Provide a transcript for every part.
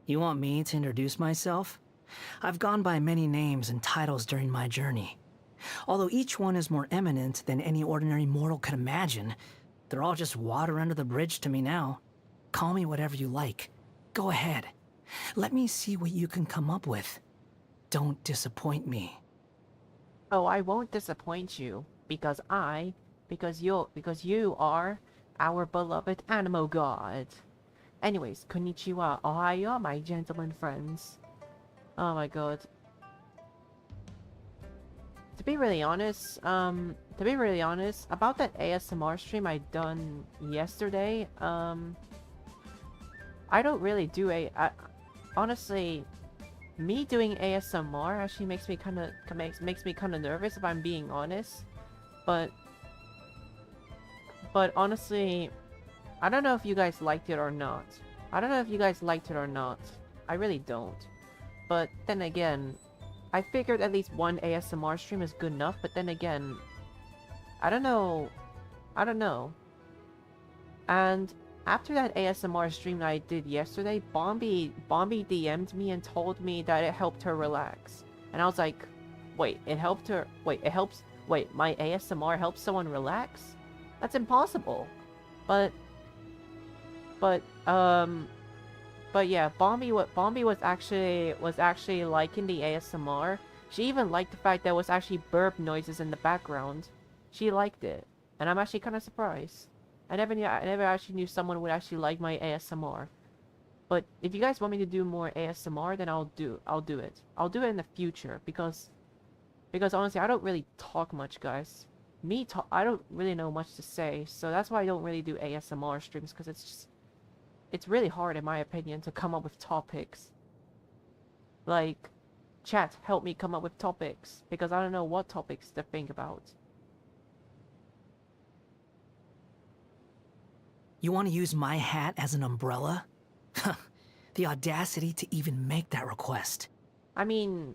You want me to introduce myself? I've gone by many names and titles during my journey. Although each one is more eminent than any ordinary mortal could imagine, they're all just water under the bridge to me now. Call me whatever you like. Go ahead. Let me see what you can come up with. Don't disappoint me. Oh, I won't disappoint you, because you are our beloved animal god. Anyways, konnichiwa, ohayo, my gentlemen friends. Oh my god. To be really honest, about that ASMR stream I done yesterday, I don't really do honestly, me doing ASMR actually makes me kind of nervous if I'm being honest. But honestly, I don't know if you guys liked it or not. I really don't. But then again, I figured at least one ASMR stream is good enough, but then again, I don't know. And after that ASMR stream that I did yesterday, Bombi DM'd me and told me that it helped her relax. And I was like, wait, my ASMR helps someone relax? That's impossible. But yeah, Bombi was actually liking the ASMR. She even liked the fact there was actually burp noises in the background. She liked it, and I'm actually kind of surprised. I never actually knew someone would actually like my ASMR. But if you guys want me to do more ASMR, then I'll do it. I'll do it in the future because honestly, I don't really talk much, guys. I don't really know much to say, so that's why I don't really do ASMR streams, because it's really hard, in my opinion, to come up with topics. Like, Chat, help me come up with topics, because I don't know what topics to think about. You want to use my hat as an umbrella? The audacity to even make that request. I mean,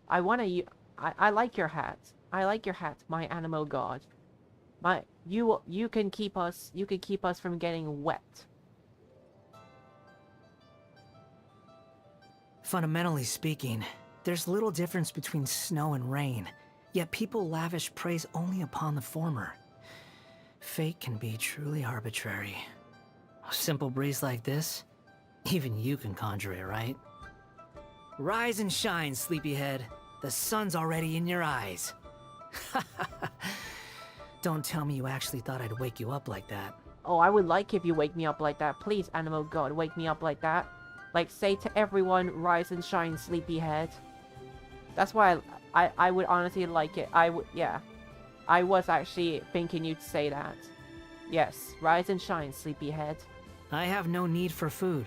I like your hat. I like your hat, my animal god. You can keep us from getting wet. Fundamentally speaking, there's little difference between snow and rain, yet people lavish praise only upon the former. Fate can be truly arbitrary. A simple breeze like this, even you can conjure it, right? Rise and shine, sleepyhead. The sun's already in your eyes. Don't tell me you actually thought I'd wake you up like that. Oh, I would like if you wake me up like that. Please, animal god, wake me up like that. Like, say to everyone, rise and shine, sleepyhead. That's why I would honestly like it. Yeah. I was actually thinking you'd say that. Yes, rise and shine, sleepyhead. I have no need for food.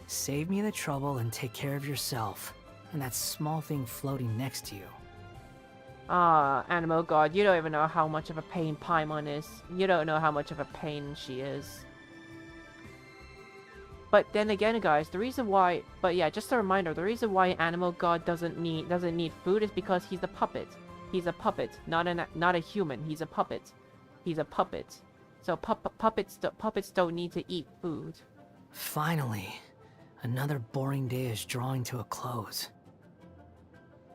Save me the trouble and take care of yourself. And that small thing floating next to you. Ah, animal god, you don't even know how much of a pain Paimon is. You don't know how much of a pain she is. But then again, guys, the reason why... But yeah, just a reminder, the reason why animal god doesn't need food is because he's a puppet. He's a puppet, not a human. He's a puppet. He's a puppet. So puppets don't need to eat food. Finally, another boring day is drawing to a close.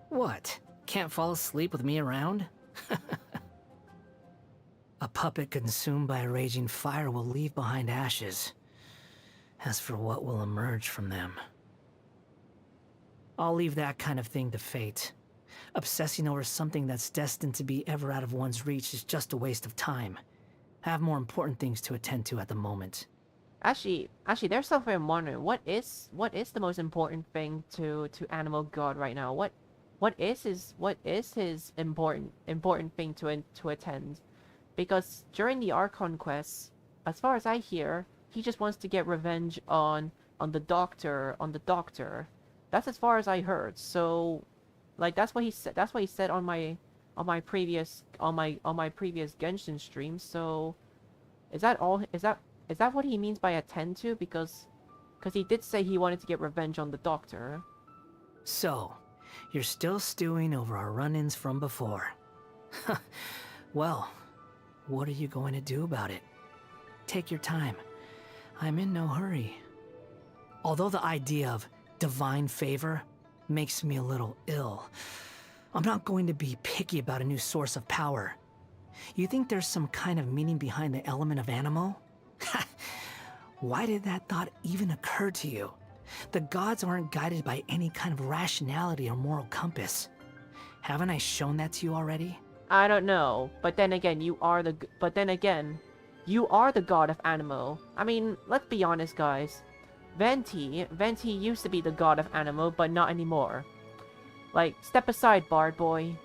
What? Can't fall asleep with me around? A puppet consumed by a raging fire will leave behind ashes. As for what will emerge from them, I'll leave that kind of thing to fate. Obsessing over something that's destined to be ever out of one's reach is just a waste of time. I have more important things to attend to at the moment. Actually, there's something I'm wondering. What is the most important thing to Animal God right now? What is his important thing to attend? Because during the Archon quest, as far as I hear, he just wants to get revenge on the doctor. That's as far as I heard. So, like, that's what he said. That's what he said on my previous Genshin stream. So, is that all? Is that what he means by attend to? Because he did say he wanted to get revenge on the doctor. So, you're still stewing over our run-ins from before. Well, what are you going to do about it? Take your time. I'm in no hurry. Although the idea of divine favor makes me a little ill, I'm not going to be picky about a new source of power. You think there's some kind of meaning behind the element of animo? Why did that thought even occur to you? The gods aren't guided by any kind of rationality or moral compass. Haven't I shown that to you already? I don't know, but then again, you are the god of Animo. I mean, let's be honest, guys. Venti used to be the god of Animo, but not anymore. Like, step aside, Bard Boy.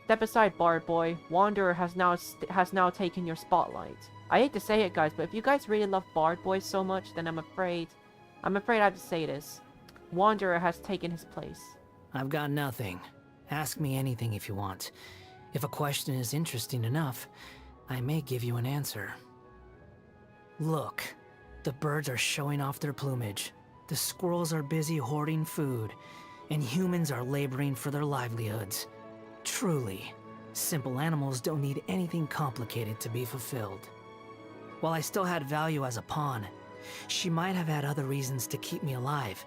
Step aside, Bard Boy. Wanderer has now taken your spotlight. I hate to say it, guys, but if you guys really love Bard Boy so much, then I'm afraid I have to say this. Wanderer has taken his place. I've got nothing. Ask me anything if you want. If a question is interesting enough, I may give you an answer. Look, the birds are showing off their plumage. The squirrels are busy hoarding food, and humans are laboring for their livelihoods. Truly, simple animals don't need anything complicated to be fulfilled. While I still had value as a pawn, she might have had other reasons to keep me alive.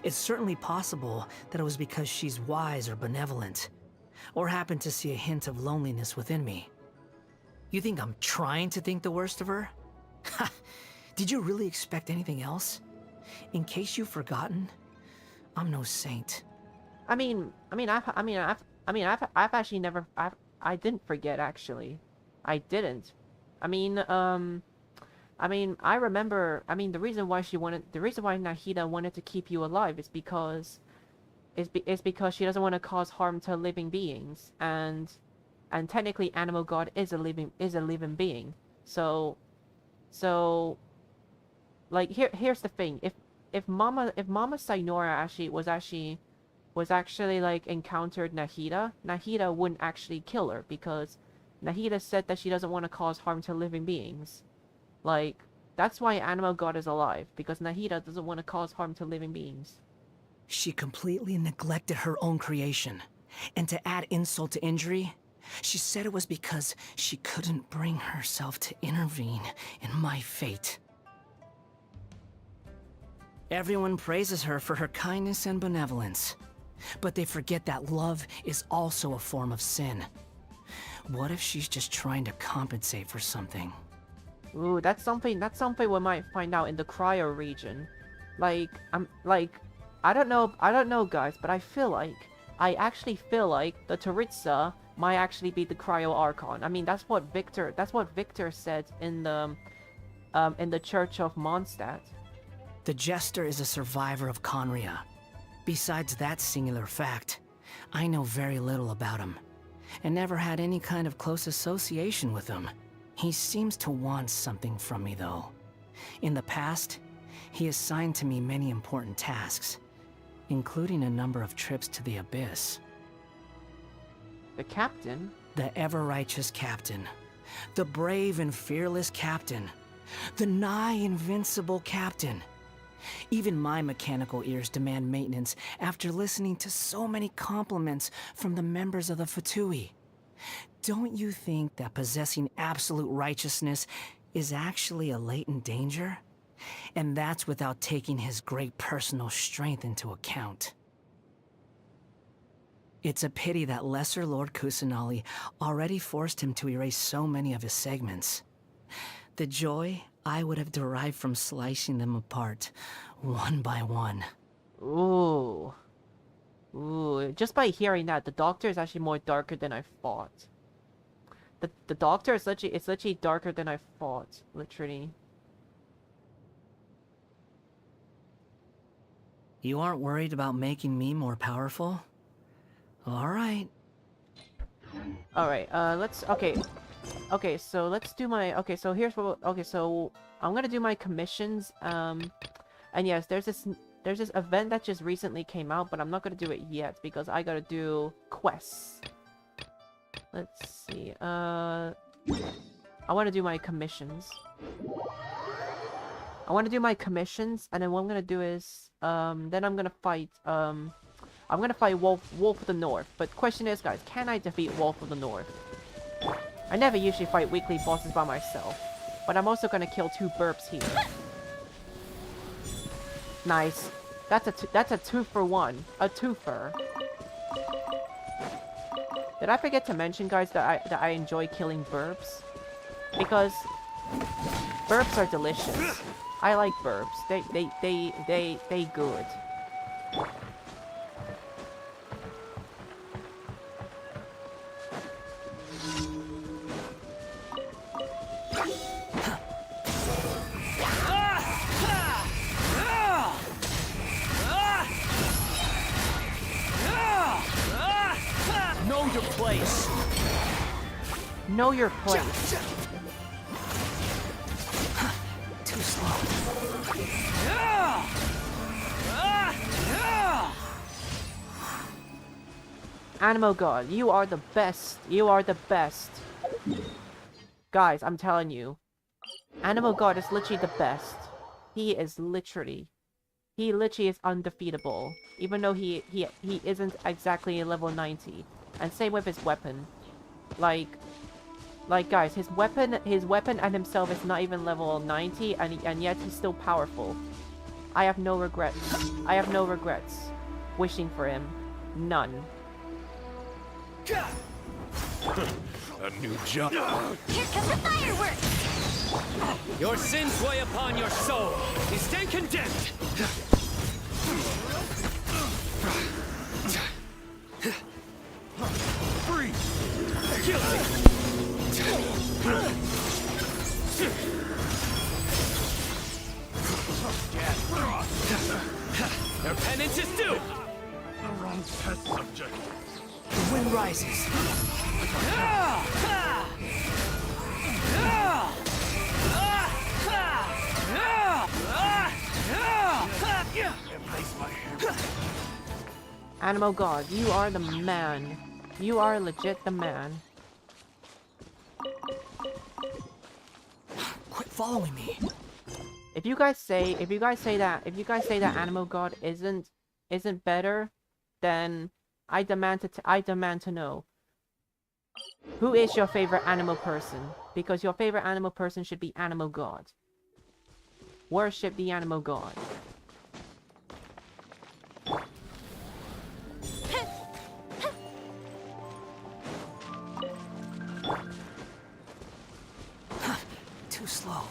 It's certainly possible that it was because she's wise or benevolent, or happened to see a hint of loneliness within me. You think I'm trying to think the worst of her? Ha! Did you really expect anything else? In case you've forgotten, I'm no saint. I've actually never. I didn't forget, actually. I didn't. I remember. The reason why Nahida wanted to keep you alive is because she doesn't want to cause harm to living beings, and technically, Animal God is a living being. So, like, here's the thing. If Mama Sainora was actually was actually like encountered Nahida, Nahida wouldn't actually kill her because Nahida said that she doesn't want to cause harm to living beings. Like, that's why Animal God is alive, because Nahida doesn't want to cause harm to living beings. She completely neglected her own creation. And to add insult to injury, she said it was because she couldn't bring herself to intervene in my fate. Everyone praises her for her kindness and benevolence, but they forget that love is also a form of sin. What if she's just trying to compensate for something? Ooh, that's something we might find out in the cryo region. Like, I don't know guys, but I actually feel like the Taritza might actually be the cryo archon. I mean, that's what Victor said in the Church of Mondstadt. The Jester is a survivor of Conria. Besides that singular fact, I know very little about him, and never had any kind of close association with him. He seems to want something from me, though. In the past, he assigned to me many important tasks, including a number of trips to the Abyss. The captain? The ever-righteous captain. The brave and fearless captain. The nigh-invincible captain. Even my mechanical ears demand maintenance after listening to so many compliments from the members of the Fatui. Don't you think that possessing absolute righteousness is actually a latent danger? And that's without taking his great personal strength into account. It's a pity that Lesser Lord Kusanali already forced him to erase so many of his segments. The joy I would have derived from slicing them apart, one by one. Ooh. Ooh, just by hearing that, the Doctor is actually more darker than I thought. The Doctor is literally darker than I thought, literally. You aren't worried about making me more powerful? Alright. Alright, okay, so let's do my, so here's what, so I'm gonna do my commissions, and yes, there's this event that just recently came out, but I'm not gonna do it yet, because I gotta do quests. Let's see, I wanna do my commissions. I wanna do my commissions, and then what I'm gonna do is, then I'm gonna fight Wolf of the North, but question is, guys, can I defeat Wolf of the North? I never usually fight weekly bosses by myself, but I'm also gonna kill 2 burps here. Nice. That's a 2-for-1. A twofer. Did I forget to mention, guys, that I enjoy killing burps? Because burps are delicious. I like burps. They good. Know your place. Know your place. Too slow. Animal God, you are the best. You are the best. Guys, I'm telling you. Animal God is literally the best. He literally is undefeatable. Even though he isn't exactly level 90. And same with his weapon. Like guys, his weapon and himself is not even level 90, and yet he's still powerful. I have no regrets. I have no regrets wishing for him. None. A new job. Here comes the fireworks! Your sins weigh upon your soul. You stand condemned. Free. Guilty. Your penance is due. The wrong test subject. The wind rises. Animal God, you are the man. You are legit the man. Quit following me. If you guys say that Animal God isn't better, then I demand to know. Who is your favorite animal person? Because your favorite animal person should be Animal God. Worship the Animal God. Too slow.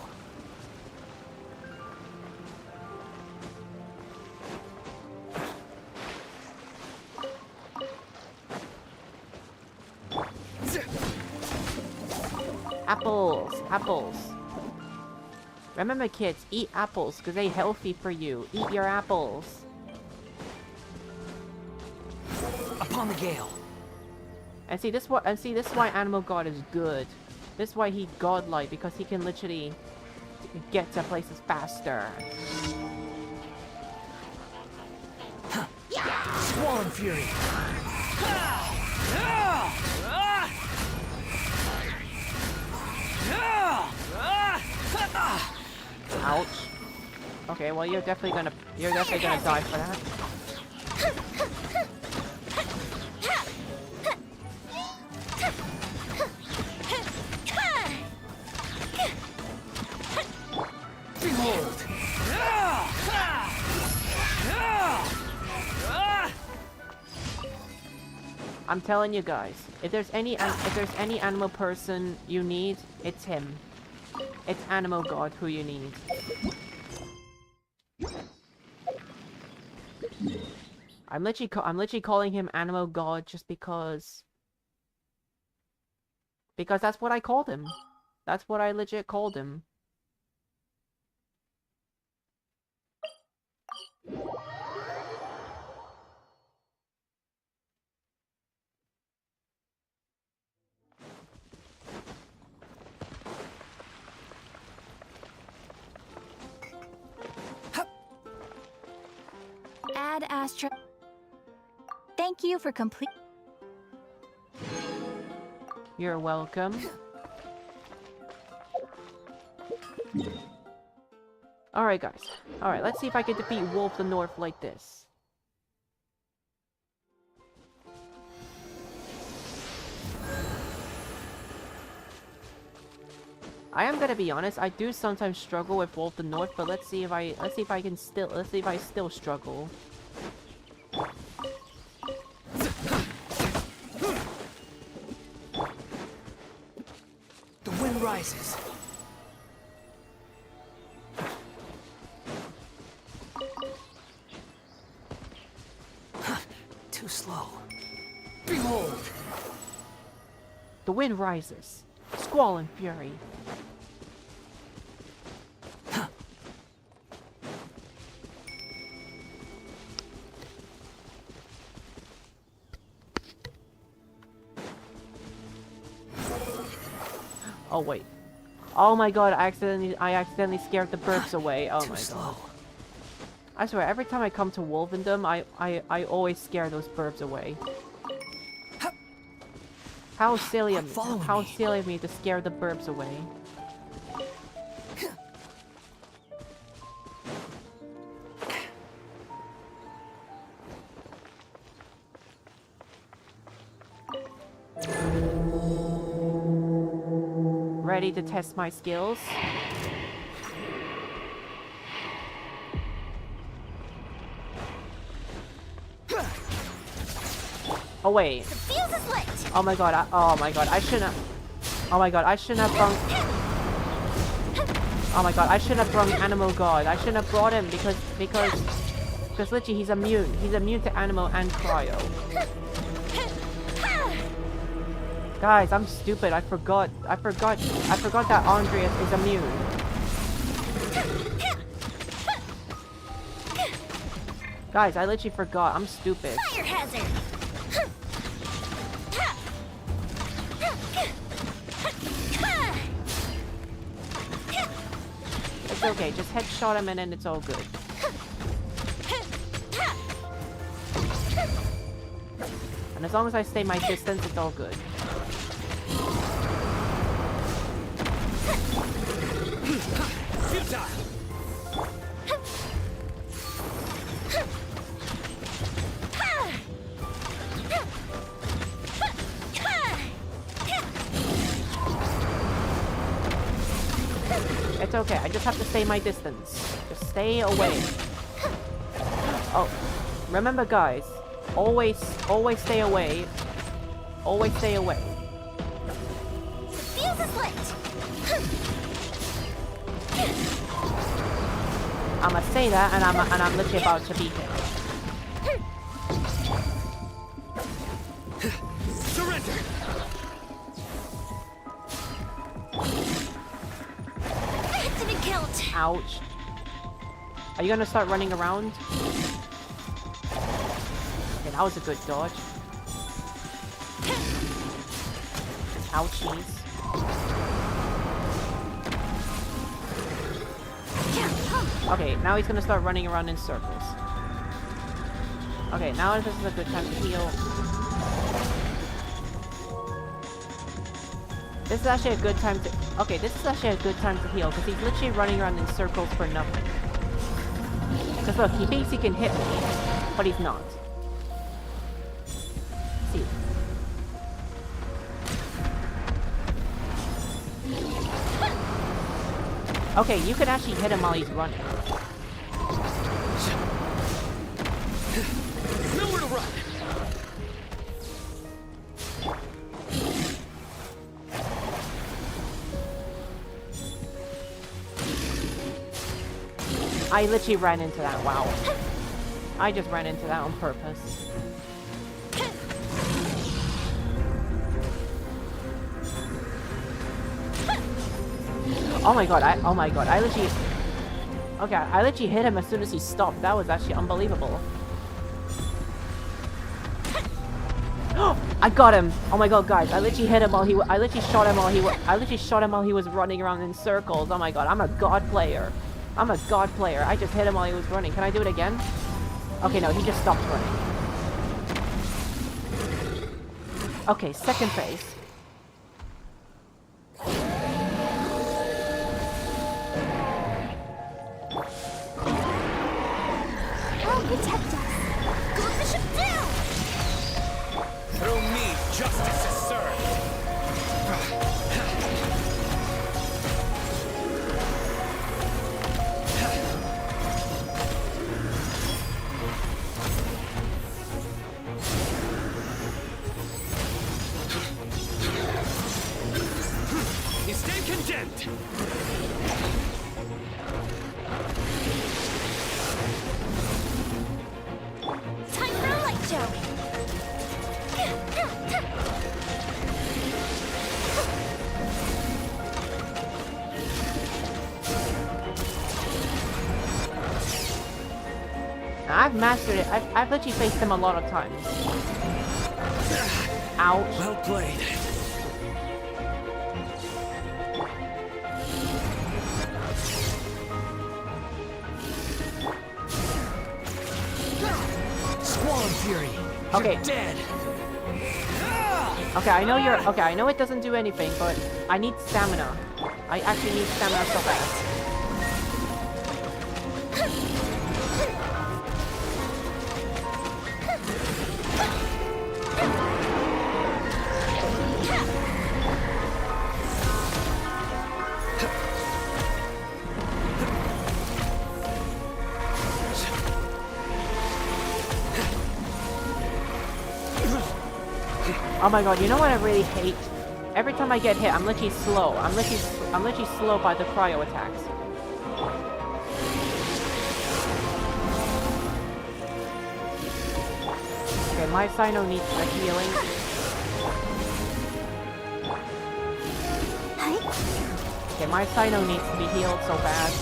Apples, apples. Remember kids, eat apples because they're healthy for you. Eat your apples. Upon the gale. And see this is why Animal God is good. This is why he's godlike, because he can literally get to places faster. Squall fury. Ouch. Okay, well you're definitely gonna die for that. Behold. I'm telling you guys, if there's any animal person you need, it's him. It's Animal God who you need. I'm literally calling him Animal God just because that's what I called him. That's what I legit called him. Ad Astra. Thank you for complete. You're welcome. Alright guys. Alright, let's see if I can defeat Wolf the North like this. I am gonna be honest, I do sometimes struggle with Wolf the North, but let's see if I still struggle. The wind rises. Too slow. Behold! The wind rises. Squall and fury. Oh wait. Oh my god, I accidentally scared the birds away. Oh Too my slow. god. I swear, every time I come to Wolvendom, I always scare those burbs away. How silly of me to scare the burbs away. Ready to test my skills? Oh wait. The fuse is lit. Oh my god, I shouldn't have... Oh my god, I shouldn't have brung... Oh my god, I shouldn't have brung Animal God. I shouldn't have brought him because literally he's immune. He's immune to Animal and Cryo. Guys, I'm stupid. I forgot that Andreas is immune. Guys, I literally forgot. I'm stupid. Fire hazard. It's okay. Just headshot him and then it's all good. And as long as I stay my distance, it's all good. Futile! It's okay, I just have to stay my distance. Just stay away. Oh, remember guys, always stay away. Always stay away. The fuse is lit! I'ma say that, and I'm literally about to beat him. Surrender! Didn't count! Ouch. Are you gonna start running around? Okay, that was a good dodge. Ouchies. Okay, now he's gonna start running around in circles. Okay, now this is a good time to heal. This is actually a good time to... Okay, this is actually a good time to heal, because he's literally running around in circles for nothing. Because look, he thinks he can hit me, but he's not. See. Okay, you can actually hit him while he's running. Nowhere to run! I literally ran into that, wow. I just ran into that on purpose. Oh my god, I literally... Okay, I literally hit him as soon as he stopped. That was actually unbelievable. I got him! Oh my god, guys, I literally hit him while I literally shot him while he was running around in circles. Oh my god, I'm a god player. I'm a god player. I just hit him while he was running. Can I do it again? Okay, no, he just stopped running. Okay, second phase. I'll protect us! Go Bishop down! Through me, justice is served! You stand condemned! Time for a light show! I've mastered it. I've literally faced him a lot of times. Ouch. Well played. Squall Fury. Okay. You're dead. Okay, I know you're... Okay, I know it doesn't do anything, but I need stamina. I actually need stamina so bad. Oh my god, you know what I really hate? Every time I get hit, I'm literally slow. I'm literally slow by the cryo attacks. Okay, my Sino needs a healing. Okay, my Sino needs to be healed so bad.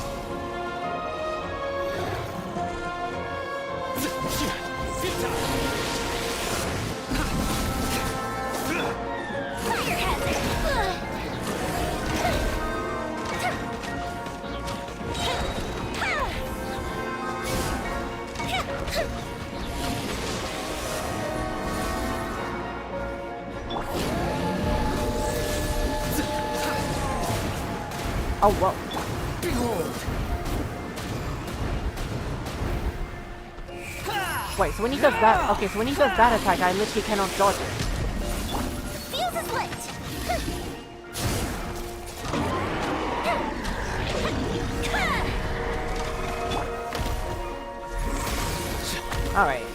Oh, whoa. Behold! Wait, so when he does that... Okay, so when he does that attack, I literally cannot dodge it. Fuse is lit! Alright.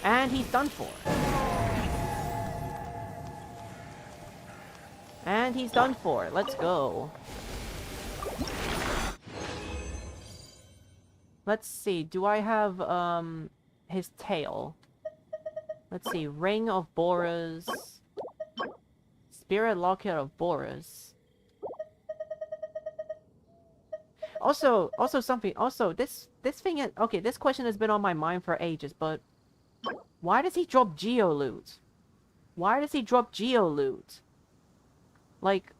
And he's done for. And he's done for. Let's go. Let's see. Do I have, his tail? Let's see. Ring of Boras. Spirit Locket of Boras. Also something. Also, this thing is... Okay, this question has been on my mind for ages, but... Why does he drop Geoloot? Why does he drop Geoloot? Like,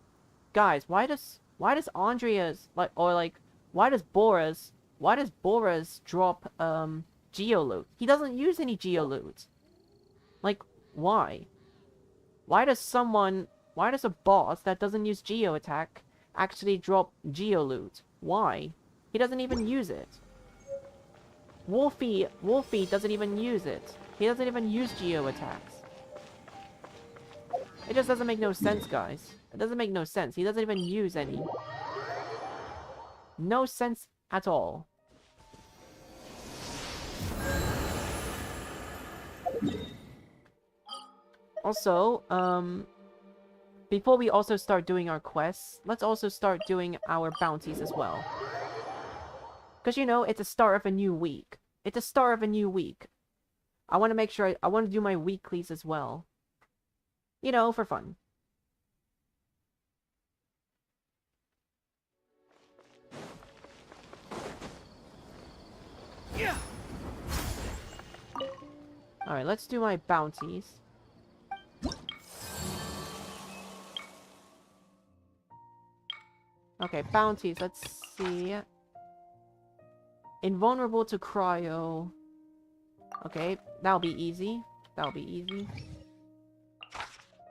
guys, why does Andrea's... Like, or like, why does Boras drop, Geoloot? He doesn't use any Geoloot. Like, why? Why does a boss that doesn't use Geo attack actually drop Geoloot? Why? He doesn't even use it. Wolfie doesn't even use it. He doesn't even use Geo attacks. It just doesn't make no sense, guys. It doesn't make no sense. He doesn't even use any. No sense at all. Also, before we also start doing our quests, let's also start doing our bounties as well. Because, you know, it's the start of a new week. It's the start of a new week. I want to make sure I want to do my weeklies as well. You know, for fun. Yeah. Alright, let's do my bounties. Okay, bounties, let's see. Invulnerable to cryo. Okay, that'll be easy. That'll be easy.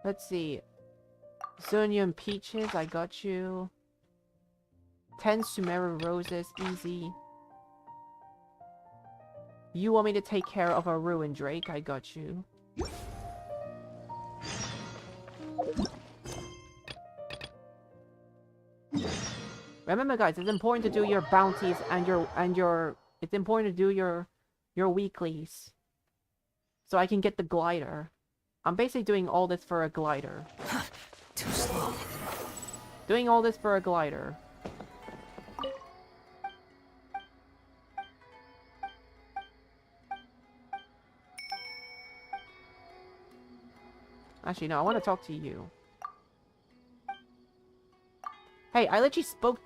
Let's see. Zonium Peaches, I got you. 10 Sumeru Roses, easy. You want me to take care of a Ruin Drake, I got you. Remember, guys, it's important to do your bounties and your it's important to do your weeklies. So I can get the glider. I'm basically doing all this for a glider. Too slow. Doing all this for a glider. Actually, no, I want to talk to you. Hey, I literally spoke...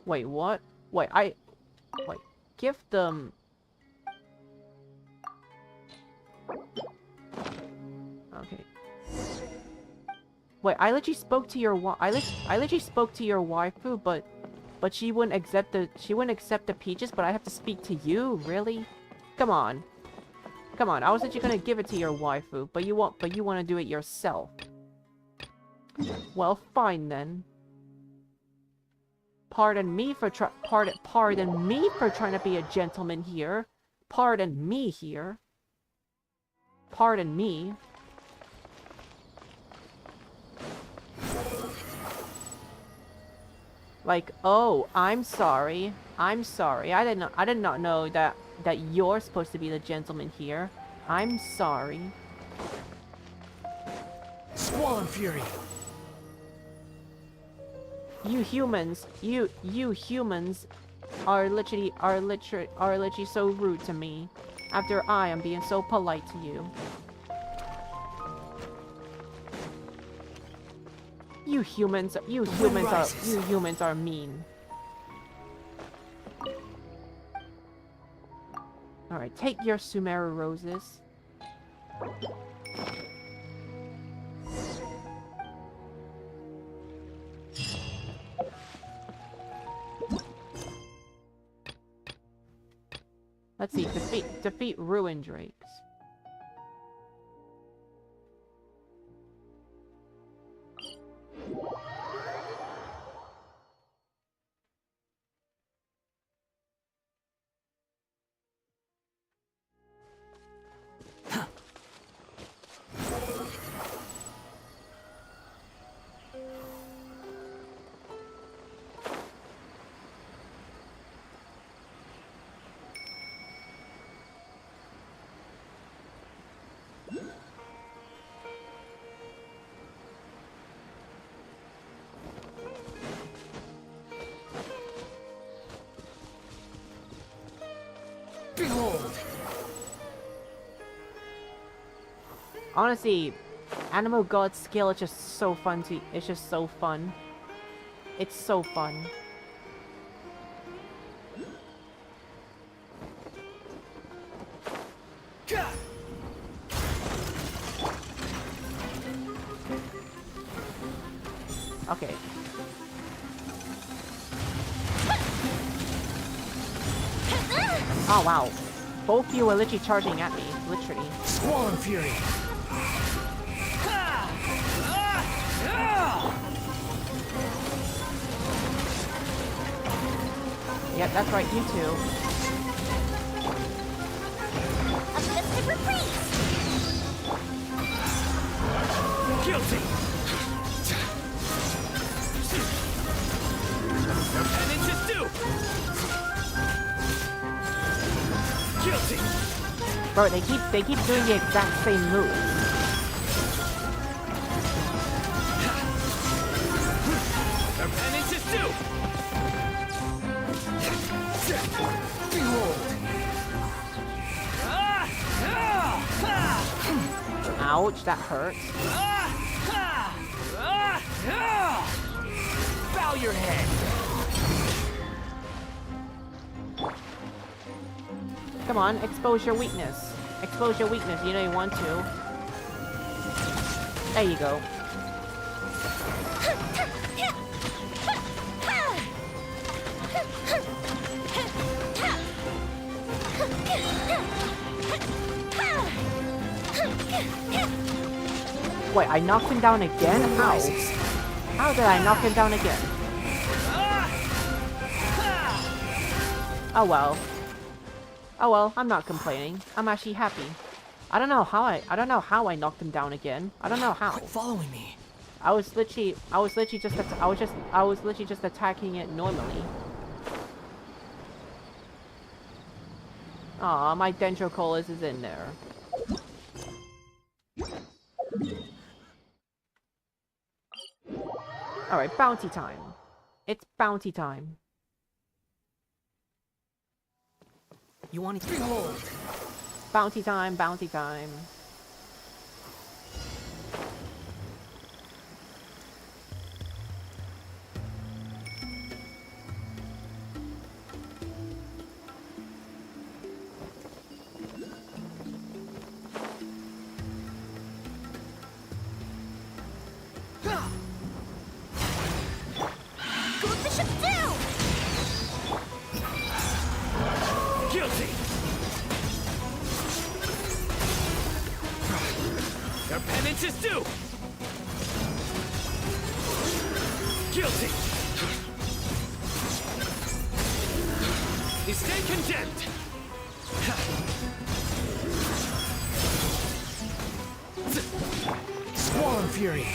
Wait, what? Wait, Wait, give them... Okay. Wait, I literally spoke to your I literally spoke to your waifu, but she wouldn't accept the peaches, but I have to speak to you? Really? Come on. Come on, I was actually gonna give it to your waifu, but you want to do it yourself. Well, fine then. Pardon me for trying to be a gentleman here. Pardon me here. Pardon me. Like, oh, I'm sorry. I'm sorry. I did not know that you're supposed to be the gentleman here. I'm sorry. Squall Fury. You humans are literally so rude to me after I am being so polite to you. You humans are mean. Alright, take your Sumeru Roses. Let's see, defeat Ruin Drakes. Honestly, Animal God skill is just so fun to. It's just so fun. It's so fun. Okay. Oh wow. Both of you are literally charging at me. Literally. Squall Fury. Yep, that's right, you two. A mystic reprise! Guilty. Your penance is due. Guilty. Bro, they keep doing the exact same move. Your penance is due. Behold. Ouch, that hurts. Bow your head. Come on, expose your weakness. Expose your weakness, you know you want to. There you go. Wait, I knocked him down again? How? How did I knock him down again? Oh well. Oh well, I'm not complaining. I'm actually happy. I don't know how I knocked him down again. I don't know how. Quit following me. I was literally just attacking it normally. Aw, my Dendrocolus is in there. Alright, bounty time. It's bounty time. You want to behold? Bounty time, bounty time. Goldbishop down! Guilty. Your penance is due. Guilty. You stay condemned. Squall Fury.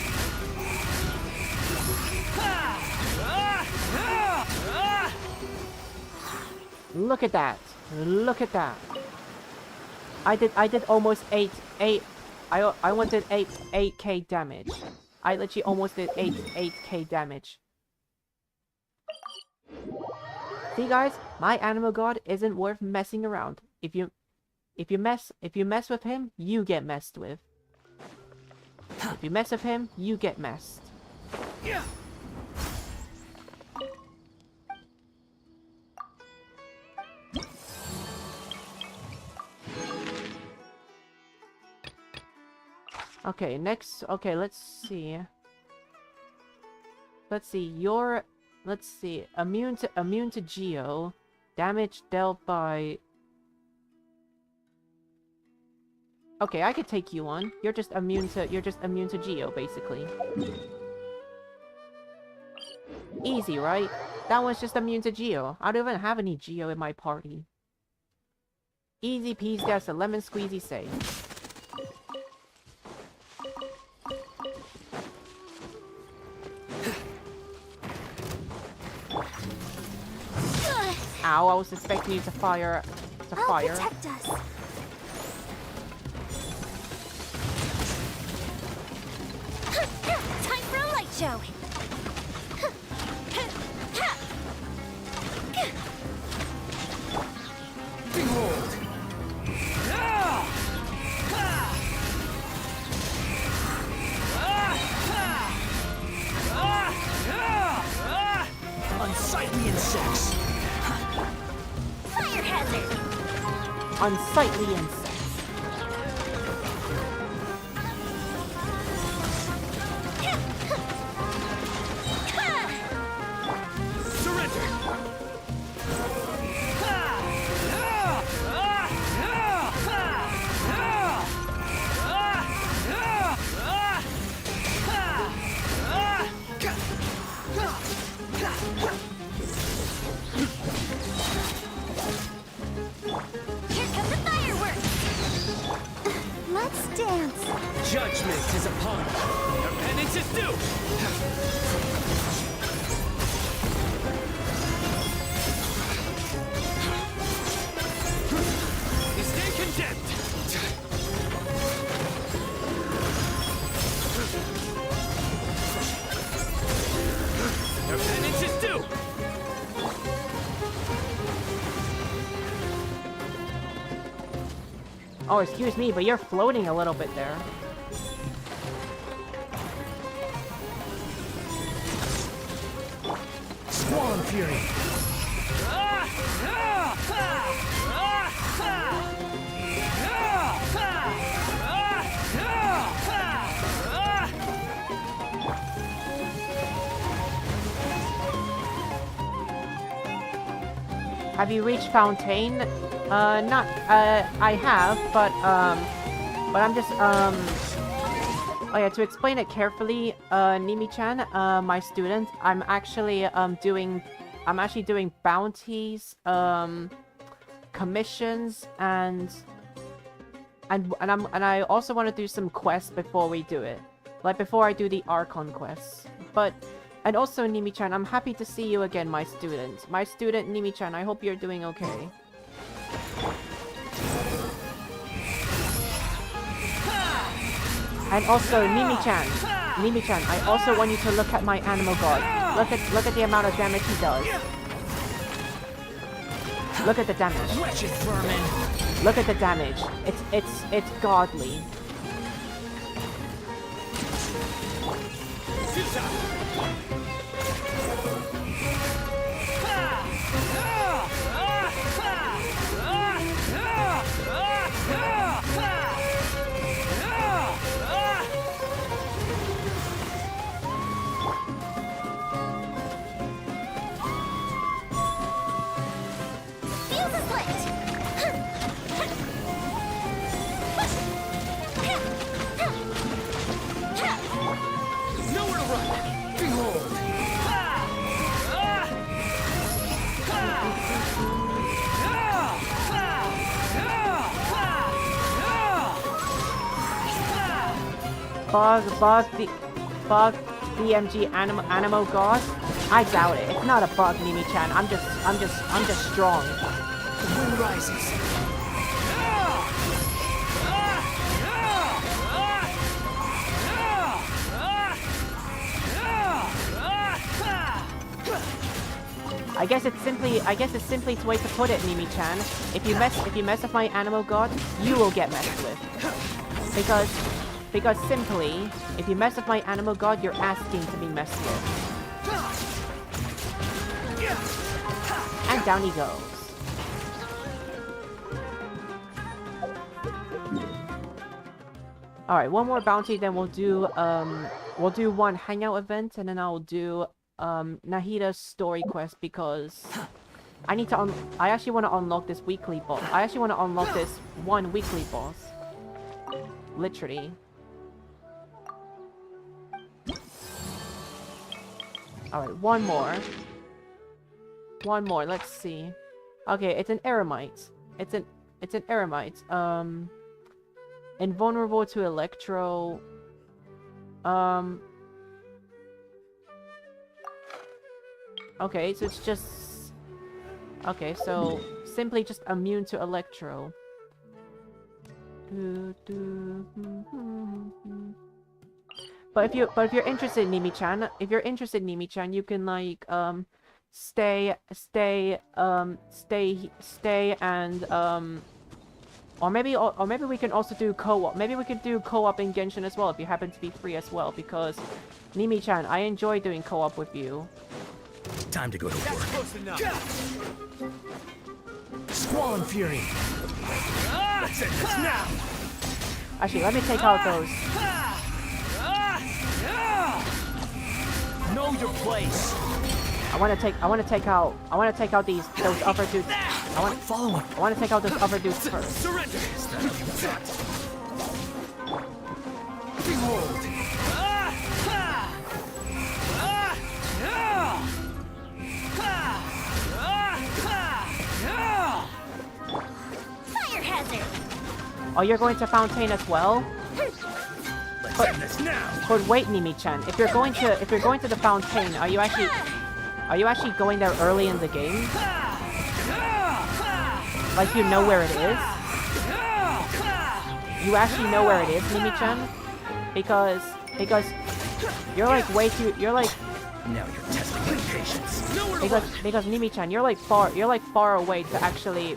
Look at that. Look at that. I did almost 8 I wanted 8k damage. I literally almost did 8k damage. See guys, my animal god isn't worth messing around. If you mess with him, you get messed with. If you mess with him, you get messed. Yeah. Okay, next. Okay, let's see. Let's see. Let's see. Immune to Geo. Damage dealt by. Okay, I could take you on. You're just immune to Geo, basically. Easy, right? That one's just immune to Geo. I don't even have any Geo in my party. Easy peasy, that's a lemon squeezy save. Ow, I was expecting you to fire. I'll protect us. Time for a light show. Behold. unsightly insects. Here come the fireworks! Let's dance. Judgment is upon you. Your penance is due. You stand condemned. Your penance is due. Oh, excuse me, but you're floating a little bit there. Squall Fury. Have you reached Fontaine? I have, but I'm just, oh yeah, to explain it carefully, Nimi-chan, my student, I'm actually doing bounties, commissions, and I also want to do some quests before we do it. Like, before I do the Archon quests. And also, Nimi-chan, I'm happy to see you again, my student. My student, Nimi-chan, I hope you're doing okay. And also, Nimi-chan, I also want you to look at my animal god. Look at the amount of damage he does. Look at the damage. Wretched vermin. Look at the damage. It's godly. Fuse is lit! Nowhere to run. Behold. Bug DMG Animo God? I doubt it. It's not a bug, Nimi-chan. I'm just strong. The wind rises. I guess it's simply the way to put it, Nimi-chan. If you mess with my Animo God, you will get messed with. Because simply, if you mess with my Animo God, you're asking to be messed with. And down he goes. Alright, one more bounty, then we'll do one hangout event, and then I'll do Nahida's story quest, because I actually want to unlock this weekly boss. I actually want to unlock this one weekly boss. Literally. Alright, one more. One more, let's see. Okay, it's an eremite. It's an eremite. Invulnerable to electro. Okay, so it's just... Okay, so simply just immune to electro. But if you're interested, Nimi-chan, you can like stay and or maybe we can also do co-op. Maybe we could do co-op in Genshin as well if you happen to be free as well, because Nimi-chan, I enjoy doing co-op with you. Time to go to work. Close enough. Squall fury. Let's end this now. Actually, let me take out those. Know your place. I want to take out those upper dudes. Follow him. I want to take out those upper dudes first. Surrender. Is that all you got? Behold. Fire hazard! Oh, you're going to Fountain as well? Let's end this now. But wait, Nimi-chan, if you're going to the Fountain, are you actually going there early in the game? Like you know where it is? You actually know where it is, Nimi-chan? Because you're like way too Now you're testing my patience. because Nimi-chan, you're like far away to actually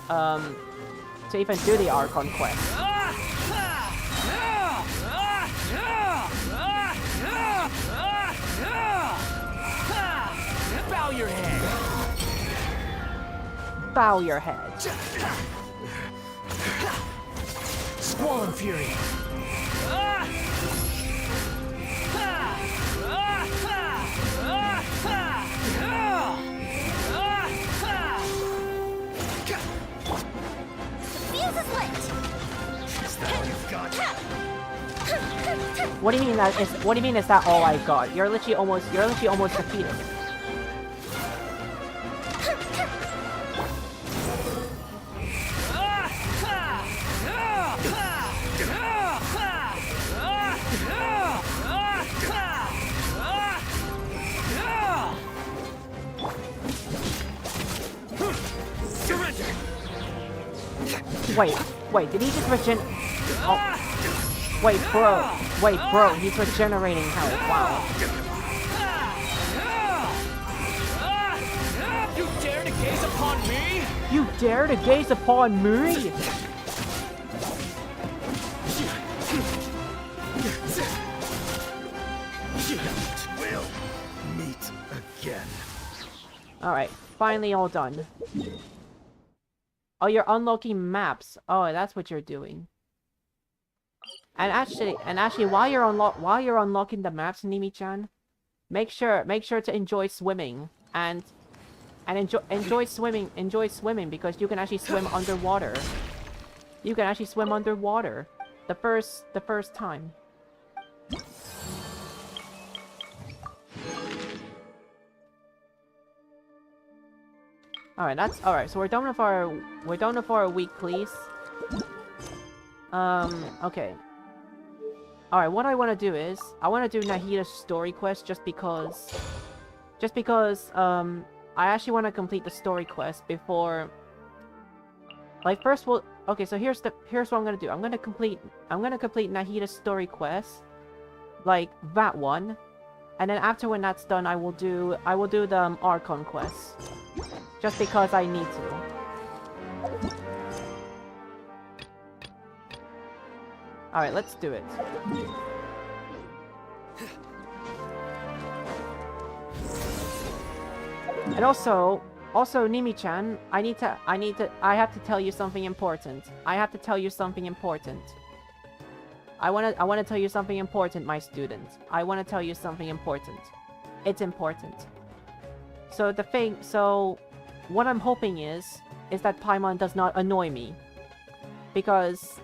to even do the Archon quest. Bow your head. Bow your head. Squall fury. Fuse is lit! Is that all you've got? What do you mean is that all I got? You're literally almost defeated. Surrender. Wait, did he just oh. Wait, bro, he's regenerating health. Wow. You dare to gaze upon me? You dare to gaze upon me? We'll meet again. Alright, finally all done. Oh, you're unlocking maps. Oh, that's what you're doing. And actually, while you're unlocking the maps, Nimi-chan, make sure to enjoy swimming and enjoy swimming because you can actually swim underwater. You can actually swim underwater. The first time. Alright, that's alright, so we're done with our weeklies. Okay. Alright, what I wanna do is I wanna do Nahida's story quest just because I actually wanna complete the story quest before, like, first we'll okay, so here's what I'm gonna do. I'm gonna complete Nahida's story quest, like that one, and then after when that's done I will do the Archon quest. Just because I need to. Alright, let's do it. And also Nimi-chan, I have to tell you something important. I wanna tell you something important, my student. I wanna tell you something important. It's important. So what I'm hoping is that Paimon does not annoy me. Because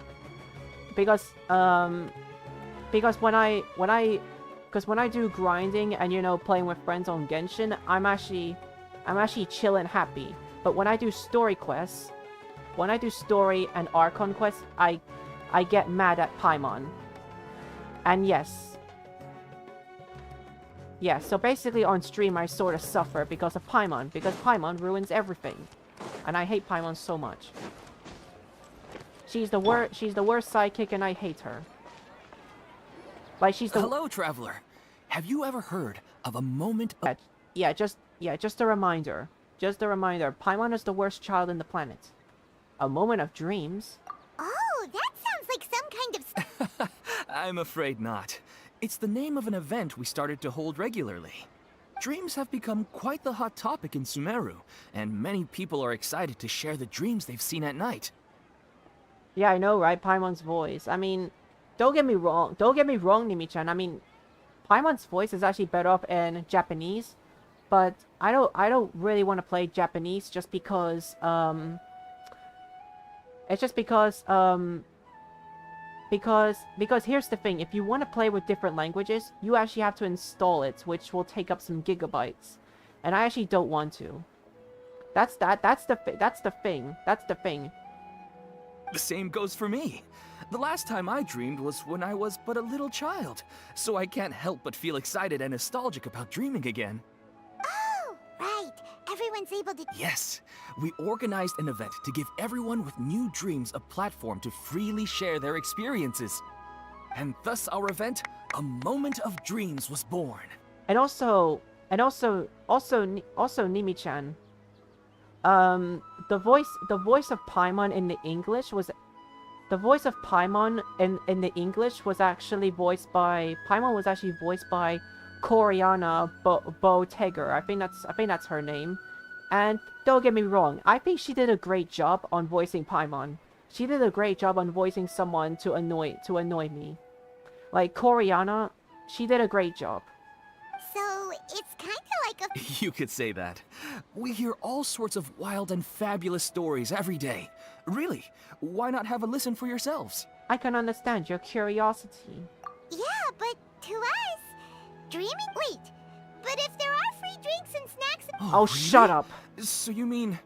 when I do grinding and, you know, playing with friends on Genshin, I'm actually chill and happy. But when I do story quests, when I do story and Archon quests, I get mad at Paimon. And yes, so basically on stream I sort of suffer because of Paimon, because Paimon ruins everything. And I hate Paimon so much. She's the worst sidekick and I hate her. Like, she's the— Hello, traveler. Have you ever heard of a moment of— just a reminder. Just a reminder. Paimon is the worst child in the planet. A moment of dreams? Oh, that sounds like some kind of... I'm afraid not. It's the name of an event we started to hold regularly. Dreams have become quite the hot topic in Sumeru, and many people are excited to share the dreams they've seen at night. Yeah, I know, right? Paimon's voice. I mean, don't get me wrong, Nimi-chan. I mean, Paimon's voice is actually better off in Japanese, but I don't really want to play Japanese just because, it's just because here's the thing, if you want to play with different languages, you actually have to install it, which will take up some gigabytes. And I actually don't want to. That's the thing. The same goes for me. The last time I dreamed was when I was but a little child, so I can't help but feel excited and nostalgic about dreaming again. Oh, right. Everyone's able to... Yes, we organized an event to give everyone with new dreams a platform to freely share their experiences. And thus our event, A Moment of Dreams, was born. And also Nimi-chan. The voice of Paimon in the English was... The voice of Paimon in the English was actually voiced by... Paimon was actually voiced by Koreana Boteger. I think that's her name. And don't get me wrong, I think she did a great job on voicing Paimon. She did a great job on voicing someone to annoy me. Like Koreana, she did a great job. So, it's kind of like a... You could say that. We hear all sorts of wild and fabulous stories every day. Really, why not have a listen for yourselves? I can understand your curiosity. Yeah, but to us, dreaming... Wait, but if there are free drinks and snacks... Oh, shut up. So you mean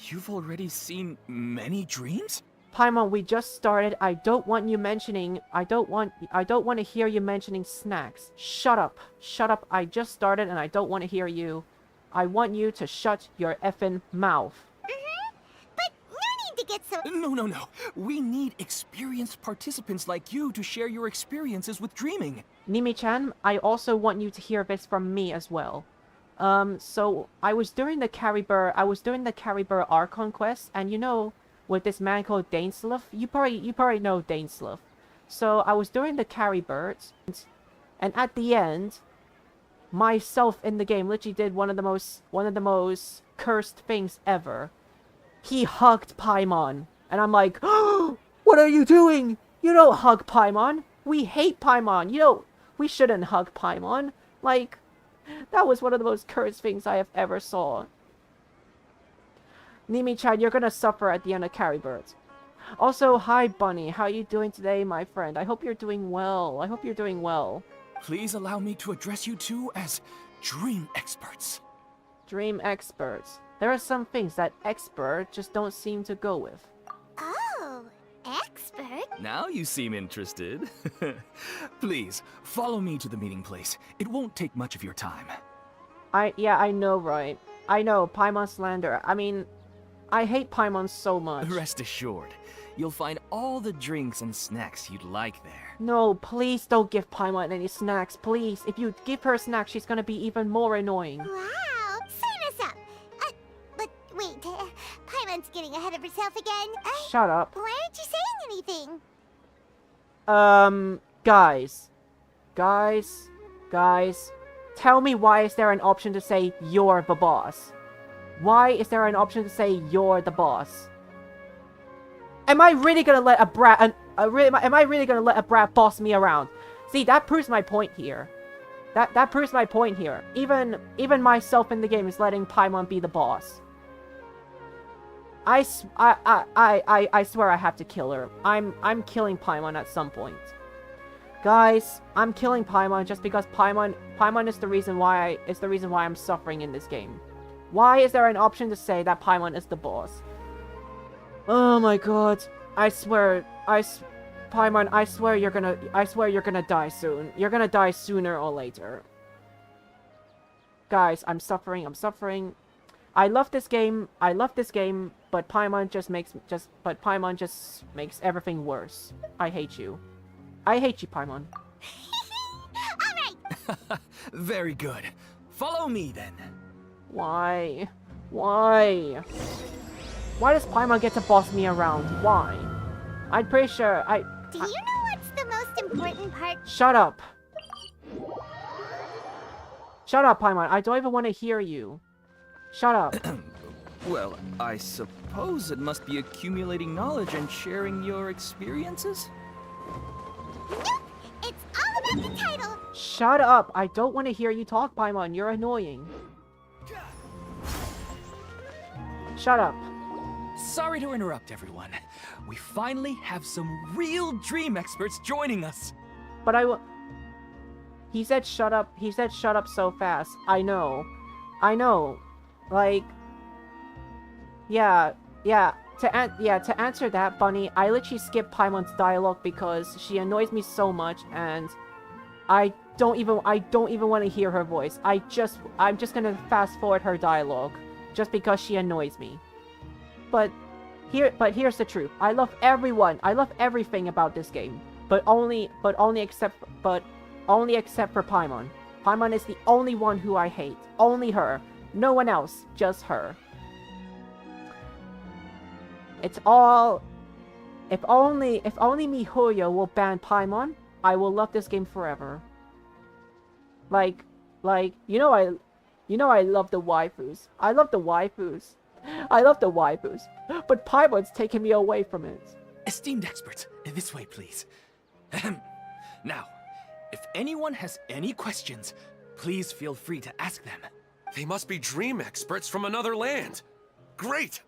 you've already seen many dreams? Paimon, we just started. I don't want you mentioning... I don't want to hear you mentioning snacks. Shut up. Shut up. I just started and I don't want to hear you. I want you to shut your effing mouth. But no need to get so... No. We need experienced participants like you to share your experiences with dreaming. Nimi-chan, I also want you to hear this from me as well. So I was doing the Caribur Archon quest, and you know, with this man called Dainsleif, you probably know Dainsleif. So I was doing the Caribirds, and at the end, myself in the game literally did one of the most cursed things ever. He hugged Paimon, and I'm like, oh, what are you doing? You don't hug Paimon. We hate Paimon. We shouldn't hug Paimon. Like, that was one of the most cursed things I have ever saw. Nimi-chan, you're gonna suffer at the end of Caribirds. Also, hi Bunny, how are you doing today, my friend? I hope you're doing well. Please allow me to address you two as dream experts. Dream experts. There are some things that expert just don't seem to go with. Oh, expert? Now you seem interested. Please, follow me to the meeting place. It won't take much of your time. Yeah, I know, right? I know, Paimon slander. I mean, I hate Paimon so much. Rest assured, you'll find all the drinks and snacks you'd like there. No, please don't give Paimon any snacks, please. If you give her snacks, she's gonna be even more annoying. Wow, sign us up. But wait, Paimon's getting ahead of herself again. Shut up. Why aren't you saying anything? Guys, tell me, why is there an option to say you're the boss? Why is there an option to say you're the boss? Am I really gonna let a brat, am I really gonna let a brat boss me around? See, that proves my point here. That proves my point here. Even myself in the game is letting Paimon be the boss. I swear I have to kill her. I'm killing Paimon at some point. Guys, I'm killing Paimon just because Paimon is the reason why I'm suffering in this game. Why is there an option to say that Paimon is the boss? Oh my god. Paimon, I swear you're gonna die soon. You're gonna die sooner or later. Guys, I'm suffering. I love this game, but Paimon just makes everything worse. I hate you. I hate you, Paimon. Alright! Very good. Follow me then. Why? Why does Paimon get to boss me around? Why? I'm pretty sure Do you know what's the most important part? Shut up. Shut up, Paimon. I don't even want to hear you. Shut up. Well, I suppose it must be accumulating knowledge and sharing your experiences? Nope! It's all about the title! Shut up! I don't want to hear you talk, Paimon. You're annoying. Shut up. Sorry to interrupt, everyone. We finally have some real dream experts joining us. But he said shut up. He said shut up so fast. I know. I know. Like, yeah. To answer that, Bunny, I literally skipped Paimon's dialogue because she annoys me so much, and I don't even want to hear her voice. I'm just gonna fast forward her dialogue just because she annoys me. But here's the truth. I love everyone. I love everything about this game. But only except for Paimon. Paimon is the only one who I hate. Only her. No one else. Just her. It's all... If only MiHoYo will ban Paimon, I will love this game forever. Like, you know I love the waifus. I love the waifus. But Paimon's taking me away from it. Esteemed experts, this way, please. Ahem. Now, if anyone has any questions, please feel free to ask them. They must be dream experts from another land. Great!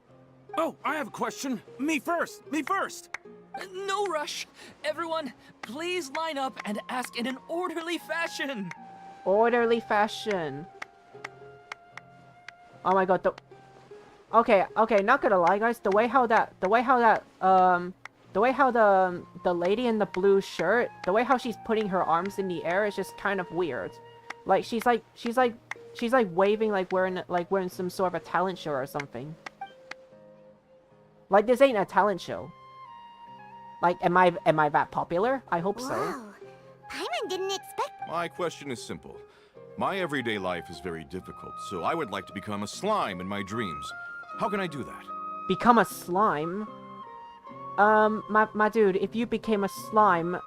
Oh, I have a question. Me first. No rush. Everyone, please line up and ask in an orderly fashion. Orderly fashion. Oh my god, Okay, not gonna lie, guys. The way how the lady in the blue shirt, the way how she's putting her arms in the air is just kind of weird. Like she's like waving like we're in some sort of a talent show or something. Like this ain't a talent show. Like am I that popular? I hope so. Wow. Paimon didn't expect... My question is simple. My everyday life is very difficult, so I would like to become a slime in my dreams. How can I do that? Become a slime? My dude, if you became a slime,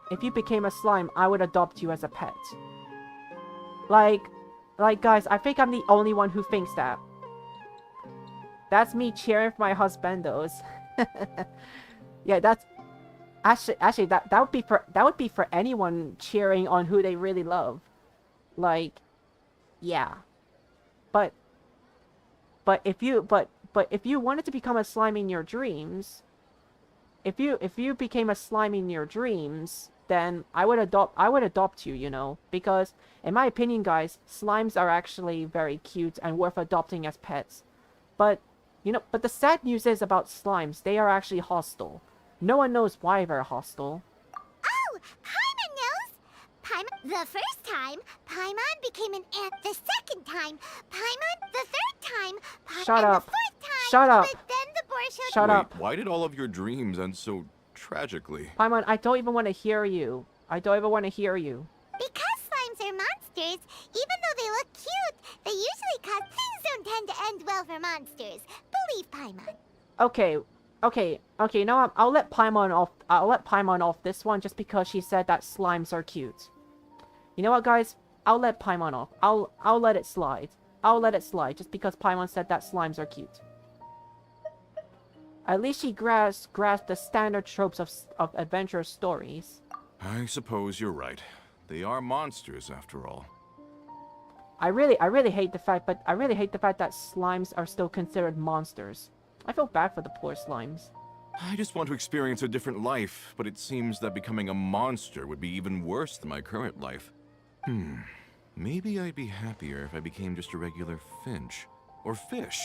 I would adopt you as a pet. Like, guys, I think I'm the only one who thinks that. That's me cheering for my husbandos. Yeah, that's... Actually, that would be for anyone cheering on who they really love. Like, yeah. But if you wanted to become a slime in your dreams, if you became a slime in your dreams, then I would adopt you, you know, because in my opinion, guys, slimes are actually very cute and worth adopting as pets. But the sad news is about slimes, they are actually hostile. No one knows why they're hostile. Oh, Paimon knows! The first time, Paimon became an ant. The second time, Paimon the third time, Paimon Shut up. the fourth time. Shut up. But then the boar showed... Shut up. Why did all of your dreams end so tragically? Paimon, I don't even want to hear you. Because slimes are monsters, even though they look cute, they usually cause... Things don't tend to end well for monsters. Believe Paimon. Okay, you know what? I'll let Paimon off this one just because she said that slimes are cute. You know what, guys? I'll let Paimon off. I'll let it slide. I'll let it slide just because Paimon said that slimes are cute. At least she grasped the standard tropes of adventure stories. I suppose you're right. They are monsters, after all. I really hate the fact that slimes are still considered monsters. I feel bad for the poor slimes. I just want to experience a different life, but it seems that becoming a monster would be even worse than my current life. Maybe I'd be happier if I became just a regular finch. Or fish.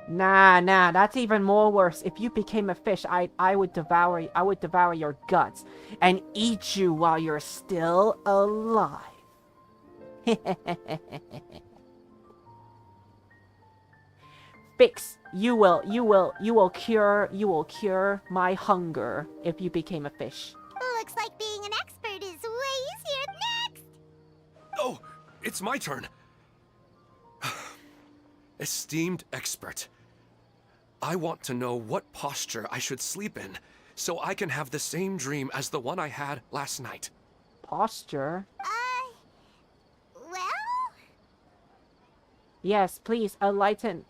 Nah, that's even more worse. If you became a fish, I would devour your guts and eat you while you're still alive. Fix, you will cure my hunger if you became a fish. Looks like being an expert is way easier. Next! Oh, it's my turn. Esteemed expert, I want to know what posture I should sleep in so I can have the same dream as the one I had last night. Posture? Well? Yes, please, enlighten...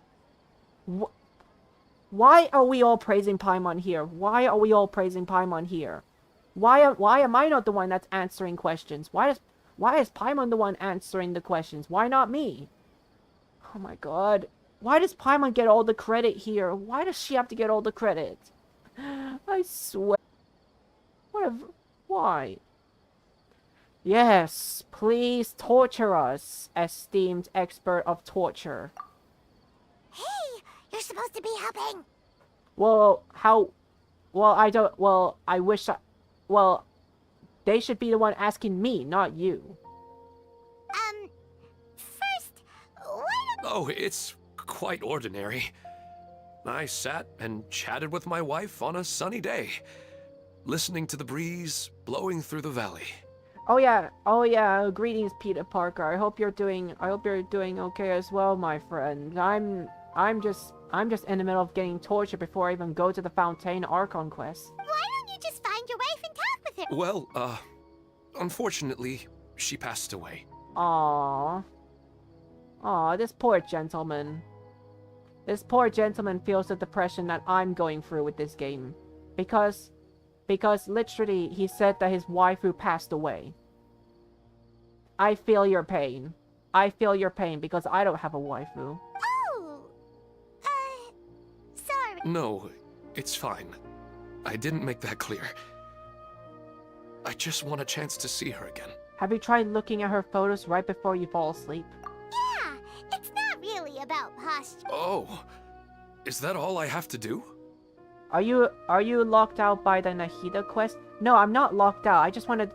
Why are we all praising Paimon here? Why are we all praising Paimon here? Why am I not the one that's answering questions? Why is Paimon the one answering the questions? Why not me? Oh my god. Why does Paimon get all the credit here? Why does she have to get all the credit? I swear. Why? Yes, please torture us, esteemed expert of torture. Hey, you're supposed to be helping. Well, how... Well, I don't... Well, I wish I... Well, they should be the one asking me, not you. First, why don't... Oh, it's quite ordinary. I sat and chatted with my wife on a sunny day, listening to the breeze blowing through the valley. Oh yeah, greetings Peter Parker. I hope you're doing okay as well, my friend. I'm just in the middle of getting tortured before I even go to the Fountain Archon quest. Why don't you just find your wife and talk with her? Well, unfortunately, she passed away. Aww, this poor gentleman. This poor gentleman feels the depression that I'm going through with this game. Because literally, he said that his waifu passed away. I feel your pain. I feel your pain because I don't have a waifu. Oh, sorry. No, it's fine. I didn't make that clear. I just want a chance to see her again. Have you tried looking at her photos right before you fall asleep? Yeah, it's not really about posture. Oh, is that all I have to do? Are you locked out by the Nahida quest? No, I'm not locked out.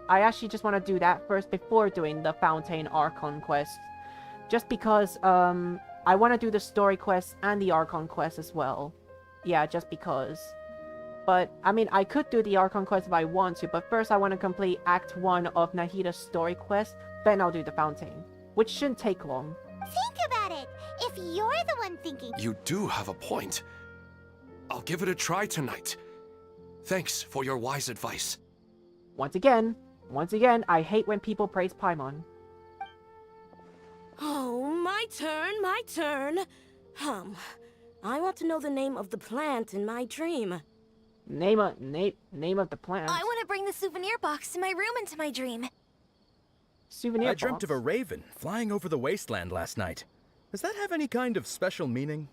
I actually just want to do that first before doing the Fountain Archon quest. Just because, I want to do the story quest and the Archon quest as well. Yeah, just because. But, I mean, I could do the Archon quest if I want to, but first I want to complete Act 1 of Nahida's story quest, then I'll do the Fountain. Which shouldn't take long. Think about it. If you're the one thinking... You do have a point. I'll give it a try tonight. Thanks for your wise advice. Once again, I hate when people praise Paimon. Oh, my turn. I want to know the name of the plant in my dream. Name of the plant. I want to bring the souvenir box to my room into my dream. Souvenir I dreamt box? of a raven flying over the wasteland last night. Does that have any kind of special meaning?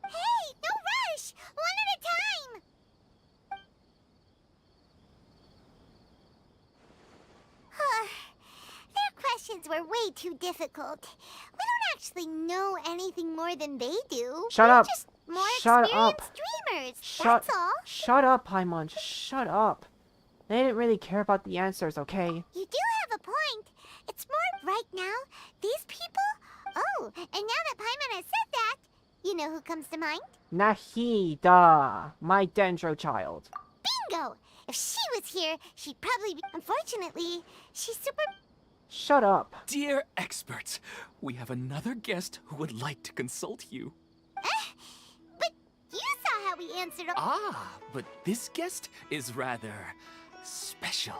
Hey, no rush! One at a time! Their questions were way too difficult. We don't actually know anything more than they do. Shut We're up. just more Shut experienced up. dreamers. That's all. Shut up, Paimon. Just shut up. They didn't really care about the answers, okay? You do have a point. It's more right now. These people... Oh, and now that Paimon has said that, you know who comes to mind? Nahida, my Dendro child. Bingo! If she was here, she'd probably be... Unfortunately, she's super... Shut up. Dear experts, we have another guest who would like to consult you. But you saw how we answered all... Ah, but this guest is rather special.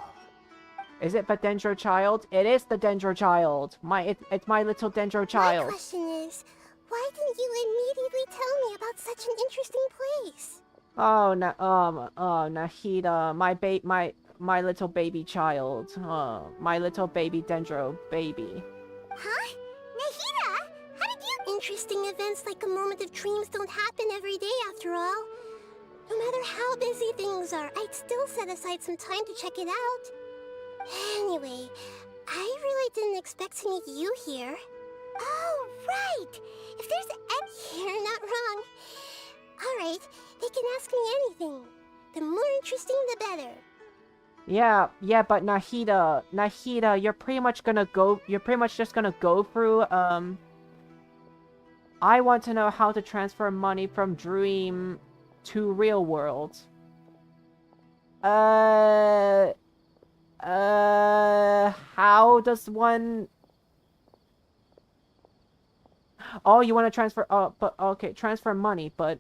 Is it the Dendro child? It is the Dendro child. It's my little Dendro My child. question is, why didn't you immediately tell me about such an interesting place? Oh, Nahida, my little baby child. My little baby Dendro baby. Huh? Nahida? How did you... Interesting events like a moment of dreams don't happen every day after all. No matter how busy things are, I'd still set aside some time to check it out. Anyway, I really didn't expect to meet you here. Oh, right! If there's any... You're not wrong. Alright, they can ask me anything. The more interesting, the better. Yeah, but Nahida, you're pretty much just gonna go through, I want to know how to transfer money from Dream to real world. How does one... Oh, you want to transfer, but, okay, transfer money, but...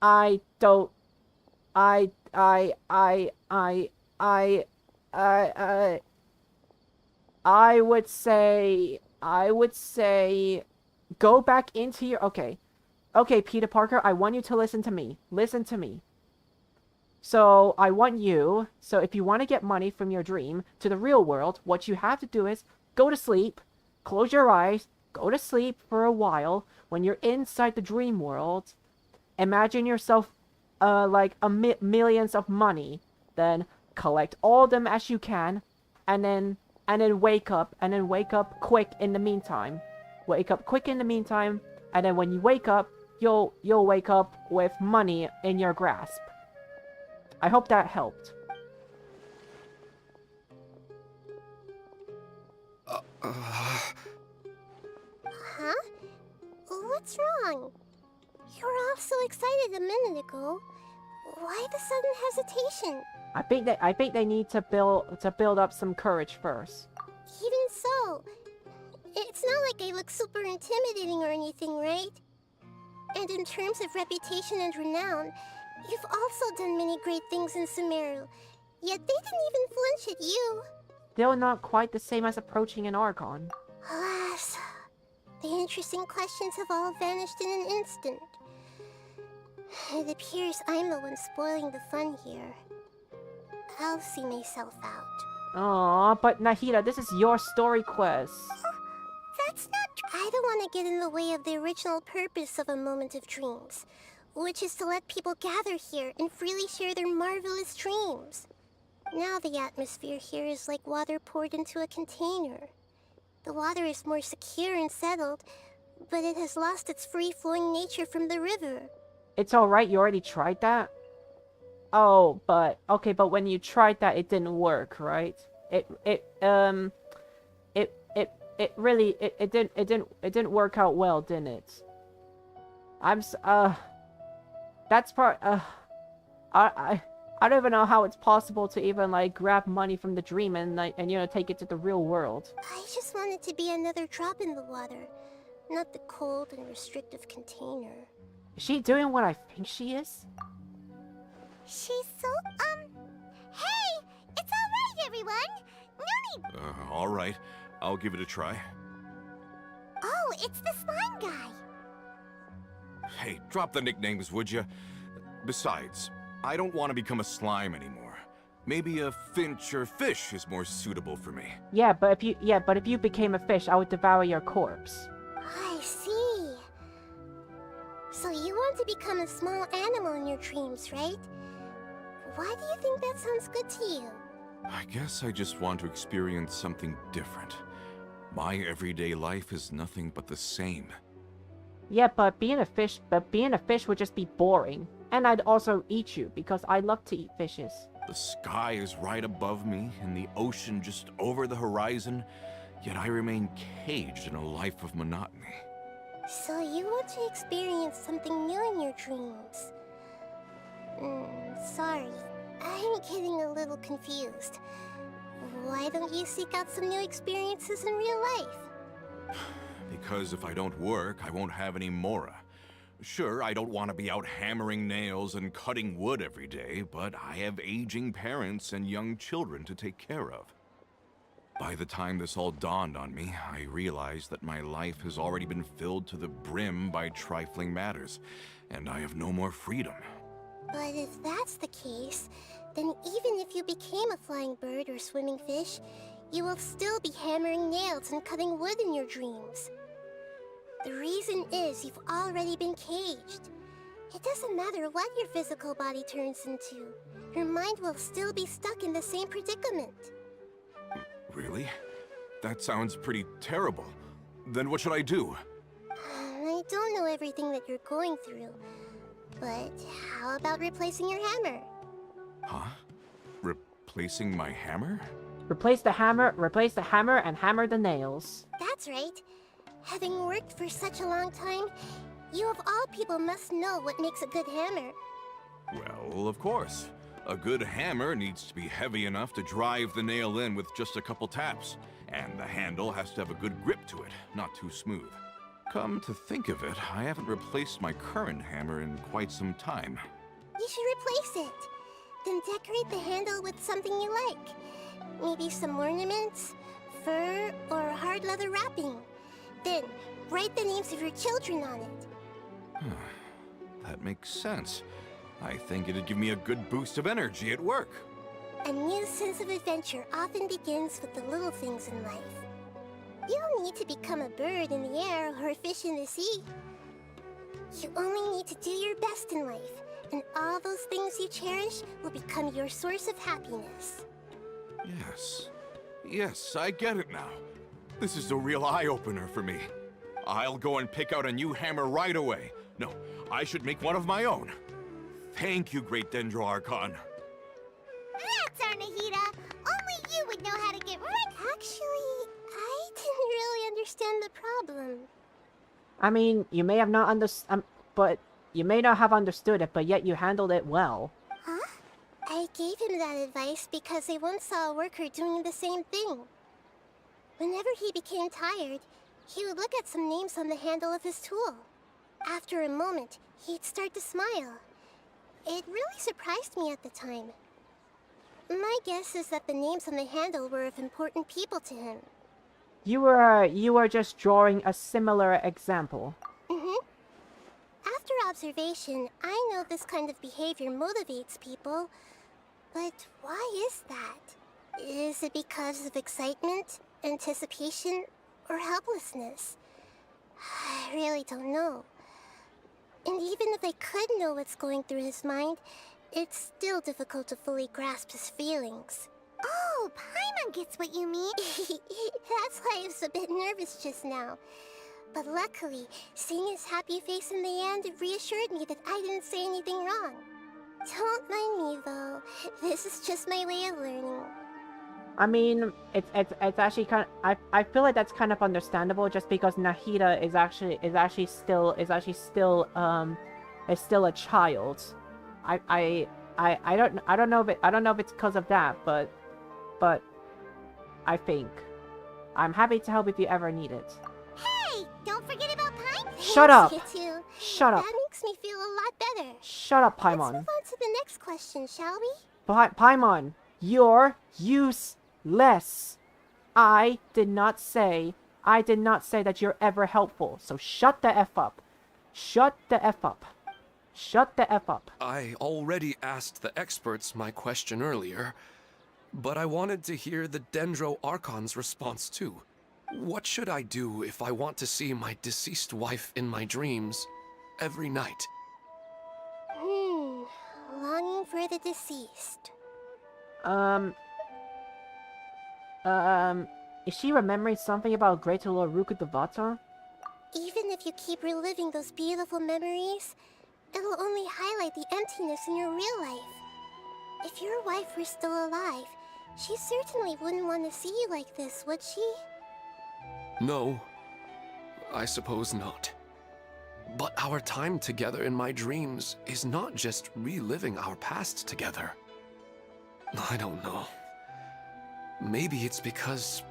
I don't... I would say Go back into your... Okay. Okay, Peter Parker, I want you to listen to me. Listen to me. So, I want you... So, if you want to get money from your dream to the real world, what you have to do is go to sleep, close your eyes, go to sleep for a while. When you're inside the dream world, imagine yourself, millions of money. Then, collect all of them as you can, and then wake up, quick in the meantime. Wake up quick in the meantime, and then when you wake up, you'll wake up with money in your grasp. I hope that helped. Huh? What's wrong? You were all so excited a minute ago. Why the sudden hesitation? I think they need to build up some courage first. Even so, it's not like I look super intimidating or anything, right? And in terms of reputation and renown, you've also done many great things in Sumeru, yet they didn't even flinch at you. Still not quite the same as approaching an archon. Alas, the interesting questions have all vanished in an instant. It appears I'm the one spoiling the fun here. I'll see myself out. Aw, but Nahida, this is your story quest. That's not true. I don't want to get in the way of the original purpose of A Moment of Dreams, which is to let people gather here and freely share their marvelous dreams. Now the atmosphere here is like water poured into a container. The water is more secure and settled, but it has lost its free-flowing nature from the river. It's alright, you already tried that? Oh, but when you tried that, it didn't work, right? It didn't work out well, didn't it? That's part, I don't even know how it's possible to even, like, grab money from the dream and you know, take it to the real world. I just want it to be another drop in the water, not the cold and restrictive container. Is she doing what I think she is? She's so, hey! It's alright, everyone! No need... Alright. I'll give it a try. Oh, it's the slime guy! Hey, drop the nicknames, would you? Besides, I don't want to become a slime anymore. Maybe a finch or fish is more suitable for me. Yeah, but if you became a fish, I would devour your corpse. I see. So you want to become a small animal in your dreams, right? Why do you think that sounds good to you? I guess I just want to experience something different. My everyday life is nothing but the same. Yeah, but being a fish would just be boring. And I'd also eat you, because I love to eat fishes. The sky is right above me, and the ocean just over the horizon, yet I remain caged in a life of monotony. So you want to experience something new in your dreams? Sorry, I'm getting a little confused. Why don't you seek out some new experiences in real life? Because if I don't work, I won't have any mora. Sure, I don't want to be out hammering nails and cutting wood every day, but I have aging parents and young children to take care of. By the time this all dawned on me, I realized that my life has already been filled to the brim by trifling matters, and I have no more freedom. But if that's the case, then even if you became a flying bird or swimming fish, you will still be hammering nails and cutting wood in your dreams. The reason is you've already been caged. It doesn't matter what your physical body turns into. Your mind will still be stuck in the same predicament. Really? That sounds pretty terrible. Then what should I do? I don't know everything that you're going through, but how about replacing your hammer? Huh? Replacing my hammer? Replace the hammer, and hammer the nails. That's right. Having worked for such a long time, you of all people must know what makes a good hammer. Well, of course. A good hammer needs to be heavy enough to drive the nail in with just a couple taps. And the handle has to have a good grip to it, not too smooth. Come to think of it, I haven't replaced my current hammer in quite some time. You should replace it. Then decorate the handle with something you like. Maybe some ornaments, fur, or hard leather wrapping. Then, Write the names of your children on it. That makes sense. I think it'd give me a good boost of energy at work. A new sense of adventure often begins with the little things in life. You don't need to become a bird in the air or a fish in the sea. You only need to do your best in life, and all those things you cherish will become your source of happiness. Yes. Yes, I get it now. This is a real eye-opener for me. I'll go and pick out a new hammer right away. No, I should make one of my own. Thank you, Great Dendro Archon. That's our Nahida. Only you would know how to get rid. Actually, I didn't really understand the problem. I mean, you may have not but you may not have understood it, but yet you handled it well. Huh? I gave him that advice because I once saw a worker doing the same thing. Whenever he became tired, he would look at some names on the handle of his tool. After a moment, he'd start to smile. It really surprised me at the time. My guess is that the names on the handle were of important people to him. You were just drawing a similar example. After observation, I know this kind of behavior motivates people. But why is that? Is it because of excitement, anticipation, or helplessness? I really don't know. And even if I could know what's going through his mind, it's still difficult to fully grasp his feelings. Oh, Paimon gets what you mean. That's why I was a bit nervous just now. But luckily, seeing his happy face in the end reassured me that I didn't say anything wrong. Don't mind me, though. This is just my way of learning. I mean, it's actually kind of, I feel like that's kind of understandable, just because Nahida is actually still a child. I don't know if it's because of that, but I think I'm happy to help if you ever need it. Hey, don't forget about Paimon. Shut up! You too. Shut up! That makes me feel a lot better. Shut up, Let's Paimon. move on to the next question, shall we? Paimon, you're useless. I did not say that you're ever helpful. So shut the F up. Shut the F up. Shut the F up. I already asked the experts my question earlier, but I wanted to hear the Dendro Archon's response too. What should I do if I want to see my deceased wife in my dreams every night? Longing for the deceased. Is she remembering something about Greater Lord Rukkhadevata? Even if you keep reliving those beautiful memories, it'll only highlight the emptiness in your real life. If your wife were still alive, she certainly wouldn't want to see you like this, would she? No, I suppose not. But our time together in my dreams is not just reliving our past together. I don't know. Maybe it's because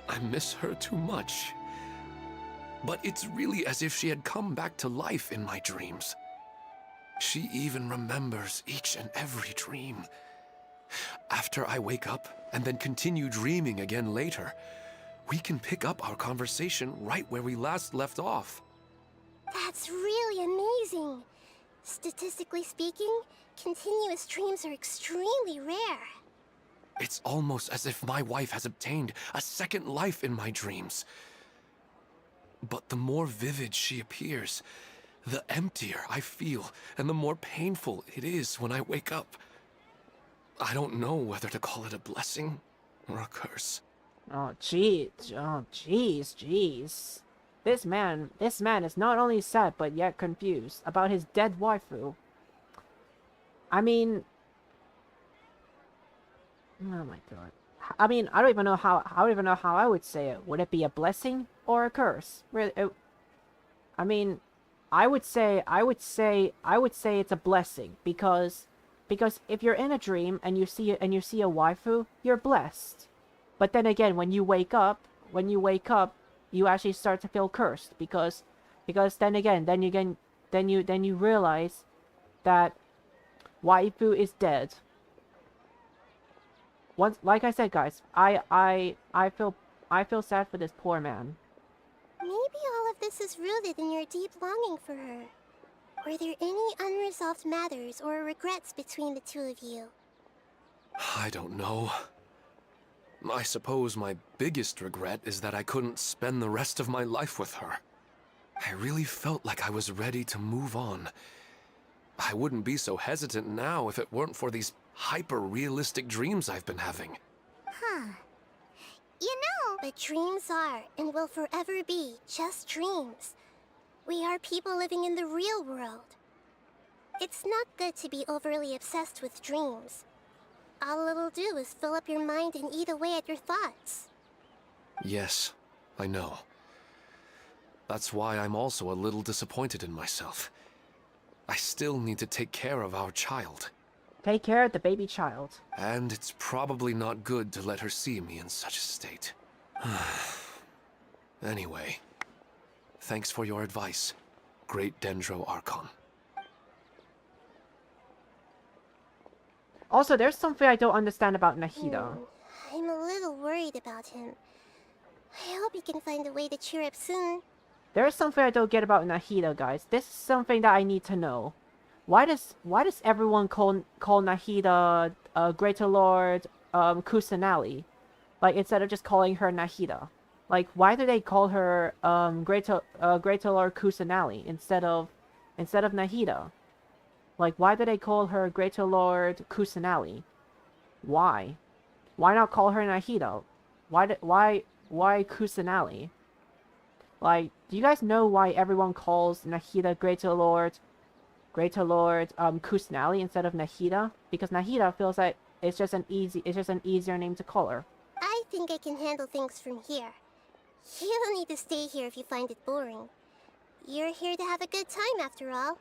I miss her too much. But it's really as if she had come back to life in my dreams. She even remembers each and every dream. After I wake up and then continue dreaming again later, we can pick up our conversation right where we last left off. That's really amazing. Statistically speaking, continuous dreams are extremely rare. It's almost as if my wife has obtained a second life in my dreams. But the more vivid she appears, the emptier I feel, and the more painful it is when I wake up. I don't know whether to call it a blessing or a curse. Oh, jeez. This man is not only sad, but yet confused about his dead waifu. I mean... Oh my god. I mean, I don't even know how I would say it. Would it be a blessing or a curse? I mean, I would say it's a blessing, because if you're in a dream and you see a waifu, you're blessed. But then again, when you wake up, you actually start to feel cursed, because then you realize that waifu is dead. Once, like I said, guys, I feel sad for this poor man. Maybe all of this this is rooted in your deep longing for her. Were there any unresolved matters or regrets between the two of you? I don't know. I suppose my biggest regret is that I couldn't spend the rest of my life with her. I really felt like I was ready to move on. I wouldn't be so hesitant now if it weren't for these hyper-realistic dreams I've been having. Huh. You know... But dreams are, and will forever be, just dreams. We are people living in the real world. It's not good to be overly obsessed with dreams. All it'll do is fill up your mind and eat away at your thoughts. Yes, I know. That's why I'm also a little disappointed in myself. I still need to take care of our child. Take care of the baby child. And it's probably not good to let her see me in such a state. Anyway, thanks for your advice, Great Dendro Archon. Also, there's something I don't understand about Nahida. I'm a little worried about him. I hope he can find a way to cheer up soon. There's something I don't get about Nahida, guys. This is something that I need to know. Why does everyone call Nahida Greater Lord Kusanali? Like, instead of just calling her Nahida. Like, why do they call her Greater Lord Kusanali instead of Nahida? Like, why do they call her Greater Lord Kusanali? Why? Why not call her Nahida? Why Kusanali? Like, do you guys know why everyone calls Nahida Greater Lord Kusanali instead of Nahida? Because Nahida feels like it's just an easier name to call her. I think I can handle things from here. You don't need to stay here if you find it boring. You're here to have a good time after all.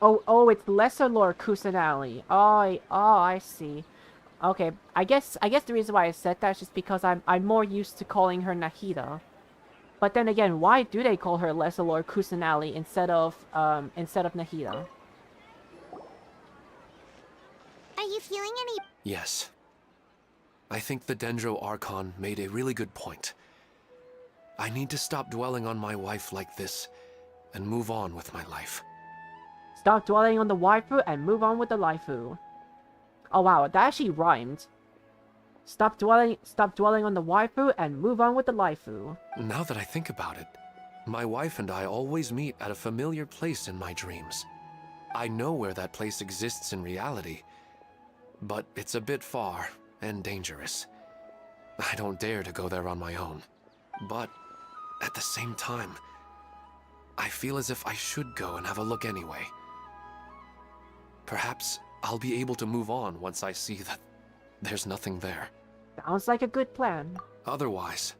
Oh, it's Lesser Lord Kusanali. Oh, I see. Okay, I guess the reason why I said that is just because I'm more used to calling her Nahida. But then again, why do they call her Lesser Lord Kusanali instead of Nahida? Are you feeling any... Yes. I think the Dendro Archon made a really good point. I need to stop dwelling on my wife like this and move on with my life. Stop dwelling on the waifu and move on with the waifu. Oh wow, that actually rhymed. Stop dwelling on the waifu and move on with the waifu. Now that I think about it, my wife and I always meet at a familiar place in my dreams. I know where that place exists in reality, but it's a bit far and dangerous. I don't dare to go there on my own. But at the same time, I feel as if I should go and have a look anyway. Perhaps I'll be able to move on once I see that there's nothing there. Sounds like a good plan. Otherwise,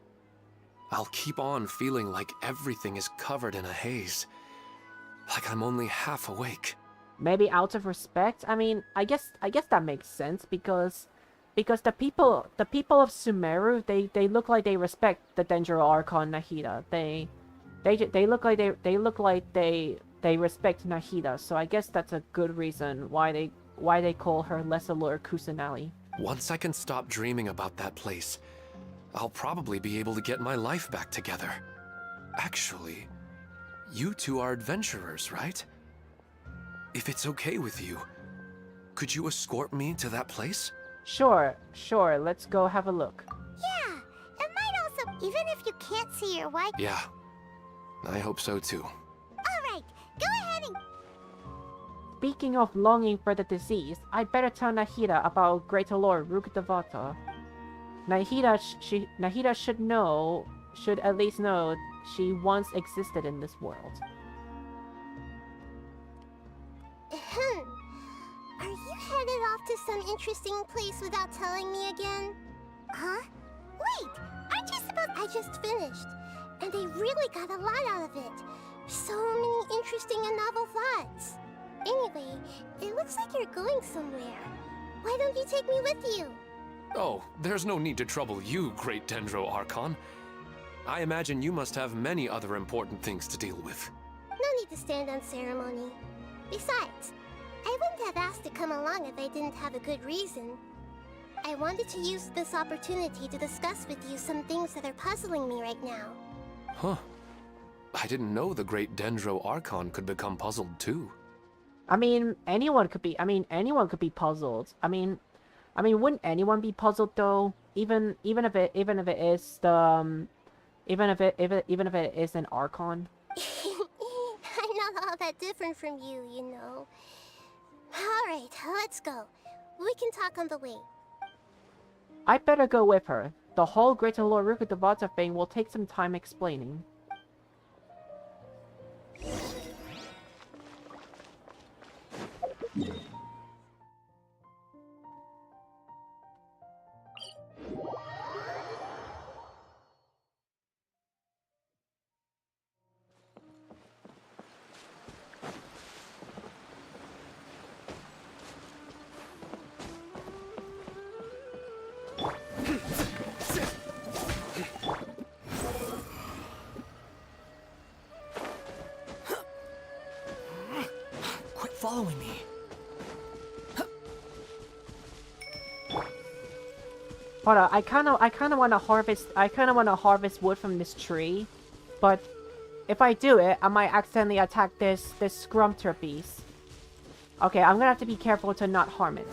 I'll keep on feeling like everything is covered in a haze. Like I'm only half awake. Maybe out of respect? I mean, I guess that makes sense because the people of Sumeru, they look like they respect the Dendro Archon Nahida. They look like they respect Nahida, so I guess that's a good reason why they call her Lesser Lord Kusanali. Once I can stop dreaming about that place, I'll probably be able to get my life back together. Actually, you two are adventurers, right? If it's okay with you, could you escort me to that place? Sure, let's go have a look. Yeah, it might also... Even if you can't see your wife... Yeah, I hope so too. Alright, go ahead and... Speaking of longing for the disease, I'd better tell Nahida about Greater Lord Rukdavata. Nahida should at least know she once existed in this world. Are you headed off to some interesting place without telling me again? Huh? Wait, aren't you supposed... I just finished, and I really got a lot out of it. So many interesting and novel thoughts. Anyway, it looks like you're going somewhere. Why don't you take me with you? Oh, there's no need to trouble you, Great Dendro Archon. I imagine you must have many other important things to deal with. No need to stand on ceremony. Besides, I wouldn't have asked to come along if I didn't have a good reason. I wanted to use this opportunity to discuss with you some things that are puzzling me right now. Huh. I didn't know the great Dendro Archon could become puzzled too. I mean, anyone could be puzzled. I mean, wouldn't anyone be puzzled though? Even if it is the even if it is an Archon. I'm not all that different from you, you know. Alright, let's go. We can talk on the way. I better go with her. The whole Greater Lord Ruka Devata thing will take some time explaining. Quit following me. Hold on, I kind of want to harvest wood from this tree, but if I do it, I might accidentally attack this Scrumter beast. Okay, I'm gonna have to be careful to not harm it.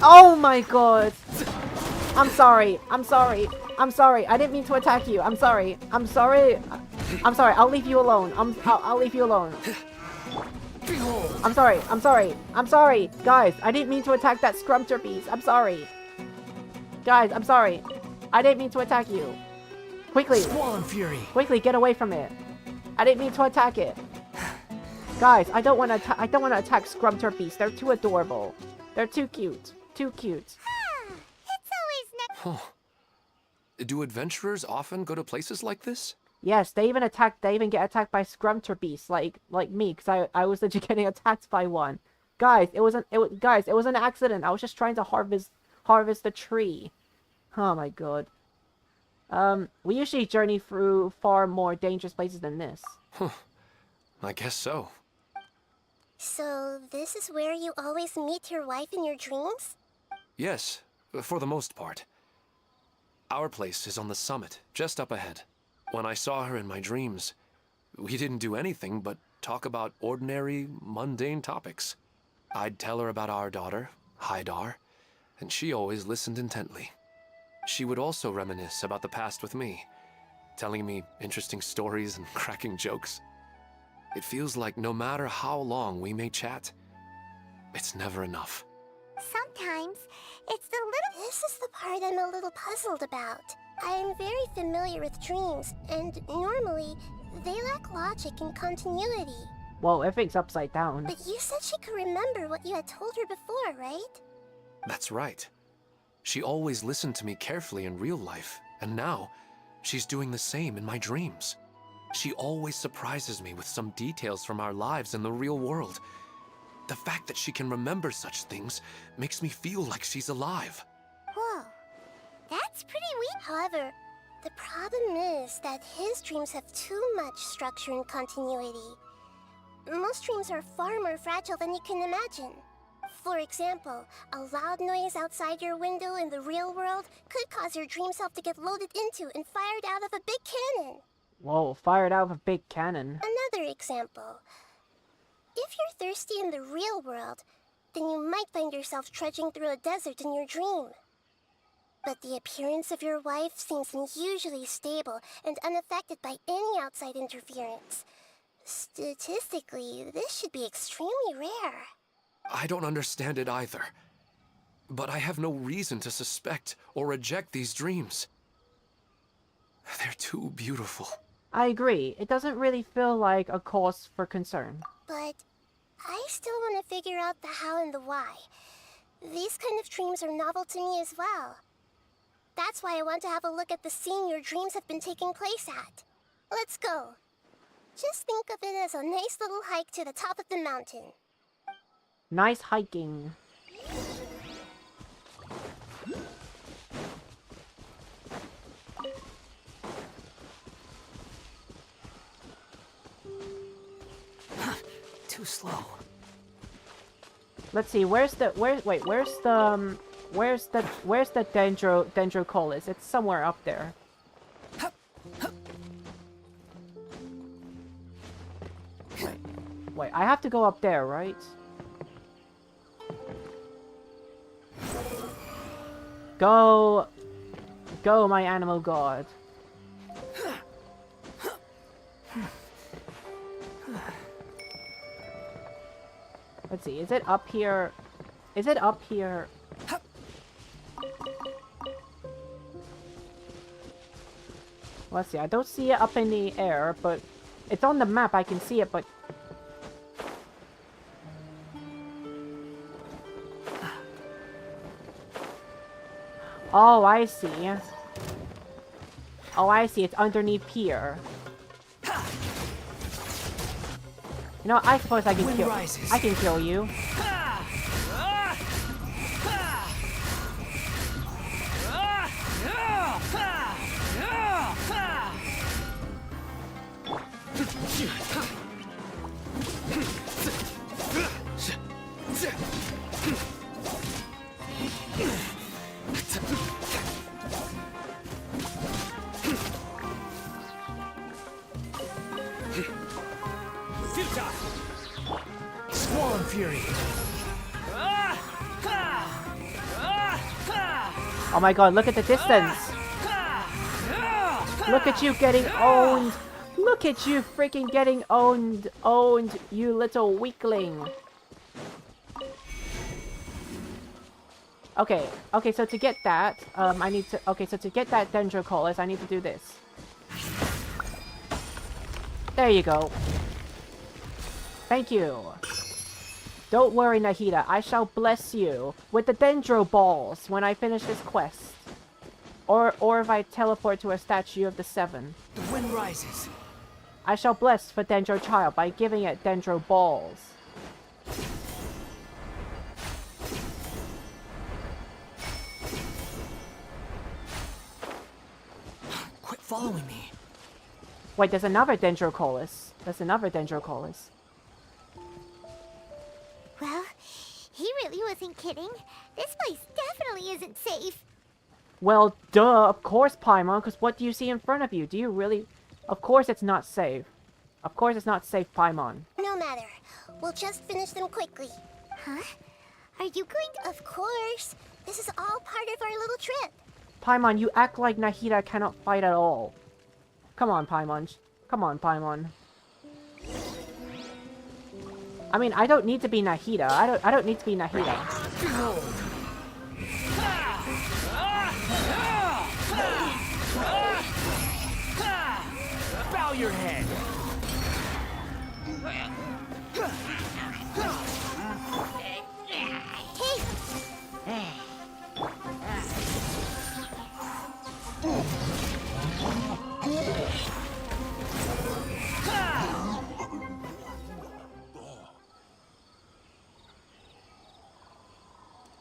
Oh my god! I'm sorry. I didn't mean to attack you. I'm sorry. I'll leave you alone. I'll leave you alone. I'm sorry. Guys, I didn't mean to attack that Scrumter beast. I'm sorry. Guys, I'm sorry. I didn't mean to attack you. Quickly. Swollen Fury. Quickly, get away from it. I didn't mean to attack it. Guys, I don't want to attack Scrumter beasts. They're too adorable. They're too cute. Too cute. It's always Huh. Do adventurers often go to places like this? Yes, they even get attacked by Scrumter beasts like me, because I was legit getting attacked by one. Guys, it was an accident. I was just trying to harvest the tree. Oh my god. We usually journey through far more dangerous places than this. Huh. I guess so. So, this is where you always meet your wife in your dreams? Yes, for the most part. Our place is on the summit, just up ahead. When I saw her in my dreams, we didn't do anything but talk about ordinary, mundane topics. I'd tell her about our daughter, Haidar, and she always listened intently. She would also reminisce about the past with me, telling me interesting stories and cracking jokes. It feels like no matter how long we may chat, it's never enough. Sometimes it's the little... This is the part I'm a little puzzled about. I am very familiar with dreams, and normally, they lack logic and continuity. Well, everything's upside down. But you said she could remember what you had told her before, right? That's right. She always listened to me carefully in real life, and now, she's doing the same in my dreams. She always surprises me with some details from our lives in the real world. The fact that she can remember such things makes me feel like she's alive. Whoa. That's pretty weird. However, the problem is that his dreams have too much structure and continuity. Most dreams are far more fragile than you can imagine. For example, a loud noise outside your window in the real world could cause your dream self to get loaded into and fired out of a big cannon. Whoa, fired out of a big cannon. Another example. If you're thirsty in the real world, then you might find yourself trudging through a desert in your dream. But the appearance of your wife seems unusually stable and unaffected by any outside interference. Statistically, this should be extremely rare. I don't understand it either. But I have no reason to suspect or reject these dreams. They're too beautiful. I agree. It doesn't really feel like a cause for concern. But I still want to figure out the how and the why. These kind of dreams are novel to me as well. That's why I want to have a look at the scene your dreams have been taking place at. Let's go. Just think of it as a nice little hike to the top of the mountain. Nice hiking. Too slow. Let's see, where's the Where's the dendrocollis? It's somewhere up there. Wait, I have to go up there, right? Go, my animal god. Let's see, is it up here? Is it up here? Let's see, I don't see it up in the air, but it's on the map, I can see it, but... Oh, I see. Oh, I see, it's underneath here. You know, I suppose I can kill you. Swarm Fury. Oh my god, look at the distance! Look at you getting owned! Look at you freaking getting owned, you little weakling! Okay, so to get that, I need to... Okay, so to get that dendrocollis, I need to do this. There you go. Thank you. Don't worry, Nahida, I shall bless you with the dendro balls when I finish this quest. Or if I teleport to a statue of the Seven. The wind rises. I shall bless the dendro child by giving it dendro balls. Quit following me. Wait, there's another dendrocollis. There's another dendrocollis. Well, he really wasn't kidding. This place definitely isn't safe. Well, duh, of course, Paimon, because what do you see in front of you? Do you really... Of course it's not safe. Of course it's not safe, Paimon. No matter. We'll just finish them quickly. Huh? Are you going to... Of course. This is all part of our little trip. Paimon, you act like Nahida cannot fight at all. Come on, Paimon. Come on, Paimon. I mean, I don't need to be Nahida. I don't need to be Nahida. Bow your head.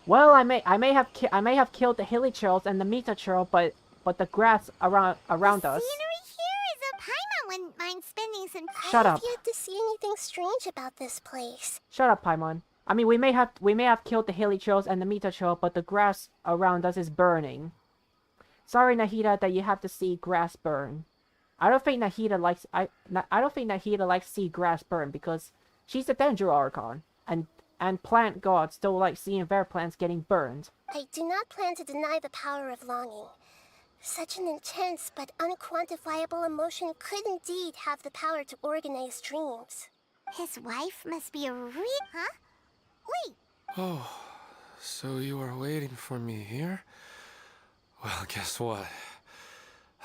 Well, I may have killed the Hilichurls and the Metachurl, but the grass around us. Scenery here is a Paimon wouldn't mind spending some time. Shut up. I've yet to see anything strange about this place. Shut up, Paimon. I mean, we may have killed the Hilichurls and the Metachurl, but the grass around us is burning. Sorry, Nahida, that you have to see grass burn. I don't think Nahida likes to see grass burn because she's a Dendro Archon, and plant gods don't like seeing their plants getting burned. I do not plan to deny the power of longing. Such an intense but unquantifiable emotion could indeed have the power to organize dreams. His wife must be a Huh? Wait! Oh, so you are waiting for me here? Well, guess what?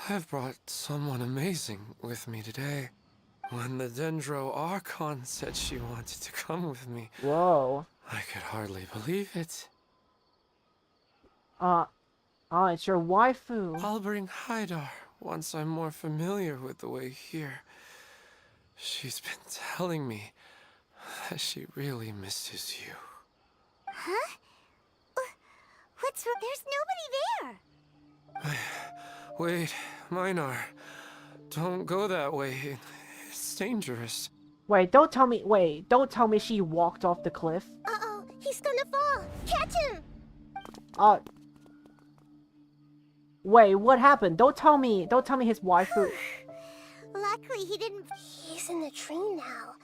I've brought someone amazing with me today. When the Dendro Archon said she wanted to come with me, Whoa. I could hardly believe it. It's your waifu. I'll bring Haidar once I'm more familiar with the way here. She's been telling me that she really misses you. Huh? What's wrong? There's nobody there. Wait, Minar. Don't go that way. It's dangerous. Wait, don't tell me she walked off the cliff. Uh-oh, he's gonna fall! Catch him! Wait, what happened? Don't tell me his waifu... Luckily, he didn't. He's in the dream now.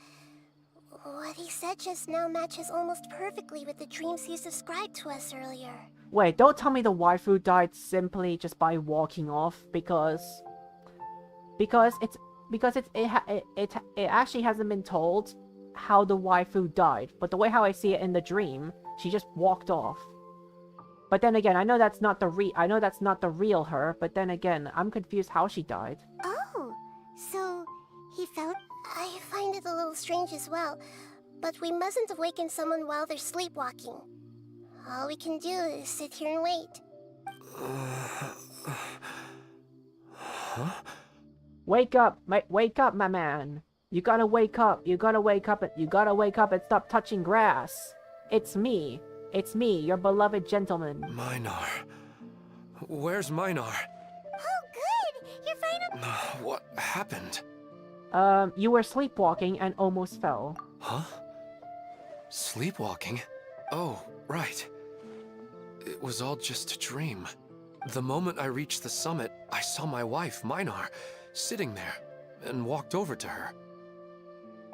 What he said just now matches almost perfectly with the dreams he's described to us earlier. Wait, don't tell me the waifu died simply just by walking off, because it actually hasn't been told how the waifu died, but the way how I see it in the dream, she just walked off. But then again, I know that's not the real her, but then again, I'm confused how she died. Oh, so he felt. I find it a little strange as well, but we mustn't awaken someone while they're sleepwalking. All we can do is sit here and wait. Huh? Wake up, my man. You gotta wake up. You gotta wake up and stop touching grass. It's me, your beloved gentleman. Minar. Where's Minar? Oh, good! You're finally. What happened? You were sleepwalking and almost fell. Huh? Sleepwalking? Oh, right. It was all just a dream. The moment I reached the summit, I saw my wife, Minar, sitting there, and walked over to her.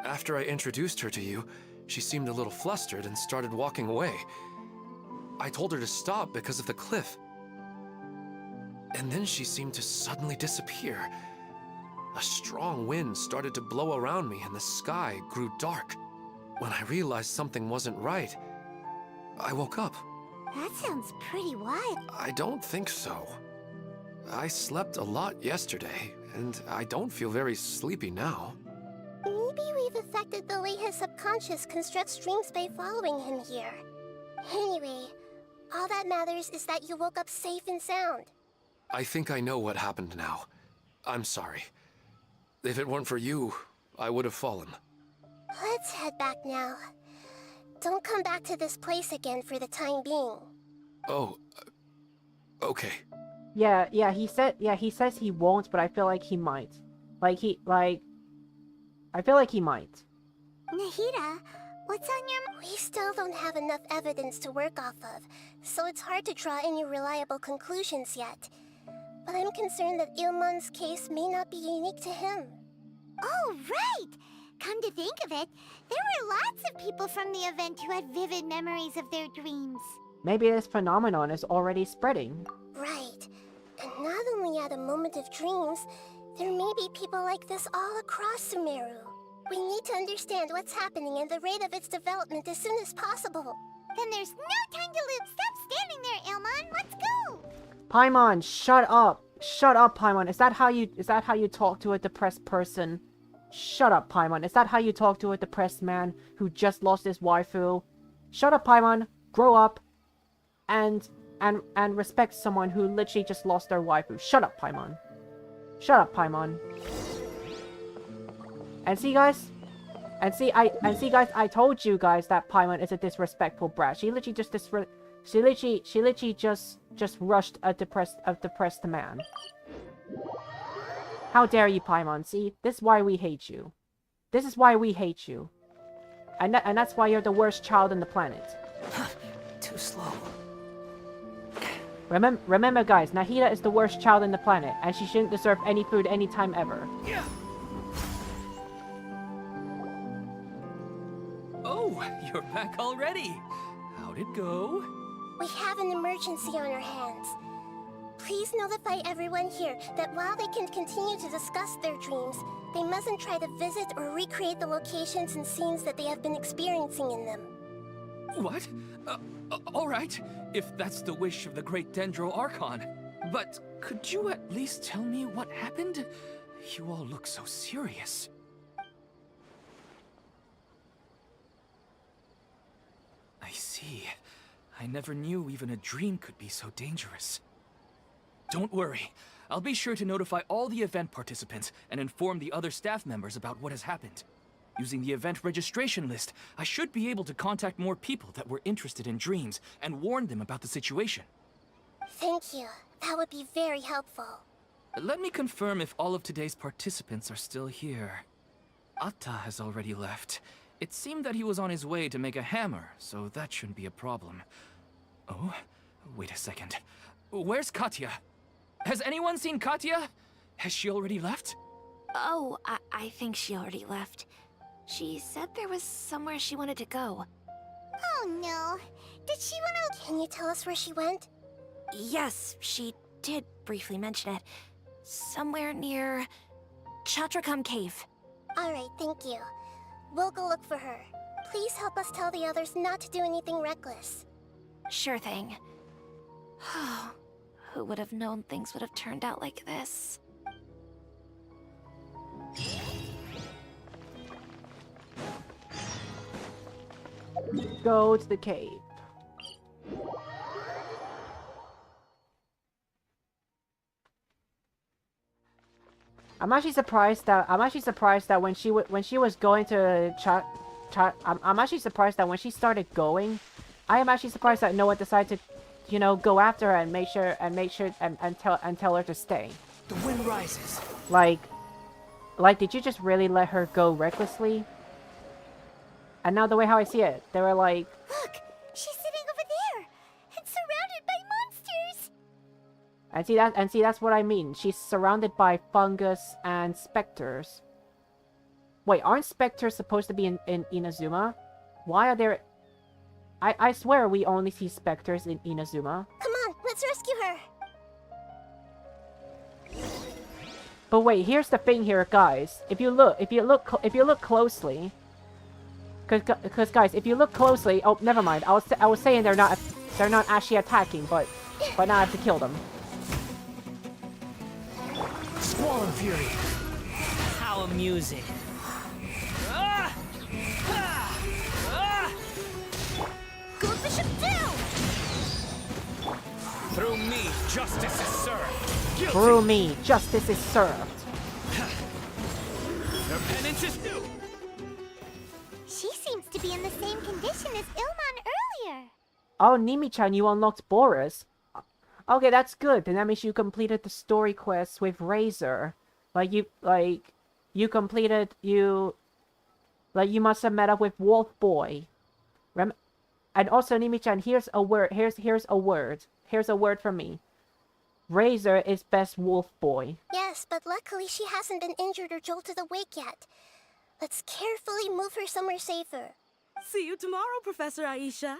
After I introduced her to you, she seemed a little flustered and started walking away. I told her to stop because of the cliff. And then she seemed to suddenly disappear. A strong wind started to blow around me and the sky grew dark. When I realized something wasn't right, I woke up. That sounds pretty wild. I don't think so. I slept a lot yesterday, and I don't feel very sleepy now. Maybe we've affected the way his subconscious constructs dreams by following him here. Anyway, all that matters is that you woke up safe and sound. I think I know what happened now. I'm sorry. If it weren't for you, I would have fallen. Let's head back now. Don't come back to this place again for the time being. Oh, okay. Yeah, he says he won't, but I feel like he might. I feel like he might. Nahida, what's on your... We still don't have enough evidence to work off of, so it's hard to draw any reliable conclusions yet. But I'm concerned that Ilmon's case may not be unique to him. Oh, right! Come to think of it, there were lots of people from the event who had vivid memories of their dreams. Maybe this phenomenon is already spreading. Right. And not only at a moment of dreams, there may be people like this all across Sumeru. We need to understand what's happening and the rate of its development as soon as possible. Then there's no time to lose. Stop standing there, Ilmon. Let's go! Paimon, shut up. Shut up, Paimon. Is that how you talk to a depressed person? Shut up, Paimon. Is that how you talk to a depressed man who just lost his waifu? Shut up, Paimon. Grow up. And respect someone who literally just lost their waifu. Shut up, Paimon. Shut up, Paimon. And see, guys? I told you guys that Paimon is a disrespectful brat. She literally just rushed a depressed man. How dare you, Paimon? See, this is why we hate you. This is why we hate you. And that's why you're the worst child on the planet. Too slow. Remember, guys, Nahida is the worst child on the planet, and she shouldn't deserve any food anytime ever. Oh, you're back already. How'd it go? We have an emergency on our hands. Please notify everyone here that while they can continue to discuss their dreams, they mustn't try to visit or recreate the locations and scenes that they have been experiencing in them. What? All right, if that's the wish of the great Dendro Archon. But could you at least tell me what happened? You all look so serious. I see. I never knew even a dream could be so dangerous. Don't worry. I'll be sure to notify all the event participants and inform the other staff members about what has happened. Using the event registration list, I should be able to contact more people that were interested in dreams and warn them about the situation. Thank you. That would be very helpful. Let me confirm if all of today's participants are still here. Atta has already left. It seemed that he was on his way to make a hammer, so that shouldn't be a problem. Oh, Wait a second. Where's Katya? Has anyone seen Katya? Has she already left? Oh, I think she already left. She said there was somewhere she wanted to go. Oh no. Did she want to... Can you tell us where she went? Yes, she did briefly mention it. Somewhere near Chatrakam Cave. Alright, thank you. We'll go look for her. Please help us tell the others not to do anything reckless. Sure thing. Who would have known things would have turned out like this? Go to the cave. I'm actually surprised that when she was going to I'm actually surprised that when she started going, I am actually surprised that Noah decided to, you know, go after her and make sure and tell her to stay. The wind rises. Like, did you just really let her go recklessly? And now the way how I see it, they were like, Look! She's sitting over there! And surrounded by monsters! and see that's what I mean. She's surrounded by fungus and specters. Wait, aren't specters supposed to be in Inazuma? Why are there... I swear we only see specters in Inazuma. Come on, let's rescue her! But wait, here's the thing here, guys. If you look closely, because guys, if you look closely, oh, never mind. I was saying they're not actually attacking, but now I have to kill them. Squall Fury. How amusing. Good Bishop down! Through me, justice is served. Guilty. Through me, justice is served. Their penance is due. She seems to be in the same condition as Ilman earlier. Oh, Nimi-chan, you unlocked Boris. Okay, that's good. Then that means you completed the story quest with Razor. You must have met up with Wolf Boy. And also, Nimi-chan, here's a word. Here's a word from me. Razor is best Wolf Boy. Yes, but luckily she hasn't been injured or jolted awake yet. Let's carefully move her somewhere safer. See you tomorrow, Professor Aisha.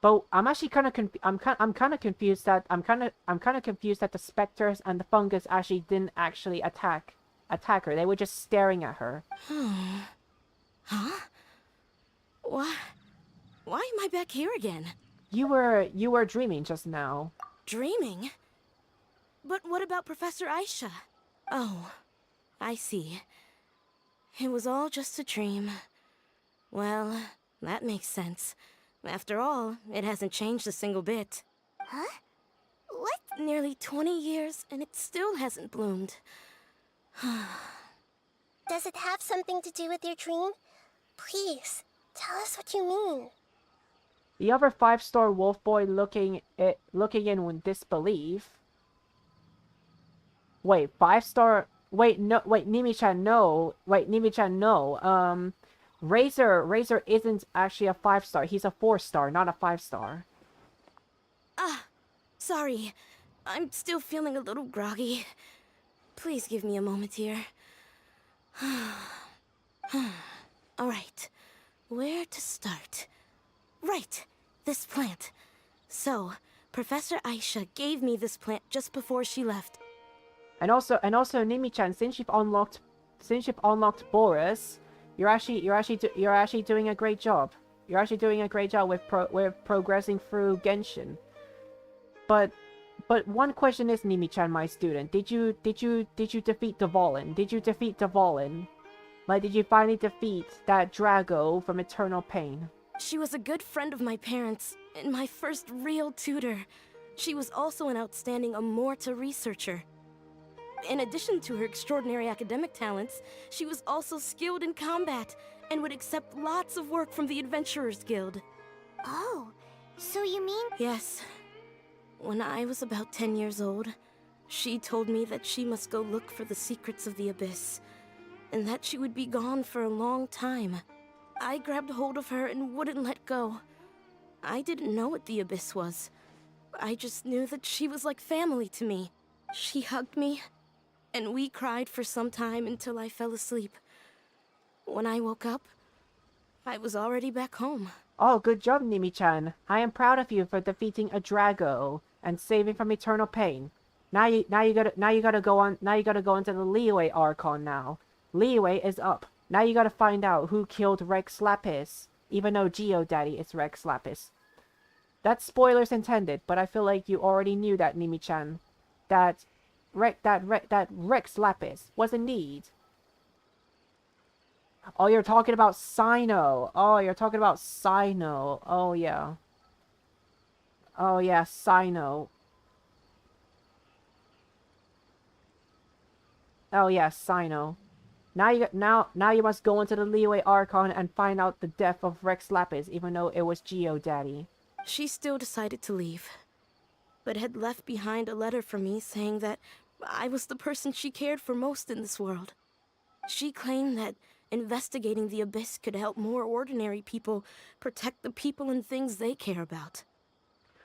But I'm actually kind of confused that the specters and the fungus actually didn't actually attack her. They were just staring at her. Huh? Why am I back here again? You were dreaming just now. Dreaming? But what about Professor Aisha? Oh, I see. It was all just a dream. Well, that makes sense. After all, it hasn't changed a single bit. Huh? What? Nearly 20 years, and it still hasn't bloomed. Does it have something to do with your dream? Please, tell us what you mean. The other 5-star wolf boy looking in with disbelief. Wait, 5-star... Wait, no, wait, Nimi-chan, no. Wait, Nimi-chan, no. Razor isn't actually a 5-star. He's a 4-star, not a 5-star. Ah, sorry. I'm still feeling a little groggy. Please give me a moment here. Alright, where to start? Right, this plant. So, Professor Aisha gave me this plant just before she left. And also, Nimi-chan, since you've unlocked Boris, you're actually doing a great job. You're actually doing a great job with progressing through Genshin. But one question is, Nimi-chan, my student, did you defeat Dvalin? Did you defeat Dvalin? Like, did you finally defeat that Drago from Eternal Pain? She was a good friend of my parents, and my first real tutor. She was also an outstanding Amorta researcher. In addition to her extraordinary academic talents, she was also skilled in combat, and would accept lots of work from the Adventurers Guild. Oh, so you mean... Yes. When I was about 10 years old, she told me that she must go look for the secrets of the Abyss, and that she would be gone for a long time. I grabbed hold of her and wouldn't let go. I didn't know what the Abyss was. I just knew that she was like family to me. She hugged me, and we cried for some time until I fell asleep. When I woke up, I was already back home. Oh, good job, Nimi-chan. I am proud of you for defeating a Drago and saving from eternal pain. Now you gotta go into the Liyue Archon now. Liyue is up. Now you gotta find out who killed Rex Lapis, even though Geodaddy is Rex Lapis. That's spoilers intended, but I feel like you already knew that, Nimi-chan. That Rex Lapis was indeed. Oh, you're talking about Sino. Oh, you're talking about Sino. Oh, yeah. Oh, yeah, Sino. Oh, yeah, Sino. Now you must go into the Liyue Archon and find out the death of Rex Lapis, even though it was Geodaddy. She still decided to leave, but had left behind a letter for me saying that I was the person she cared for most in this world. She claimed that investigating the Abyss could help more ordinary people protect the people and things they care about.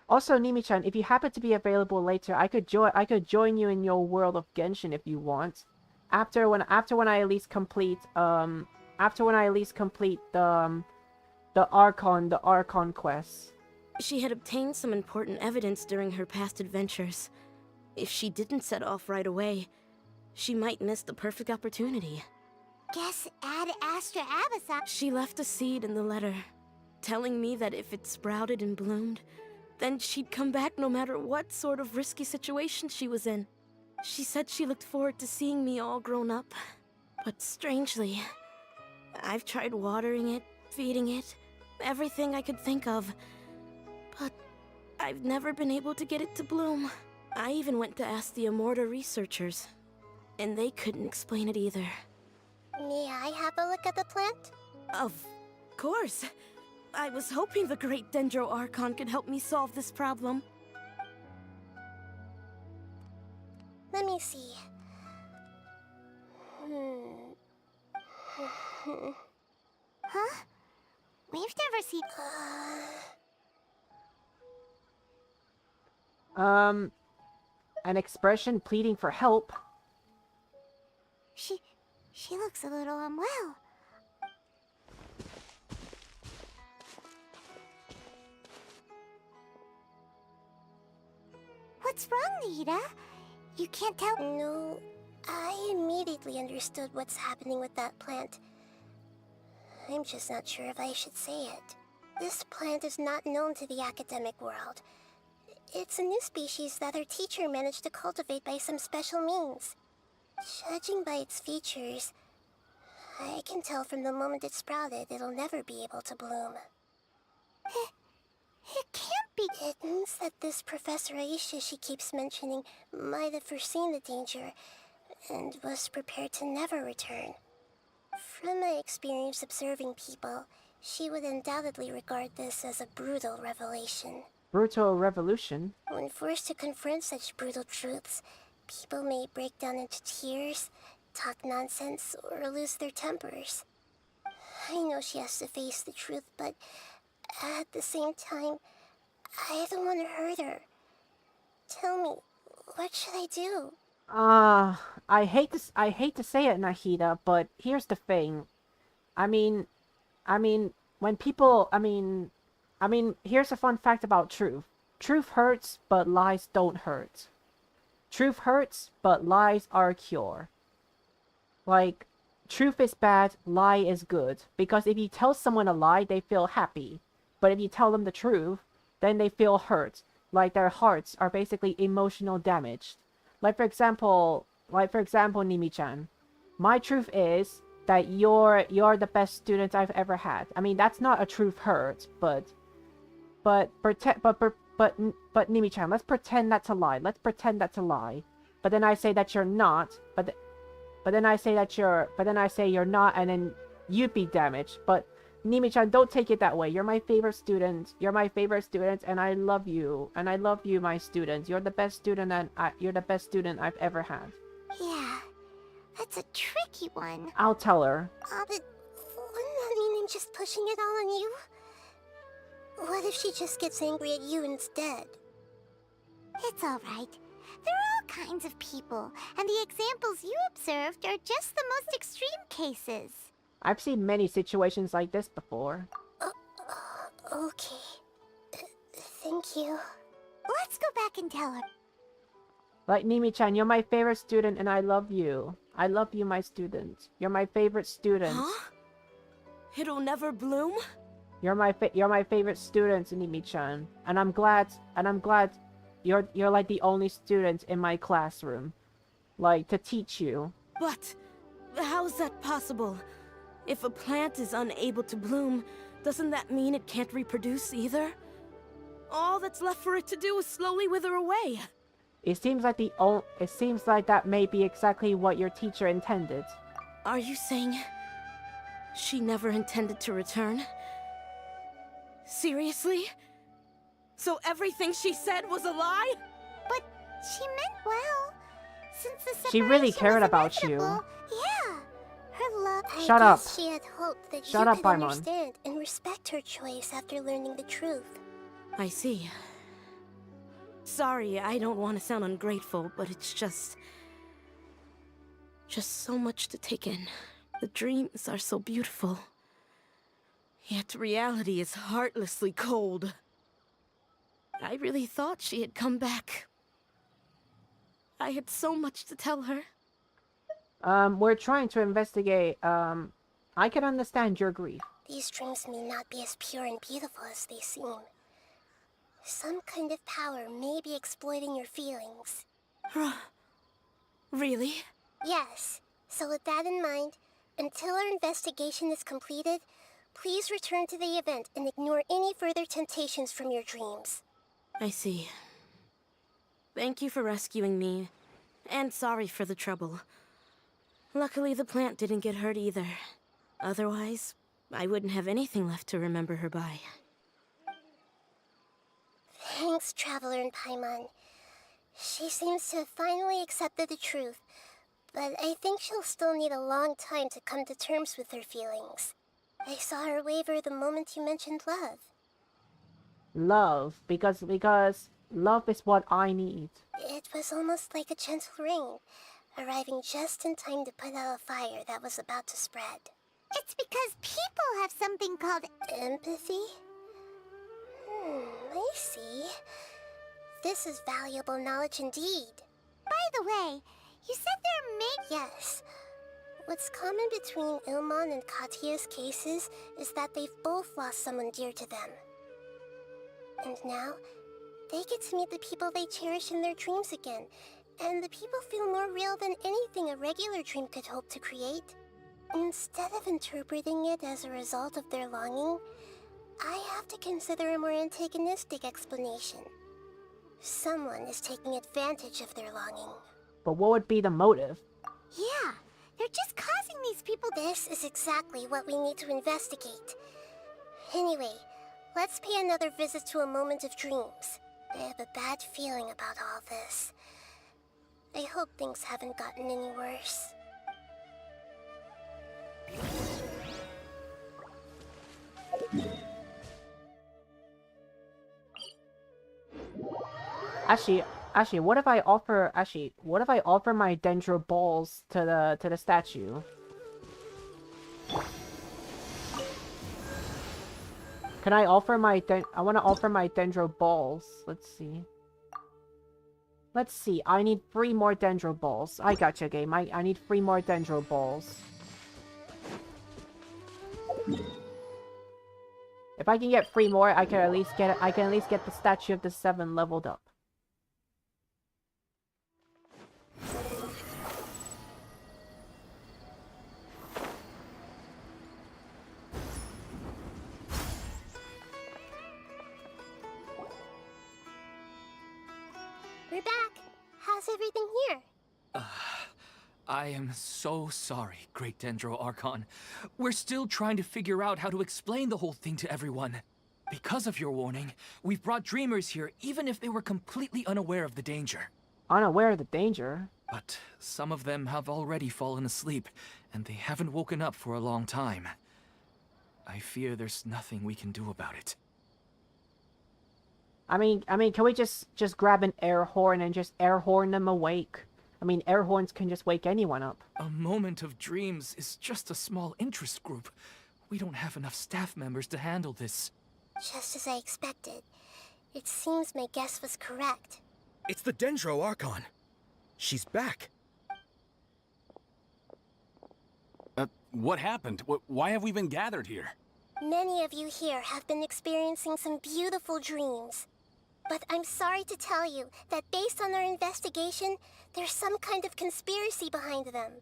Also, Nimi-chan, if you happen to be available later, I could join you in your world of Genshin if you want. After when I at least complete the Archon quest. She had obtained some important evidence during her past adventures. If she didn't set off right away, she might miss the perfect opportunity. Guess Ad Astra Abyssa. She left a seed in the letter, telling me that if it sprouted and bloomed, then she'd come back no matter what sort of risky situation she was in. She said she looked forward to seeing me all grown up. But strangely, I've tried watering it, feeding it, everything I could think of. But I've never been able to get it to bloom. I even went to ask the Immorta researchers, and they couldn't explain it either. May I have a look at the plant? Of course. I was hoping the great Dendro Archon could help me solve this problem. Let me see. Huh? We've never seen... An expression pleading for help. She looks a little unwell. What's wrong, Nita? You can't tell... No, I immediately understood what's happening with that plant. I'm just not sure if I should say it. This plant is not known to the academic world. It's a new species that our teacher managed to cultivate by some special means. Judging by its features, I can tell from the moment it sprouted it'll never be able to bloom. It can't be... It means that this Professor Aisha she keeps mentioning might have foreseen the danger and was prepared to never return. From my experience observing people, she would undoubtedly regard this as a brutal revelation. Brutal revolution? When forced to confront such brutal truths, people may break down into tears, talk nonsense, or lose their tempers. I know she has to face the truth, but at the same time, I don't want to hurt her. Tell me, what should I do? I hate to say it, Nahida, but here's the thing. I mean, when people, here's a fun fact about truth. Truth hurts, but lies don't hurt. Truth hurts, but lies are a cure. Like, truth is bad, lie is good. Because if you tell someone a lie, they feel happy. But if you tell them the truth, then they feel hurt. Like their hearts are basically emotional damaged. Like for example, Nimi-chan. My truth is that you're the best student I've ever had. I mean, that's not a truth hurt, but Nimi-chan, let's pretend that's a lie. Let's pretend that's a lie. But then I say that you're not. But then I say you're not, and then you'd be damaged. But Nimi-chan, don't take it that way. You're my favorite student. You're my favorite student, and I love you. And I love you, my student. You're the best student, and you're the best student I've ever had. Yeah, that's a tricky one. I'll tell her. But wouldn't that mean I'm just pushing it all on you? What if she just gets angry at you instead? It's alright. There are all kinds of people, and the examples you observed are just the most extreme cases. I've seen many situations like this before. Okay. Thank you. Let's go back and tell her. Like Nimi-chan, you're my favorite student and I love you. I love you, my student. You're my favorite student. Huh? It'll never bloom? You're my favorite student, Nimi-chan. And I'm glad you're like the only student in my classroom. Like, to teach you. But how's that possible? If a plant is unable to bloom, doesn't that mean it can't reproduce either? All that's left for it to do is slowly wither away. It seems like that may be exactly what your teacher intended. Are you saying she never intended to return? Seriously? So everything she said was a lie? But she meant well. Since the separation She really cared was about you. inevitable, yeah. Her love. Shut up. She had hoped that Shut you up, could Paimon. understand and respect her choice after learning the truth. I see. Sorry, I don't want to sound ungrateful, but it's just so much to take in. The dreams are so beautiful. Yet reality is heartlessly cold. I really thought she had come back. I had so much to tell her. We're trying to investigate. I can understand your grief. These dreams may not be as pure and beautiful as they seem. Some kind of power may be exploiting your feelings. Really? Yes. So with that in mind, until our investigation is completed, please return to the event and ignore any further temptations from your dreams. I see. Thank you for rescuing me, and sorry for the trouble. Luckily, the plant didn't get hurt either. Otherwise, I wouldn't have anything left to remember her by. Thanks, Traveler and Paimon. She seems to have finally accepted the truth, but I think she'll still need a long time to come to terms with her feelings. I saw her waver the moment you mentioned love. Love, because love is what I need. It was almost like a gentle rain, arriving just in time to put out a fire that was about to spread. It's because people have something called empathy? I see. This is valuable knowledge indeed. By the way, you said there may... Yes. What's common between Ilmon and Katya's cases is that they've both lost someone dear to them. And now, they get to meet the people they cherish in their dreams again, and the people feel more real than anything a regular dream could hope to create. Instead of interpreting it as a result of their longing, I have to consider a more antagonistic explanation. Someone is taking advantage of their longing. But what would be the motive? Yeah, they're just causing these people... This is exactly what we need to investigate. Anyway, let's pay another visit to a moment of dreams. I have a bad feeling about all this. I hope things haven't gotten any worse. Actually, what if I offer my dendro balls to the statue? Can I offer my I want to offer my dendro balls. Let's see. I need 3 more dendro balls. I gotcha, game. I need 3 more dendro balls. If I can get 3 more, I can at least get the statue of the 7 leveled up. We're back. How's everything here? I am so sorry, Great Dendro Archon. We're still trying to figure out how to explain the whole thing to everyone. Because of your warning, we've brought dreamers here even if they were completely unaware of the danger. Unaware of the danger? But some of them have already fallen asleep, and they haven't woken up for a long time. I fear there's nothing we can do about it. can we just grab an air horn and just air horn them awake? I mean, air horns can just wake anyone up. A moment of dreams is just a small interest group. We don't have enough staff members to handle this. Just as I expected. It seems my guess was correct. It's the Dendro Archon. She's back. What happened? Why have we been gathered here? Many of you here have been experiencing some beautiful dreams. But I'm sorry to tell you that based on our investigation, there's some kind of conspiracy behind them.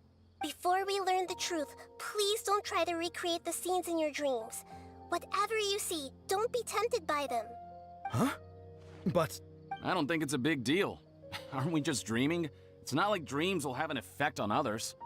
Before we learn the truth, please don't try to recreate the scenes in your dreams. Whatever you see, don't be tempted by them. Huh? But... I don't think it's a big deal. Aren't we just dreaming? It's not like dreams will have an effect on others.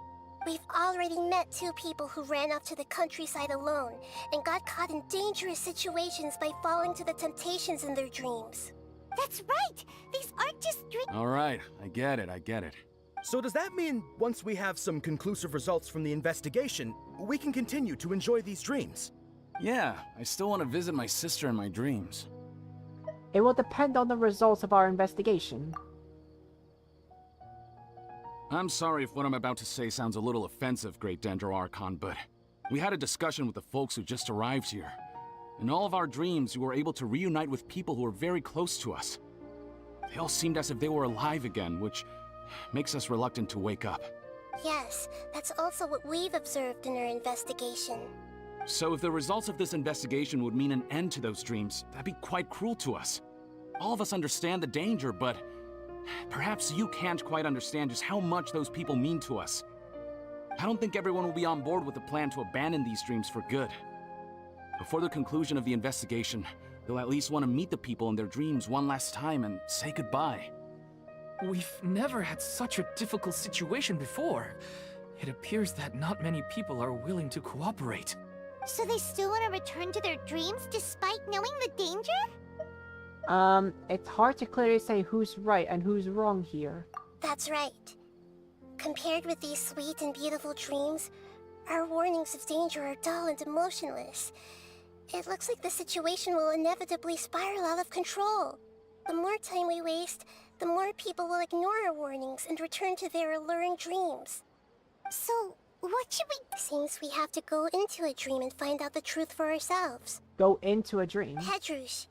We've already met 2 people who ran off to the countryside alone and got caught in dangerous situations by falling to the temptations in their dreams. That's right! These aren't just dreams. All right, I get it. So does that mean once we have some conclusive results from the investigation, we can continue to enjoy these dreams? Yeah, I still want to visit my sister in my dreams. It will depend on the results of our investigation. I'm sorry if what I'm about to say sounds a little offensive, Great Dendro Archon, but we had a discussion with the folks who just arrived here. In all of our dreams, we were able to reunite with people who were very close to us. They all seemed as if they were alive again, which makes us reluctant to wake up. Yes, that's also what we've observed in our investigation. So if the results of this investigation would mean an end to those dreams, that'd be quite cruel to us. All of us understand the danger, but perhaps you can't quite understand just how much those people mean to us. I don't think everyone will be on board with the plan to abandon these dreams for good. Before the conclusion of the investigation, they'll at least want to meet the people in their dreams one last time and say goodbye. We've never had such a difficult situation before. It appears that not many people are willing to cooperate. So they still want to return to their dreams despite knowing the danger? It's hard to clearly say who's right and who's wrong here. That's right. Compared with these sweet and beautiful dreams, our warnings of danger are dull and emotionless. It looks like the situation will inevitably spiral out of control. The more time we waste, the more people will ignore our warnings and return to their alluring dreams. So, what should we... Seems we have to go into a dream and find out the truth for ourselves. Go into a dream? Hedrush,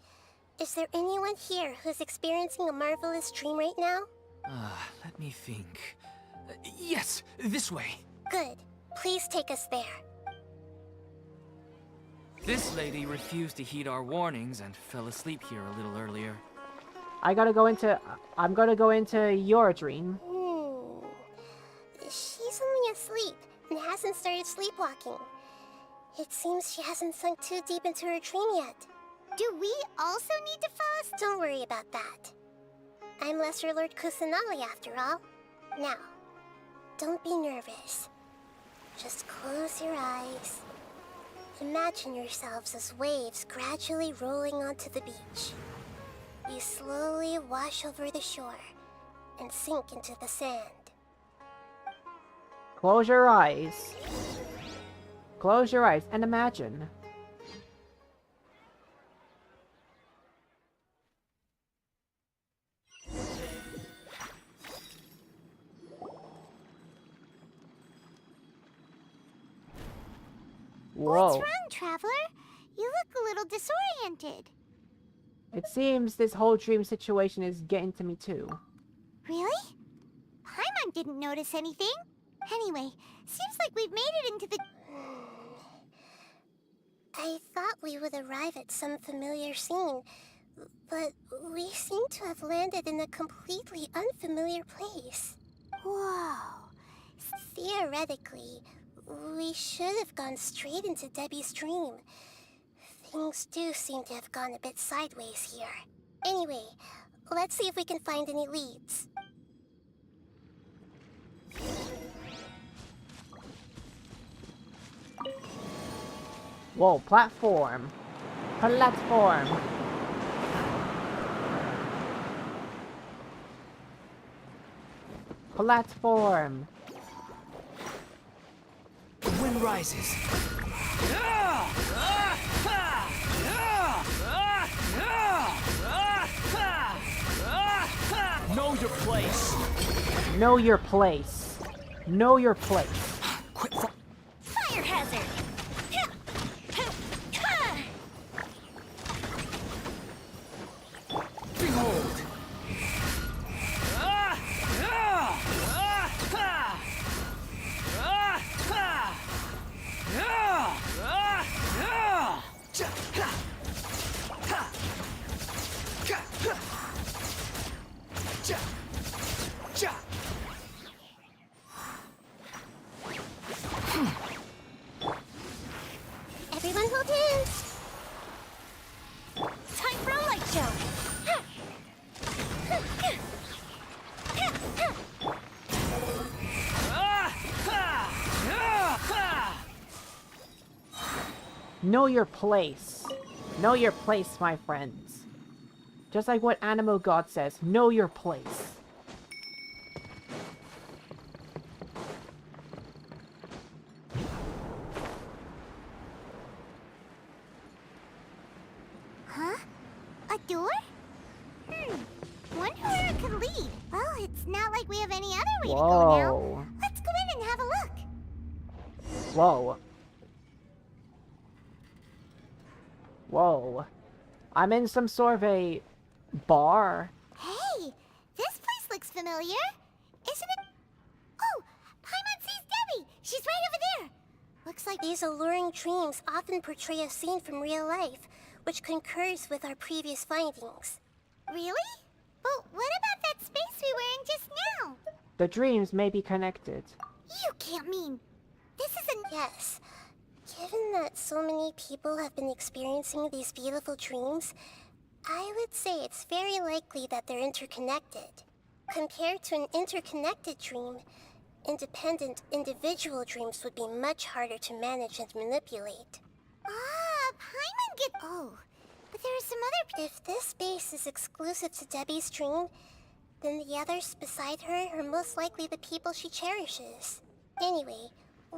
is there anyone here who's experiencing a marvelous dream right now? Let me think. Yes, this way. Good. Please take us there. This lady refused to heed our warnings and fell asleep here a little earlier. I'm gonna go into your dream. She's only asleep and hasn't started sleepwalking. It seems she hasn't sunk too deep into her dream yet. Do we also need to fall asleep? Don't worry about that. I'm Lesser Lord Kusanali after all. Now, don't be nervous. Just close your eyes. Imagine yourselves as waves gradually rolling onto the beach. You slowly wash over the shore and sink into the sand. Close your eyes. Close your eyes and imagine. Whoa. What's wrong, Traveler? You look a little disoriented. It seems this whole dream situation is getting to me too. Really? Paimon didn't notice anything. Anyway, seems like we've made it into the... I thought we would arrive at some familiar scene, but we seem to have landed in a completely unfamiliar place. Whoa. Theoretically, we should have gone straight into Debbie's dream. Things do seem to have gone a bit sideways here. Anyway, let's see if we can find any leads. Whoa, platform. Platform. Platform. The wind rises. place. Know your place. Know your place. Quit. Fire hazard! Behold. Everyone hold hands. Time for a light show! Know your place. Know your place, my friends. Just like what Animal God says, know your place. Huh? A door? Wonder where it could lead. Well, it's not like we have any other way to go now. Whoa. Let's go in and have a look. Whoa. Whoa. I'm in some sort of a bar. Hey, this place looks familiar. Isn't it? Oh, Paimon sees Debbie. She's right over there. Looks like These alluring dreams often portray a scene from real life, which concurs with our previous findings. Really? But what about that space we were in just now? The dreams may be connected. You can't mean this isn't. Yes. Given that so many people have been experiencing these beautiful dreams, I would say it's very likely that they're interconnected. Compared to an interconnected dream, independent individual dreams would be much harder to manage and manipulate. Ah, Paimon get. Oh, but there are some other. If this space is exclusive to Debbie's dream, then the others beside her are most likely the people she cherishes. Anyway,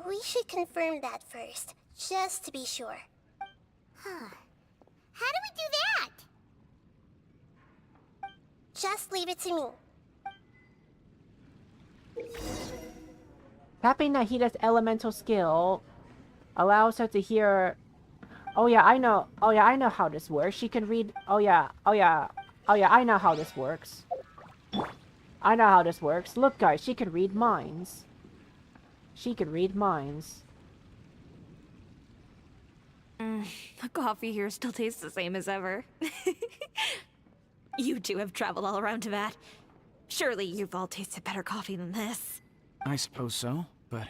we should confirm that first, just to be sure. Huh? How do we do that? Just leave it to me. Tapping Nahida's elemental skill allows her to hear. Oh yeah, I know. Oh yeah, I know how this works. She can read. Oh yeah. Oh yeah. Oh yeah, I know how this works. I know how this works. Look, guys, she can read minds. She can read minds. The coffee here still tastes the same as ever. You two have traveled all around Tibet. Surely you've all tasted better coffee than this. I suppose so, but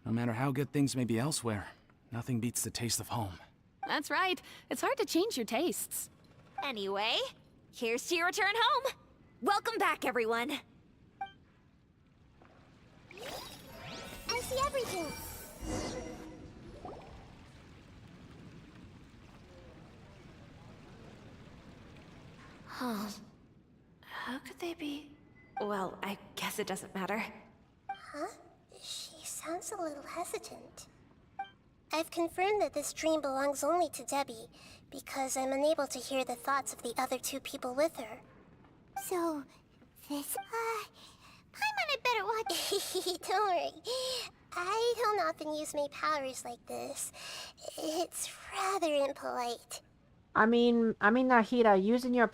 no matter how good things may be elsewhere, nothing beats the taste of home. That's right. It's hard to change your tastes. Anyway, here's to your return home. Welcome back, everyone. I see everything. Huh. How could they be? Well, I guess it doesn't matter. Huh? She sounds a little hesitant. I've confirmed that this dream belongs only to Debbie, because I'm unable to hear the thoughts of the other two people with her. So, this. Paimon had better watch. Don't worry. I don't often use my powers like this. It's rather impolite. I mean, Nahida, using your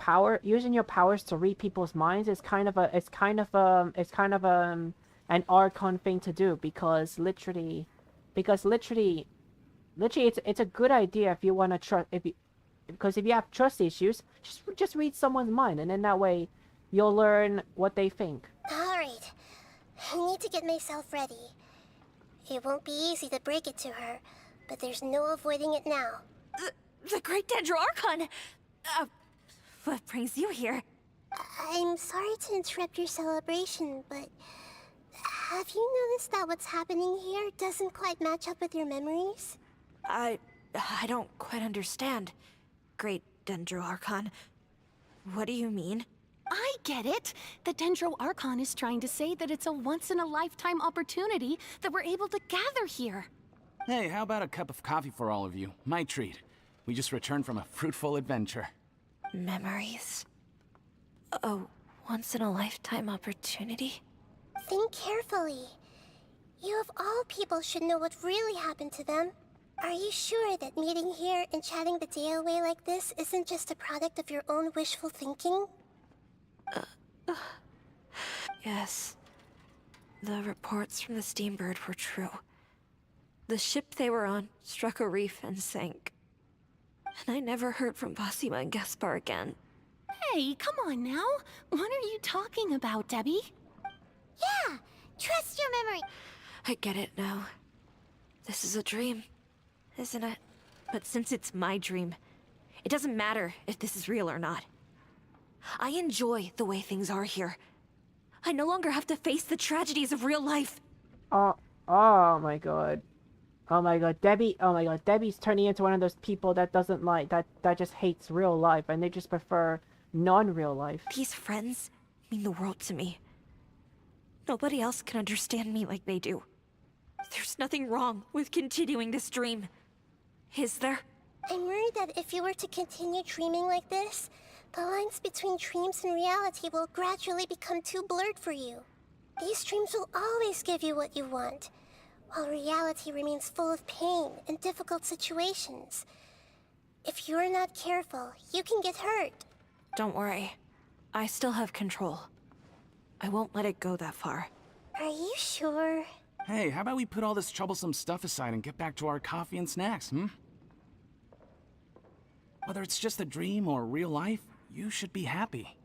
powers to read people's minds is kind of an archon thing to do because literally, it's a good idea if you want to trust because if you have trust issues, just read someone's mind, and then that way, you'll learn what they think. All right, I need to get myself ready. It won't be easy to break it to her, but there's no avoiding it now. The Great Dendro Archon! What brings you here? I'm sorry to interrupt your celebration, but have you noticed that what's happening here doesn't quite match up with your memories? I don't quite understand. Great Dendro Archon. What do you mean? I get it. The Dendro Archon is trying to say that it's a once-in-a-lifetime opportunity that we're able to gather here. Hey, how about a cup of coffee for all of you? My treat. We just returned from a fruitful adventure. Memories. Oh, once-in-a-lifetime opportunity? Think carefully. You of all people should know what really happened to them. Are you sure that meeting here and chatting the day away like this isn't just a product of your own wishful thinking? Yes. The reports from the Steambird were true. The ship they were on struck a reef and sank. And I never heard from Basima and Gaspar again. Hey, come on now. What are you talking about, Debbie? Yeah, trust your memory. I get it now. This is a dream, isn't it? But since it's my dream, it doesn't matter if this is real or not. I enjoy the way things are here. I no longer have to face the tragedies of real life. Oh my god. Oh my god, Debbie's turning into one of those people that doesn't like, that just hates real life, and they just prefer non-real life. These friends mean the world to me. Nobody else can understand me like they do. There's nothing wrong with continuing this dream. Is there? I'm worried that if you were to continue dreaming like this, the lines between dreams and reality will gradually become too blurred for you. These dreams will always give you what you want, while reality remains full of pain and difficult situations. If you're not careful, you can get hurt. Don't worry. I still have control. I won't let it go that far. Are you sure? Hey, how about we put all this troublesome stuff aside and get back to our coffee and snacks, hmm? Whether it's just a dream or real life, you should be happy.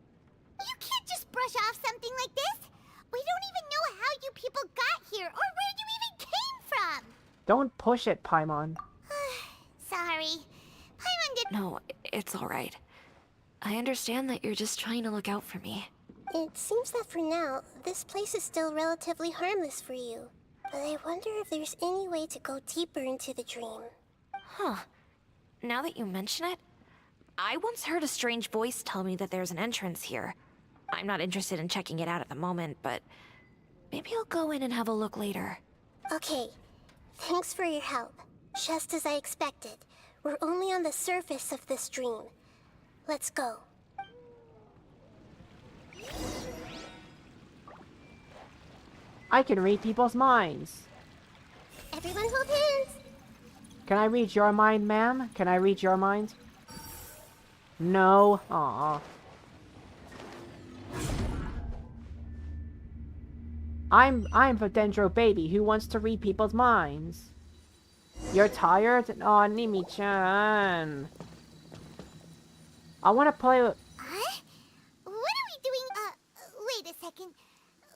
You can't just brush off something like this. We don't even know how you people got here or where you even came from. Don't push it, Paimon. Sorry. Paimon did— No, it's alright. I understand that you're just trying to look out for me. It seems that for now, this place is still relatively harmless for you. But I wonder if there's any way to go deeper into the dream. Huh. Now that you mention it, I once heard a strange voice tell me that there's an entrance here. I'm not interested in checking it out at the moment, but maybe I'll go in and have a look later. Okay. Thanks for your help. Just as I expected, we're only on the surface of this dream. Let's go. I can read people's minds. Everyone hold hands. Can I read your mind, ma'am? Can I read your mind? No. Aw. I'm the Dendro baby who wants to read people's minds. You're tired? Oh, Nimi-chan. I want to play with... Huh? What are we doing? Wait a second.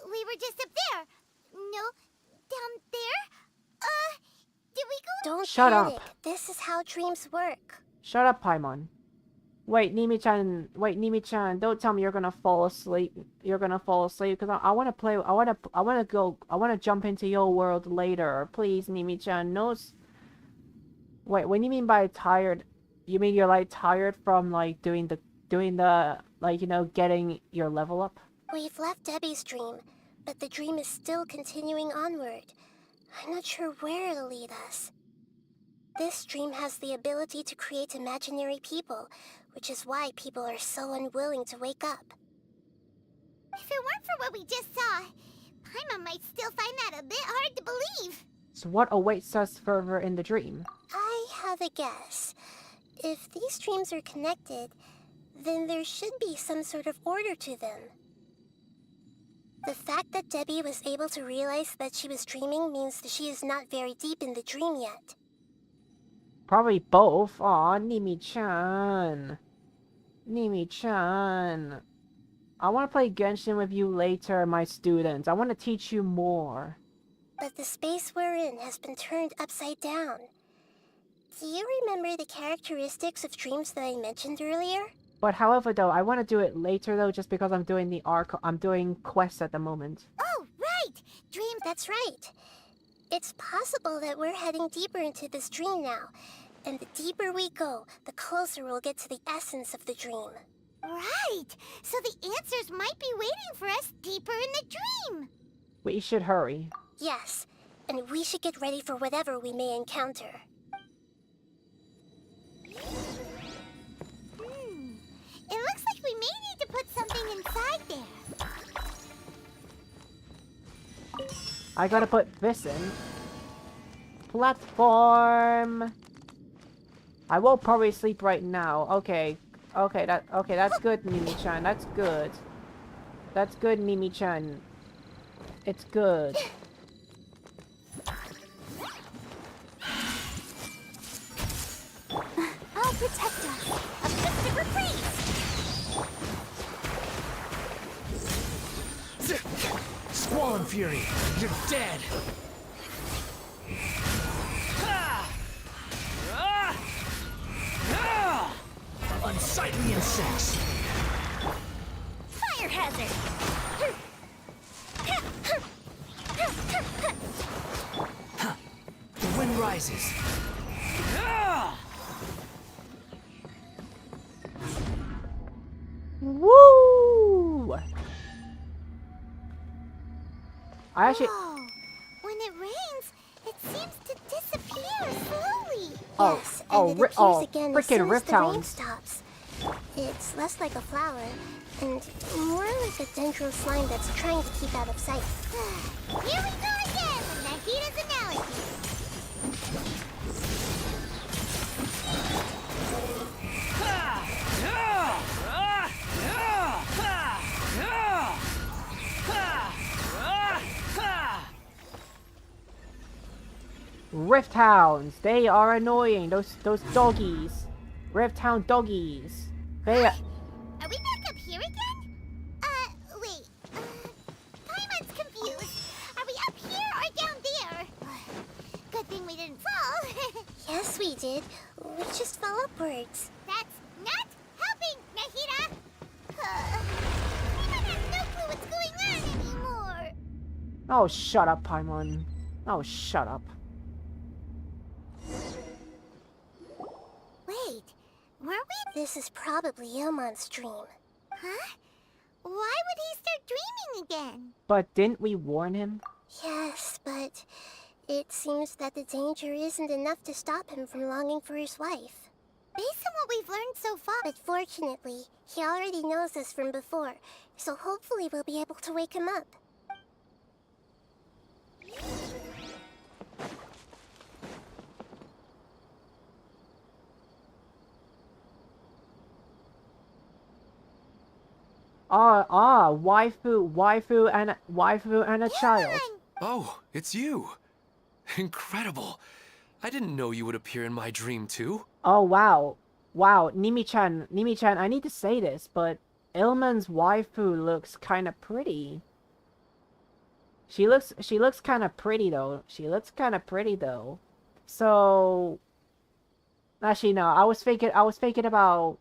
We were just up there. No, down there? Did we go— Don't Shut panic. up. This is how dreams work. Shut up, Paimon. Wait, Nimi-chan, don't tell me you're gonna fall asleep. You're gonna fall asleep, because I want to play, I want to jump into your world later. Please, Nimi-chan, no... Wait, what do you mean by tired? You mean you're, like, tired from, like, doing the, like, you know, getting your level up? We've left Debbie's dream, but the dream is still continuing onward. I'm not sure where it'll lead us. This dream has the ability to create imaginary people, which is why people are so unwilling to wake up. If it weren't for what we just saw, Paimon might still find that a bit hard to believe. So what awaits us further in the dream? I have a guess. If these dreams are connected, then there should be some sort of order to them. The fact that Debbie was able to realize that she was dreaming means that she is not very deep in the dream yet. Probably both. Aw, Nimi-chan. Nimi-chan. I want to play Genshin with you later, my students. I want to teach you more. But the space we're in has been turned upside down. Do you remember the characteristics of dreams that I mentioned earlier? But however, though, I want to do it later, though, just because I'm doing the arc. I'm doing quests at the moment. Oh, right! Dreams— That's right. It's possible that we're heading deeper into this dream now. And the deeper we go, the closer we'll get to the essence of the dream. Right! So the answers might be waiting for us deeper in the dream! We should hurry. Yes, and we should get ready for whatever we may encounter. It looks like we may need to put something inside there? I gotta put this in. Platform. I will probably sleep right now. Okay. Okay, that's good, Mimi-chan. That's good. That's good, Mimi-chan. It's good. I'll protect us. A Christopher freeze! Squall and Fury, you're dead! Unsightly insects! Fire hazard! The wind rises. Woo! I actually... Whoa. When it rains, it seems to disappear slowly. Yes, and it appears again as soon as Rift the rain Hounds. stops. It's less like a flower, and more like a dendro slime that's trying to keep out of sight. Here we go again with Nahita's analogy. Rift Hounds. They are annoying. Those doggies. Rift Hound doggies. They are... Are we back up here again? Wait. Paimon's confused. Are we up here or down there? Good thing we didn't fall. Yes, we did. We just fell upwards. That's not helping, Nahita. Paimon has no clue what's going on anymore. Oh, shut up, Paimon. Oh, shut up. Wait, were we? This is probably Ilmon's dream. Huh? Why would he start dreaming again? But didn't we warn him? Yes, but it seems that the danger isn't enough to stop him from longing for his wife. Based on what we've learned so far. But fortunately, he already knows this from before, so hopefully we'll be able to wake him up. Waifu and a child. Oh, it's you. Incredible. I didn't know you would appear in my dream too. Oh, wow. Wow, Nimi-chan, I need to say this, but Ilman's waifu looks kind of pretty. She looks kind of pretty though. So, actually no, I was thinking about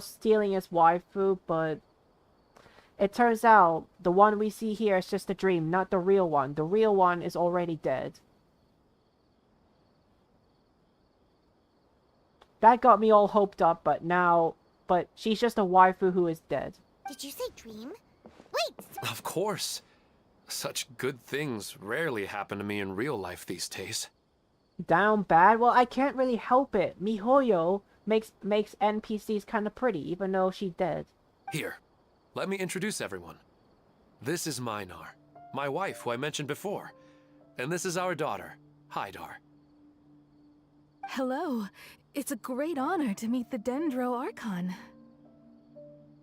stealing his waifu, but it turns out the one we see here is just a dream, not the real one. The real one is already dead. That got me all hoped up, but she's just a waifu who is dead. Did you say dream? Wait! Of course. Such good things rarely happen to me in real life these days. Down bad? Well, I can't really help it. Mihoyo makes NPCs kind of pretty, even though she's dead. Here, let me introduce everyone. This is Minar, my wife who I mentioned before. And this is our daughter, Hydar. Hello. It's a great honor to meet the Dendro Archon.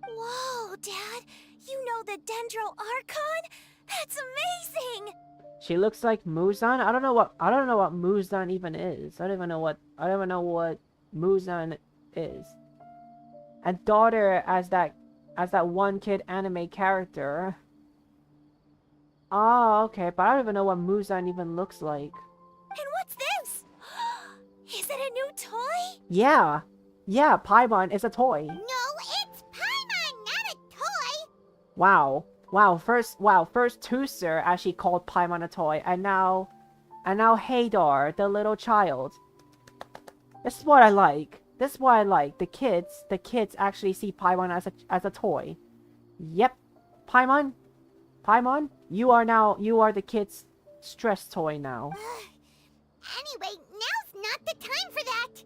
Whoa, Dad! You know the Dendro Archon? That's amazing! She looks like Muzan. I don't know what Muzan even is. I don't even know what Muzan is. And daughter as that one kid anime character. Oh, okay, but I don't even know what Muzan even looks like. And what's this? Is it a new toy? Yeah, Paimon is a toy. No, it's Paimon, not a toy! Wow, first Tuser actually called Paimon a toy, and now Hadar, the little child. This is what I like. The kids actually see Paimon as a toy. Yep. Paimon, you are the kids' stress toy now. Anyway, now's not the time for that!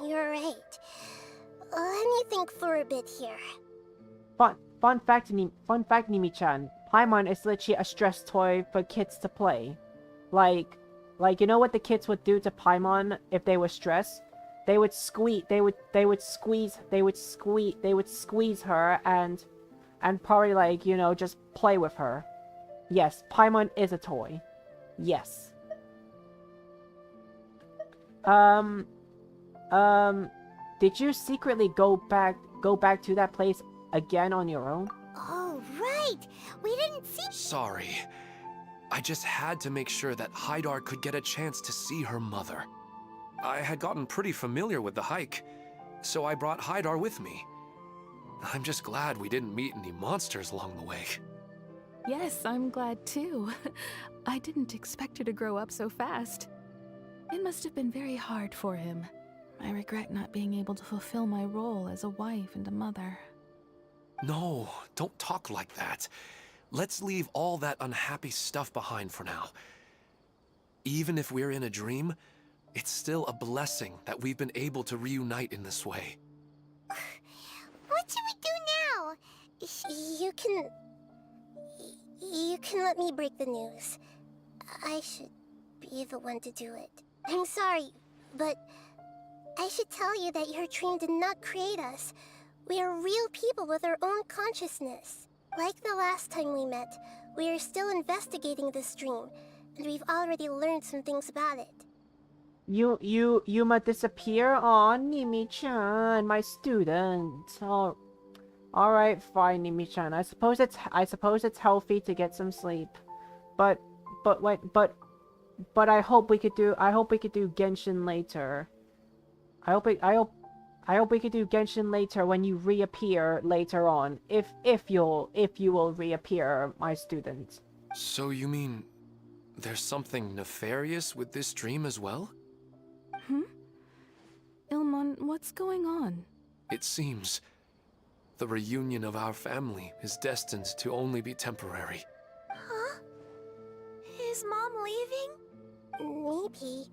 You're right. Let me think for a bit here. Fun fact, Nimi-chan. Paimon is literally a stress toy for kids to play. Like, you know what the kids would do to Paimon if they were stressed? They would squeeze her and probably, like, you know, just play with her. Yes, Paimon is a toy. Yes. Did you secretly go back to that place again on your own? Oh, right! We didn't see— Sorry. I just had to make sure that Haidar could get a chance to see her mother. I had gotten pretty familiar with the hike, so I brought Haidar with me. I'm just glad we didn't meet any monsters along the way. Yes, I'm glad too. I didn't expect her to grow up so fast. It must have been very hard for him. I regret not being able to fulfill my role as a wife and a mother. No, don't talk like that. Let's leave all that unhappy stuff behind for now. Even if we're in a dream, it's still a blessing that we've been able to reunite in this way. What should we do now? You can let me break the news. I should be the one to do it. I'm sorry, but I should tell you that your dream did not create us. We are real people with our own consciousness. Like the last time we met, we are still investigating this dream, and we've already learned some things about it. You might disappear on Nimi-chan, my student. Oh, all right, fine, Nimi-chan. I suppose it's healthy to get some sleep, but I hope we could do Genshin later. I hope we could do Genshin later when you reappear later on. If you will reappear, my student. So you mean there's something nefarious with this dream as well? Ilmon, what's going on? It seems the reunion of our family is destined to only be temporary. Huh? Is Mom leaving? Maybe.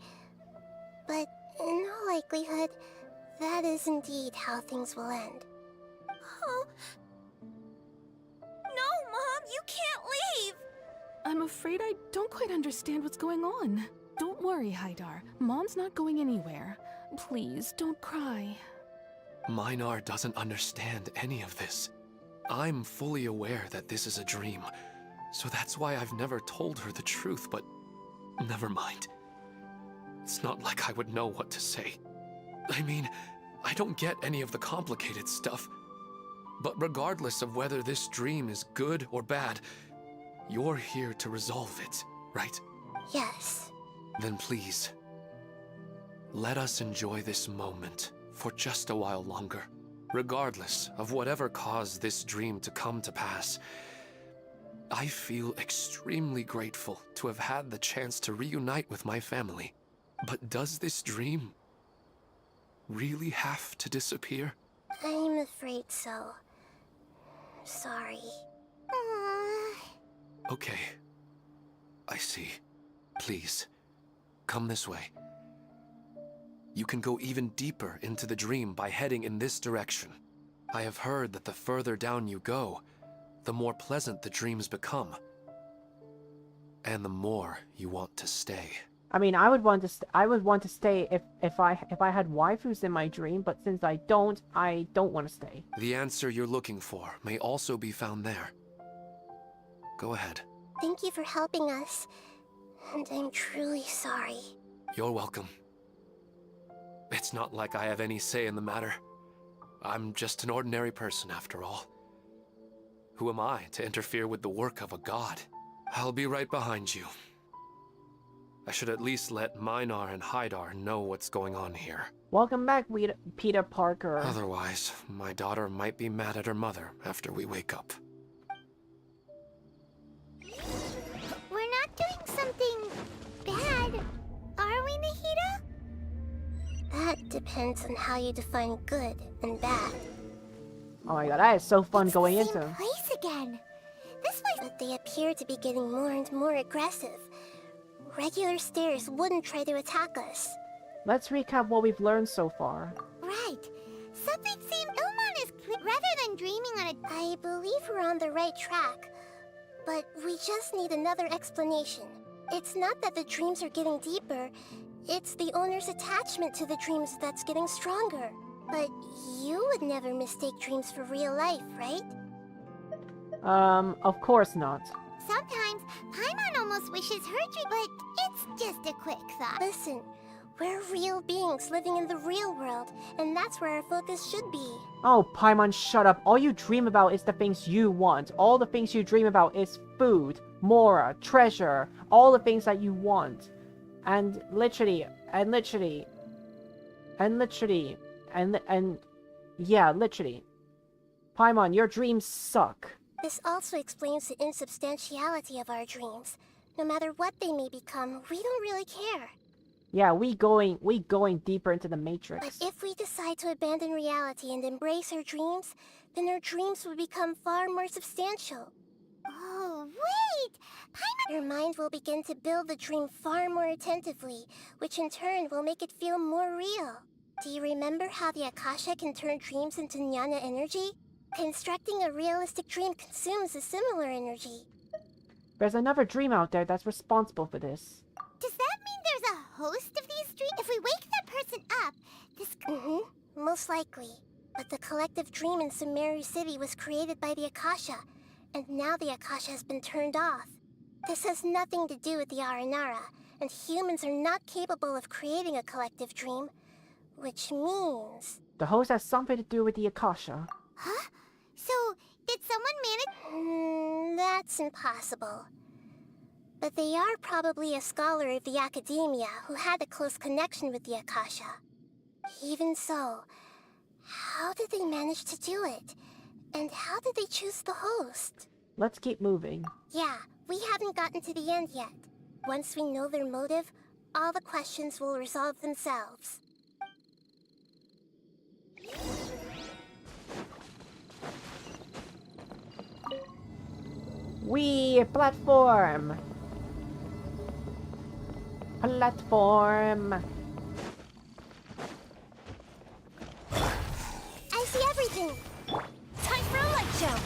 But in all likelihood, that is indeed how things will end. Oh. No, Mom, you can't leave! I'm afraid I don't quite understand what's going on. Don't worry, Haidar. Mom's not going anywhere. Please, don't cry. Minar doesn't understand any of this. I'm fully aware that this is a dream, so that's why I've never told her the truth, but never mind. It's not like I would know what to say. I mean, I don't get any of the complicated stuff. But regardless of whether this dream is good or bad, you're here to resolve it, right? Yes. Then please, let us enjoy this moment for just a while longer. Regardless of whatever caused this dream to come to pass, I feel extremely grateful to have had the chance to reunite with my family. But does this dream really have to disappear? I'm afraid so. Sorry. Okay. I see. Please, come this way. You can go even deeper into the dream by heading in this direction. I have heard that the further down you go, the more pleasant the dreams become. And the more you want to stay. I mean, I would want to stay if I had waifus in my dream, but since I don't want to stay. The answer you're looking for may also be found there. Go ahead. Thank you for helping us. And I'm truly sorry. You're welcome. It's not like I have any say in the matter. I'm just an ordinary person after all. Who am I to interfere with the work of a god? I'll be right behind you. I should at least let Minar and Haidar know what's going on here. Welcome back, Peter Parker. Otherwise, my daughter might be mad at her mother after we wake up. We're not doing something bad, are we, Nahida? That depends on how you define good and bad. Oh my god, that is so fun going into. Place again. This way, but they appear to be getting more and more aggressive. Regular stairs wouldn't try to attack us. Let's recap what we've learned so far. Right. Something seemed Ilmon is rather than dreaming on a... I believe we're on the right track, but we just need another explanation. It's not that the dreams are getting deeper, it's the owner's attachment to the dreams that's getting stronger. But you would never mistake dreams for real life, right? Of course not. Sometimes, Paimon almost wishes her dream, but it's just a quick thought. Listen, we're real beings living in the real world, and that's where our focus should be. Oh, Paimon, shut up. All you dream about is the things you want. All the things you dream about is food, Mora, treasure, all the things that you want. And literally, yeah, literally. Paimon, your dreams suck. This also explains the insubstantiality of our dreams. No matter what they may become, we don't really care. Yeah, we going deeper into the Matrix. But if we decide to abandon reality and embrace our dreams, then our dreams will become far more substantial. Oh, wait! Paimon... Your mind will begin to build the dream far more attentively, which in turn will make it feel more real. Do you remember how the Akasha can turn dreams into jnana energy? Constructing a realistic dream consumes a similar energy. There's another dream out there that's responsible for this. Does that mean there's a host of these dreams? If we wake that person up, this... Most likely. But the collective dream in Sumeru City was created by the Akasha, and now the Akasha has been turned off. This has nothing to do with the Aranara, and humans are not capable of creating a collective dream, which means... The host has something to do with the Akasha. Huh? So, did someone manage... That's impossible. But they are probably a scholar of the academia who had a close connection with the Akasha. Even so, how did they manage to do it? And how did they choose the host? Let's keep moving. Yeah, we haven't gotten to the end yet. Once we know their motive, all the questions will resolve themselves. Platform! Platform! I see everything! Time for a light show!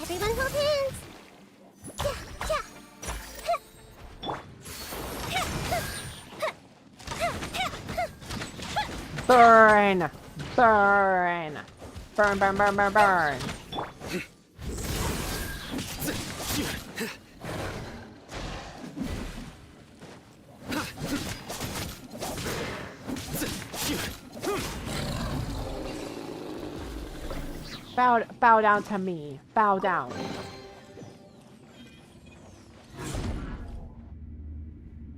Everyone hold hands! Burn! Burn! Burn, burn, burn, burn, burn! Bow down to me. Bow down.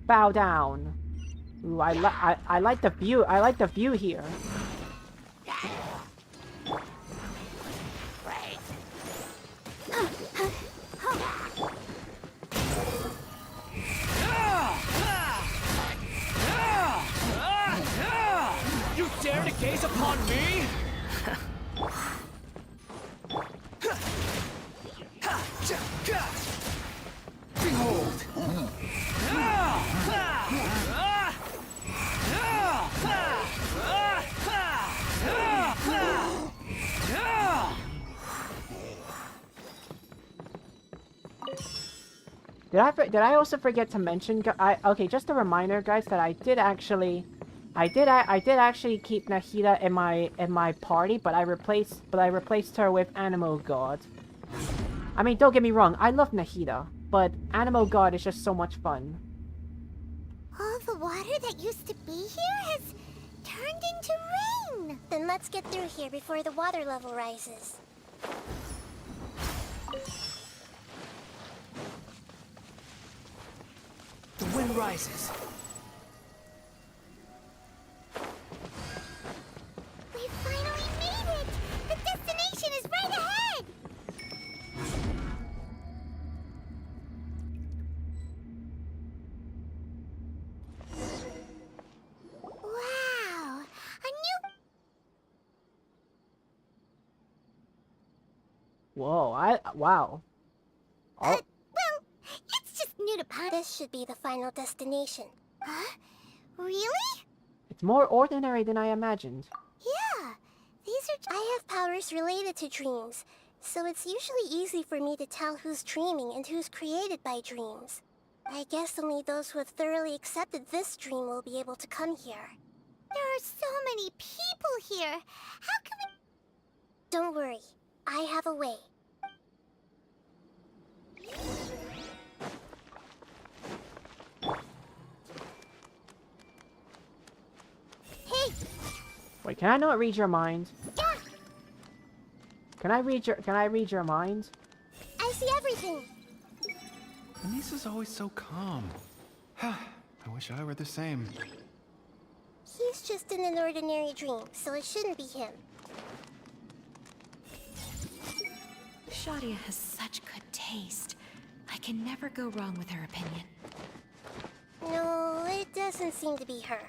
Bow down. Ooh, I like the view. I like the view here. You dare to gaze upon me? Behold! Did I also forget to mention? Okay, just a reminder, guys, that I did actually keep Nahida in my party, but I replaced her with Animal God. I mean, don't get me wrong, I love Nahida, but Animal God is just so much fun. All the water that used to be here has turned into rain! Then let's get through here before the water level rises. The wind rises. We finally made it! The destination is right ahead! Whoa, wow. Oh, Well, it's just new to Pod. This should be the final destination. Huh? Really? it's more ordinary than I imagined. Yeah. These are. I have powers related to dreams, so it's usually easy for me to tell who's dreaming and who's created by dreams. I guess only those who have thoroughly accepted this dream will be able to come here. There are so many people here. How can we? Don't worry, I have a way. Hey! Wait, can I not read your mind? Yeah! Can I read your mind? I see everything. Anisa's always so calm. I wish I were the same. He's just in an ordinary dream, so it shouldn't be him. Shadia has such good taste. I can never go wrong with her opinion. No, it doesn't seem to be her.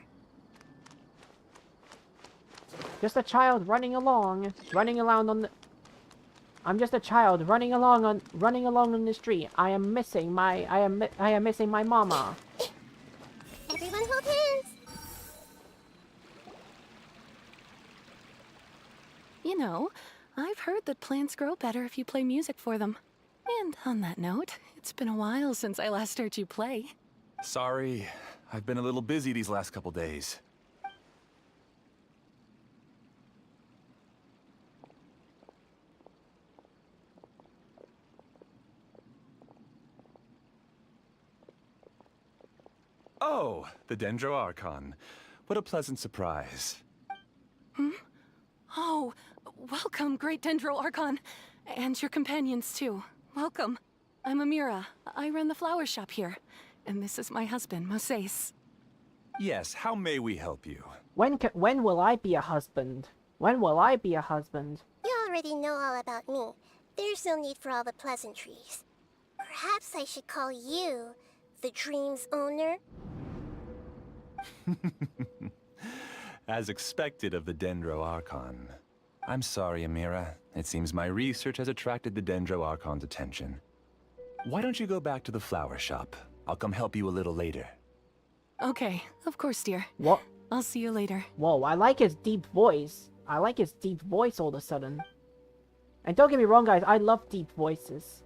Just a child running along on the. I'm just a child running along on the street. I am missing my mama. Everyone hold hands. You know, I've heard that plants grow better if you play music for them. And on that note, it's been a while since I last heard you play. Sorry, I've been a little busy these last couple days. Oh, the Dendro Archon. What a pleasant surprise. Oh, welcome, Great Dendro Archon. And your companions, too. Welcome. I'm Amira. I run the flower shop here. And this is my husband, Moses. Yes, how may we help you? When will I be a husband? When will I be a husband? You already know all about me. There's no need for all the pleasantries. Perhaps I should call you the dream's owner? As expected of the Dendro Archon. I'm sorry, Amira. It seems my research has attracted the Dendro Archon's attention. Why don't you go back to the flower shop? I'll come help you a little later. Okay, of course, dear. What? I'll see you later. Whoa, I like his deep voice. I like his deep voice all of a sudden. And don't get me wrong, guys, I love deep voices.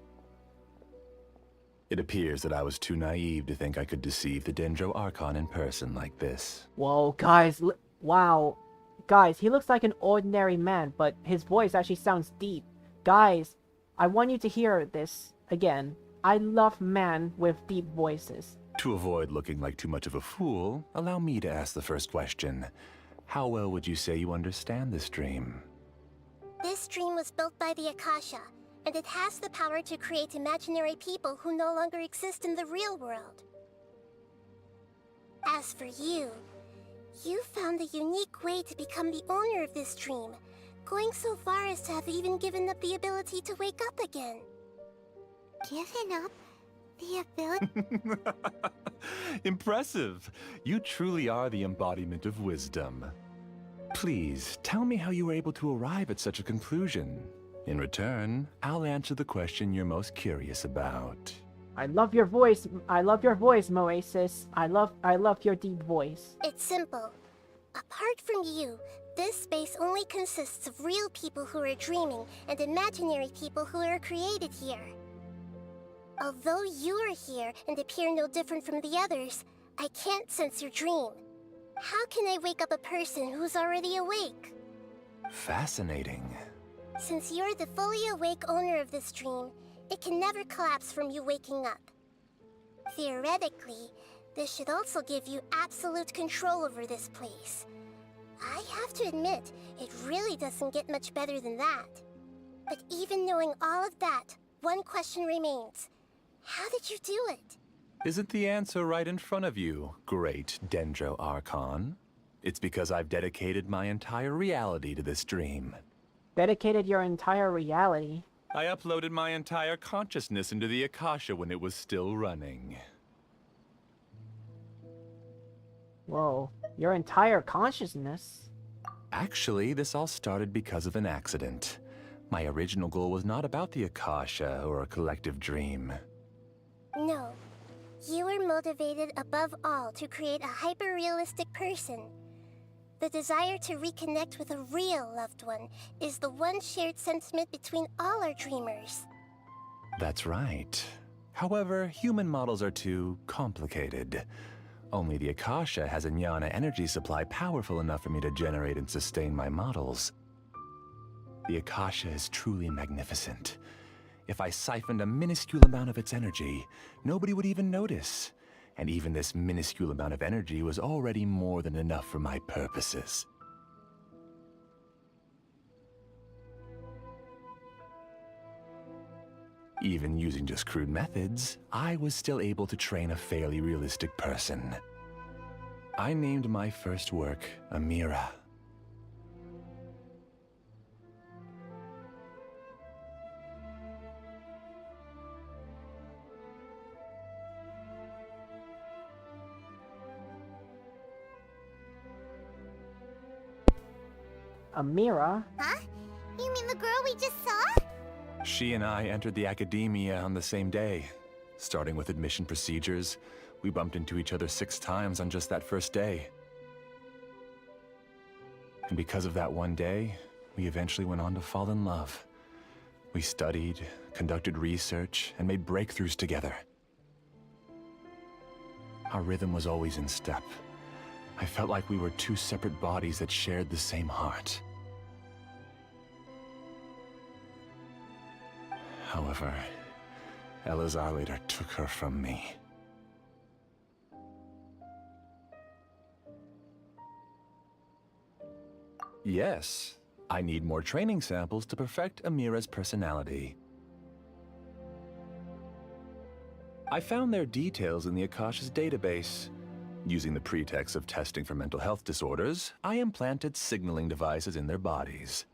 It appears that I was too naive to think I could deceive the Dendro Archon in person like this. Whoa, guys, wow. Guys, he looks like an ordinary man, but his voice actually sounds deep. Guys, I want you to hear this again. I love men with deep voices. To avoid looking like too much of a fool, allow me to ask the first question. How well would you say you understand this dream? This dream was built by the Akasha, and it has the power to create imaginary people who no longer exist in the real world. As for you, you found a unique way to become the owner of this dream, going so far as to have even given up the ability to wake up again. Given up the ability? Impressive! You truly are the embodiment of wisdom. Please, tell me how you were able to arrive at such a conclusion. In return, I'll answer the question you're most curious about. I love your voice. I love your voice, Moasis. I love your deep voice. It's simple. Apart from you, this space only consists of real people who are dreaming and imaginary people who are created here. Although you are here and appear no different from the others, I can't sense your dream. How can I wake up a person who's already awake? Fascinating. Since you're the fully awake owner of this dream, it can never collapse from you waking up. Theoretically, this should also give you absolute control over this place. I have to admit, it really doesn't get much better than that. But even knowing all of that, one question remains. How did you do it? Isn't the answer right in front of you, great Dendro Archon? It's because I've dedicated my entire reality to this dream. Dedicated your entire reality? I uploaded my entire consciousness into the Akasha when it was still running. Whoa, your entire consciousness? Actually, this all started because of an accident. My original goal was not about the Akasha or a collective dream. No. You were motivated above all to create a hyper-realistic person. The desire to reconnect with a real loved one is the one shared sentiment between all our dreamers. That's right. However, human models are too complicated. Only the Akasha has a jnana energy supply powerful enough for me to generate and sustain my models. The Akasha is truly magnificent. If I siphoned a minuscule amount of its energy, nobody would even notice. And even this minuscule amount of energy was already more than enough for my purposes. Even using just crude methods, I was still able to train a fairly realistic person. I named my first work Amira. Amira? Huh? You mean the girl we just saw? She and I entered the academia on the same day. Starting with admission procedures, we bumped into each other 6 times on just that first day. And because of that one day, we eventually went on to fall in love. We studied, conducted research, and made breakthroughs together. Our rhythm was always in step. I felt like we were 2 separate bodies that shared the same heart. However, Elazar later took her from me. Yes, I need more training samples to perfect Amira's personality. I found their details in the Akasha's database. Using the pretext of testing for mental health disorders, I implanted signaling devices in their bodies.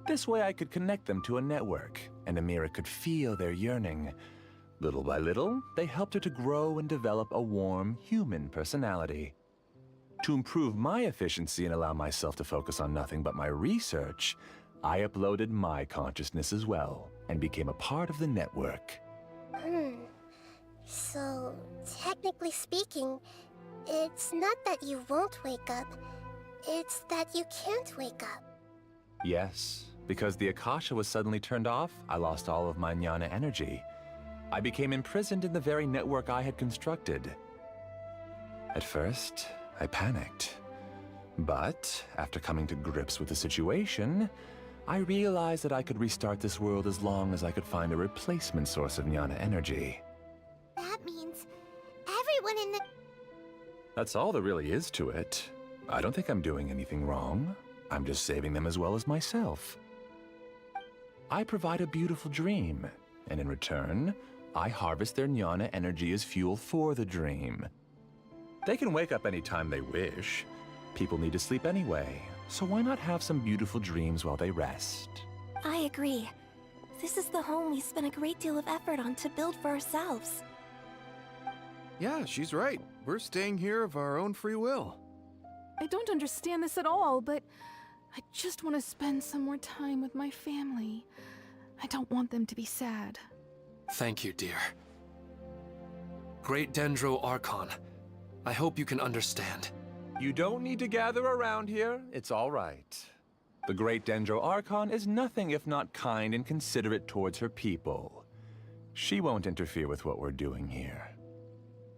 This way I could connect them to a network, and Amira could feel their yearning. Little by little, they helped her to grow and develop a warm, human personality. To improve my efficiency and allow myself to focus on nothing but my research, I uploaded my consciousness as well, and became a part of the network. So, technically speaking, it's not that you won't wake up, it's that you can't wake up. Yes, because the Akasha was suddenly turned off, I lost all of my jnana energy. I became imprisoned in the very network I had constructed. At first, I panicked. But, after coming to grips with the situation, I realized that I could restart this world as long as I could find a replacement source of jnana energy. That means everyone in the... That's all there really is to it. I don't think I'm doing anything wrong. I'm just saving them as well as myself. I provide a beautiful dream, and in return, I harvest their jnana energy as fuel for the dream. They can wake up anytime they wish. People need to sleep anyway, so why not have some beautiful dreams while they rest? I agree. This is the home we spent a great deal of effort on to build for ourselves. Yeah, she's right. We're staying here of our own free will. I don't understand this at all, but I just want to spend some more time with my family. I don't want them to be sad. Thank you, dear. Great Dendro Archon, I hope you can understand. You don't need to gather around here. It's all right. The Great Dendro Archon is nothing if not kind and considerate towards her people. She won't interfere with what we're doing here.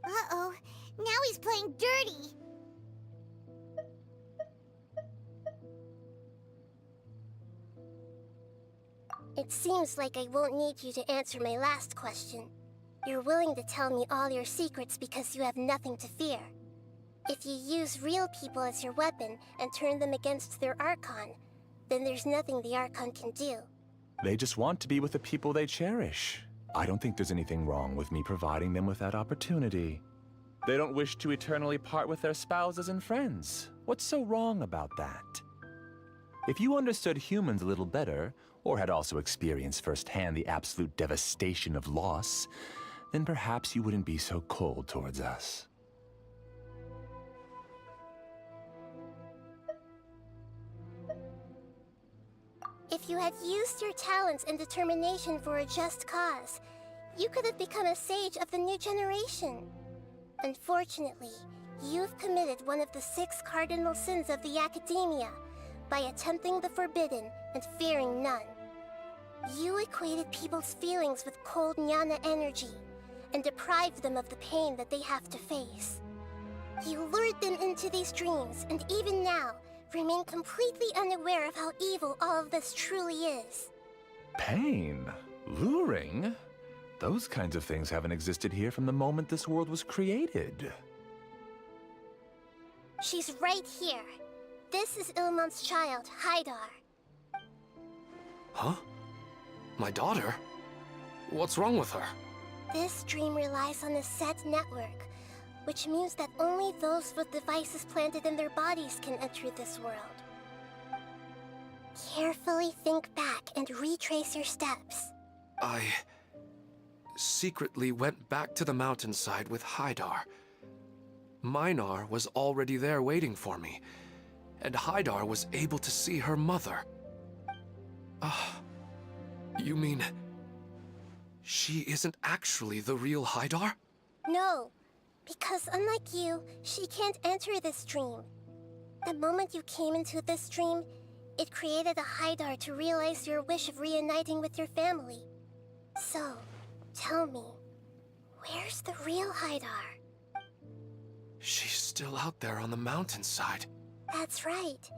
Uh-oh. Now he's playing dirty. It seems like I won't need you to answer my last question. You're willing to tell me all your secrets because you have nothing to fear. If you use real people as your weapon and turn them against their archon, then there's nothing the archon can do. They just want to be with the people they cherish. I don't think there's anything wrong with me providing them with that opportunity. They don't wish to eternally part with their spouses and friends. What's so wrong about that? If you understood humans a little better, or had also experienced firsthand the absolute devastation of loss, then perhaps you wouldn't be so cold towards us. If you had used your talents and determination for a just cause, you could have become a sage of the new generation. Unfortunately, you've committed one of the 6 cardinal sins of the Academia by attempting the forbidden and fearing none. You equated people's feelings with cold jnana energy and deprived them of the pain that they have to face. You lured them into these dreams, and even now, remain completely unaware of how evil all of this truly is. Pain? Luring? Those kinds of things haven't existed here from the moment this world was created. She's right here. This is Ilmon's child, Haidar. Huh? My daughter? What's wrong with her? This dream relies on a set network, which means that only those with devices planted in their bodies can enter this world. Carefully think back and retrace your steps. I secretly went back to the mountainside with Haidar. Minar was already there waiting for me, and Haidar was able to see her mother. You mean she isn't actually the real Haidar? No. Because unlike you, she can't enter this dream. The moment you came into this dream, it created a Haidar to realize your wish of reuniting with your family. So, tell me, where's the real Haidar? She's still out there on the mountainside. That's right.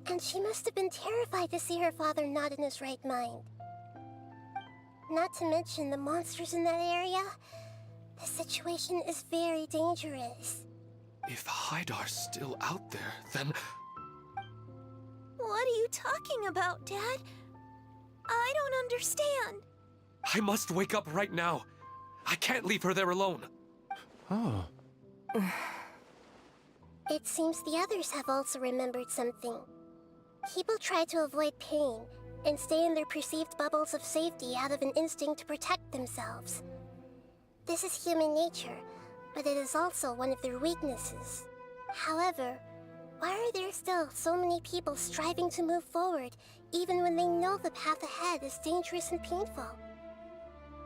And she must have been terrified to see her father not in his right mind. Not to mention the monsters in that area. The situation is very dangerous. If Haidar's still out there, then... What are you talking about, Dad? I don't understand. I must wake up right now. I can't leave her there alone. Oh. It seems the others have also remembered something. People try to avoid pain and stay in their perceived bubbles of safety out of an instinct to protect themselves. This is human nature, but it is also one of their weaknesses. However, why are there still so many people striving to move forward, even when they know the path ahead is dangerous and painful?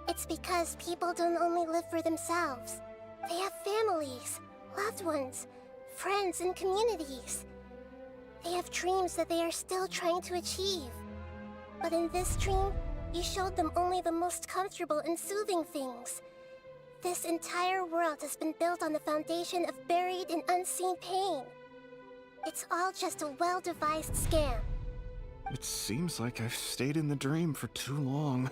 It's because people don't only live for themselves. They have families, loved ones, friends, and communities. They have dreams that they are still trying to achieve. But in this dream, you showed them only the most comfortable and soothing things. This entire world has been built on the foundation of buried and unseen pain. It's all just a well-devised scam. It seems like I've stayed in the dream for too long.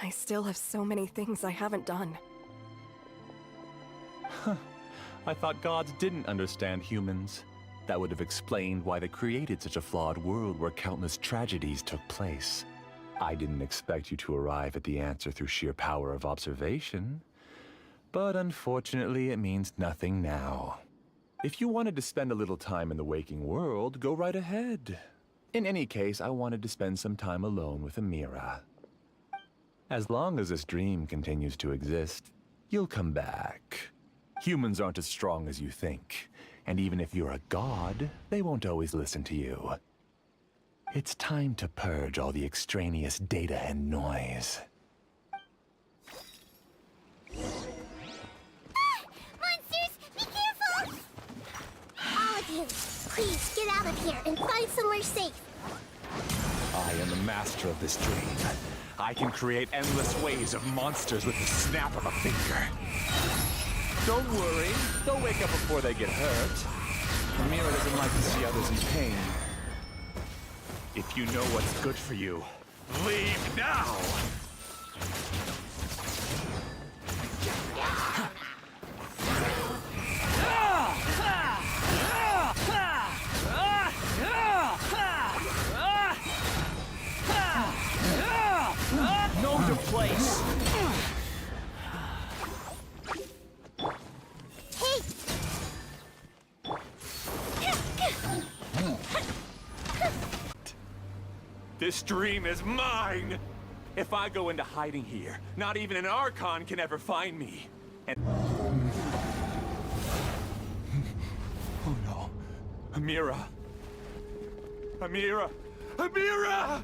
I still have so many things I haven't done. Huh. I thought gods didn't understand humans. That would have explained why they created such a flawed world where countless tragedies took place. I didn't expect you to arrive at the answer through sheer power of observation. But unfortunately, it means nothing now. If you wanted to spend a little time in the waking world, go right ahead. In any case, I wanted to spend some time alone with Amira. As long as this dream continues to exist, you'll come back. Humans aren't as strong as you think, and even if you're a god, they won't always listen to you. It's time to purge all the extraneous data and noise. Monsters, be careful! All of you, please get out of here and find somewhere safe. I am the master of this dream. I can create endless waves of monsters with the snap of a finger. Don't worry, they'll wake up before they get hurt. Amira doesn't like to see others in pain. If you know what's good for you, leave now! This dream is mine! If I go into hiding here, not even an archon can ever find me. And... Oh no. Amira. Amira! Amira!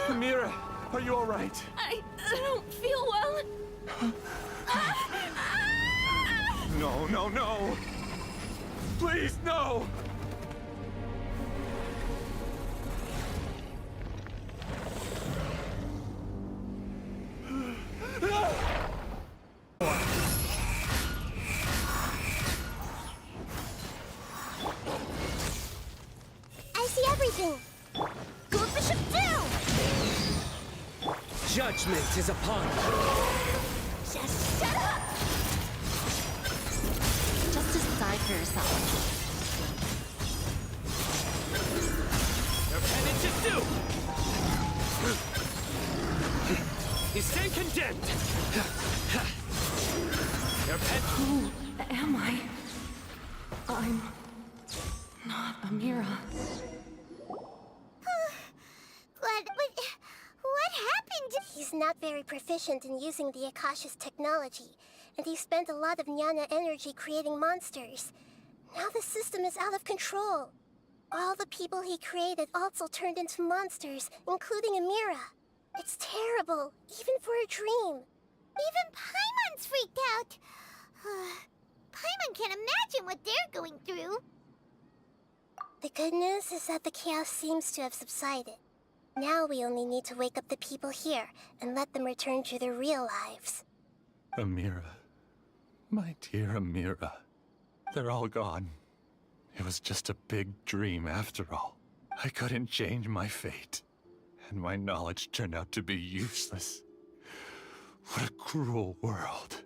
Amira, are you all right? I don't feel well. No, no, no! Please, no! I see everything. Go Bishop down! Judgment is upon you. Just shut up! Just decide for yourself. Your penance is due! You stand condemned! Your Who am I? I'm not Amira. What happened? He's not very proficient in using the Akasha's technology, and he spent a lot of Jnana energy creating monsters. Now the system is out of control. All the people he created also turned into monsters, including Amira. It's terrible, even for a dream. Even Paimon's freaked out. Paimon can't imagine what they're going through. The good news is that the chaos seems to have subsided. Now we only need to wake up the people here and let them return to their real lives. Amira. My dear Amira. They're all gone. It was just a big dream after all. I couldn't change my fate. And my knowledge turned out to be useless. What a cruel world.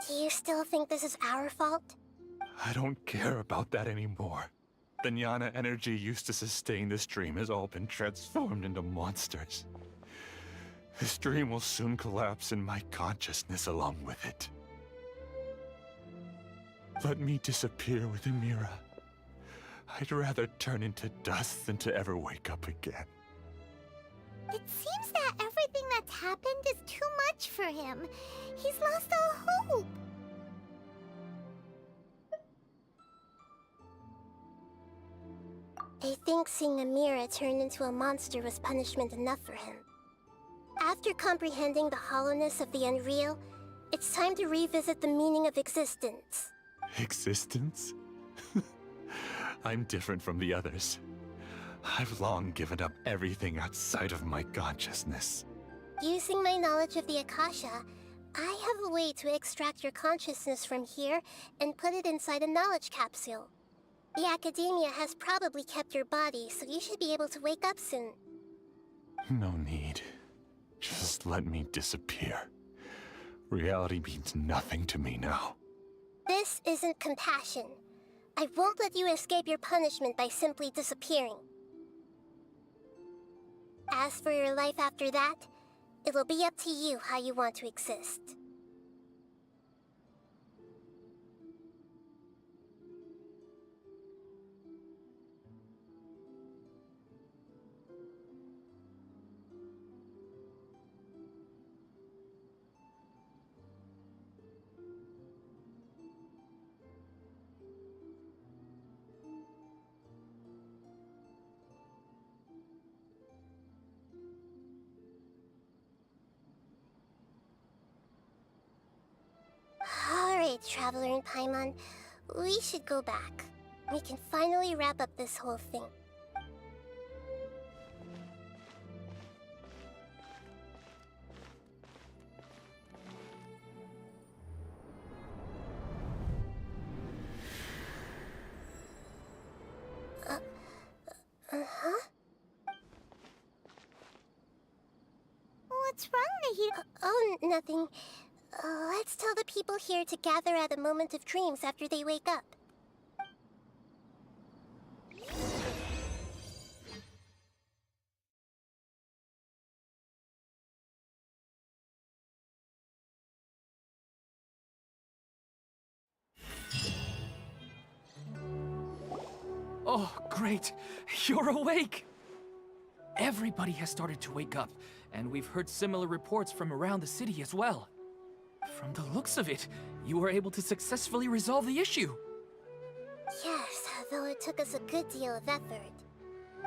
Do you still think this is our fault? I don't care about that anymore. The Jnana energy used to sustain this dream has all been transformed into monsters. This dream will soon collapse and my consciousness along with it. Let me disappear with Amira. I'd rather turn into dust than to ever wake up again. It seems that everything that's happened is too much for him. He's lost all hope. I think seeing Amira turn into a monster was punishment enough for him. After comprehending the hollowness of the unreal, it's time to revisit the meaning of existence. Existence? I'm different from the others. I've long given up everything outside of my consciousness. Using my knowledge of the Akasha, I have a way to extract your consciousness from here and put it inside a knowledge capsule. The Academia has probably kept your body, so you should be able to wake up soon. No need. Just let me disappear. Reality means nothing to me now. This isn't compassion. I won't let you escape your punishment by simply disappearing. As for your life after that, it'll be up to you how you want to exist. Alright, Traveler and Paimon, we should go back. We can finally wrap up this whole thing. Uh-huh? What's wrong, Nahida? Oh, nothing. Let's tell the people here to gather at a moment of dreams after they wake up. Oh, great! You're awake! Everybody has started to wake up, and we've heard similar reports from around the city as well. From the looks of it, you were able to successfully resolve the issue. Yes, though it took us a good deal of effort.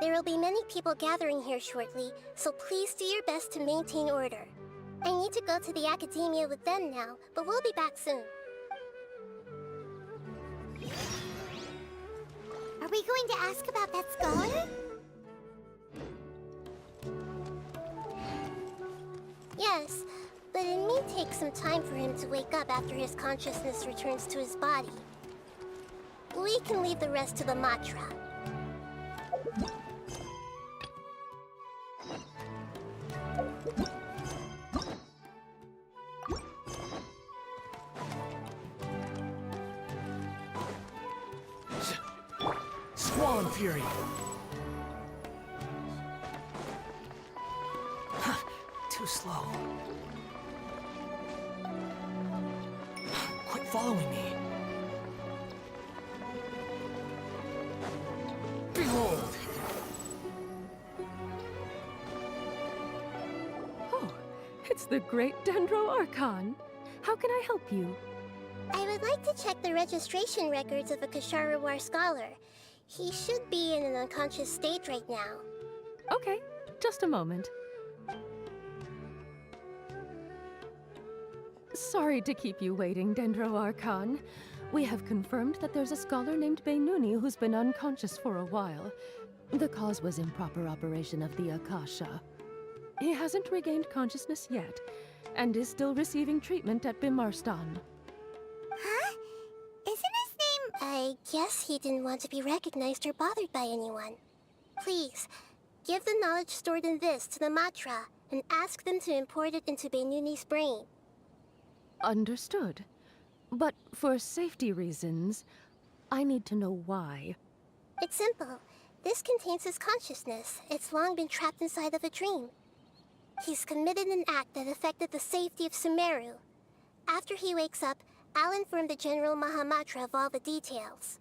There will be many people gathering here shortly, so please do your best to maintain order. I need to go to the academia with them now, but we'll be back soon. Are we going to ask about that scholar? Yes, but it may take some time for him to wake up after his consciousness returns to his body. We can leave the rest to the Matra. Squall and Fury! Too slow. Quit following me. Behold! Oh, it's the great Dendro Archon. How can I help you? I would like to check the registration records of a Kasharawar scholar. He should be in an unconscious state right now. Okay, just a moment. Sorry to keep you waiting, Dendro Archon. We have confirmed that there's a scholar named Beinuni who's been unconscious for a while. The cause was improper operation of the Akasha. He hasn't regained consciousness yet, and is still receiving treatment at Bimarstan. Huh? Isn't his name... I guess he didn't want to be recognized or bothered by anyone. Please, give the knowledge stored in this to the Matra, and ask them to import it into Beinuni's brain. Understood. But for safety reasons, I need to know why. It's simple. This contains his consciousness. It's long been trapped inside of a dream. He's committed an act that affected the safety of Sumeru. After he wakes up, I'll inform the General Mahamatra of all the details.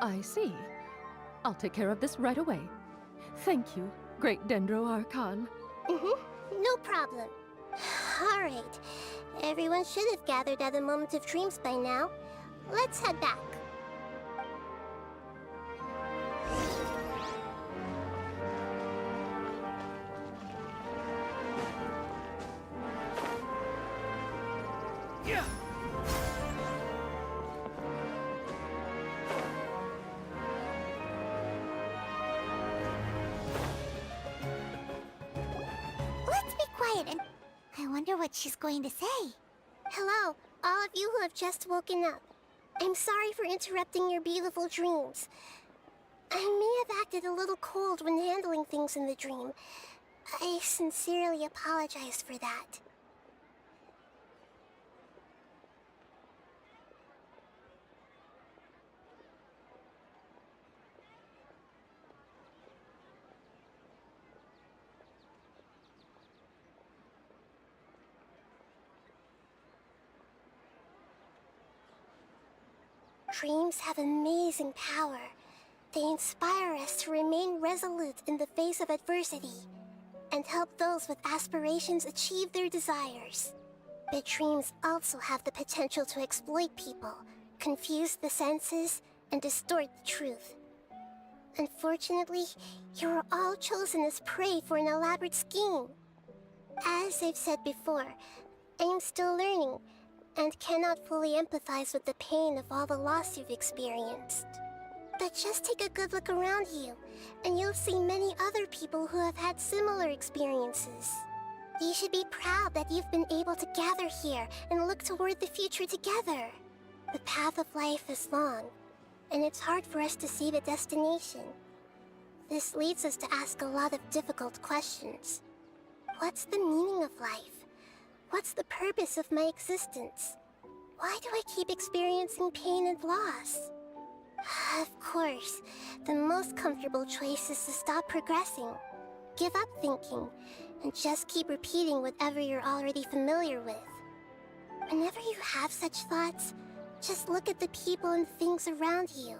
I see. I'll take care of this right away. Thank you, great Dendro Archon. No problem. Alright. Everyone should have gathered at a moment of dreams by now. Let's head back. Yeah! Let's be quiet and... I wonder what she's going to say. Hello, all of you who have just woken up. I'm sorry for interrupting your beautiful dreams. I may have acted a little cold when handling things in the dream. I sincerely apologize for that. Dreams have amazing power. They inspire us to remain resolute in the face of adversity and help those with aspirations achieve their desires. But dreams also have the potential to exploit people, confuse the senses, and distort the truth. Unfortunately, you are all chosen as prey for an elaborate scheme. As I've said before, I am still learning, and cannot fully empathize with the pain of all the loss you've experienced. But just take a good look around you, and you'll see many other people who have had similar experiences. You should be proud that you've been able to gather here and look toward the future together. The path of life is long, and it's hard for us to see the destination. This leads us to ask a lot of difficult questions. What's the meaning of life? What's the purpose of my existence? Why do I keep experiencing pain and loss? Of course, the most comfortable choice is to stop progressing, give up thinking, and just keep repeating whatever you're already familiar with. Whenever you have such thoughts, just look at the people and things around you.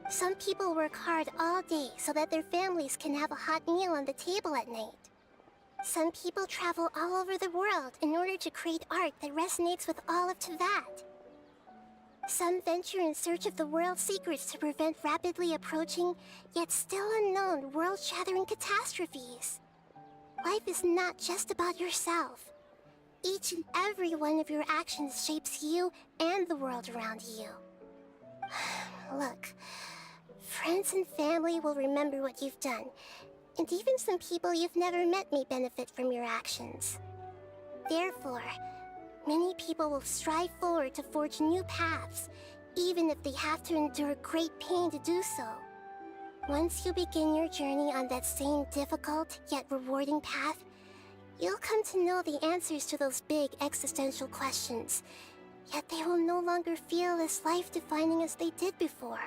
Some people work hard all day so that their families can have a hot meal on the table at night. Some people travel all over the world in order to create art that resonates with all of Teyvat. Some venture in search of the world's secrets to prevent rapidly approaching, yet still unknown, world-shattering catastrophes. Life is not just about yourself. Each and every one of your actions shapes you and the world around you. Look, friends and family will remember what you've done, and even some people you've never met may benefit from your actions. Therefore, many people will strive forward to forge new paths, even if they have to endure great pain to do so. Once you begin your journey on that same difficult yet rewarding path, you'll come to know the answers to those big existential questions, yet they will no longer feel as life-defining as they did before.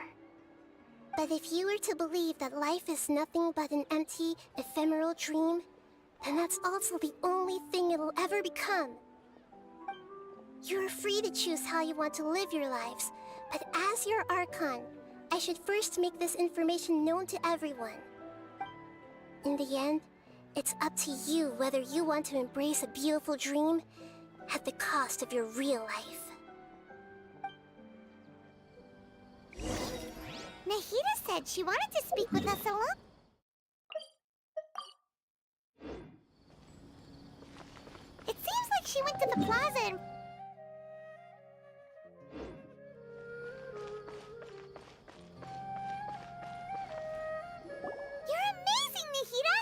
But if you were to believe that life is nothing but an empty, ephemeral dream, then that's also the only thing it'll ever become. You're free to choose how you want to live your lives, but as your Archon, I should first make this information known to everyone. In the end, it's up to you whether you want to embrace a beautiful dream at the cost of your real life. Nahida said she wanted to speak with us alone. It seems like she went to the plaza and... You're amazing, Nahida!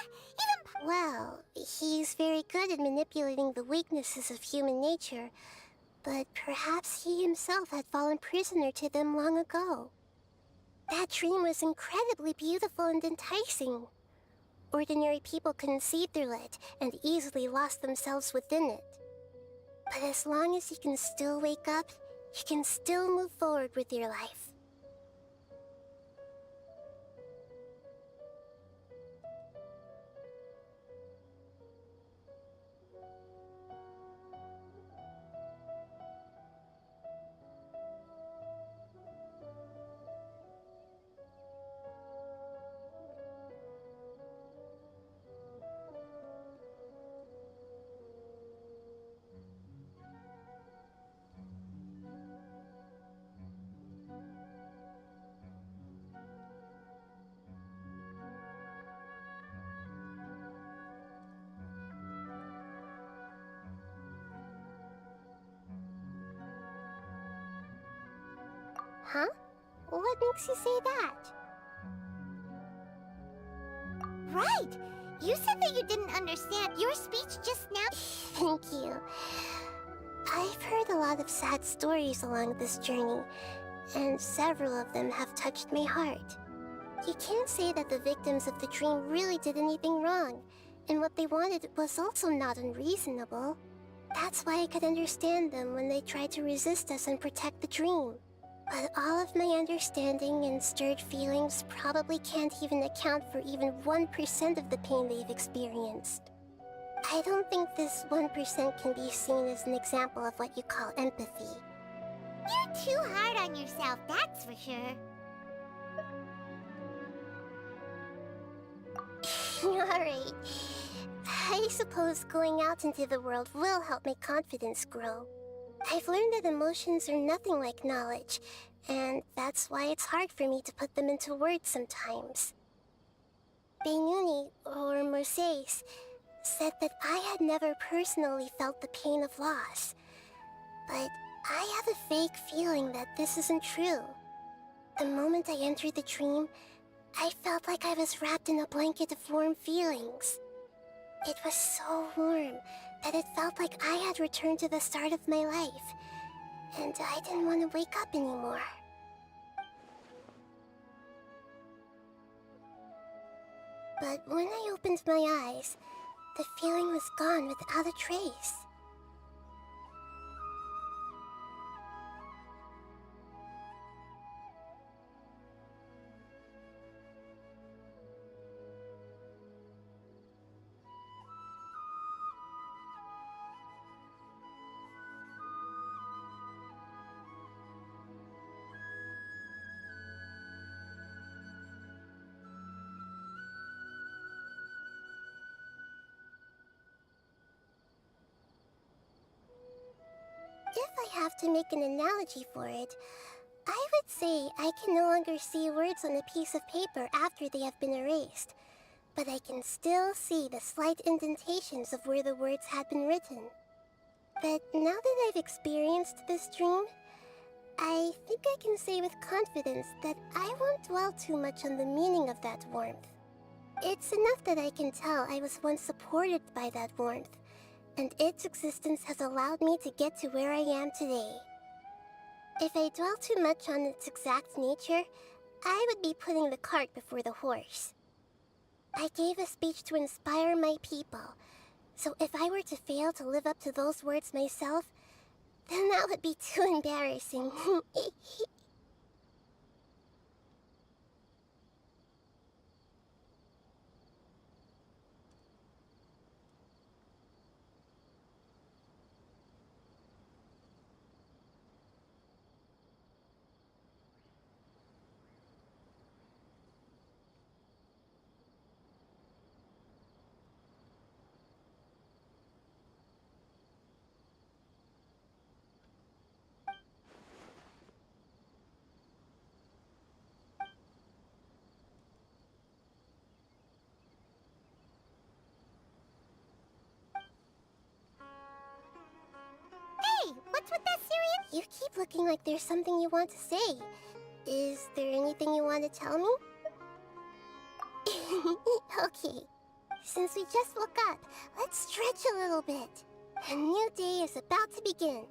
Well, he's very good at manipulating the weaknesses of human nature, but perhaps he himself had fallen prisoner to them long ago. That dream was incredibly beautiful and enticing. Ordinary people couldn't see through it and easily lost themselves within it. But as long as you can still wake up, you can still move forward with your life. Huh? What makes you say that? Right! You said that you didn't understand your speech just now. Thank you. I've heard a lot of sad stories along this journey, and several of them have touched my heart. You can't say that the victims of the dream really did anything wrong, and what they wanted was also not unreasonable. That's why I could understand them when they tried to resist us and protect the dream. But all of my understanding and stirred feelings probably can't even account for even 1% of the pain they've experienced. I don't think this 1% can be seen as an example of what you call empathy. You're too hard on yourself, that's for sure. Alright. I suppose going out into the world will help my confidence grow. I've learned that emotions are nothing like knowledge, and that's why it's hard for me to put them into words sometimes. Benuni, or Mercedes, said that I had never personally felt the pain of loss. But I have a vague feeling that this isn't true. The moment I entered the dream, I felt like I was wrapped in a blanket of warm feelings. It was so warm that it felt like I had returned to the start of my life, and I didn't want to wake up anymore. But when I opened my eyes, the feeling was gone without a trace. If I have to make an analogy for it, I would say I can no longer see words on a piece of paper after they have been erased, but I can still see the slight indentations of where the words had been written. But now that I've experienced this dream, I think I can say with confidence that I won't dwell too much on the meaning of that warmth. It's enough that I can tell I was once supported by that warmth, and its existence has allowed me to get to where I am today. If I dwell too much on its exact nature, I would be putting the cart before the horse. I gave a speech to inspire my people, so if I were to fail to live up to those words myself, then that would be too embarrassing. Hey, what's with that serious? You keep looking like there's something you want to say. Is there anything you want to tell me? Okay, since we just woke up, let's stretch a little bit. A new day is about to begin.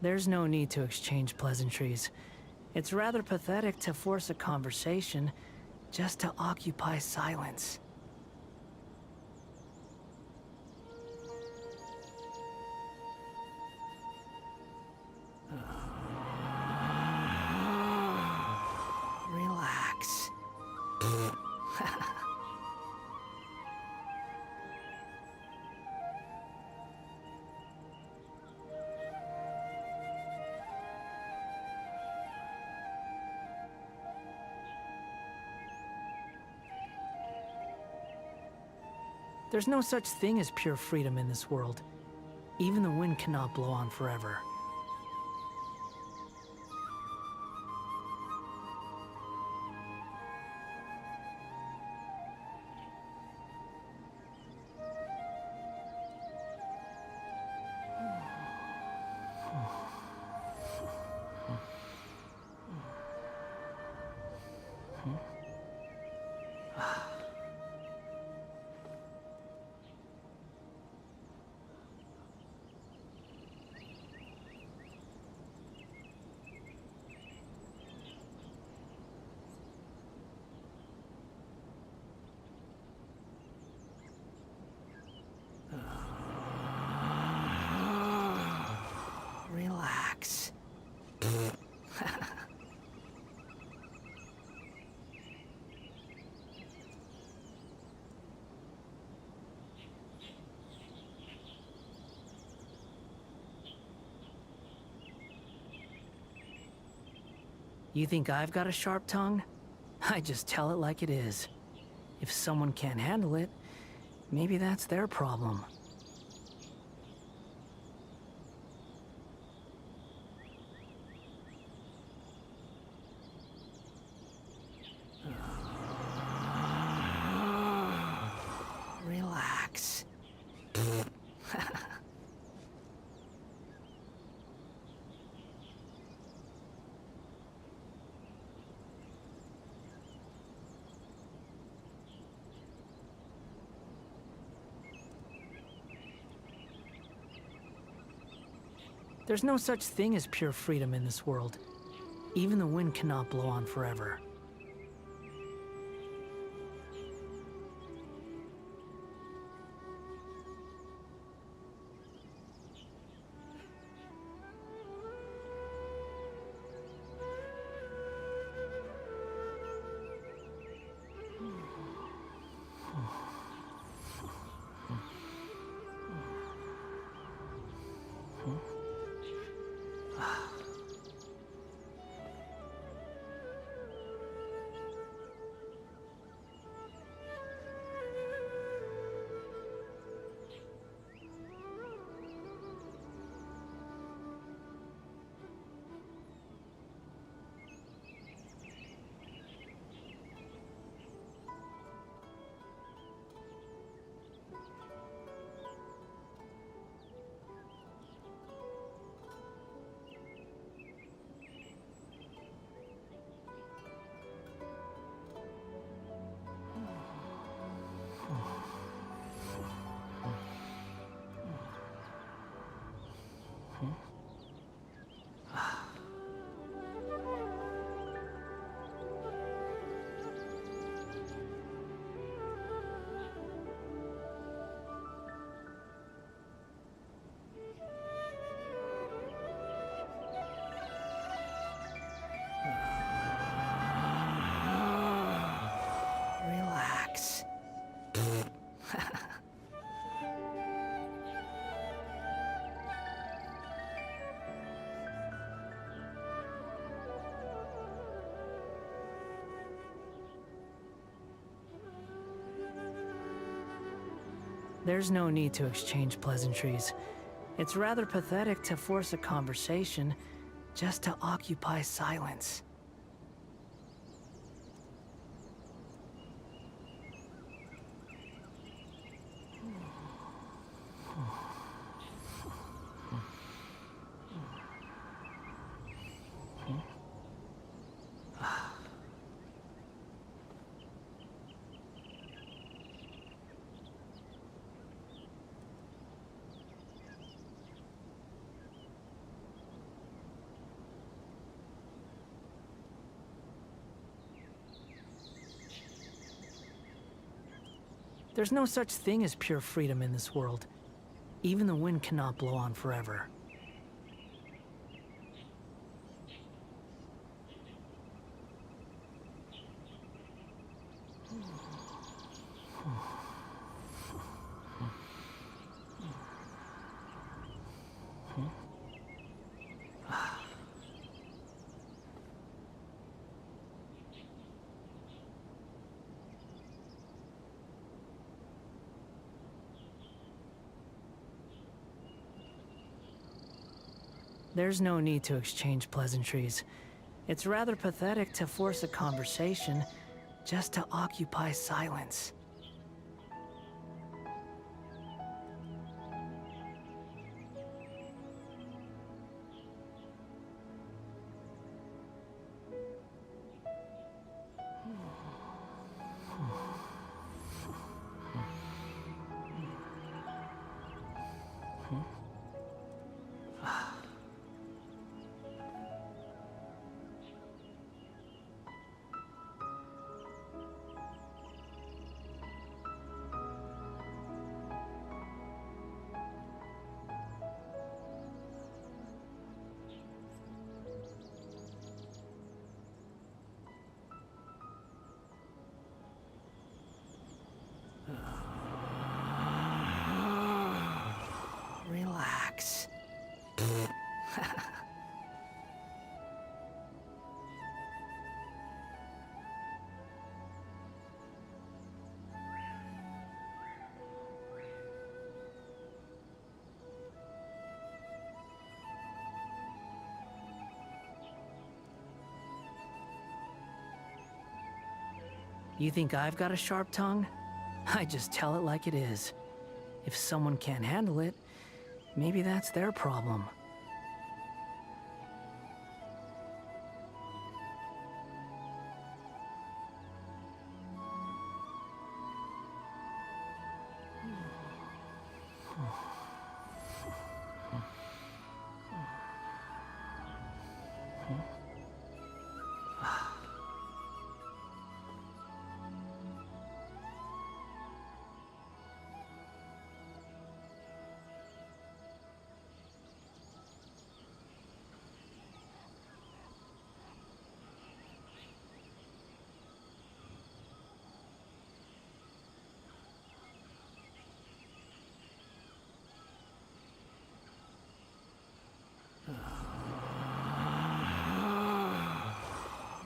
There's no need to exchange pleasantries. It's rather pathetic to force a conversation just to occupy silence. Relax. There's no such thing as pure freedom in this world. Even the wind cannot blow on forever. Relax. You think I've got a sharp tongue? I just tell it like it is. If someone can't handle it, maybe that's their problem. Relax. There's no such thing as pure freedom in this world. Even the wind cannot blow on forever. Relax. There's no need to exchange pleasantries. It's rather pathetic to force a conversation just to occupy silence. There's no such thing as pure freedom in this world. Even the wind cannot blow on forever. There's no need to exchange pleasantries. It's rather pathetic to force a conversation just to occupy silence. Relax. You think I've got a sharp tongue? I just tell it like it is. If someone can't handle it, maybe that's their problem.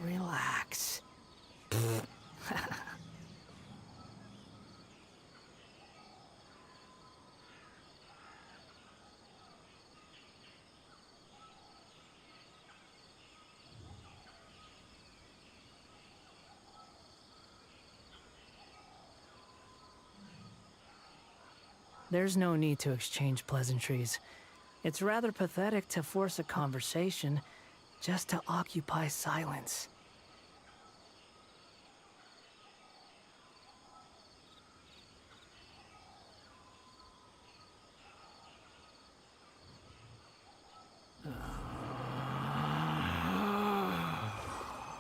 Relax. There's no need to exchange pleasantries. It's rather pathetic to force a conversation just to occupy silence.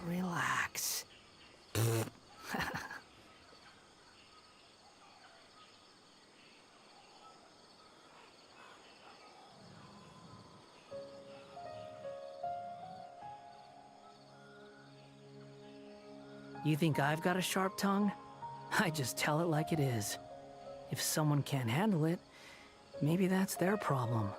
Relax. You think I've got a sharp tongue? I just tell it like it is. If someone can't handle it, maybe that's their problem.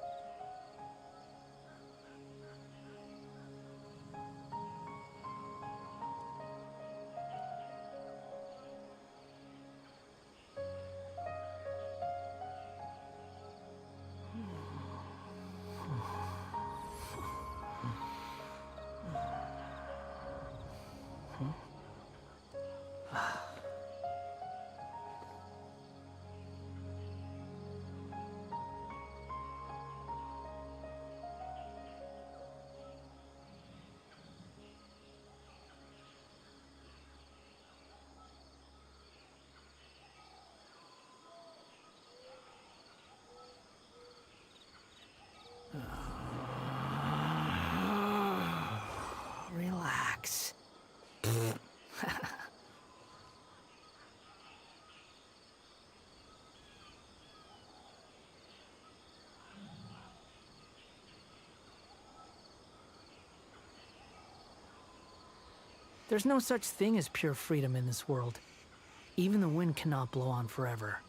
There's no such thing as pure freedom in this world. Even the wind cannot blow on forever.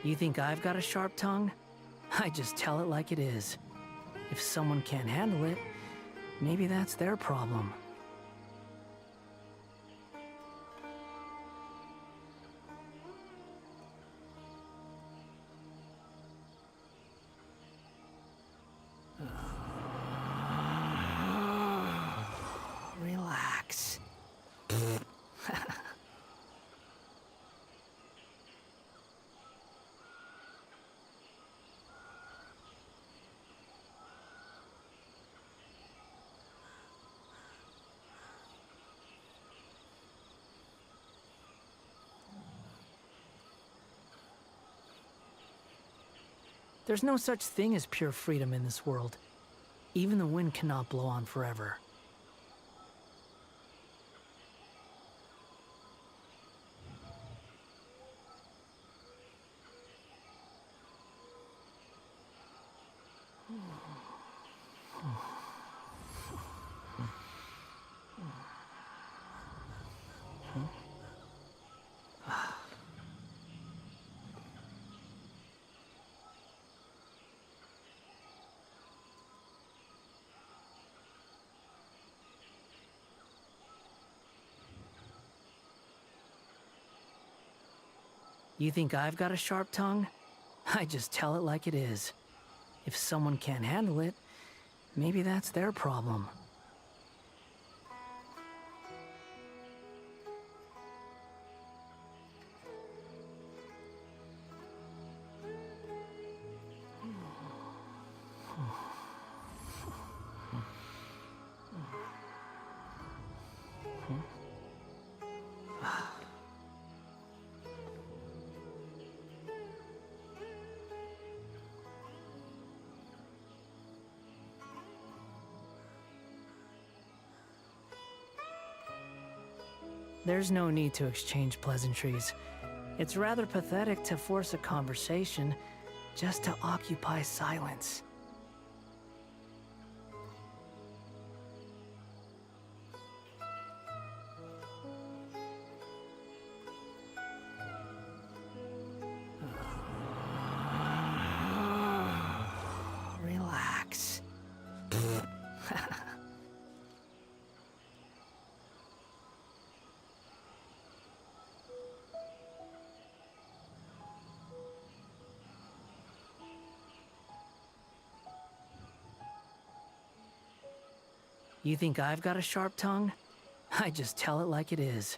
You think I've got a sharp tongue? I just tell it like it is. If someone can't handle it, maybe that's their problem. Relax. There's no such thing as pure freedom in this world. Even the wind cannot blow on forever. You think I've got a sharp tongue? I just tell it like it is. If someone can't handle it, maybe that's their problem. There's no need to exchange pleasantries. It's rather pathetic to force a conversation just to occupy silence. Relax. You think I've got a sharp tongue? I just tell it like it is.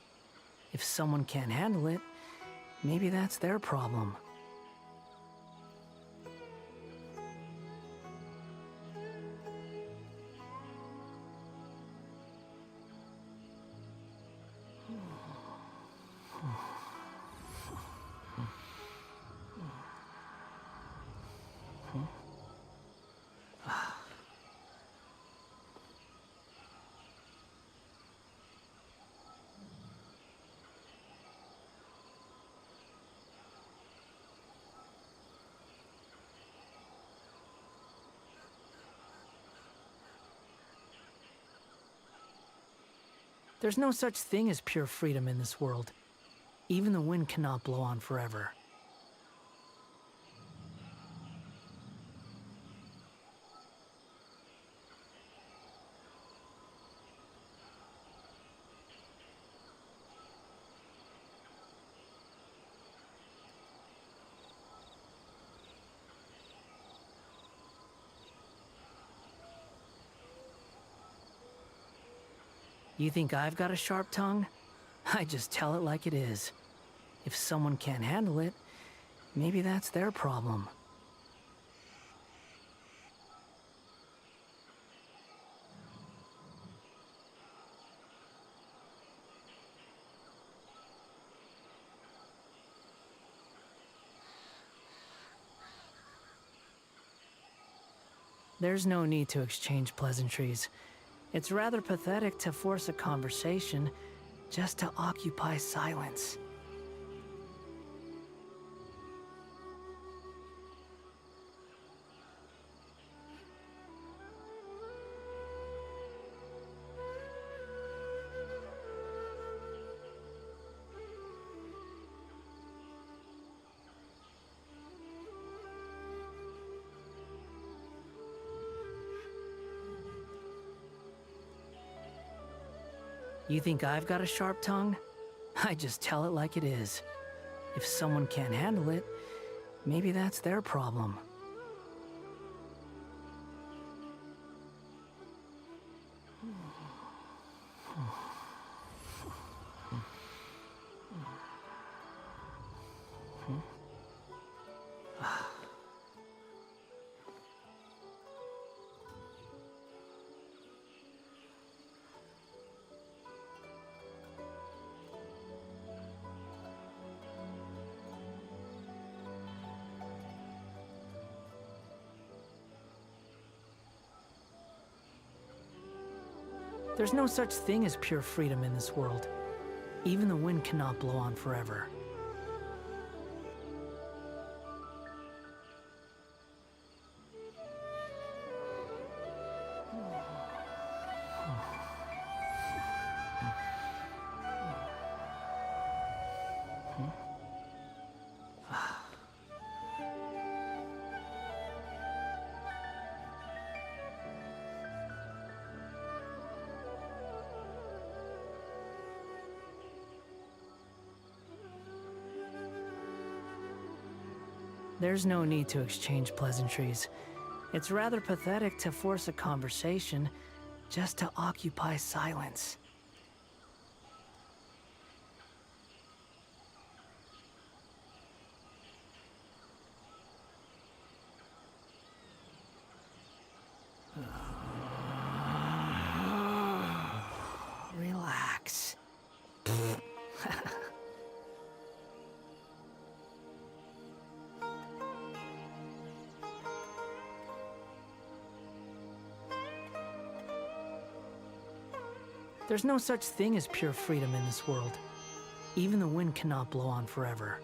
If someone can't handle it, maybe that's their problem. There's no such thing as pure freedom in this world. Even the wind cannot blow on forever. You think I've got a sharp tongue? I just tell it like it is. If someone can't handle it, maybe that's their problem. There's no need to exchange pleasantries. It's rather pathetic to force a conversation just to occupy silence. You think I've got a sharp tongue? I just tell it like it is. If someone can't handle it, maybe that's their problem. There's no such thing as pure freedom in this world. Even the wind cannot blow on forever. There's no need to exchange pleasantries. It's rather pathetic to force a conversation just to occupy silence. Relax. There's no such thing as pure freedom in this world. Even the wind cannot blow on forever.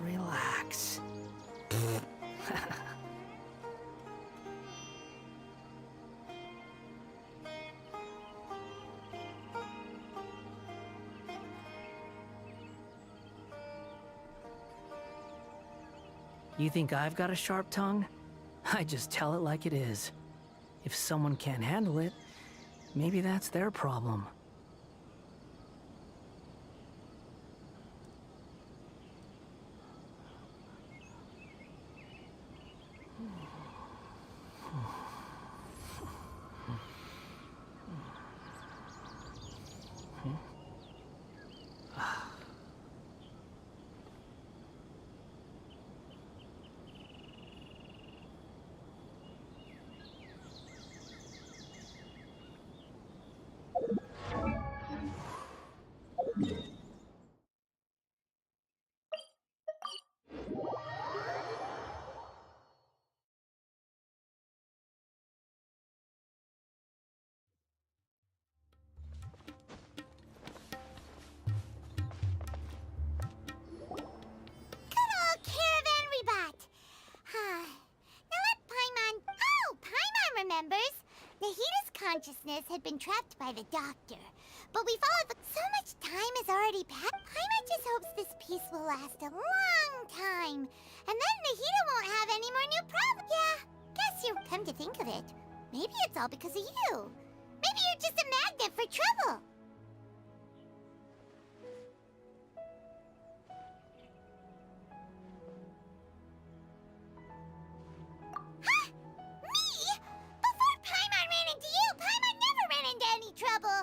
Relax. You think I've got a sharp tongue? I just tell it like it is. If someone can't handle it, maybe that's their problem. consciousness had been trapped by the doctor. But we followed the... So much time has already passed. Paimon just hopes this peace will last a long time. And then Nahida won't have any more new problems. Yeah, guess you're... Come to think of it, maybe it's all because of you. Maybe you're just a magnet for trouble. Huh? Me? Before Paimon ran into you, Paimon never ran into any trouble.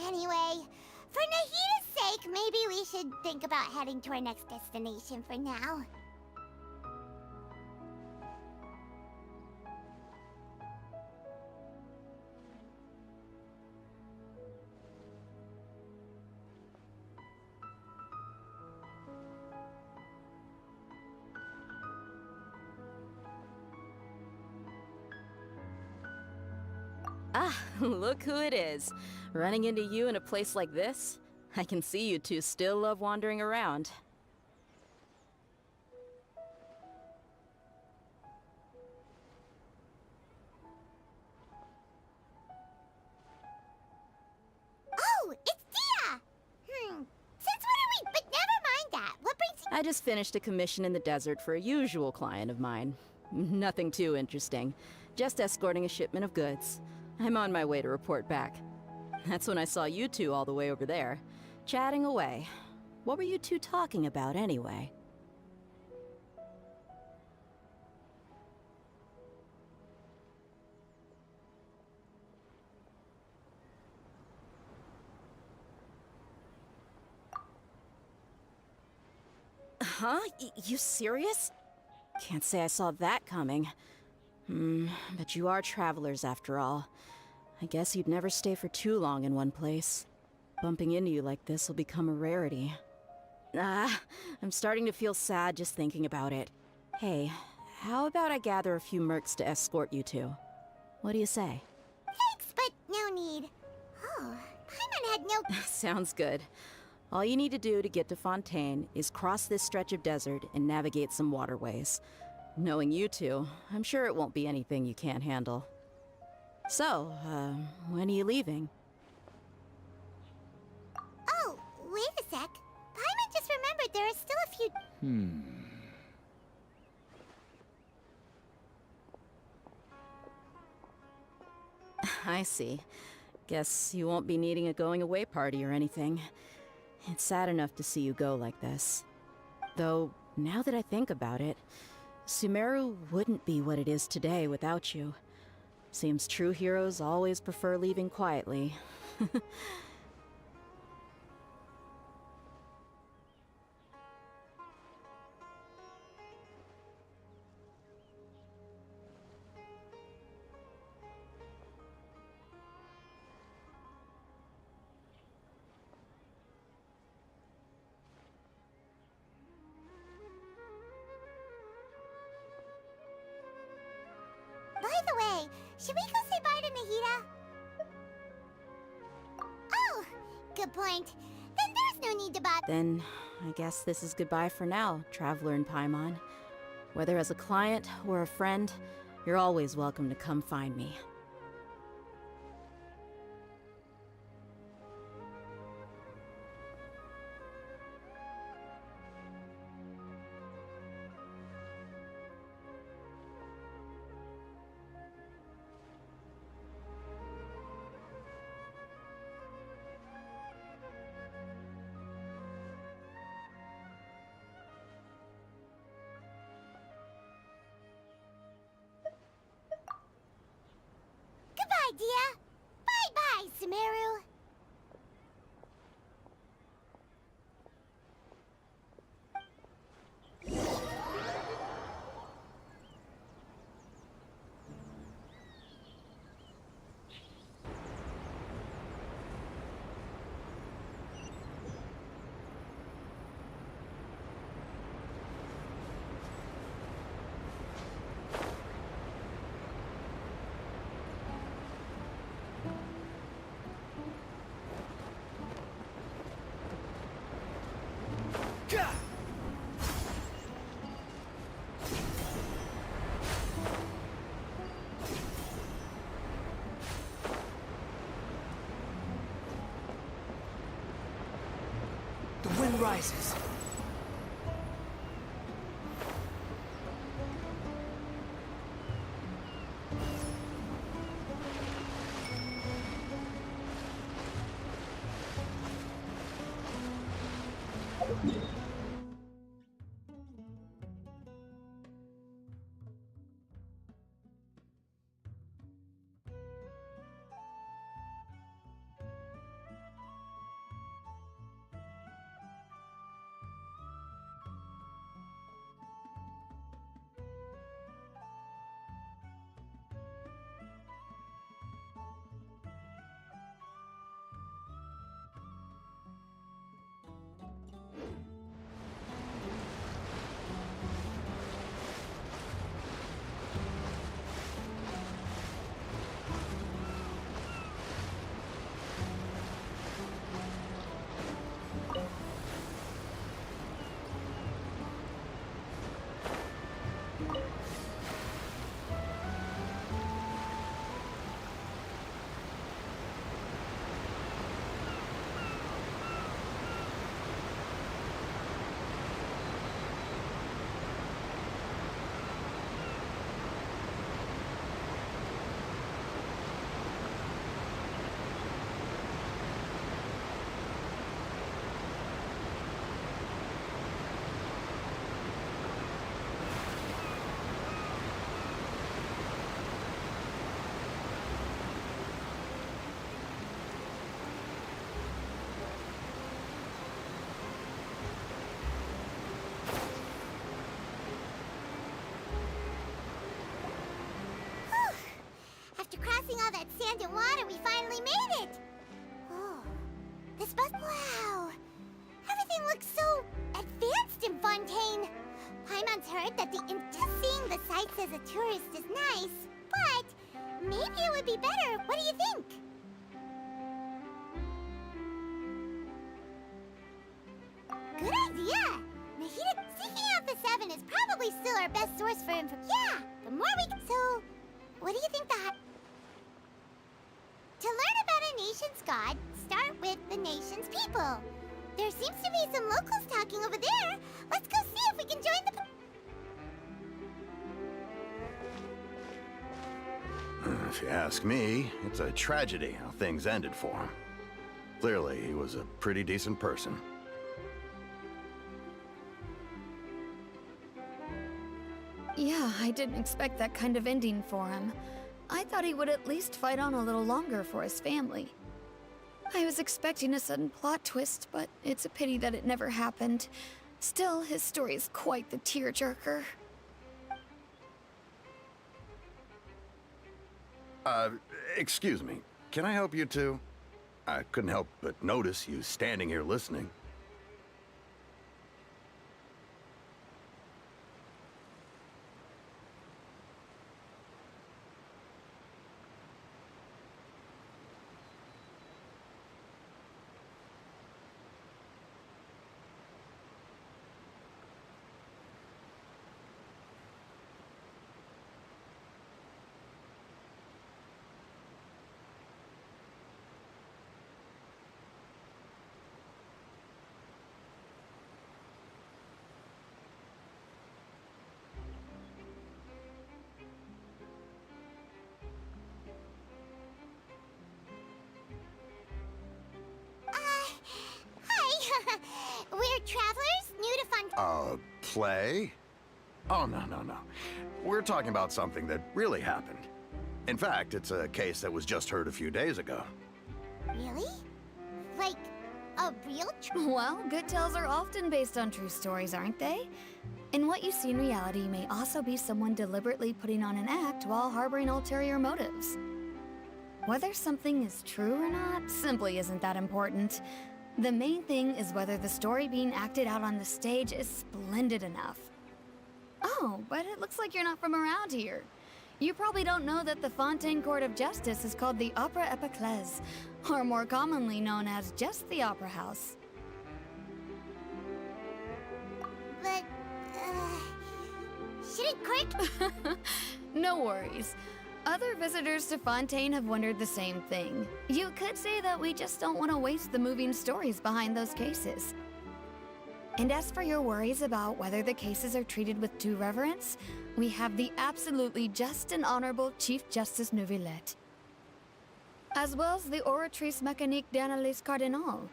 Anyway, for Nahida's sake, maybe we should think about heading to our next destination for now. Ah, look who it is. Running into you in a place like this? I can see you two still love wandering around. Oh, it's Dia! Since when are we... But never mind that. What brings you... I just finished a commission in the desert for a usual client of mine. Nothing too interesting. Just escorting a shipment of goods. I'm on my way to report back. That's when I saw you two all the way over there, chatting away. What were you two talking about anyway? Huh? You serious? Can't say I saw that coming. But you are travelers after all. I guess you'd never stay for too long in one place. Bumping into you like this will become a rarity. I'm starting to feel sad just thinking about it. Hey, how about I gather a few mercs to escort you two? What do you say? Thanks, but no need. Oh, Paimon had no... Sounds good. All you need to do to get to Fontaine is cross this stretch of desert and navigate some waterways. Knowing you two, I'm sure it won't be anything you can't handle. So, when are you leaving? Oh, wait a sec. Paimon just remembered there are still a few... I see. Guess you won't be needing a going-away party or anything. It's sad enough to see you go like this. Though, now that I think about it, Sumeru wouldn't be what it is today without you. Seems true heroes always prefer leaving quietly. By the way, should we go say bye to Nahida? Oh, good point. Then there's no need to bother. Then, I guess this is goodbye for now, Traveler in Paimon. Whether as a client or a friend, you're always welcome to come find me. The wind rises. After crossing all that sand and water, we finally made it! Oh, this bus... Wow! Everything looks so advanced in Fontaine! Paimon's heard that just seeing the sights as a tourist is nice, but maybe it would be better. What do you think? Good idea! Nahida, seeking out the Seven is probably still our best source for info. Yeah, the more we can... So, what do you think To learn about a nation's god, start with the nation's people. There seems to be some locals talking over there. Let's go see if we can join the... If you ask me, it's a tragedy how things ended for him. Clearly, he was a pretty decent person. Yeah, I didn't expect that kind of ending for him. I thought he would at least fight on a little longer for his family. I was expecting a sudden plot twist, but it's a pity that it never happened. Still, his story is quite the tearjerker. Excuse me. Can I help you two? I couldn't help but notice you standing here listening. Hi! We're travelers, new to Fontaine. Play? Oh, no. We're talking about something that really happened. In fact, it's a case that was just heard a few days ago. Really? Like, a real Well, good tales are often based on true stories, aren't they? And what you see in reality may also be someone deliberately putting on an act while harboring ulterior motives. Whether something is true or not simply isn't that important. The main thing is whether the story being acted out on the stage is splendid enough. Oh, but it looks like you're not from around here. You probably don't know that the Fontaine Court of Justice is called the Opera Epiclese, or more commonly known as just the Opera House. But, shouldn't Crick... No worries. Other visitors to Fontaine have wondered the same thing. You could say that we just don't want to waste the moving stories behind those cases. And as for your worries about whether the cases are treated with due reverence, we have the absolutely just and honorable Chief Justice Neuvillette. As well as the Oratrice Mécanique d'Analyse Cardinal,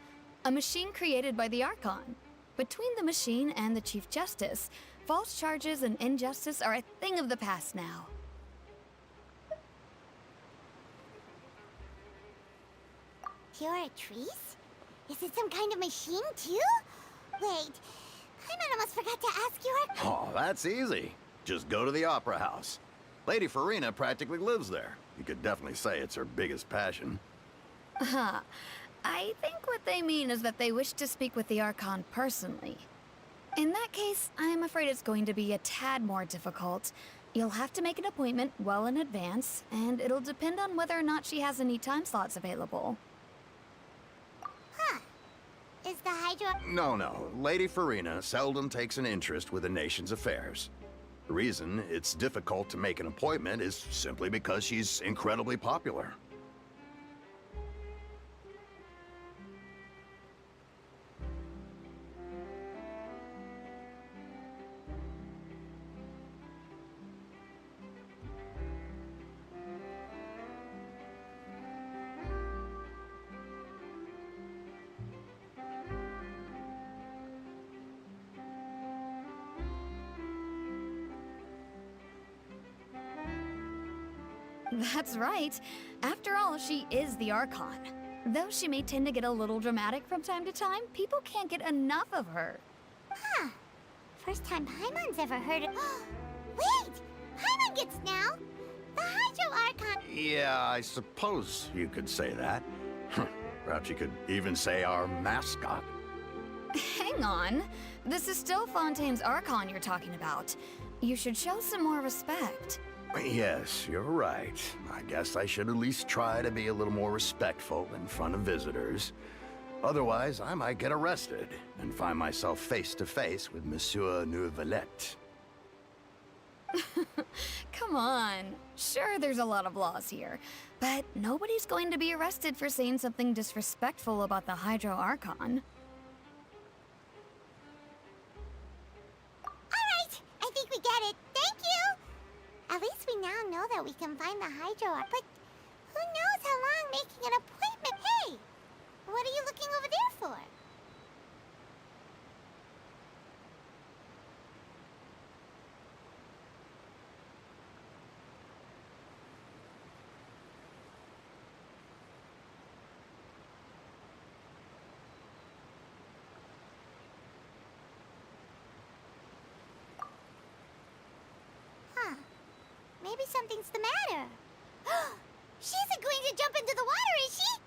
a machine created by the Archon. Between the machine and the Chief Justice, false charges and injustice are a thing of the past now. Oratrice? Is it some kind of machine, too? Wait, I almost forgot to ask you our... Oh, that's easy. Just go to the Opera House. Lady Farina practically lives there. You could definitely say it's her biggest passion. Huh. I think what they mean is that they wish to speak with the Archon personally. In that case, I'm afraid it's going to be a tad more difficult. You'll have to make an appointment well in advance, and it'll depend on whether or not she has any time slots available. Huh. Is the Hydro... No. Lady Farina seldom takes an interest with the nation's affairs. The reason it's difficult to make an appointment is simply because she's incredibly popular. That's right. After all, she is the Archon. Though she may tend to get a little dramatic from time to time, people can't get enough of her. Huh. First time Paimon's ever heard of... Wait! Paimon gets now! The Hydro Archon... Yeah, I suppose you could say that. Perhaps you could even say our mascot. Hang on. This is still Fontaine's Archon you're talking about. You should show some more respect. Yes, you're right. I guess I should at least try to be a little more respectful in front of visitors. Otherwise, I might get arrested and find myself face to face with Monsieur Neuvillette. Come on. Sure, there's a lot of laws here, but nobody's going to be arrested for saying something disrespectful about the Hydro Archon. Alright, I think we get it. Thank you! At least we now know that we can find the Hydro Archon, but who knows how long making an appointment... Hey! What are you looking over there for? Huh. Maybe something's the matter. She isn't going to jump into the water, is she?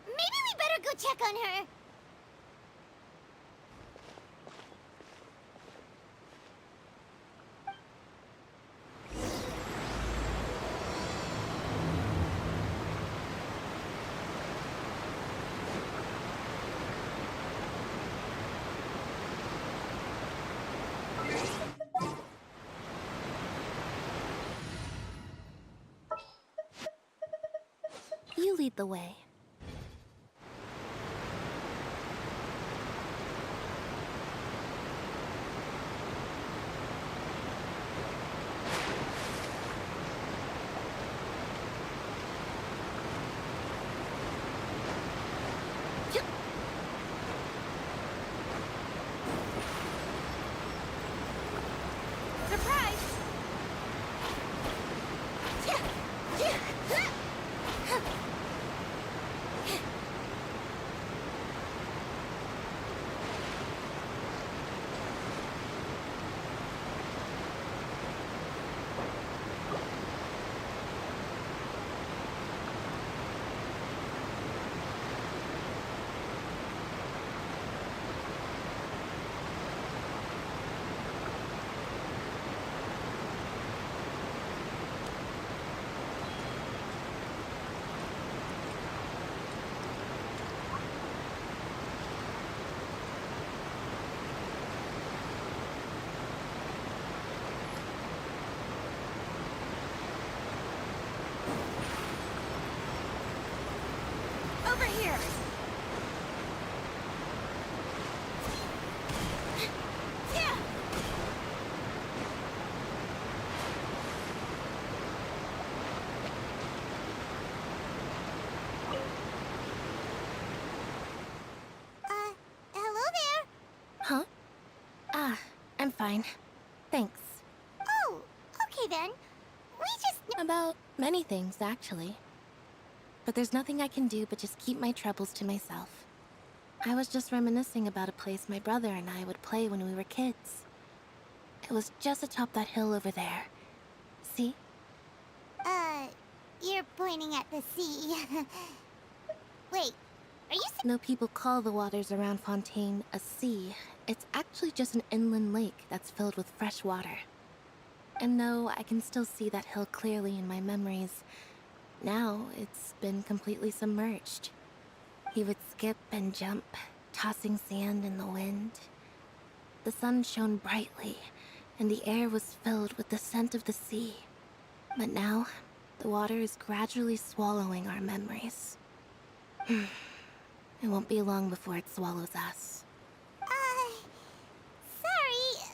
Maybe we better go check on her. You lead the way. fine. Thanks. Oh, okay then. We just... About many things, actually. But there's nothing I can do but just keep my troubles to myself. I was just reminiscing about a place my brother and I would play when we were kids. It was just atop that hill over there. See? You're pointing at the sea. Wait, are you saying... No people call the waters around Fontaine a sea. It's actually just an inland lake that's filled with fresh water. And no, I can still see that hill clearly in my memories. Now, it's been completely submerged. He would skip and jump, tossing sand in the wind. The sun shone brightly, and the air was filled with the scent of the sea. But now, the water is gradually swallowing our memories. It won't be long before it swallows us. Sorry.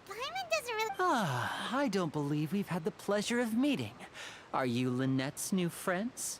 Paimon doesn't really... Ah, I don't believe we've had the pleasure of meeting. Are you Lynette's new friends?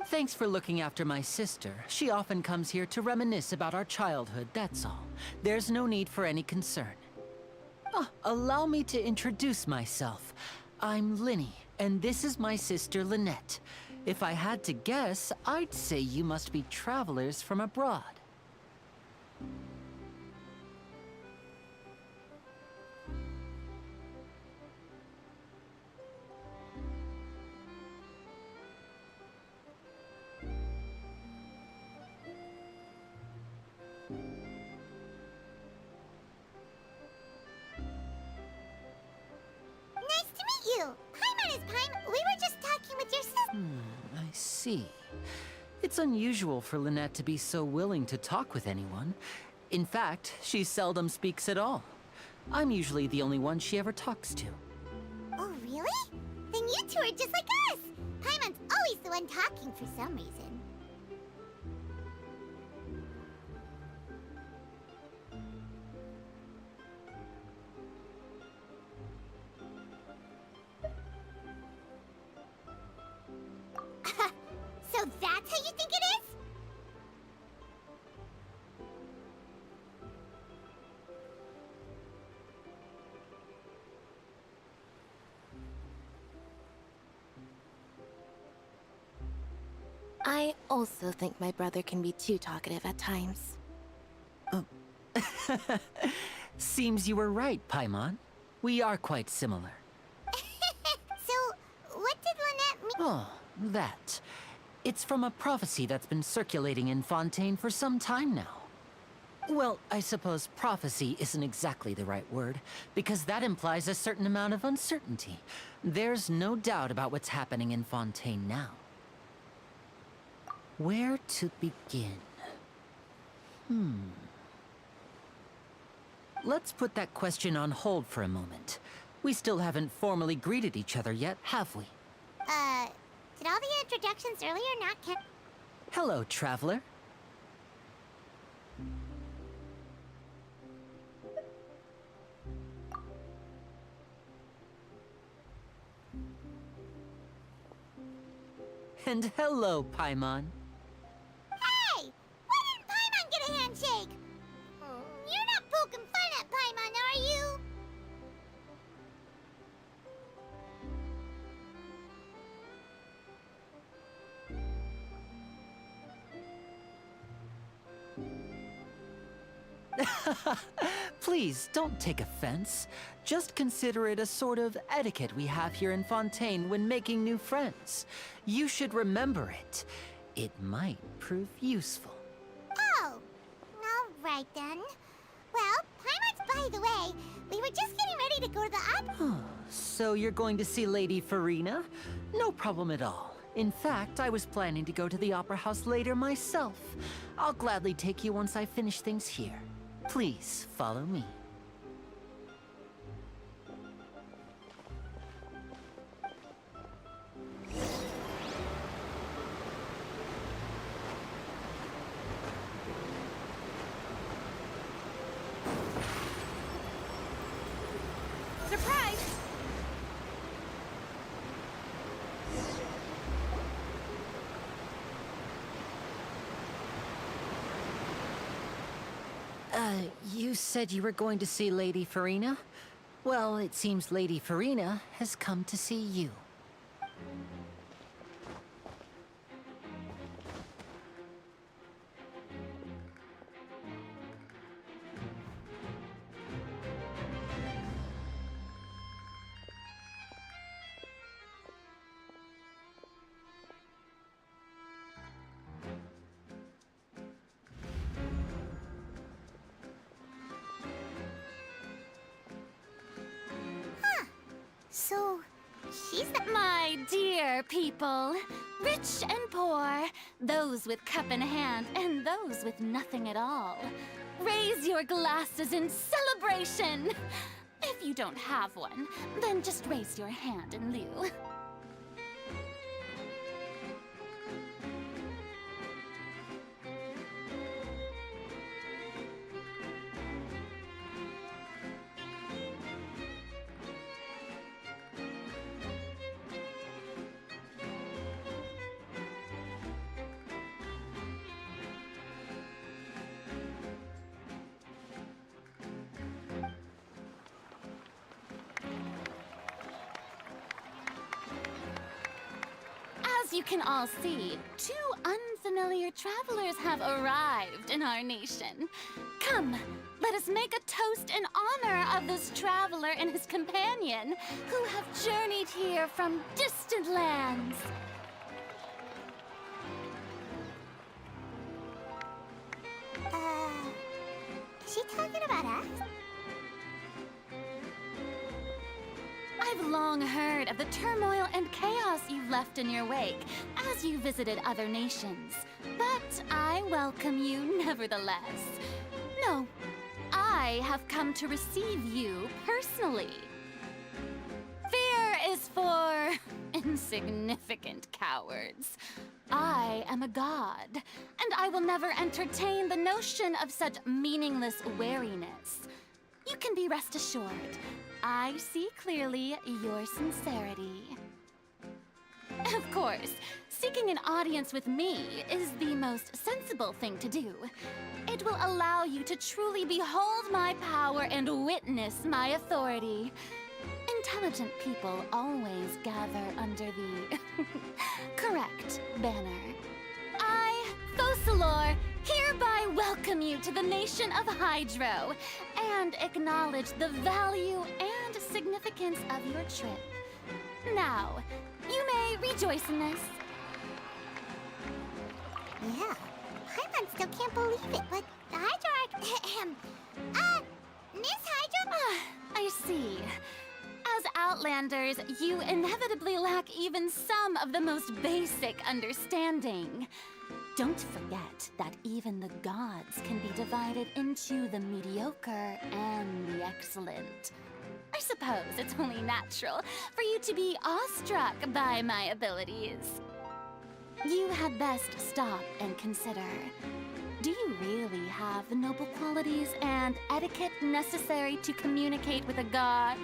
Thanks for looking after my sister. She often comes here to reminisce about our childhood, that's all. There's no need for any concern. Allow me to introduce myself. I'm Linny, and this is my sister Lynette. If I had to guess, I'd say you must be travelers from abroad. I see. It's unusual for Lynette to be so willing to talk with anyone. In fact, she seldom speaks at all. I'm usually the only one she ever talks to. Oh, really? Then you two are just like us! Paimon's always the one talking for some reason. So that's how you think it is? I also think my brother can be too talkative at times. Seems you were right, Paimon. We are quite similar. So, what did Lynette mean? Oh, that. It's from a prophecy that's been circulating in Fontaine for some time now. Well, I suppose prophecy isn't exactly the right word, because that implies a certain amount of uncertainty. There's no doubt about what's happening in Fontaine now. Where to begin? Let's put that question on hold for a moment. We still haven't formally greeted each other yet, have we? Did all the introductions earlier not count? Hello, traveler. And hello, Paimon. Hey! Why didn't Paimon get a handshake? You're not poking fun at Paimon, are you? Please, don't take offense. Just consider it a sort of etiquette we have here in Fontaine when making new friends. You should remember it. It might prove useful. Oh, Alright then. Well, Paimon's by the way. We were just getting ready to go to the So you're going to see Lady Farina? No problem at all. In fact, I was planning to go to the Opera House later myself. I'll gladly take you once I finish things here. Please, follow me. Surprise! You said you were going to see Lady Farina? Well, it seems Lady Farina has come to see you. So, she's the— My dear people, rich and poor, those with cup in hand and those with nothing at all, raise your glasses in celebration! If you don't have one, then just raise your hand in lieu. As you can all see, two unfamiliar travelers have arrived in our nation. Come, let us make a toast in honor of this traveler and his companion, who have journeyed here from distant lands. Is she talking about us? I've long heard of the turmoil and chaos you've left in your wake as you visited other nations, but I welcome you nevertheless. No, I have come to receive you personally. Fear is for insignificant cowards. I am a god, and I will never entertain the notion of such meaningless wariness. You can be rest assured, I see clearly your sincerity. Of course, seeking an audience with me is the most sensible thing to do. It will allow you to truly behold my power and witness my authority. Intelligent people always gather under the correct banner. I, Focalor, hereby welcome you to the nation of Hydro and acknowledge the value and significance of your trip. Now, you may rejoice in this. Yeah, Paimon still can't believe it, but the Hydro Miss Hydro? I see. As Outlanders, you inevitably lack even some of the most basic understanding. Don't forget that even the gods can be divided into the mediocre and the excellent. I suppose it's only natural for you to be awestruck by my abilities. You had best stop and consider. Do you really have the noble qualities and etiquette necessary to communicate with a god?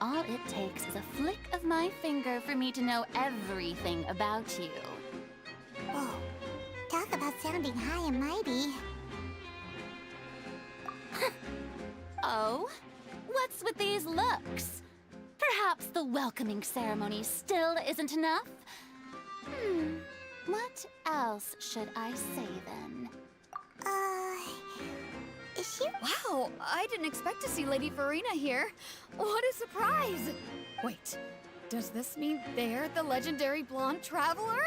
All it takes is a flick of my finger for me to know everything about you. Oh, talk about sounding high and mighty. Oh? What's with these looks? Perhaps the welcoming ceremony still isn't enough? What else should I say then? Is she— Wow, I didn't expect to see Lady Farina here. What a surprise! Wait, does this mean they're the legendary blonde traveler?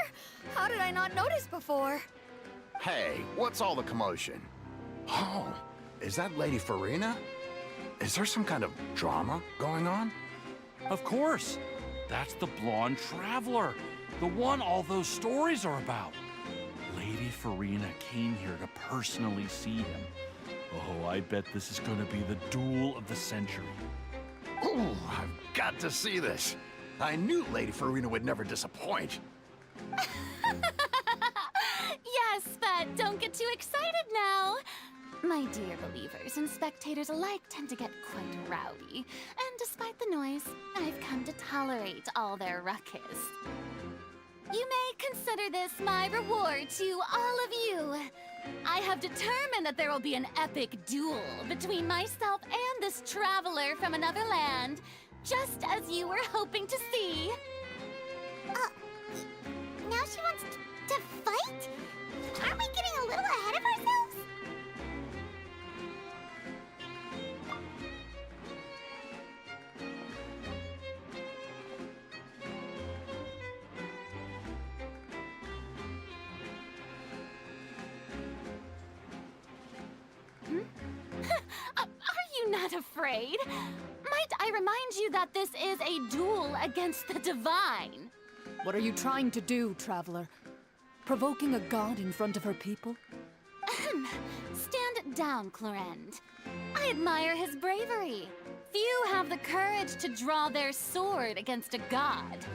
How did I not notice before? Hey, what's all the commotion? Oh, is that Lady Farina? Is there some kind of drama going on? Of course. That's the blonde traveler. The one all those stories are about. Lady Farina came here to personally see him. Oh, I bet this is gonna be the duel of the century. Oh, I've got to see this. I knew Lady Farina would never disappoint. Yes, but don't get too excited now. My dear believers and spectators alike tend to get quite rowdy, and despite the noise, I've come to tolerate all their ruckus. You may consider this my reward to all of you. I have determined that there will be an epic duel between myself and this traveler from another land, just as you were hoping to see. Now she wants to fight? Aren't we getting a little ahead of ourselves? Are you not afraid? Might I remind you that this is a duel against the divine? What are you trying to do, traveler? Provoking a god in front of her people? Ahem. Stand down, Clorend. I admire his bravery. Few have the courage to draw their sword against a god.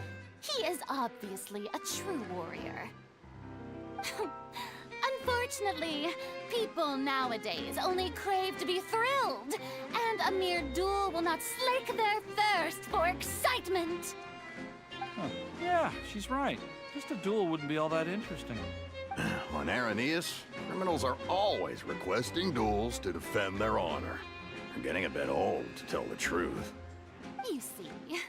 He is obviously a true warrior. Unfortunately, people nowadays only crave to be thrilled, and a mere duel will not slake their thirst for excitement. Huh. Yeah, she's right. Just a duel wouldn't be all that interesting. On Araneus, criminals are always requesting duels to defend their honor. I'm getting a bit old, to tell the truth. You see.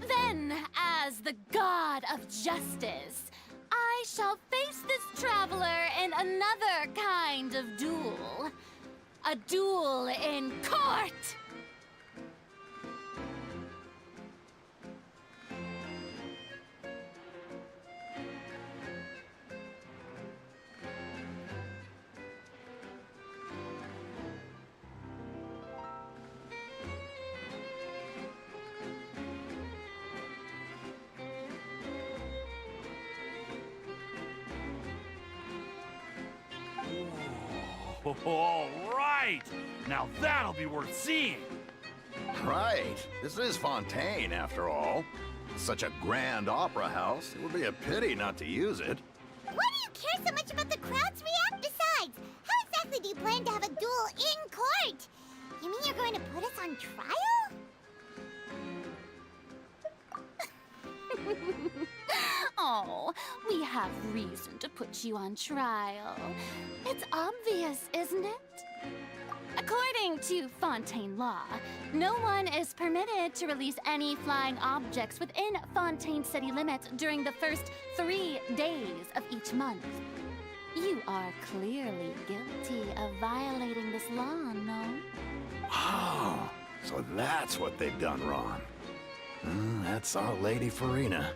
Then, as the god of justice, I shall face this traveler in another kind of duel. A duel in court! All right! Now that'll be worth seeing! Right. This is Fontaine, after all. Such a grand opera house, it would be a pity not to use it. Why do you care so much about the crowd's react? Besides, how exactly do you plan to have a duel in court? You mean you're going to put us on trial? Oh, we have reason to put you on trial. It's obvious, isn't it? According to Fontaine law, no one is permitted to release any flying objects within Fontaine city limits during the first 3 days of each month. You are clearly guilty of violating this law, no? Oh, so that's what they've done wrong. That's our Lady Farina.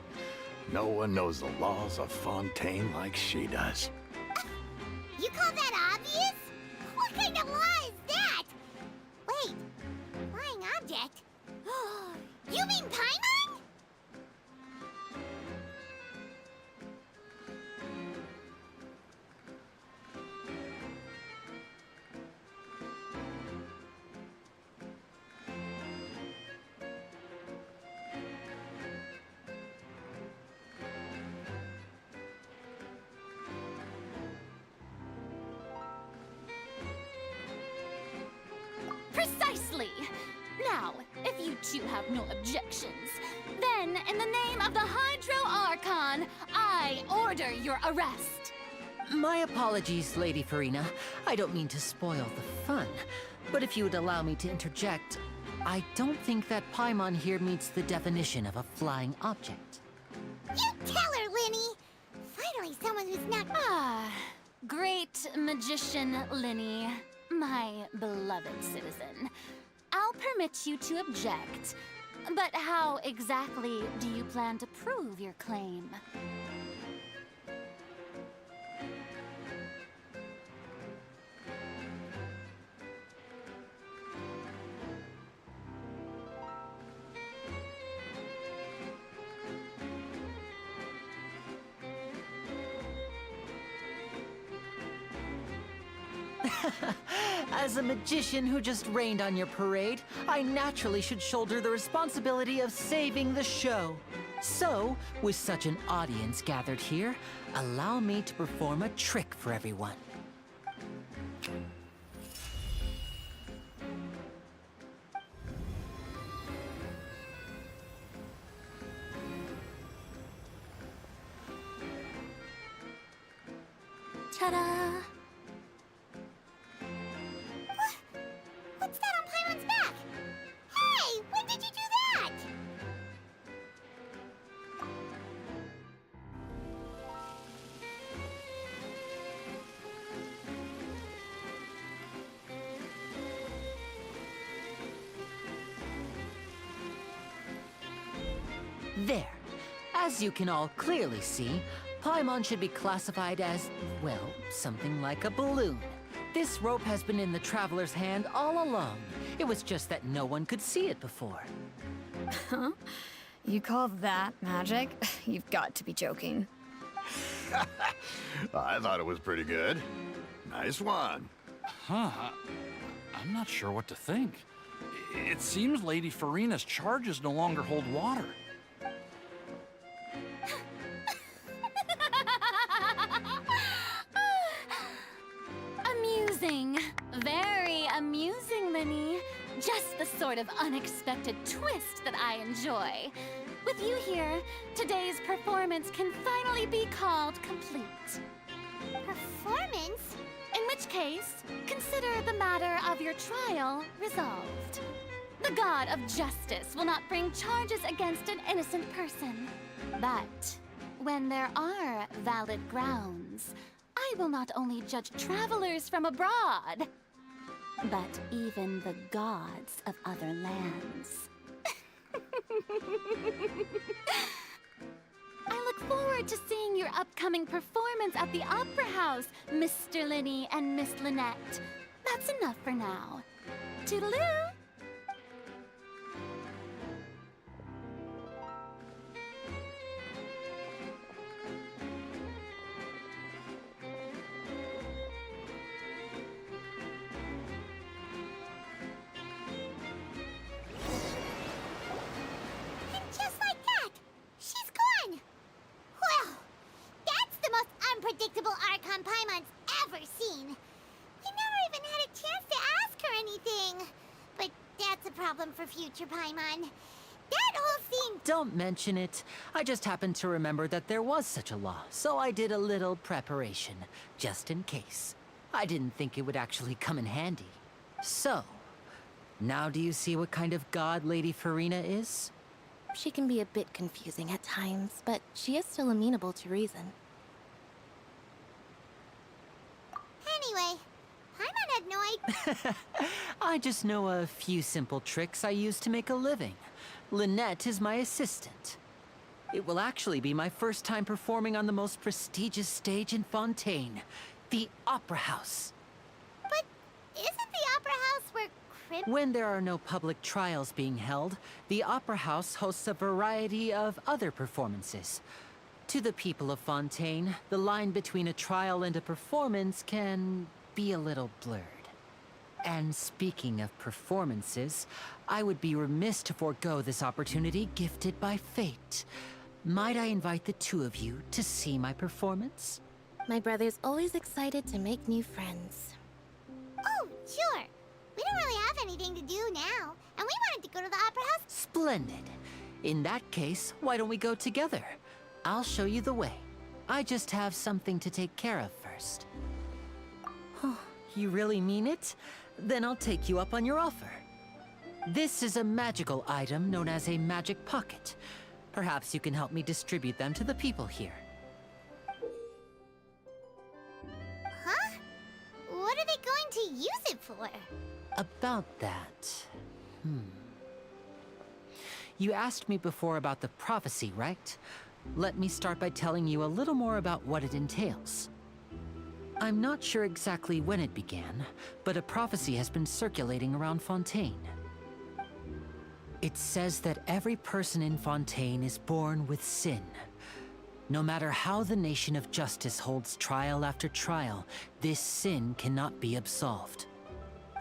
No one knows the laws of Fontaine like she does. You call that obvious? What kind of law is that? Wait, flying object? You mean Paimon? Precisely! Now, if you two have no objections, then in the name of the Hydro Archon, I order your arrest. My apologies, Lady Farina. I don't mean to spoil the fun. But if you would allow me to interject, I don't think that Paimon here meets the definition of a flying object. You tell her, Linny! Finally someone who's not... Great magician Linny, my beloved citizen. I'll permit you to object, but how exactly do you plan to prove your claim? As a magician who just rained on your parade, I naturally should shoulder the responsibility of saving the show. So, with such an audience gathered here, allow me to perform a trick for everyone. Ta-da! What's that on Paimon's back? Hey, when did you do that? There. As you can all clearly see, Paimon should be classified as, well, something like a balloon. This rope has been in the Traveler's hand all along. It was just that no one could see it before. Huh? You call that magic? You've got to be joking. I thought it was pretty good. Nice one. Huh. I'm not sure what to think. It seems Lady Farina's charges no longer hold water. Amusing. Very amusing, Linny. Just the sort of unexpected twist that I enjoy. With you here, today's performance can finally be called complete. Performance? In which case, consider the matter of your trial resolved. The god of justice will not bring charges against an innocent person. But when there are valid grounds, I will not only judge travelers from abroad, but even the gods of other lands. I look forward to seeing your upcoming performance at the Opera House, Mr. Linny and Miss Lynette. That's enough for now. Toodaloo! Just like that, she's gone. Well, that's the most unpredictable Archon Paimon's ever seen. We never even had a chance to ask her anything. But that's a problem for future Paimon. That whole scene... Don't mention it. I just happened to remember that there was such a law, so I did a little preparation, just in case. I didn't think it would actually come in handy. So, now do you see what kind of god Lady Farina is? She can be a bit confusing at times, but she is still amenable to reason. Anyway, Paimon had no idea... I just know a few simple tricks I use to make a living. Lynette is my assistant. It will actually be my first time performing on the most prestigious stage in Fontaine, the Opera House. But isn't the Opera House where When there are no public trials being held, the Opera House hosts a variety of other performances. To the people of Fontaine, the line between a trial and a performance can be a little blurred. And speaking of performances, I would be remiss to forego this opportunity gifted by fate. Might I invite the two of you to see my performance? My brother's always excited to make new friends. Oh, sure. We don't really have anything to do now, and we wanted to go to the Opera House. Splendid. In that case, why don't we go together? I'll show you the way. I just have something to take care of first. Oh, you really mean it? Then I'll take you up on your offer. This is a magical item known as a magic pocket. Perhaps you can help me distribute them to the people here. Huh? What are they going to use it for? About that... You asked me before about the prophecy, right? Let me start by telling you a little more about what it entails. I'm not sure exactly when it began, but a prophecy has been circulating around Fontaine. It says that every person in Fontaine is born with sin. No matter how the Nation of Justice holds trial after trial, this sin cannot be absolved.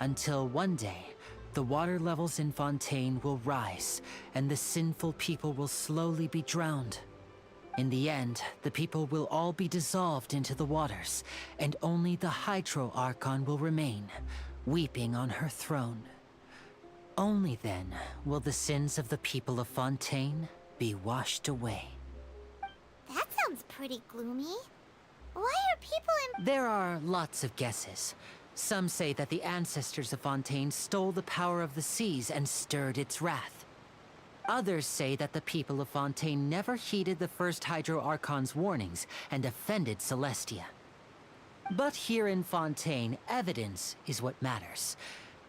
Until one day, the water levels in Fontaine will rise, and the sinful people will slowly be drowned. In the end, the people will all be dissolved into the waters, and only the Hydro Archon will remain, weeping on her throne. Only then will the sins of the people of Fontaine be washed away. That sounds pretty gloomy. Why are people in... There are lots of guesses. Some say that the ancestors of Fontaine stole the power of the seas and stirred its wrath. Others say that the people of Fontaine never heeded the first Hydro Archon's warnings and offended Celestia. But here in Fontaine, evidence is what matters.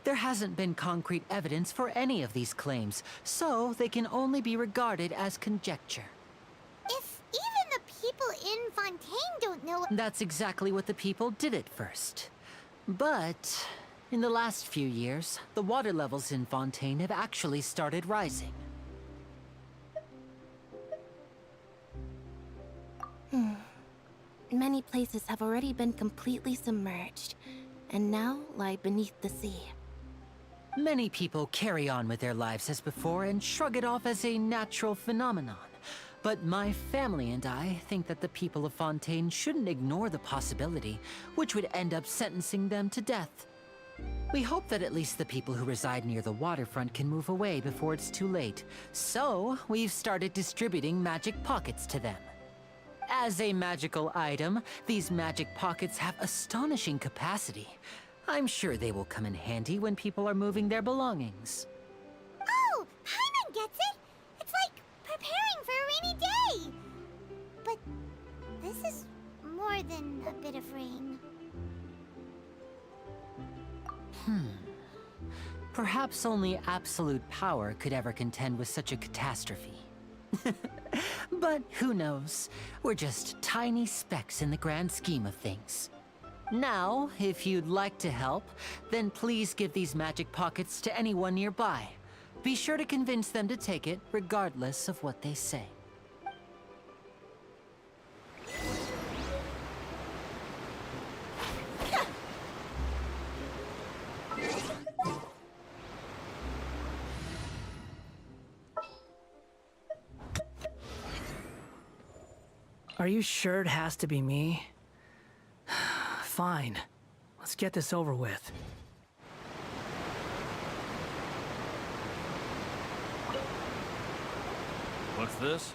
There hasn't been concrete evidence for any of these claims, so they can only be regarded as conjecture. If even the people in Fontaine don't know... That's exactly what the people did at first. But in the last few years, the water levels in Fontaine have actually started rising. Many places have already been completely submerged, and now lie beneath the sea. Many people carry on with their lives as before and shrug it off as a natural phenomenon. But my family and I think that the people of Fontaine shouldn't ignore the possibility, which would end up sentencing them to death. We hope that at least the people who reside near the waterfront can move away before it's too late. So, we've started distributing magic pockets to them. As a magical item, these magic pockets have astonishing capacity. I'm sure they will come in handy when people are moving their belongings. Oh, Paimon gets it! It's like preparing for a rainy day! But this is more than a bit of rain. Perhaps only absolute power could ever contend with such a catastrophe. But who knows? We're just tiny specks in the grand scheme of things. Now, if you'd like to help, then please give these magic pockets to anyone nearby. Be sure to convince them to take it, regardless of what they say. Are you sure it has to be me? Fine. Let's get this over with. What's this?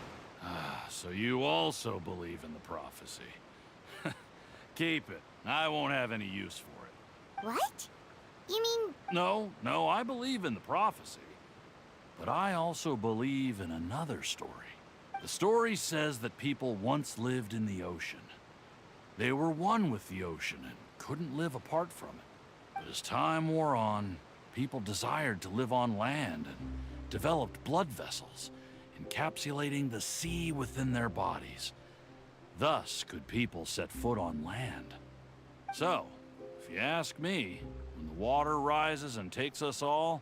So you also believe in the prophecy. Keep it. I won't have any use for it. What? You mean... No, I believe in the prophecy. But I also believe in another story. The story says that people once lived in the ocean. They were one with the ocean and couldn't live apart from it. But as time wore on, people desired to live on land and developed blood vessels, encapsulating the sea within their bodies. Thus could people set foot on land. So, if you ask me, when the water rises and takes us all,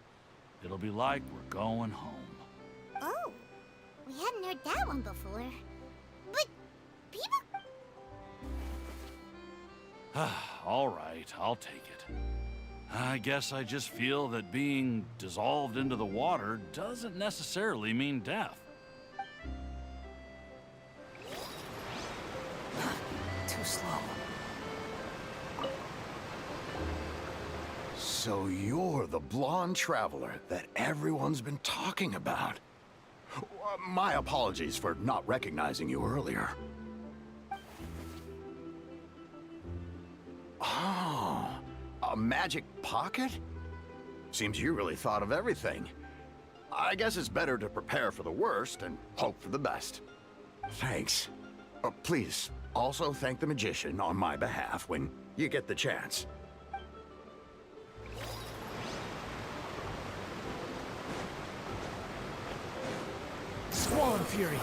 it'll be like we're going home. Oh, we hadn't heard that one before. But people... All right, I'll take it. I guess I just feel that being dissolved into the water doesn't necessarily mean death. Too slow. So you're the blonde traveler that everyone's been talking about. My apologies for not recognizing you earlier. Oh, a magic pocket? Seems you really thought of everything. I guess it's better to prepare for the worst and hope for the best. Thanks. Please, also thank the magician on my behalf when you get the chance. Squall and Fury.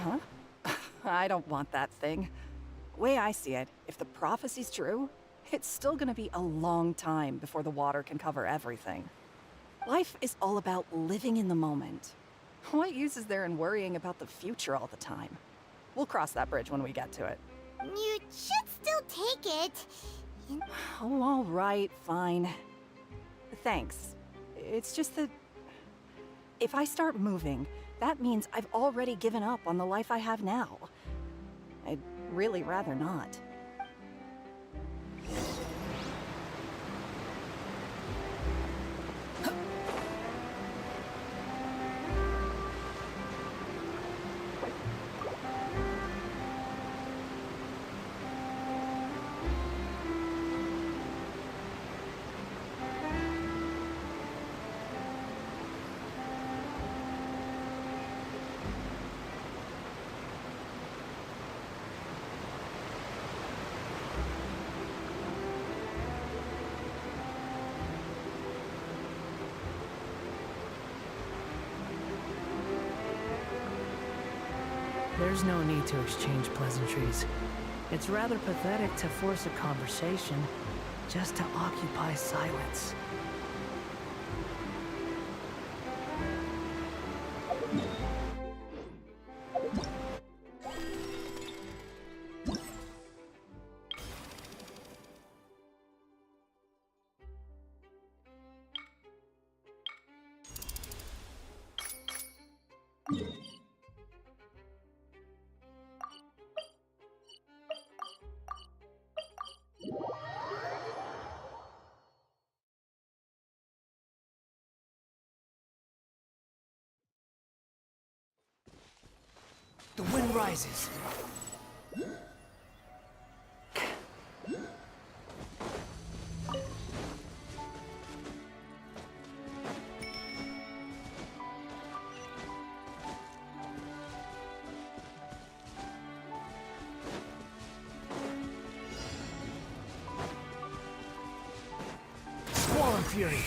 Huh? I don't want that thing. Way I see it, if the prophecy's true, it's still gonna be a long time before the water can cover everything. Life is all about living in the moment. What use is there in worrying about the future all the time? We'll cross that bridge when we get to it. You should still take it. Oh, all right, fine. Thanks. It's just that if I start moving, that means I've already given up on the life I have now. I'd really rather not. There's no need to exchange pleasantries. It's rather pathetic to force a conversation just to occupy silence. The wind rises. Squall and fury.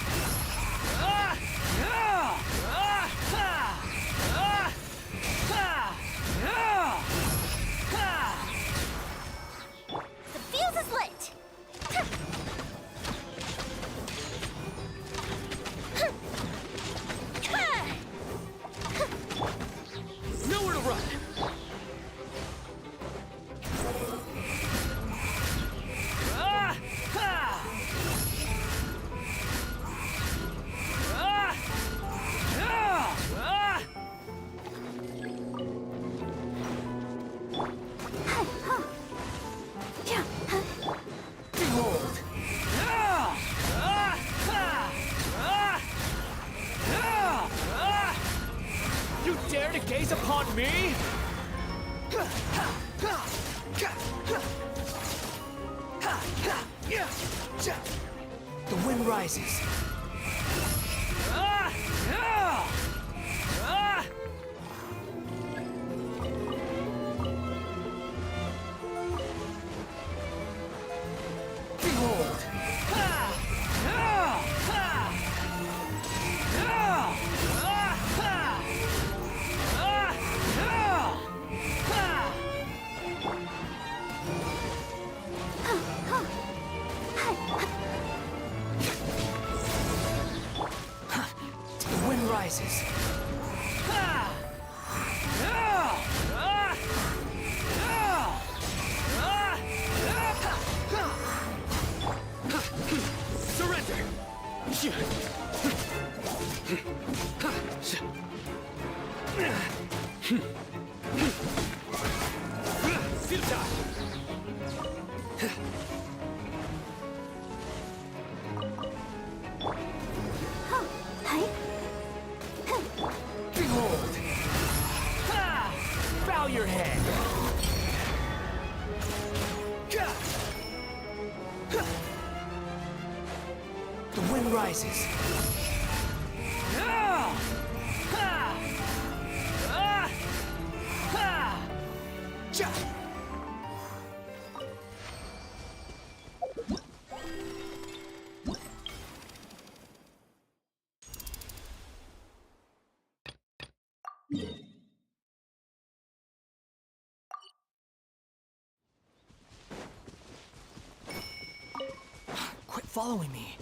The fuse is lit! Nowhere to run! Behold! You dare to gaze upon me? The wind rises. Behold! The wind rises. Surrender! Behold! Bow your head! The wind rises. Quit following me.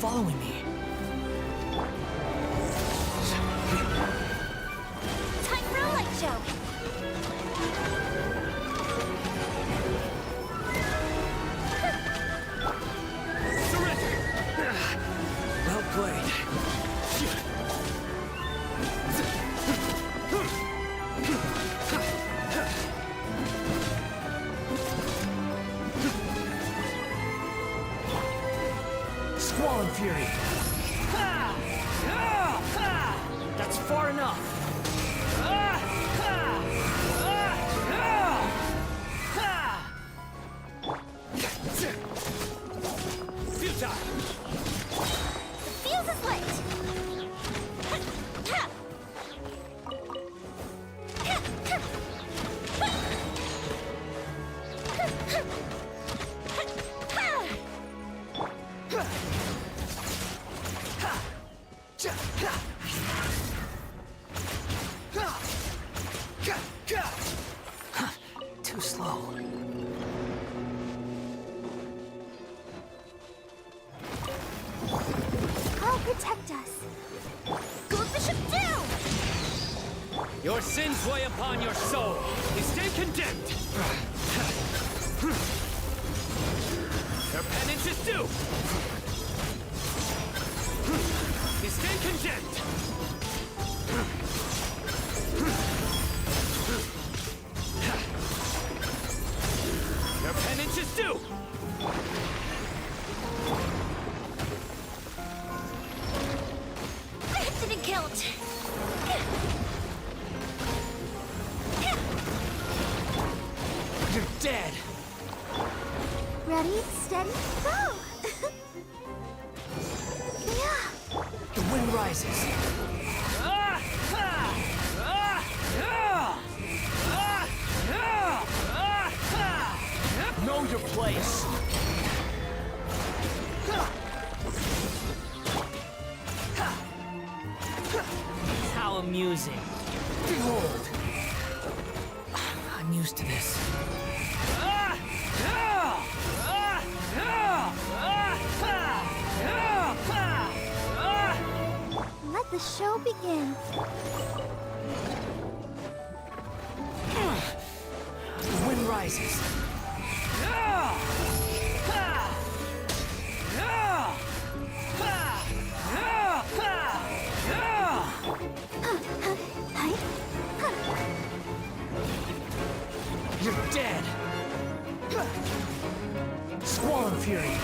following me. Time for a light show. Well played. Squall and Fury. That's far enough. Futile! The fuse is lit. Too slow. I'll protect us. Go Bishop down! Your sins weigh upon your soul. You stand condemned. Your penance is due. You stand condemned. Your penance is due. Didn't count. You're dead. Ready, steady, go! Yeah. The wind rises. Know your place. How amusing. Behold. I'm used to this. Let the show begin. The wind rises. You're dead. Squall and Fury.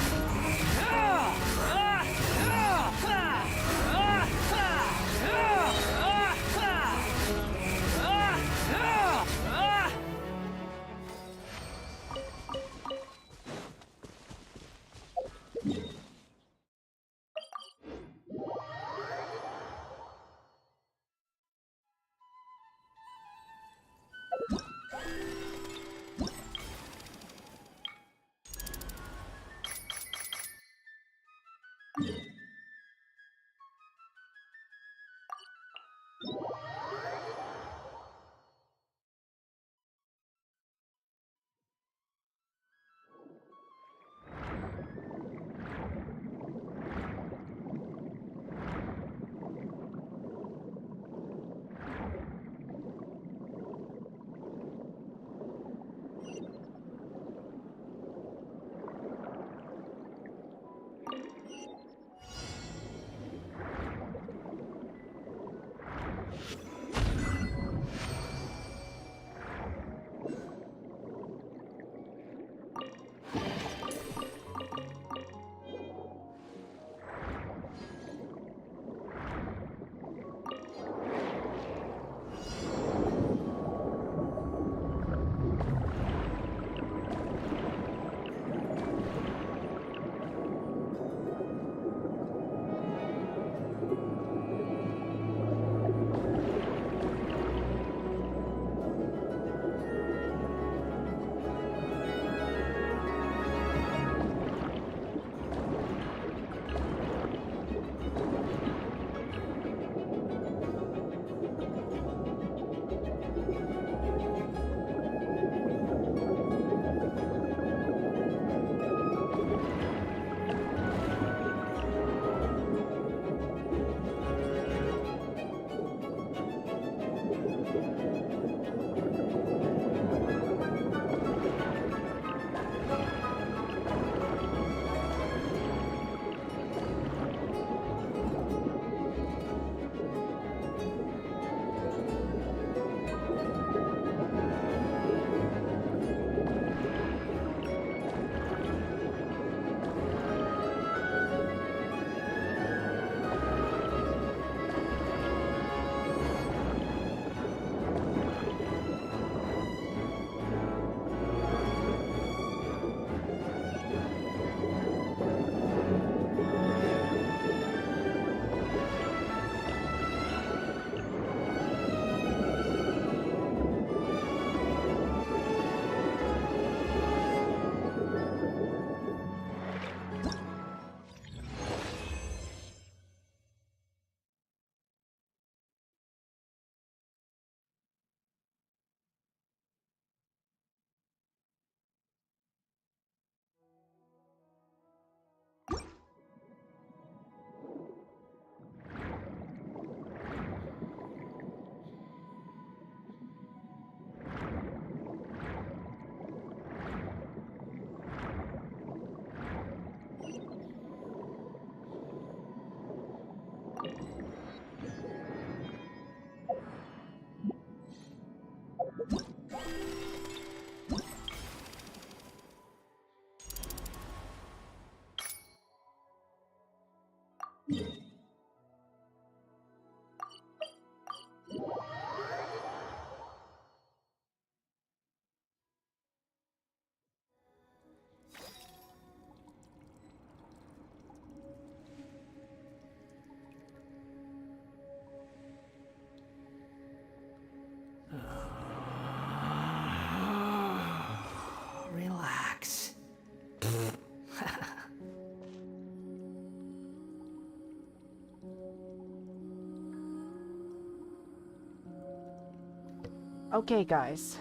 Okay, guys.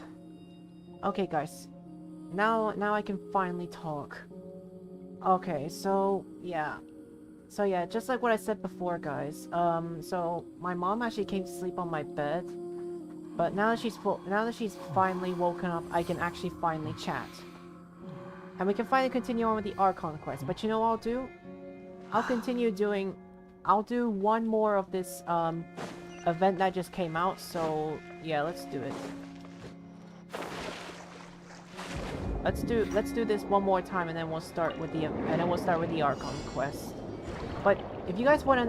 Okay, guys. Now I can finally talk. Okay, so yeah. So yeah, just like what I said before, guys. So my mom actually came to sleep on my bed, but now that she's finally woken up, I can actually finally chat, and we can finally continue on with the Archon quest. But you know what I'll do? I'll do one more of this event that just came out. So yeah, let's do it. Let's do this one more time, and then we'll start with the Archon quest. But if you guys want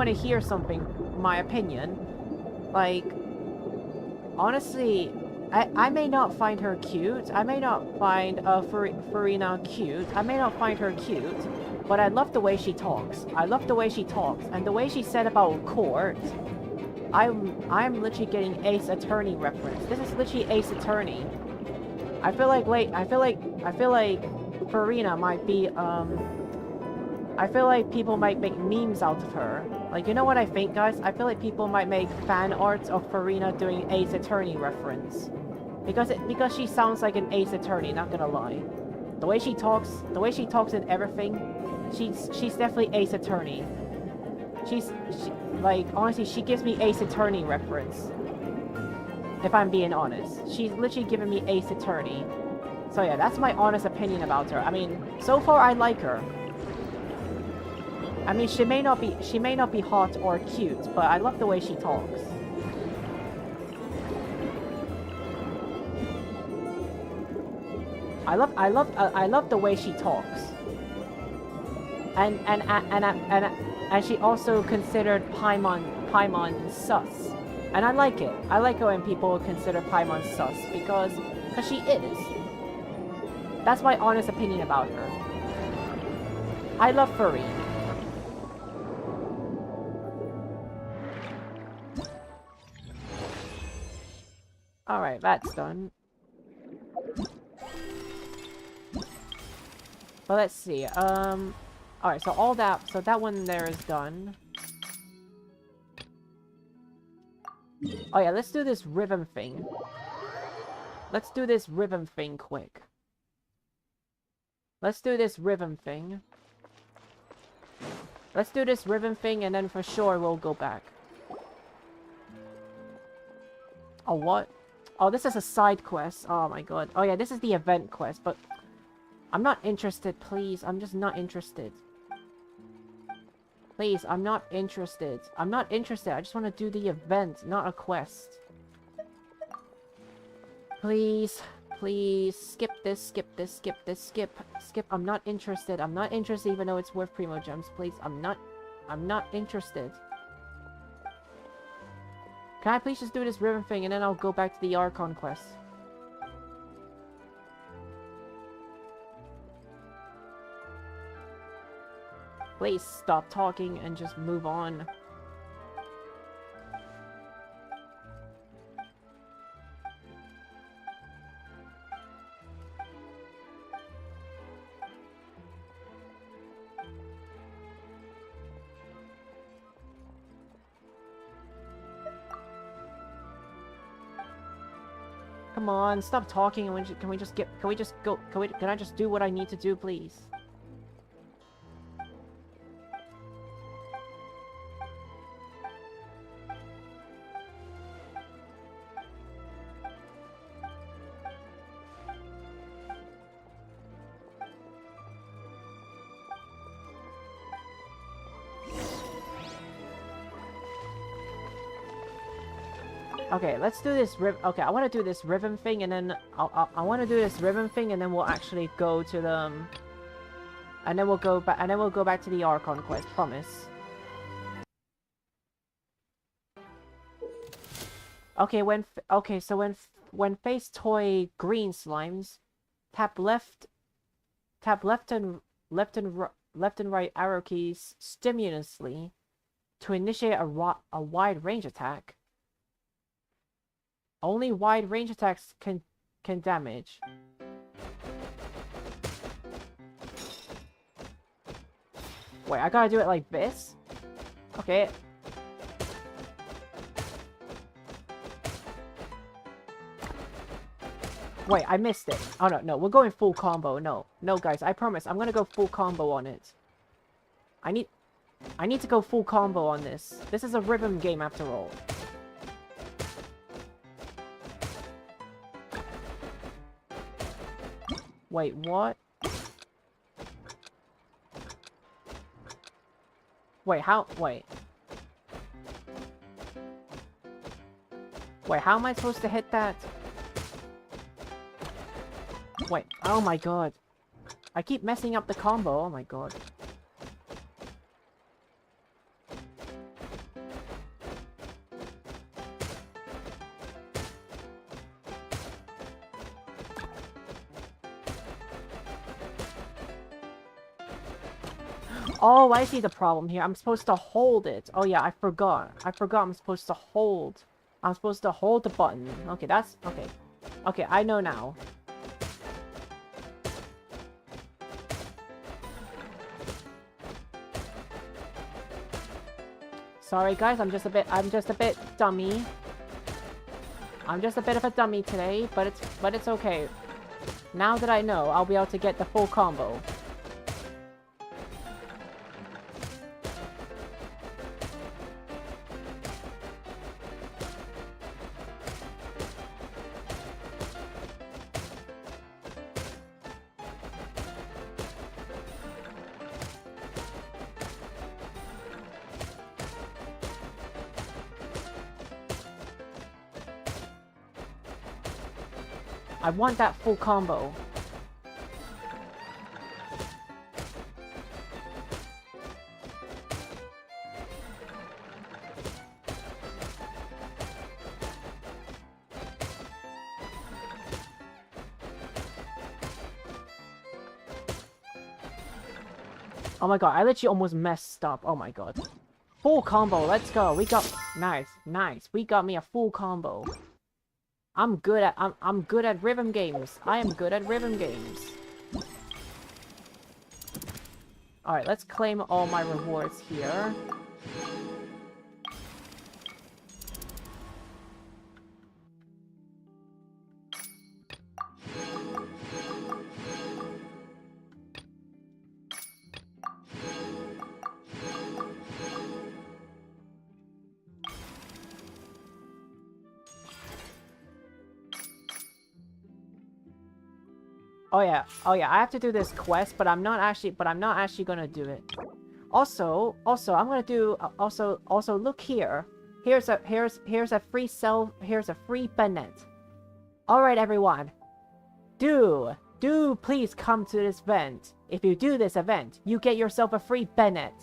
to hear something, my opinion, like, honestly, I may not find her cute. I may not find Farina cute. I may not find her cute, but I love the way she talks. I love the way she talks, and the way she said about court. I'm literally getting Ace Attorney reference. This is literally Ace Attorney. I feel like Farina might be I feel like people might make memes out of her. Like, you know what I think, guys? I feel like people might make fan arts of Farina doing Ace Attorney reference. Because she sounds like an Ace Attorney, not gonna lie. The way she talks and everything, she's definitely Ace Attorney. Like, honestly, she gives me Ace Attorney reference. If I'm being honest. She's literally giving me Ace Attorney. So yeah, that's my honest opinion about her. I mean, so far I like her. I mean, she may not be hot or cute, but I love the way she talks. I love the way she talks. And she also considered Paimon sus. And I like it. I like it when people consider Paimon sus because she is. That's my honest opinion about her. I love Farine. Alright, that's done. But let's see, alright, so that one there is done. Oh yeah, let's do this rhythm thing. Let's do this rhythm thing quick. Let's do this rhythm thing. Let's do this rhythm thing and then for sure we'll go back. Oh, what? Oh, this is a side quest. Oh my god. Oh yeah, this is the event quest, but I'm not interested, please. I'm just not interested. Please, I'm not interested. I'm not interested. I just want to do the event, not a quest. Please. Please. Skip this, skip this, skip this, skip. Skip. I'm not interested. I'm not interested even though it's worth Primo Gems. Please, I'm not interested. Can I please just do this river thing and then I'll go back to the Archon quest? Please stop talking and just move on. Come on, stop talking and can I just do what I need to do, please? Okay, let's do this okay, I want to do this rhythm thing and then I want to do this rhythm thing and then we'll actually go to the and then we'll go back to the Archon quest, promise. Okay, so when face toy green slimes, tap left and right arrow keys stimulously to initiate a wide range attack. Only wide range attacks can damage. Wait, I gotta do it like this? Okay. Wait, I missed it. Oh, no, no. We're going full combo. No. No, guys. I promise. I'm gonna go full combo on it. I need to go full combo on this. This is a rhythm game after all. Wait, what? Wait, how? Wait. Wait, how am I supposed to hit that? Wait, oh my god. I keep messing up the combo, oh my god. Oh, I see the problem here. I'm supposed to hold it. Oh yeah, I forgot. I forgot I'm supposed to hold. I'm supposed to hold the button. Okay, that's... Okay. Okay, I know now. Sorry guys, I'm just a bit dummy. I'm just a bit of a dummy today, but it's okay. Now that I know, I'll be able to get the full combo. I want that full combo. Oh my god, I literally almost messed up. Oh my god. Full combo, let's go. We got... Nice, nice. We got me a full combo. I'm good at rhythm games. I am good at rhythm games. Alright, let's claim all my rewards here. Oh yeah, I have to do this quest, but I'm not actually gonna do it. Also, I'm gonna do, also look here. Here's a free Bennett. Alright everyone. Do please come to this event. If you do this event, you get yourself a free Bennett.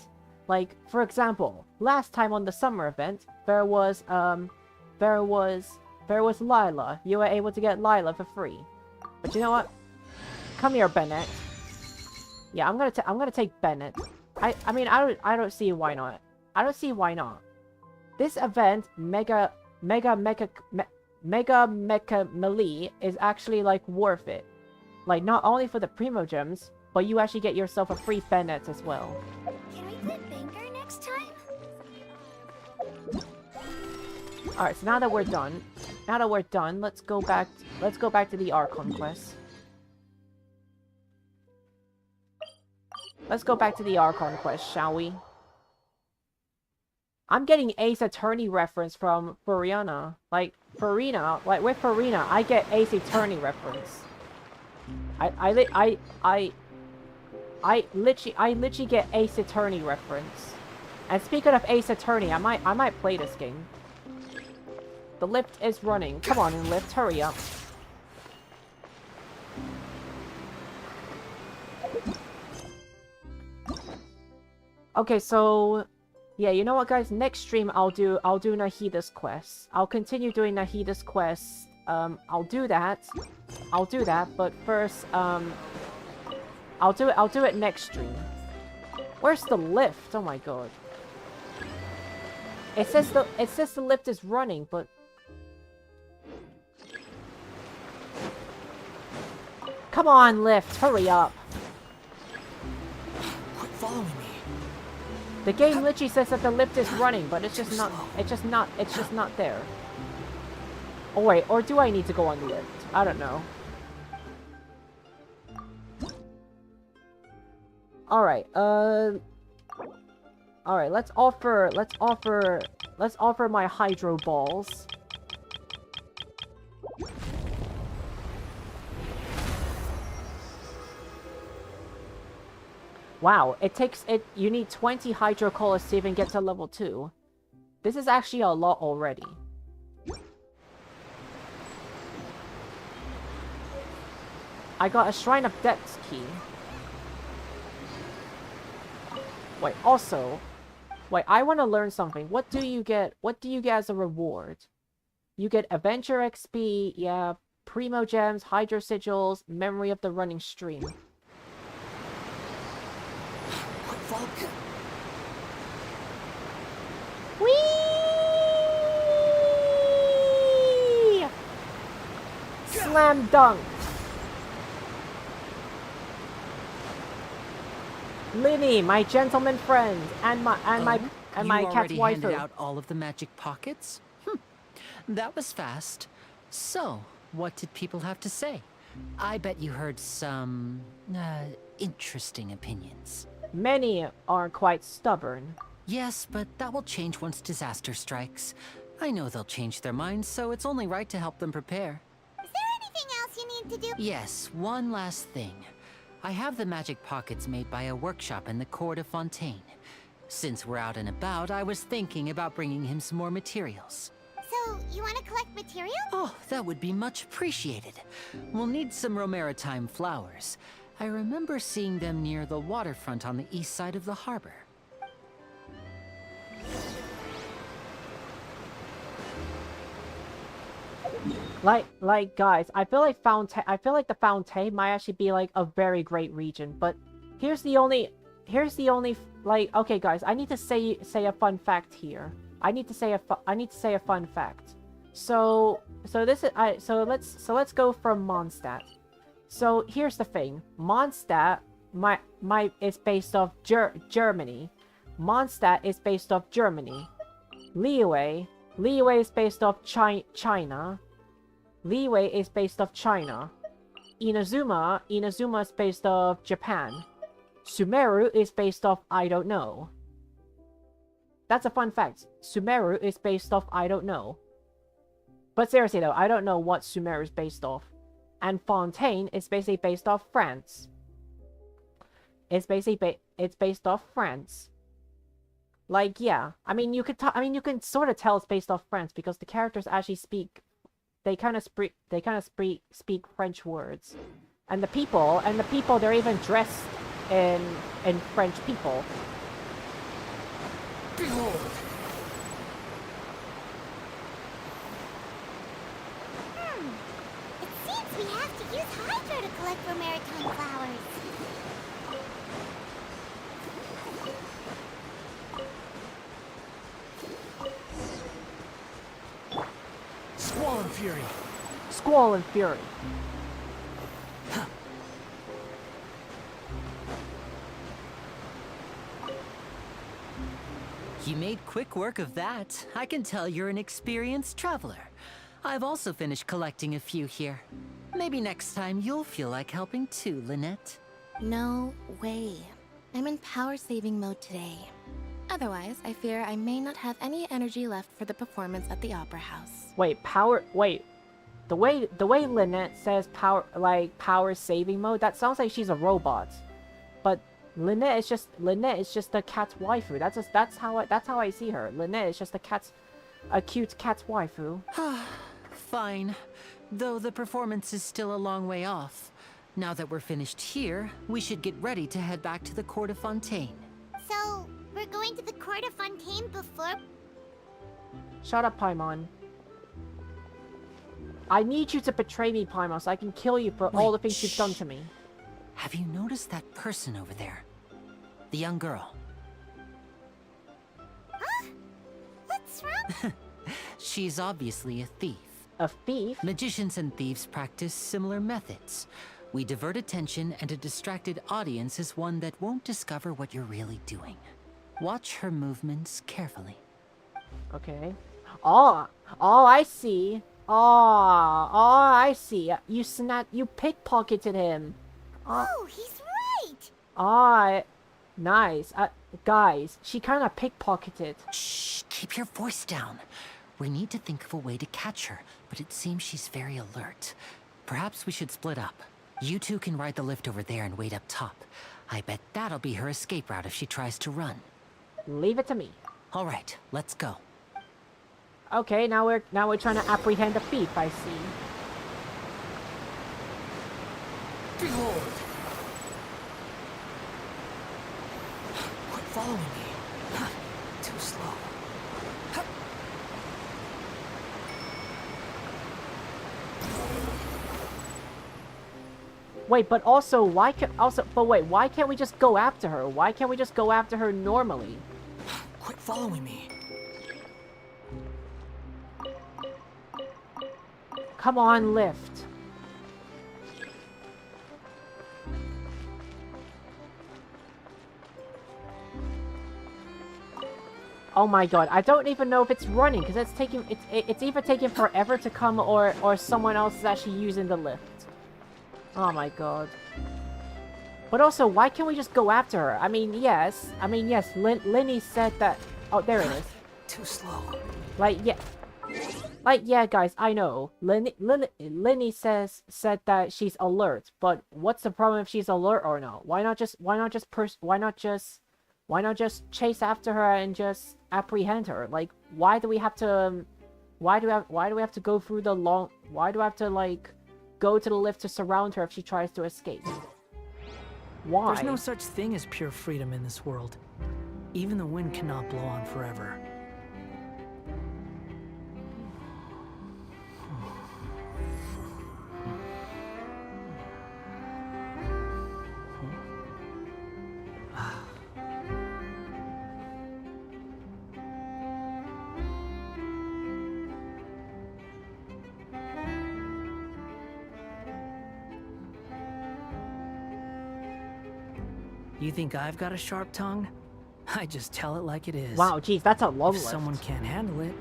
Like, for example, last time on the summer event, there was Lila. You were able to get Lila for free. But you know what? Come here, Bennett. Yeah, I'm gonna take Bennett. I mean, I don't see why not. I don't see why not. This event, Mega Mecha Melee, is actually like worth it. Like, not only for the Primo Gems, but you actually get yourself a free Bennett as well. Can we play Banger next time? Alright, so now that we're done, let's go back to the Archon quest. Let's go back to the Archon quest, shall we? I'm getting Ace Attorney reference from Farina. Like, Farina, like with Farina, I get Ace Attorney reference. I literally get Ace Attorney reference. And speaking of Ace Attorney, I might play this game. The lift is running. Come on, lift, hurry up. Okay, so yeah, you know what, guys? Next stream, I'll do Nahida's quest. I'll continue doing Nahida's quest. I'll do that. But first, I'll do it next stream. Where's the lift? Oh my god. It says the lift is running, but come on, lift, hurry up. Quit following me. The game literally says that the lift is running, but it's just not there. Oh wait, or do I need to go on the lift? I don't know. Alright, alright, let's offer my hydro balls. Wow, you need 20 hydro collars to even get to level 2. This is actually a lot already. I got a Shrine of Depths key. Wait, also... Wait, I want to learn something. What do you get as a reward? You get Adventure XP, yeah, Primo Gems, Hydro Sigils, Memory of the Running Stream. Whee! Slam dunk! Linny, my gentleman friend, and my cat's You already waifu. handed out all of the magic pockets? That was fast. So, what did people have to say? I bet you heard some interesting opinions. Many are quite stubborn. Yes, but that will change once disaster strikes. I know they'll change their minds, so it's only right to help them prepare. Is there anything else you need to do? Yes, one last thing. I have the magic pockets made by a workshop in the court of Fontaine. Since we're out and about, I was thinking about bringing him some more materials. So, you want to collect material? Oh, that would be much appreciated. We'll need some Romaritime flowers. I remember seeing them near the waterfront on the east side of the harbor. Like guys, I feel like the Fontaine might actually be like a very great region, but here's the only like, okay guys, I need to say a fun fact here. I need to say a fun fact. So let's go from Mondstadt. So here's the thing. Mondstadt is based off Germany. Mondstadt is based off Germany. Liyue is based off China. Liyue is based off China. Inazuma is based off Japan. Sumeru is based off I don't know. That's a fun fact. Sumeru is based off I don't know. But seriously though, I don't know what Sumeru is based off. And Fontaine is basically based off France. It's based off France. Like, yeah. I mean, you can sort of tell it's based off France because the characters actually speak. They kind of speak French words, and the people, they're even dressed in French people. Behold! It seems we have to use Hydro to collect Romaritime flowers. Squall and Fury. Squall and Fury. You made quick work of that. I can tell you're an experienced traveler. I've also finished collecting a few here. Maybe next time you'll feel like helping too, Lynette. No way. I'm in power-saving mode today. Otherwise, I fear I may not have any energy left for the performance at the Opera House. Wait. The way Lynette says power saving mode, that sounds like she's a robot. But Lynette is just a cat's waifu. That's how I see her. Lynette is just a cute cat's waifu. Fine. Though the performance is still a long way off. Now that we're finished here, we should get ready to head back to the court of Fontaine. So, we're going to the court of Fontaine before... Shut up, Paimon. I need you to betray me, Paimon, so I can kill you for all the things you've done to me. Have you noticed that person over there? The young girl. Huh? What's wrong? She's obviously a thief. A thief? Magicians and thieves practice similar methods. We divert attention, and a distracted audience is one that won't discover what you're really doing. Watch her movements carefully. Okay. Oh, I see. Oh, I see. You pickpocketed him. Oh, he's right. Nice. Guys, she kind of pickpocketed. Shh, keep your voice down. We need to think of a way to catch her, but it seems she's very alert. Perhaps we should split up. You two can ride the lift over there and wait up top. I bet that'll be her escape route if she tries to run. Leave it to me. All right, let's go. Okay, now we're trying to apprehend the thief, I see. Behold! Quit following me. Too slow. Wait, but also, why can't we just go after her? Why can't we just go after her normally? Quit following me. Come on, lift. Oh my god, I don't even know if it's running, because it's either taking forever to come or someone else is actually using the lift. Oh my god. But also, why can't we just go after her? I mean, yes, Linny said that... Oh, there it is. Too slow. Yeah, guys, I know. Linny said that she's alert, but what's the problem if she's alert or not? Why not just chase after her and just apprehend her? Like, why do we have to go through the long... Why do I have to, like, go to the lift to surround her if she tries to escape? Why? There's no such thing as pure freedom in this world. Even the wind cannot blow on forever. You think I've got a sharp tongue? I just tell it like it is. Wow, geez, that's a long If lift. someone can't handle it,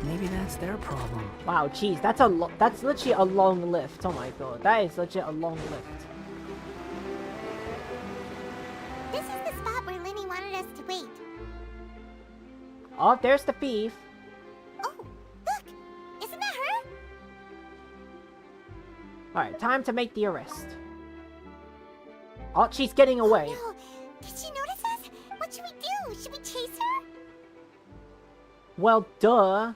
maybe that's their problem. Wow, geez, that's literally a long lift. Oh my god, that is legit a long lift. This is the spot where Linny wanted us to wait. Oh, there's the thief. Oh, look! Isn't that her? Alright, time to make the arrest. Oh, she's getting away. Oh, no. Did she notice us? What should we do? Should we chase her? Well, duh.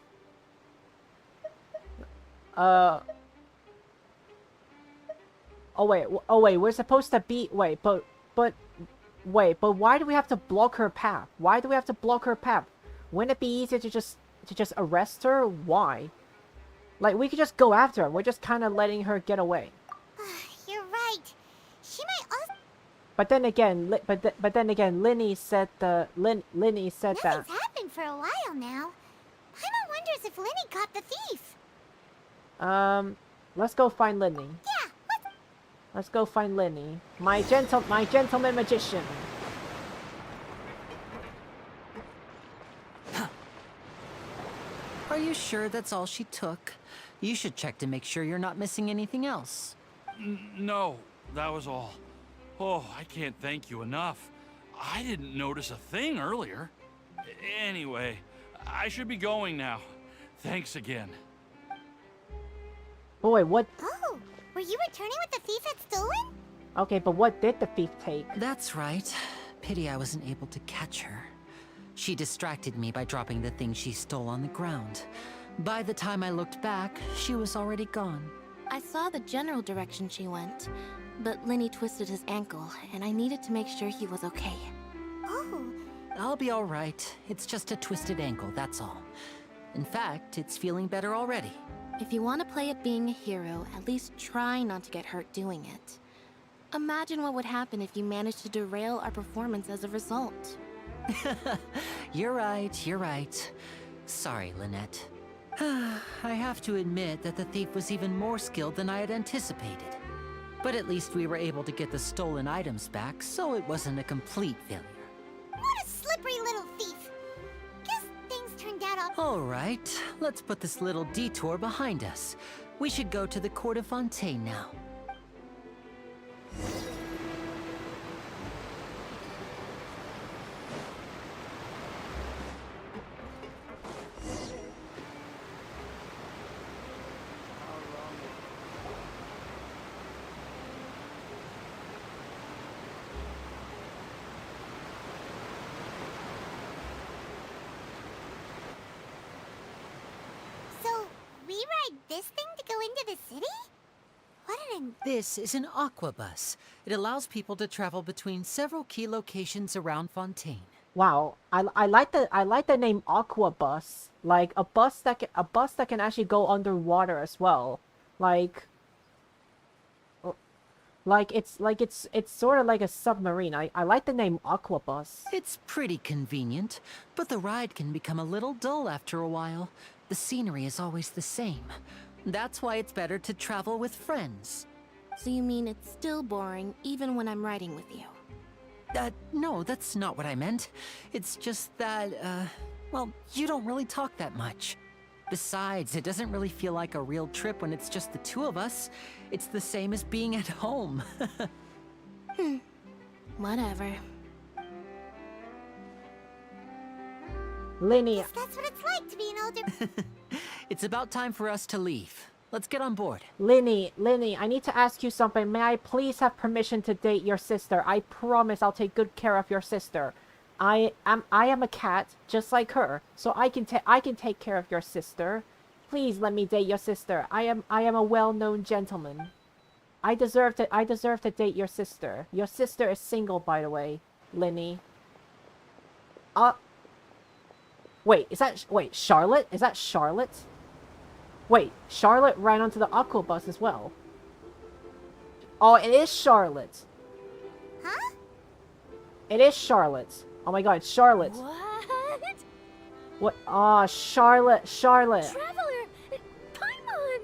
Oh wait, we're supposed to be... Wait, but why do we have to block her path? Why do we have to block her path? Wouldn't it be easier to just arrest her? Why? Like, we could just go after her. We're just kind of letting her get away. You're right. She might also... But then again, Linny said that... Nothing's happened for a while now. Paimon wonders if Linny caught the thief. Let's go find Linny. Yeah, let's go find Linny. My gentleman magician. Are you sure that's all she took? You should check to make sure you're not missing anything else. No, that was all. Oh, I can't thank you enough. I didn't notice a thing earlier. Anyway, I should be going now. Thanks again. Oh, wait, what? Oh, were you returning what the thief had stolen? Okay, but what did the thief take? That's right. Pity I wasn't able to catch her. She distracted me by dropping the thing she stole on the ground. By the time I looked back, she was already gone. I saw the general direction she went, but Linny twisted his ankle, and I needed to make sure he was okay. Oh. I'll be all right. It's just a twisted ankle, that's all. In fact, it's feeling better already. If you want to play at being a hero, at least try not to get hurt doing it. Imagine what would happen if you managed to derail our performance as a result. You're right. Sorry, Lynette. I have to admit that the thief was even more skilled than I had anticipated. But at least we were able to get the stolen items back, so it wasn't a complete failure. What a slippery little thief. Guess things turned out all right, let's put this little detour behind us. We should go to the Court of Fontaine now. this thing to go into the city? What an... This is an aquabus. It allows people to travel between several key locations around Fontaine. Wow, I like the name Aquabus. Like a bus that can actually go underwater as well. Like it's sort of like a submarine. I like the name Aquabus. It's pretty convenient, but the ride can become a little dull after a while. The scenery is always the same. That's why it's better to travel with friends. So you mean it's still boring even when I'm riding with you? No, that's not what I meant. It's just that, well, you don't really talk that much. Besides, it doesn't really feel like a real trip when it's just the two of us. It's the same as being at home. Whatever. Linny. Guess that's what it's like to be an older... It's about time for us to leave. Let's get on board. Linny, I need to ask you something. May I please have permission to date your sister? I promise I'll take good care of your sister. I am a cat, just like her, so I can take care of your sister. Please let me date your sister. I am a well-known gentleman. I deserve to date your sister. Your sister is single, by the way, Linny. Wait, Charlotte? Is that Charlotte? Wait, Charlotte ran onto the aquabus as well. Oh, it is Charlotte. Huh? It is Charlotte. Oh my god, Charlotte. What? What? Ah, Charlotte. Traveler! Paimon!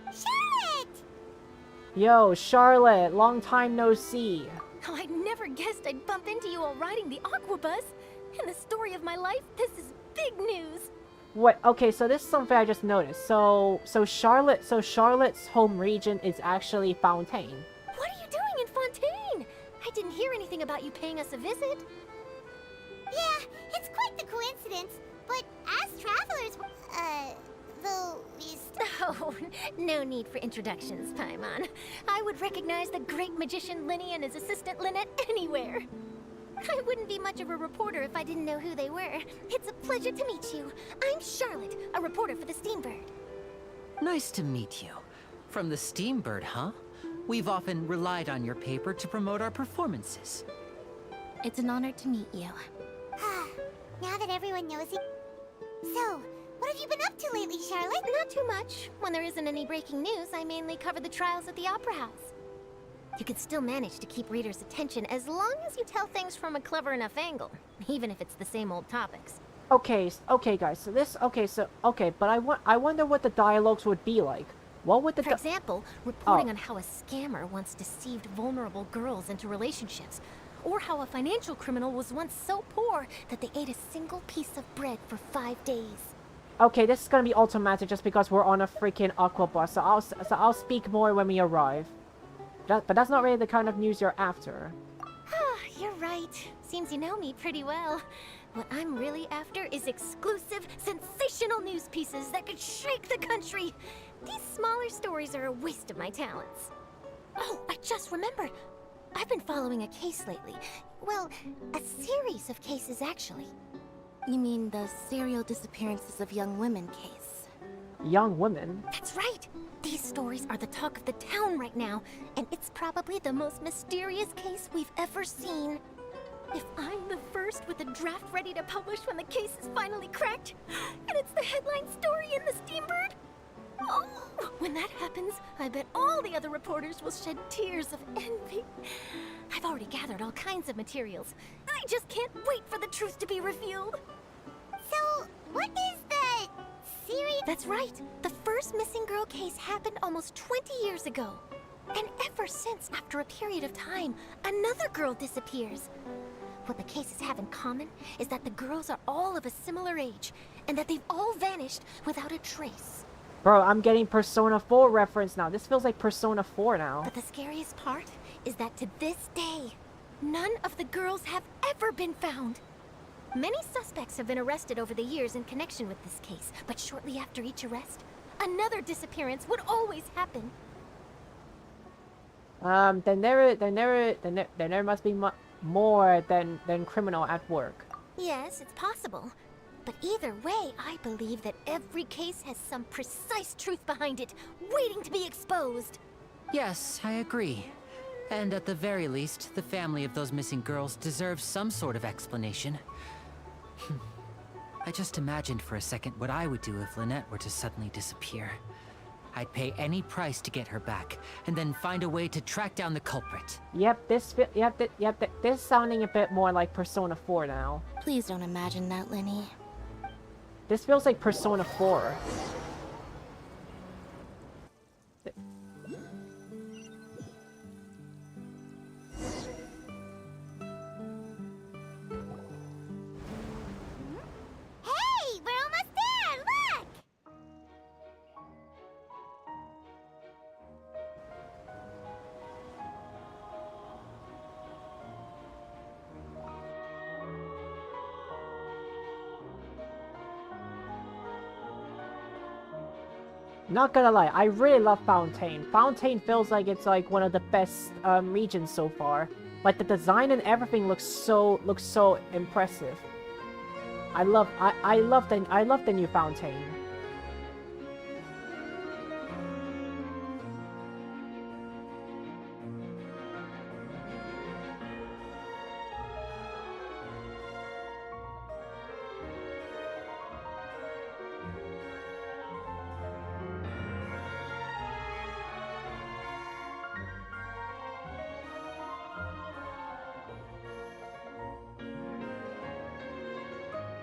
Charlotte! Yo, Charlotte, long time no see. Oh, I'd never guessed I'd bump into you while riding the aquabus. In the story of my life, this is big news. What? Okay, so this is something I just noticed. So Charlotte's home region is actually Fontaine. What are you doing in Fontaine? I didn't hear anything about you paying us a visit. Yeah, it's quite the coincidence. But as travelers, though we Oh, no need for introductions, Paimon. I would recognize the great magician Linny and his assistant Lynette anywhere. I wouldn't be much of a reporter if I didn't know who they were. It's a pleasure to meet you. I'm Charlotte, a reporter for the Steambird. Nice to meet you. From the Steambird, huh? We've often relied on your paper to promote our performances. It's an honor to meet you. Now that everyone knows it... So, what have you been up to lately, Charlotte? Not too much. When there isn't any breaking news, I mainly cover the trials at the Opera House. You can still manage to keep readers' attention as long as you tell things from a clever enough angle, even if it's the same old topics. Okay, guys. But I wonder what the dialogues would be like. What would the... For example, reporting on how a scammer once deceived vulnerable girls into relationships, or how a financial criminal was once so poor that they ate a single piece of bread for 5 days. Okay, this is gonna be automatic just because we're on a freaking aquabus, so I'll speak more when we arrive. But that's not really the kind of news you're after. You're right. Seems you know me pretty well. What I'm really after is exclusive, sensational news pieces that could shake the country. These smaller stories are a waste of my talents. Oh, I just remembered. I've been following a case lately. Well, a series of cases, actually. You mean the serial disappearances of young women case? Young women? That's right! These stories are the talk of the town right now, and it's probably the most mysterious case we've ever seen. If I'm the first with a draft ready to publish when the case is finally cracked, and it's the headline story in the Steambird, oh, when that happens, I bet all the other reporters will shed tears of envy. I've already gathered all kinds of materials. I just can't wait for the truth to be revealed. So, what is the series? That's right. The first missing girl case happened almost 20 years ago. And ever since, after a period of time, another girl disappears. What the cases have in common is that the girls are all of a similar age, and that they've all vanished without a trace. Bro, I'm getting Persona 4 reference now. This feels like Persona 4 now. But the scariest part is that to this day, none of the girls have ever been found. Many suspects have been arrested over the years in connection with this case, but shortly after each arrest, another disappearance would always happen. Then there must be more than criminal at work. Yes, it's possible. But either way, I believe that every case has some precise truth behind it, waiting to be exposed. Yes, I agree. And at the very least, the family of those missing girls deserves some sort of explanation. I just imagined for a second what I would do if Lynette were to suddenly disappear. I'd pay any price to get her back, and then find a way to track down the culprit. Yep, this is sounding a bit more like Persona 4 now. Please don't imagine that, Lenny. This feels like Persona 4. Hey, we're almost there! Look! Not gonna lie, I really love Fontaine. Fontaine feels like it's like one of the best regions so far. Like the design and everything looks so impressive. I love the new Fontaine.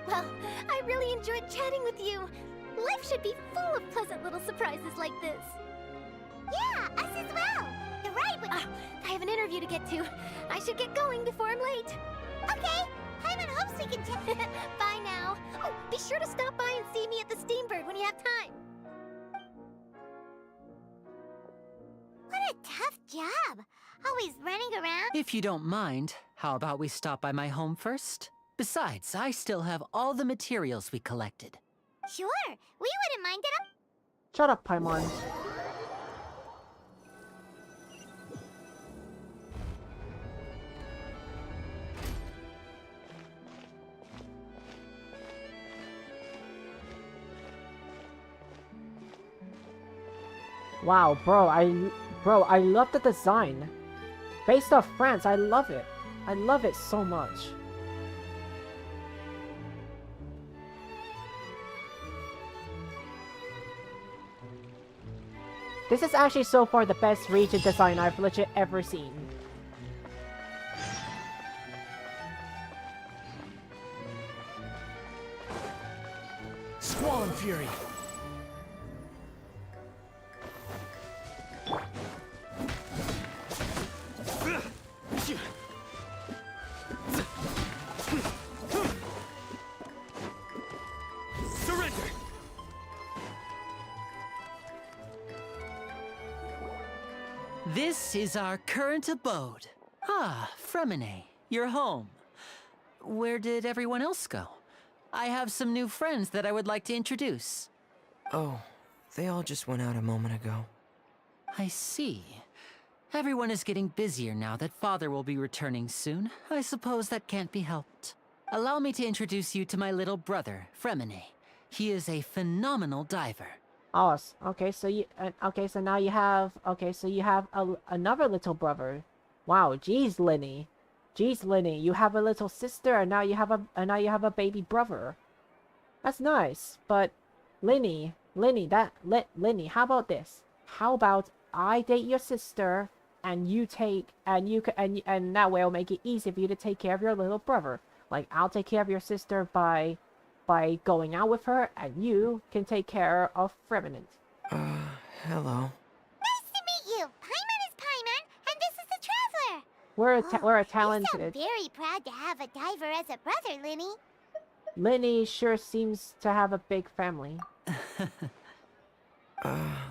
Well, I really enjoyed chatting with you. Life should be full of pleasant little surprises like this. Yeah, us as well. You're right. I have an interview to get to. I should get going before I'm late. Okay. Paimon hopes we can chat. Bye now. Oh, be sure to stop by and see me at the Steambird when you have time. What a tough job. Always running around. If you don't mind, how about we stop by my home first? Besides, I still have all the materials we collected. Sure. We wouldn't mind at all. Shut up, Paimon. Wow, bro, I love the design. Based off France, I love it. I love it so much. This is actually so far the best region design I've legit ever seen. Squall and Fury. Surrender. This is our current abode. Ah, Fremine, you're home. Where did everyone else go? I have some new friends that I would like to introduce. Oh, they all just went out a moment ago. I see. Everyone is getting busier now that Father will be returning soon. I suppose that can't be helped. Allow me to introduce you to my little brother, Fremine. He is a phenomenal diver. Oh, okay, so now you have, another little brother. Wow, geez, Lenny. Geez, Lenny, you have a little sister, and now you have a baby brother. That's nice, but Lenny, how about this? How about I date your sister, and and that way it'll make it easy for you to take care of your little brother. Like, I'll take care of your sister by going out with her, and you can take care of Fremine. Hello. Nice to meet you. Paimon is Paimon, and this is the Traveler. We're a You talented. sound very proud to have a diver as a brother, Linny. Lenny sure seems to have a big family.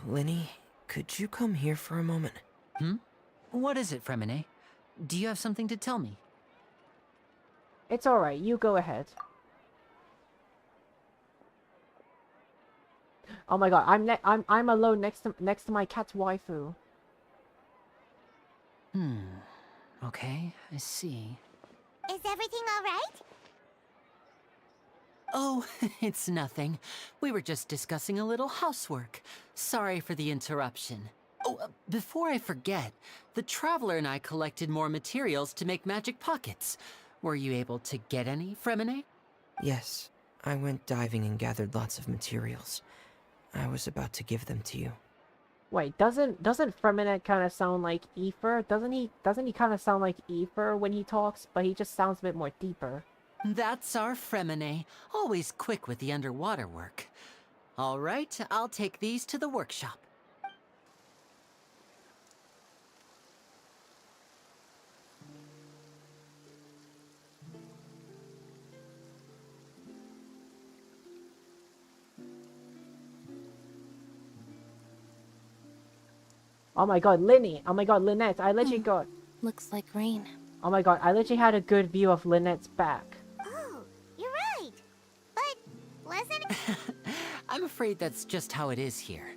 Linny, could you come here for a moment? What is it, Fremine? Do you have something to tell me? It's alright, you go ahead. Oh my god, I'm alone next to my cat's waifu. Okay, I see. Is everything all right? Oh, it's nothing. We were just discussing a little housework. Sorry for the interruption. Oh, before I forget, the Traveler and I collected more materials to make magic pockets. Were you able to get any, Fremine? Yes, I went diving and gathered lots of materials. I was about to give them to you. Wait, doesn't Fremine kind of sound like Aether? Doesn't he kind of sound like Aether when he talks, but he just sounds a bit more deeper. That's our Fremine, always quick with the underwater work. All right, I'll take these to the workshop. Oh my god, Linny! Oh my god, Lynette! I literally got... Looks like rain. Oh my god, I literally had a good view of Lynette's back. Oh, you're right. But wasn't it? I'm afraid that's just how it is here.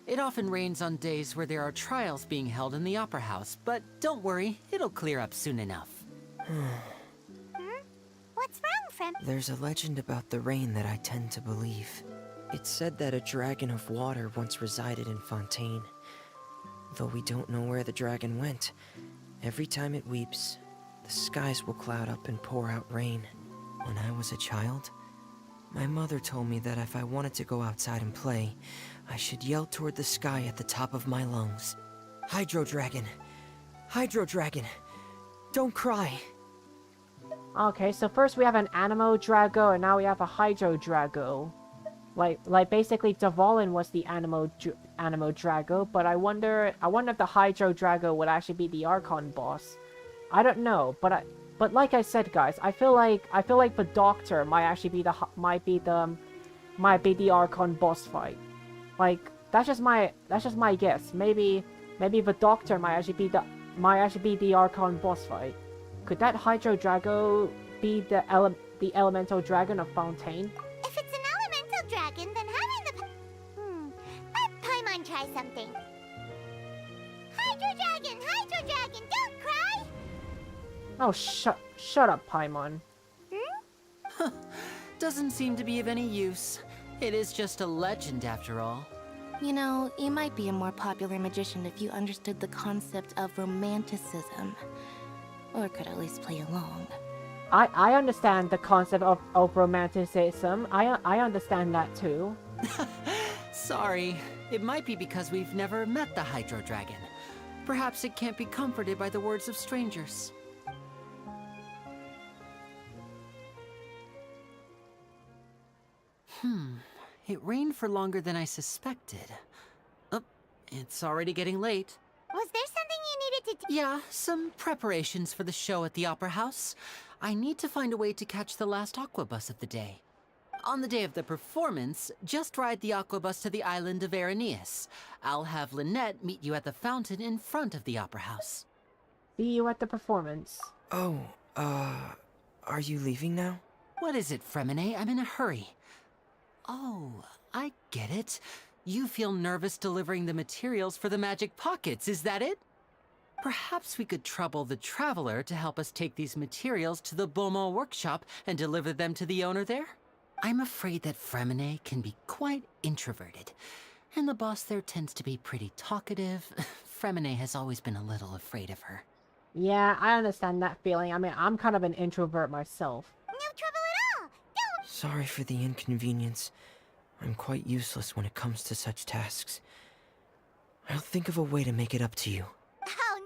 It often rains on days where there are trials being held in the Opera House, but don't worry, it'll clear up soon enough. What's wrong, There's a legend about the rain that I tend to believe. It's said that a dragon of water once resided in Fontaine. Though we don't know where the dragon went, every time it weeps, the skies will cloud up and pour out rain. When I was a child, my mother told me that if I wanted to go outside and play, I should yell toward the sky at the top of my lungs. Hydro Dragon! Hydro Dragon! Don't cry! Okay, so first we have an Animo Drago, and now we have a Hydro Drago. Like basically Dvalin was the Animo Drago, but I wonder if the Hydro Drago would actually be the Archon boss. I don't know, but like I said, guys, I feel like the Doctor might actually be the Archon boss fight. Like that's just my guess. Maybe the Doctor might actually be the Archon boss fight. Could that Hydro Drago be the elemental dragon of Fontaine? If it's an elemental dragon, then having the... Let Paimon try something. Hydro Dragon, don't cry! Oh, shut up, Paimon. Doesn't seem to be of any use. It is just a legend after all. You know, you might be a more popular magician if you understood the concept of romanticism. Or could at least play along. I understand the concept of romanticism. I understand that too. Sorry. It might be because we've never met the Hydro Dragon. Perhaps it can't be comforted by the words of strangers. It rained for longer than I suspected. Oh, it's already getting late. Was there something you needed to do? Yeah, some preparations for the show at the Opera House. I need to find a way to catch the last aqua bus of the day. On the day of the performance, just ride the aqua bus to the island of Araneus. I'll have Lynette meet you at the fountain in front of the Opera House. See you at the performance. Oh, are you leaving now? What is it, Fremine? I'm in a hurry. Oh, I get it. You feel nervous delivering the materials for the magic pockets, is that it? Perhaps we could trouble the Traveler to help us take these materials to the Beaumont workshop and deliver them to the owner there? I'm afraid that Fremine can be quite introverted, and the boss there tends to be pretty talkative. Fremine has always been a little afraid of her. Yeah, I understand that feeling. I mean, I'm kind of an introvert myself. No trouble at all! Don't... Sorry for the inconvenience. I'm quite useless when it comes to such tasks. I'll think of a way to make it up to you. Oh,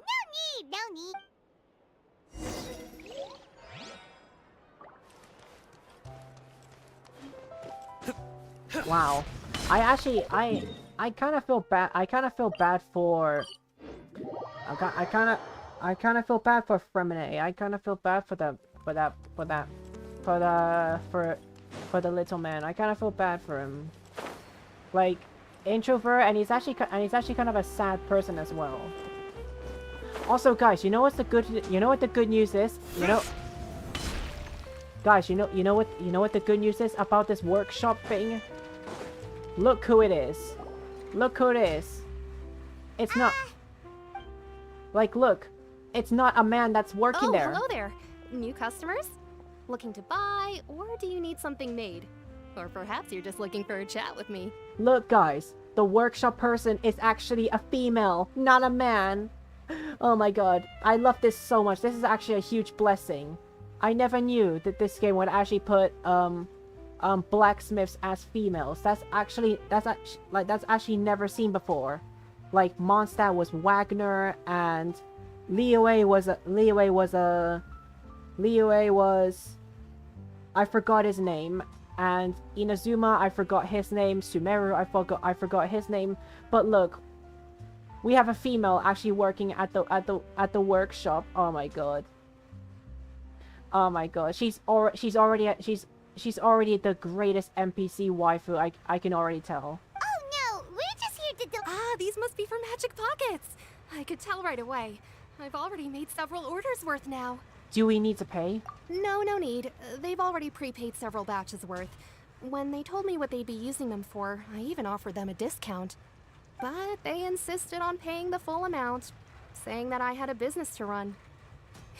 no need! Wow. I kind of feel bad. I kind of feel bad for Fremine. I kind of feel bad for the little man. I kind of feel bad for him. Like, introvert, and he's actually kind of a sad person as well. Also, guys, you know what the good news is? Guys, you know what the good news is about this workshop thing? Look who it is. Look who it is. It's not... Like, look. It's not a man that's working there. Oh, hello there. New customers? Looking to buy, or do you need something made? Or perhaps you're just looking for a chat with me. Look, guys, the workshop person is actually a female, not a man. Oh my god, I love this so much. This is actually a huge blessing. I never knew that this game would actually put blacksmiths as females. That's actually never seen before. Like Mondstadt was Wagner, and Liyue was I forgot his name, and Inazuma, I forgot his name. Sumeru, I forgot his name. But look, we have a female actually working at the workshop. Oh my god. Oh my god. She's already the greatest NPC waifu. I can already tell. Oh no, we're just here to Ah, these must be for Magic Pockets. I could tell right away. I've already made several orders worth now. Do we need to pay? No need. They've already prepaid several batches worth. When they told me what they'd be using them for, I even offered them a discount. But they insisted on paying the full amount, saying that I had a business to run.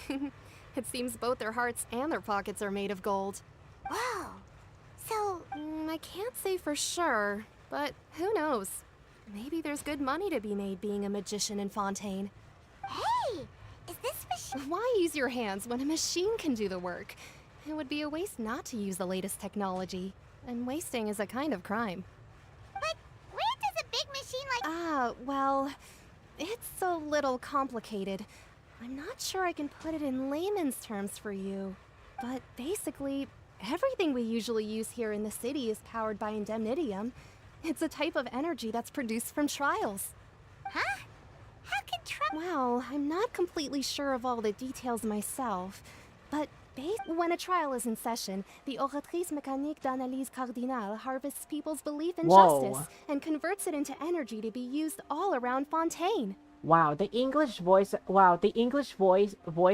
It seems both their hearts and their pockets are made of gold. Wow. So... I can't say for sure, but who knows? Maybe there's good money to be made being a magician in Fontaine. Hey! Is this machine... Why use your hands when a machine can do the work? It would be a waste not to use the latest technology. And wasting is a kind of crime. But where does a big machine like... Well... It's a little complicated. I'm not sure I can put it in layman's terms for you. But basically, everything we usually use here in the city is powered by indemnitium. It's a type of energy that's produced from trials. Huh? How can Well, I'm not completely sure of all the details myself, but when a trial is in session, the Oratrice Mécanique d'Analyse Cardinale harvests people's belief in justice and converts it into energy to be used all around Fontaine. Wow, the English voice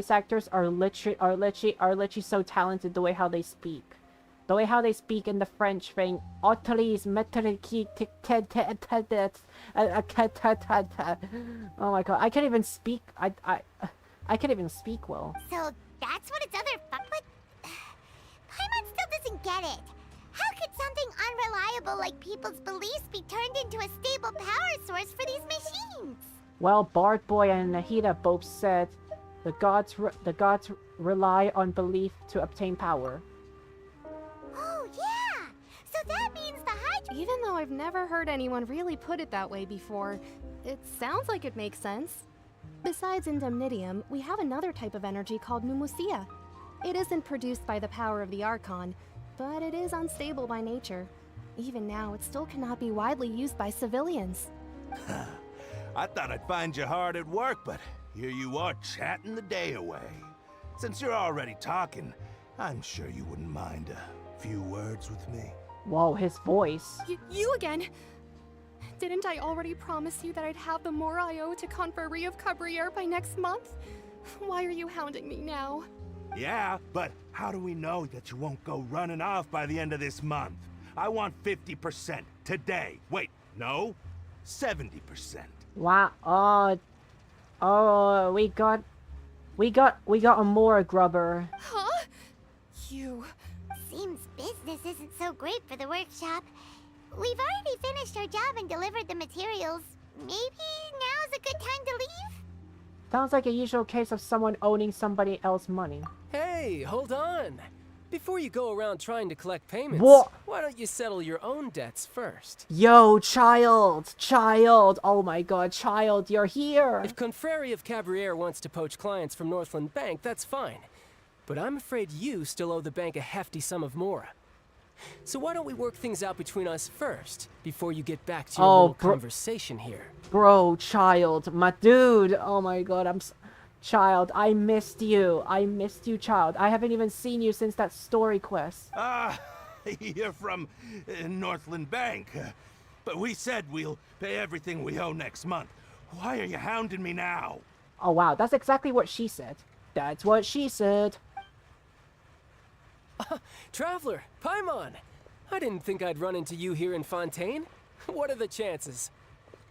actors are literally so talented the way how they speak. The way how they speak in the French thing. Oh my god, I can't even speak. I can't even speak well. So that's what its other but Paimon still doesn't get it. How could something unreliable like people's beliefs be turned into a stable power source for these machines? Well, Bard Boy and Nahida both said the gods rely on belief to obtain power. Oh yeah! So that means the Hydra... Even though I've never heard anyone really put it that way before, it sounds like it makes sense. Besides indemnitium, we have another type of energy called pneumosia. It isn't produced by the power of the archon, but it is unstable by nature. Even now, it still cannot be widely used by civilians. I thought I'd find you hard at work, but here you are chatting the day away. Since you're already talking, I'm sure you wouldn't mind a few words with me. Whoa, his voice. You again? Didn't I already promise you that I'd have the more I owe to Confrérie of Cabriere by next month? Why are you hounding me now? Yeah, but how do we know that you won't go running off by the end of this month? I want 50% today. Wait, no, 70%. Wow. Oh, we got a more grubber. Huh? You. Seems business isn't so great for the workshop. We've already finished our job and delivered the materials. Maybe now's a good time to leave? Sounds like a usual case of someone owning somebody else's money. Hey, hold on. Before you go around trying to collect payments, why don't you settle your own debts first? Yo, child! Oh my god, child, you're here! If Confrérie of Cabriere wants to poach clients from Northland Bank, that's fine. But I'm afraid you still owe the bank a hefty sum of mora. So why don't we work things out between us first, before you get back to your little conversation here? Bro, child, my dude! Oh my god, Child, I missed you. Child. I haven't even seen you since that story quest. You're from Northland Bank. But we said we'll pay everything we owe next month. Why are you hounding me now? Oh wow, that's exactly what she said. That's what she said. Traveler, Paimon! I didn't think I'd run into you here in Fontaine. What are the chances?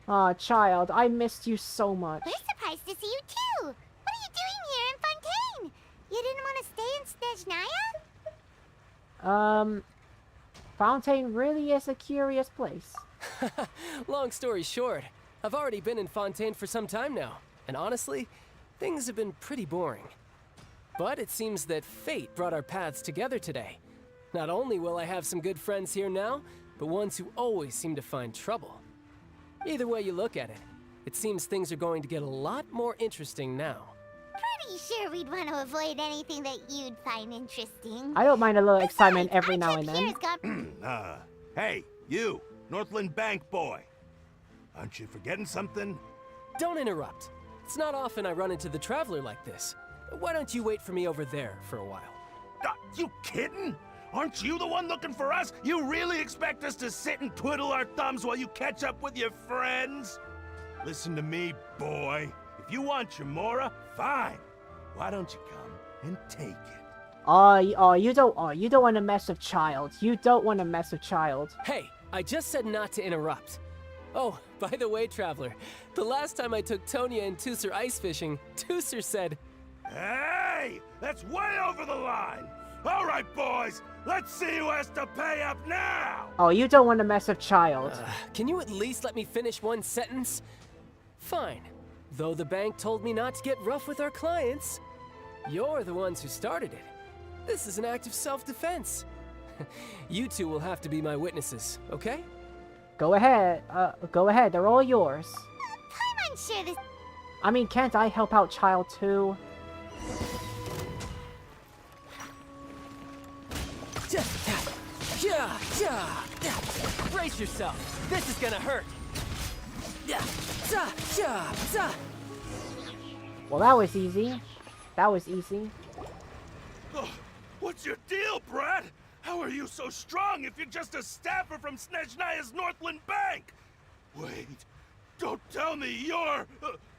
Aw, child, I missed you so much. We're surprised to see you too! What are you doing here in Fontaine? You didn't want to stay in Snezhnaya? Fontaine really is a curious place. Long story short, I've already been in Fontaine for some time now, and honestly, things have been pretty boring. But it seems that fate brought our paths together today. Not only will I have some good friends here now, but ones who always seem to find trouble. Either way you look at it, it seems things are going to get a lot more interesting now. Pretty sure we'd want to avoid anything that you'd find interesting. I don't mind a little excitement every now and then. Here's got... Hey, you, Northland Bank boy. Aren't you forgetting something? Don't interrupt. It's not often I run into the Traveler like this. Why don't you wait for me over there for a while? You kidding? Aren't you the one looking for us? You really expect us to sit and twiddle our thumbs while you catch up with your friends? Listen to me, boy. If you want your Mora, fine. Why don't you come and take it? You don't want to mess with Child. You don't want to mess with Child. Hey, I just said not to interrupt. Oh, by the way, Traveler, the last time I took Tonya and Tusser ice fishing, Tusser said... Hey! That's way over the line! All right, boys, let's see who has to pay up now! Oh, you don't want to mess with Child. Can you at least let me finish one sentence? Fine. Though the bank told me not to get rough with our clients, you're the ones who started it. This is an act of self-defense. You two will have to be my witnesses, okay? Go ahead. Go ahead. They're all yours. I'm unsure this... I mean, can't I help out Child too? Brace yourself. This is gonna hurt. Well, that was easy. That was easy. Oh, what's your deal, Brad? How are you so strong if you're just a staffer from Snezhnaya's Northland Bank? Wait, don't tell me you're...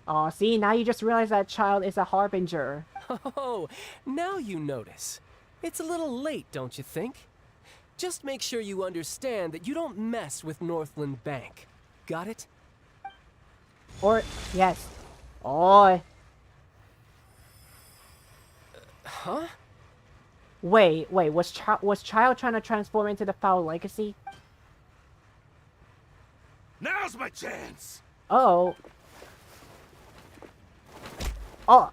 Aw, see, now you just realize that Child is a harbinger. Oh, now you notice. It's a little late, don't you think? Just make sure you understand that you don't mess with Northland Bank. Got it? Or, yes. Oh. Huh? Wait, was Child trying to transform into the Foul Legacy? Now's my chance! Oh. Oh.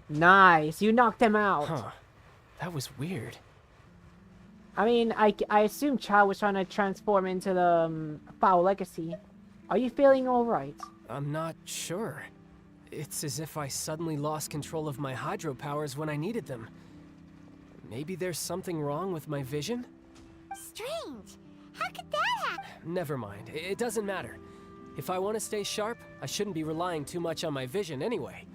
Nice, you knocked him out. Huh. That was weird. I mean, I assume Child was trying to transform into the Foul Legacy. Are you feeling alright? I'm not sure. It's as if I suddenly lost control of my hydro powers when I needed them. Maybe there's something wrong with my vision? Strange. How could that happen? Never mind. It doesn't matter. If I want to stay sharp, I shouldn't be relying too much on my vision anyway.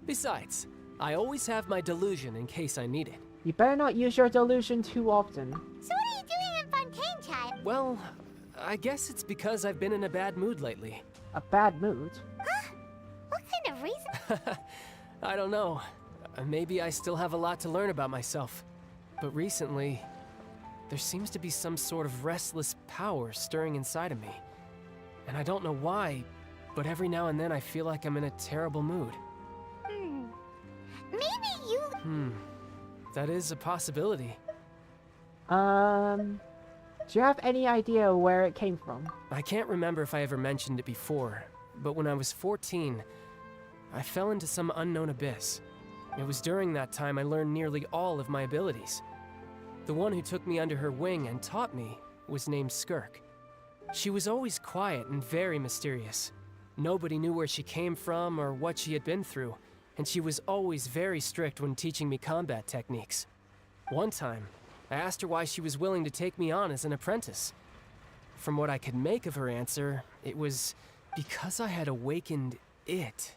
Besides, I always have my delusion in case I need it. You better not use your delusion too often. So what are you doing in Fontaine, Child? Well, I guess it's because I've been in a bad mood lately. A bad mood? Huh? What kind of reason? I don't know. Maybe I still have a lot to learn about myself. But recently, there seems to be some sort of restless power stirring inside of me. And I don't know why, but every now and then I feel like I'm in a terrible mood. Maybe you... That is a possibility. Do you have any idea where it came from? I can't remember if I ever mentioned it before, but when I was 14, I fell into some unknown abyss. It was during that time I learned nearly all of my abilities. The one who took me under her wing and taught me was named Skirk. She was always quiet and very mysterious. Nobody knew where she came from or what she had been through, and she was always very strict when teaching me combat techniques. One time, I asked her why she was willing to take me on as an apprentice. From what I could make of her answer, it was because I had awakened it,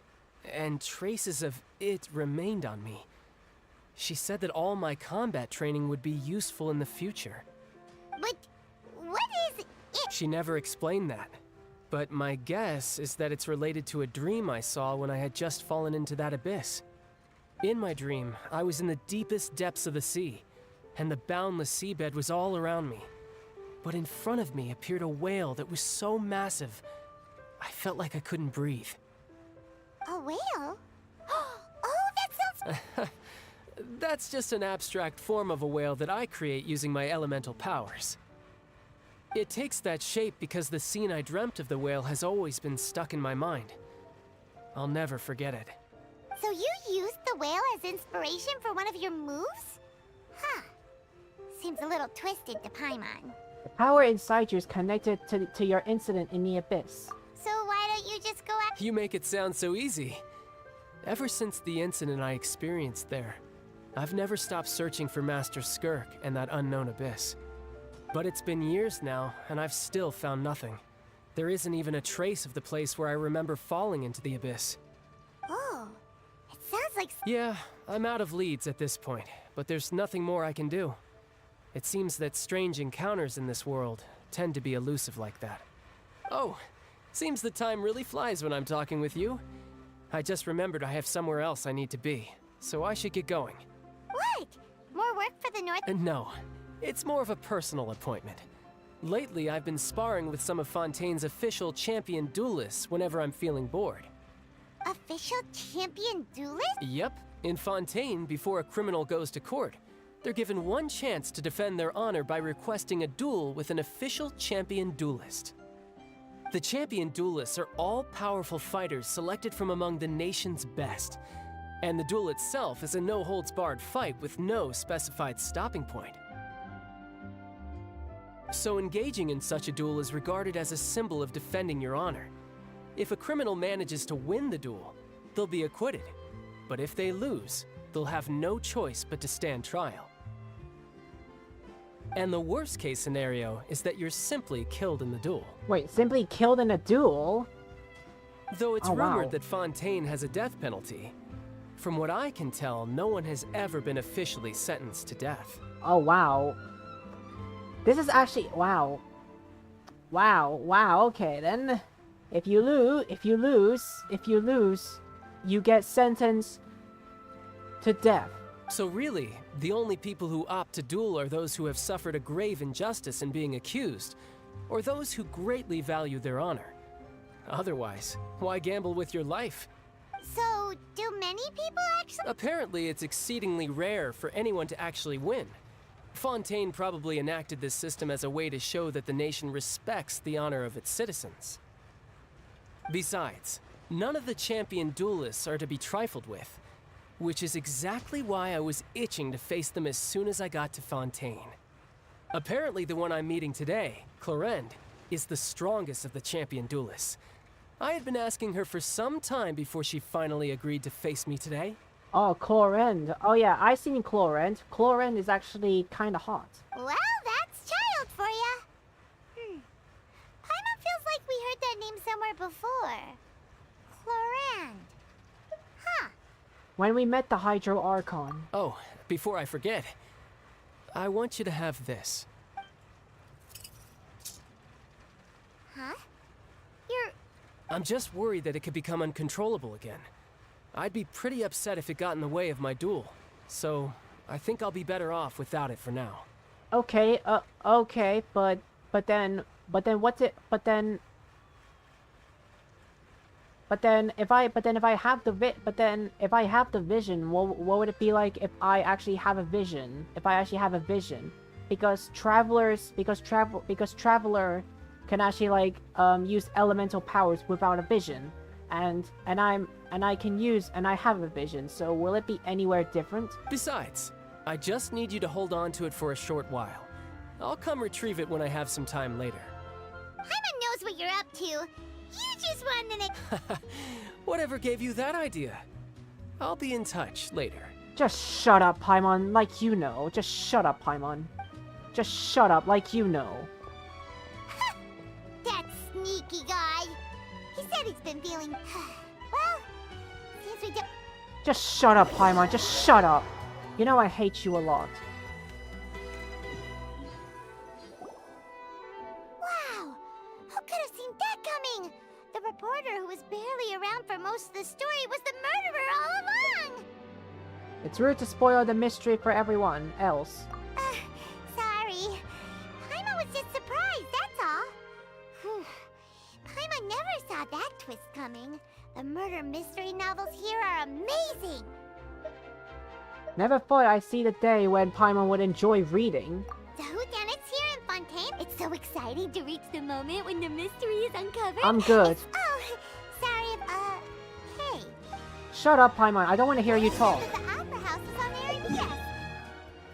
and traces of it remained on me. She said that all my combat training would be useful in the future. But what is it? She never explained that, but my guess is that it's related to a dream I saw when I had just fallen into that abyss. In my dream, I was in the deepest depths of the sea, and the boundless seabed was all around me. But in front of me appeared a whale that was so massive, I felt like I couldn't breathe. A whale? Oh, that sounds... That's just an abstract form of a whale that I create using my elemental powers. It takes that shape because the scene I dreamt of the whale has always been stuck in my mind. I'll never forget it. So you used the whale as inspiration for one of your moves? Huh. Seems a little twisted to Paimon. The power inside you is connected to your incident in the abyss. So why don't you just go after— You make it sound so easy. Ever since the incident I experienced there, I've never stopped searching for Master Skirk and that unknown abyss. But it's been years now, and I've still found nothing. There isn't even a trace of the place where I remember falling into the abyss. Oh, it sounds like— Yeah, I'm out of leads at this point, but there's nothing more I can do. It seems that strange encounters in this world tend to be elusive like that. Oh, seems the time really flies when I'm talking with you. I just remembered I have somewhere else I need to be, so I should get going. What? More work for the North— No, it's more of a personal appointment. Lately, I've been sparring with some of Fontaine's official champion duelists whenever I'm feeling bored. Official champion duelist? Yep, in Fontaine, before a criminal goes to court, they're given one chance to defend their honor by requesting a duel with an official champion duelist. The champion duelists are all powerful fighters selected from among the nation's best, and the duel itself is a no-holds-barred fight with no specified stopping point. So engaging in such a duel is regarded as a symbol of defending your honor. If a criminal manages to win the duel, they'll be acquitted, but if they lose, they'll have no choice but to stand trial. And the worst case scenario is that you're simply killed in the duel. Wait, simply killed in a duel? Though it's Oh, wow. rumored that Fontaine has a death penalty, from what I can tell, no one has ever been officially sentenced to death. Oh, wow. This is actually— wow. Wow, okay, then. If you lose, you get sentenced to death. So really, the only people who opt to duel are those who have suffered a grave injustice in being accused, or those who greatly value their honor. Otherwise, why gamble with your life? So, do many people actually— Apparently, it's exceedingly rare for anyone to actually win. Fontaine probably enacted this system as a way to show that the nation respects the honor of its citizens. Besides, none of the champion duelists are to be trifled with, which is exactly why I was itching to face them as soon as I got to Fontaine. Apparently the one I'm meeting today, Clorinde, is the strongest of the champion duelists. I had been asking her for some time before she finally agreed to face me today. Oh, Clorinde. Oh yeah, I seen Clorinde. Clorinde is actually kinda hot. Well, that's child for ya. Paimon feels like we heard that name somewhere before. Clorinde. Huh. When we met the Hydro Archon. Oh, before I forget, I want you to have this. Huh? You're— I'm just worried that it could become uncontrollable again. I'd be pretty upset if it got in the way of my duel, so I think I'll be better off without it for now. Okay, okay, but then if I have the vision, what would it be like if I actually have a vision? Because Traveler can actually like use elemental powers without a vision, and I have a vision. So will it be anywhere different? Besides, I just need you to hold on to it for a short while. I'll come retrieve it when I have some time later. Paimon knows what you're up to. You just wanted to— Whatever gave you that idea? I'll be in touch later. Just shut up, Paimon, like you know. Just shut up, Paimon. Just shut up, like you know. That sneaky guy. He said he's been feeling— well, since we do— Just shut up, Paimon. Just shut up. You know I hate you a lot. Wow! Who could have seen that coming? The reporter who was barely around for most of the story was the murderer all along! It's rude to spoil the mystery for everyone else. Sorry. Paimon was just surprised, that's all. Whew. Paimon never saw that twist coming. The murder mystery novels here are amazing! Never thought I'd see the day when Paimon would enjoy reading. The whodunits here in Fontaine? It's so exciting to reach the moment when the mystery is uncovered. I'm good. Oh, sorry if, hey. Shut up, Paimon. I don't want to hear you talk. The opera house is on there, yes.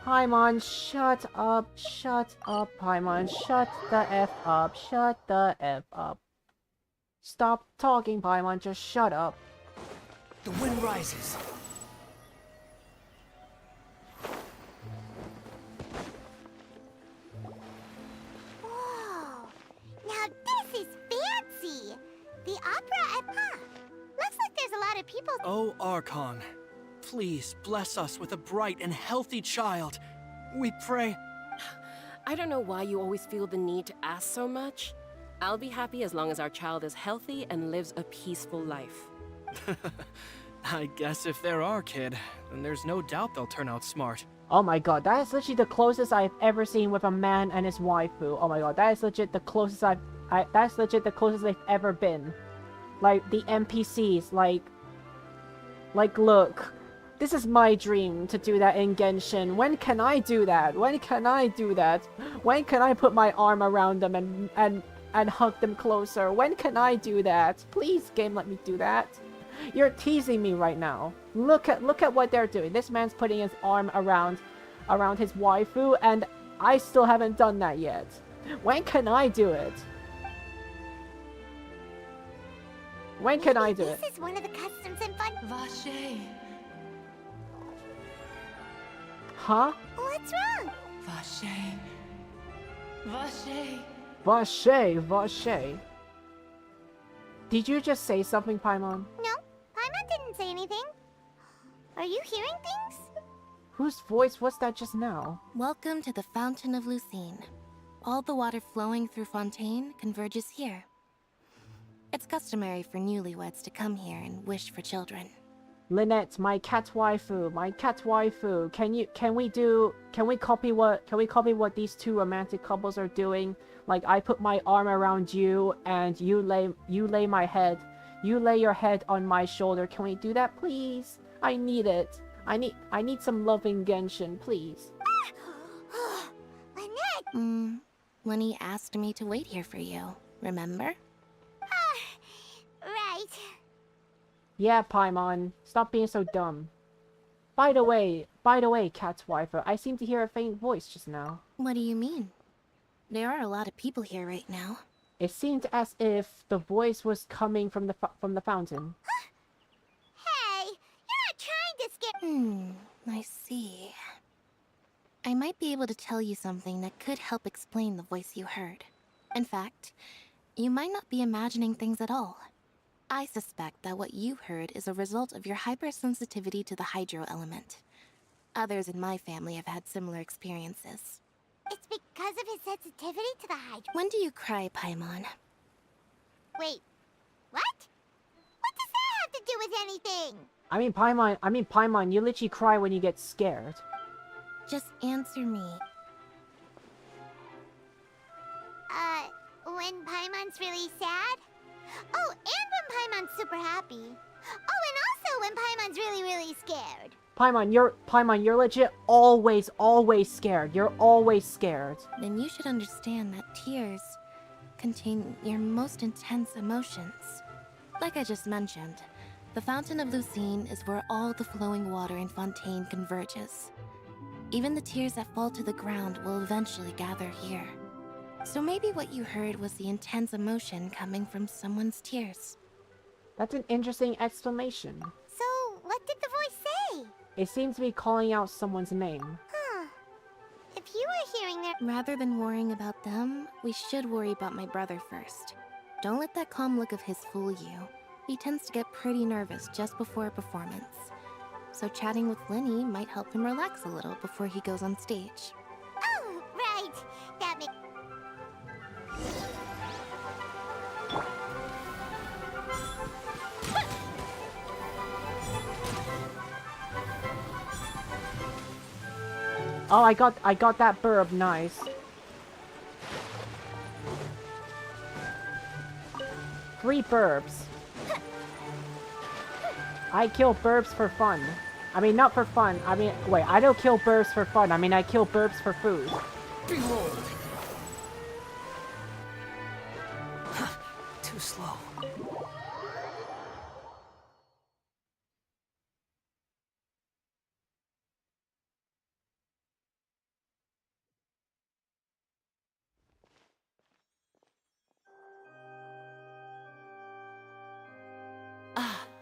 Paimon, shut up. Shut up, Paimon. Shut the F up. Shut the F up. Stop talking, Paimon. Just shut up. The wind rises. Whoa. Now this is fancy. The opera at looks like there's a lot of people. Oh, Archon, please bless us with a bright and healthy child. We pray. I don't know why you always feel the need to ask so much. I'll be happy as long as our child is healthy and lives a peaceful life. I guess if they're our kid, then there's no doubt they'll turn out smart. Oh my god, that is literally the closest I've ever seen with a man and his waifu. Oh my god, that is legit the closest that's legit the closest they've ever been. Like, the NPCs, like, look. This is my dream to do that in Genshin. When can I do that? When can I do that? When can I put my arm around them and hug them closer? When can I do that? Please, game, let me do that. You're teasing me right now. Look at what they're doing. This man's putting his arm around his waifu, and I still haven't done that yet. When can I do it? When can I do it? This is one of the customs in Fun. Vache. Huh? What's wrong? Vache. Vache. Vache, Vache. Did you just say something, Paimon? No, Paimon didn't say anything. Are you hearing things? Whose voice was that just now? Welcome to the Fountain of Lucine. All the water flowing through Fontaine converges here. It's customary for newlyweds to come here and wish for children. Lynette, my cat waifu, can we copy what these two romantic couples are doing? Like, I put my arm around you and you lay your head on my shoulder. Can we do that, please? I need it. I need some loving Genshin, please. Lynette! Lenny asked me to wait here for you, remember? Right. Yeah, Paimon, stop being so dumb. By the way, cat's waifu, I seem to hear a faint voice just now. What do you mean? There are a lot of people here right now. It seemed as if the voice was coming from the fountain. Hey, you're not trying to scare. I see. I might be able to tell you something that could help explain the voice you heard. In fact, you might not be imagining things at all. I suspect that what you heard is a result of your hypersensitivity to the hydro element. Others in my family have had similar experiences. It's because of his sensitivity to the hydro. When do you cry, Paimon? Wait, what? What does that have to do with anything? I mean, Paimon, you literally cry when you get scared. Just answer me. When Paimon's really sad? Oh, and when Paimon's super happy. Oh, and also when Paimon's really, really scared. Paimon, you're legit always scared. You're always scared. Then you should understand that tears contain your most intense emotions. Like I just mentioned, the Fountain of Lucine is where all the flowing water in Fontaine converges. Even the tears that fall to the ground will eventually gather here. So maybe what you heard was the intense emotion coming from someone's tears. That's an interesting explanation. So, what did the voice say? It seems to be calling out someone's name. Huh. If you were hearing their— Rather than worrying about them, we should worry about my brother first. Don't let that calm look of his fool you. He tends to get pretty nervous just before a performance. So chatting with Lenny might help him relax a little before he goes on stage. Oh, right. That makes— Oh, I got that burb, nice. 3 burbs. I kill burbs for fun. I mean, not for fun. I mean, wait, I don't kill burps for fun. I mean, I kill burps for food. Behold! Too slow.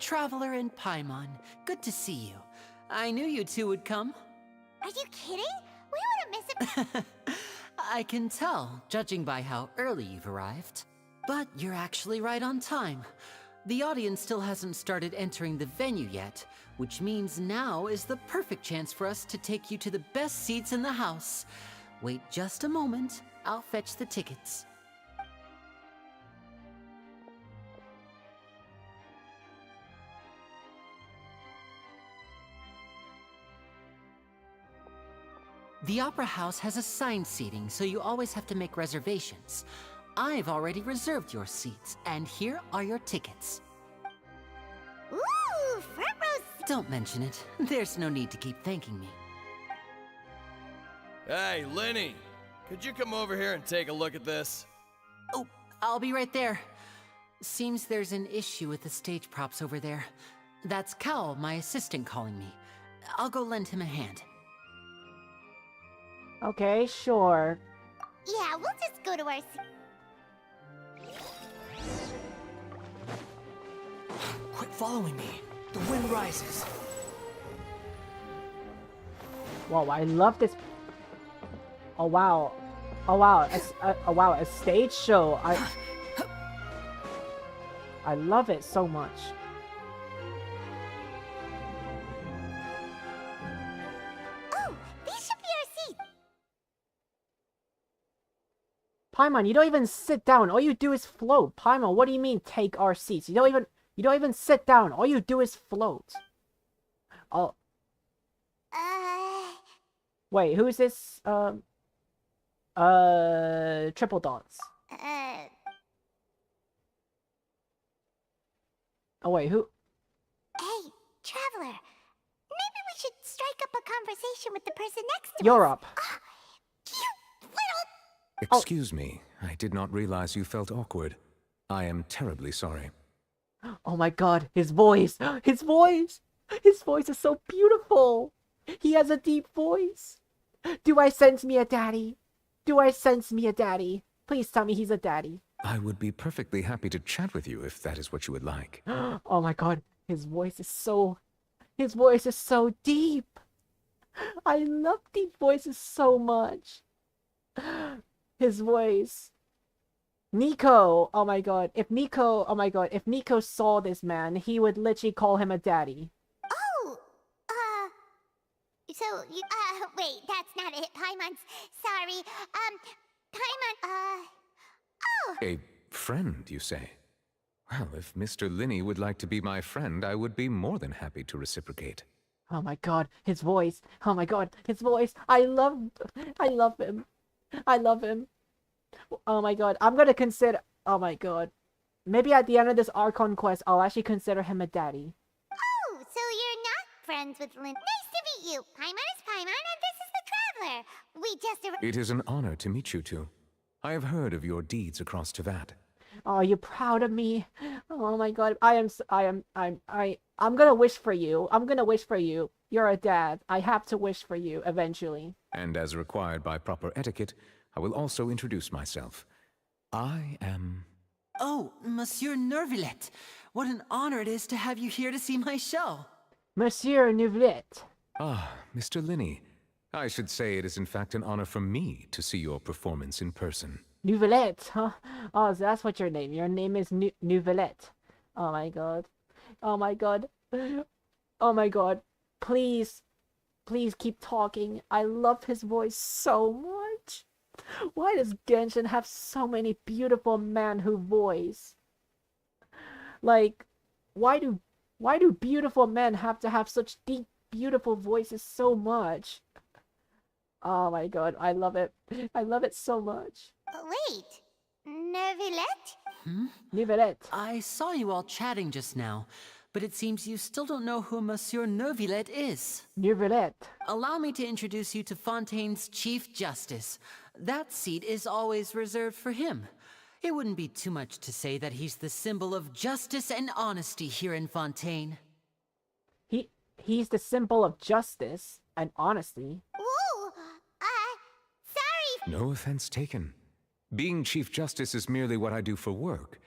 Traveler and Paimon, good to see you. I knew you two would come. Are you kidding? We wouldn't miss it. I can tell, judging by how early you've arrived. But you're actually right on time. The audience still hasn't started entering the venue yet, which means now is the perfect chance for us to take you to the best seats in the house. Wait just a moment, I'll fetch the tickets. The Opera House has assigned seating, so you always have to make reservations. I've already reserved your seats, and here are your tickets. Ooh, front row. Don't mention it. There's no need to keep thanking me. Hey, Lenny! Could you come over here and take a look at this? Oh, I'll be right there. Seems there's an issue with the stage props over there. That's Cal, my assistant, calling me. I'll go lend him a hand. Okay, sure. Yeah, we'll just go to our Quit following me. The wind rises. Whoa, I love this. Oh wow. Oh wow. Oh wow, a stage show. I love it so much. Oh, these should be our seats. Paimon, you don't even sit down. All you do is float. Paimon, what do you mean take our seats? You don't even sit down. All you do is float. Oh. Wait, who's this? Triple dots. Oh wait, who? Hey, traveler. Maybe we should strike up a conversation with the person next to You're us. up. You little... Excuse me, I did not realize you felt awkward. I am terribly sorry. Oh my god, his voice! His voice! His voice is so beautiful! He has a deep voice! Do I sense me a daddy? Do I sense me a daddy? Please tell me he's a daddy. I would be perfectly happy to chat with you if that is what you would like. Oh my god, his voice is so... His voice is so deep! I love deep voices so much! His voice... Nico! Oh my god, if Nico... Oh my god, if Nico saw this man, he would literally call him a daddy. Oh! So, you... wait, that's not it. Paimon's... Sorry. Paimon, Oh! A friend, you say? Well, if Mr. Linney would like to be my friend, I would be more than happy to reciprocate. Oh my god, his voice. Oh my god, his voice. I love him. I love him. Oh my god, I'm gonna consider... Oh my god. Maybe at the end of this Archon quest, I'll actually consider him a daddy. Oh, so you're not friends with Lynn. Nice to meet you. Paimon is Paimon, and this is the Traveler. We just... It is an honor to meet you two. I have heard of your deeds across Tevat. Oh, you proud of me? Oh my god, I'm gonna wish for you. I'm gonna wish for you. You're a dad. I have to wish for you eventually. And as required by proper etiquette, I will also introduce myself. I am... Oh, Monsieur Nervillet. What an honor it is to have you here to see my show. Monsieur Nervillet. Ah, Mr. Linney. I should say it is in fact an honor for me to see your performance in person. Nouvelette, huh? Oh, so that's what your name. Your name is Nouvelette. Oh my god. Oh my god. Oh my god. Please. Please keep talking. I love his voice so much. Why does Genshin have so many beautiful men who voice? Like, why do beautiful men have to have such deep, beautiful voices so much? Oh my god, I love it. I love it so much. Wait, Nervilette? Hmm? Nervilette. I saw you all chatting just now, but it seems you still don't know who Monsieur Neuvillette is. Neuvillette. Allow me to introduce you to Fontaine's Chief Justice. That seat is always reserved for him. It wouldn't be too much to say that he's the symbol of justice and honesty here in Fontaine. He's the symbol of justice and honesty. Ooh, sorry. No offense taken. Being Chief Justice is merely what I do for work.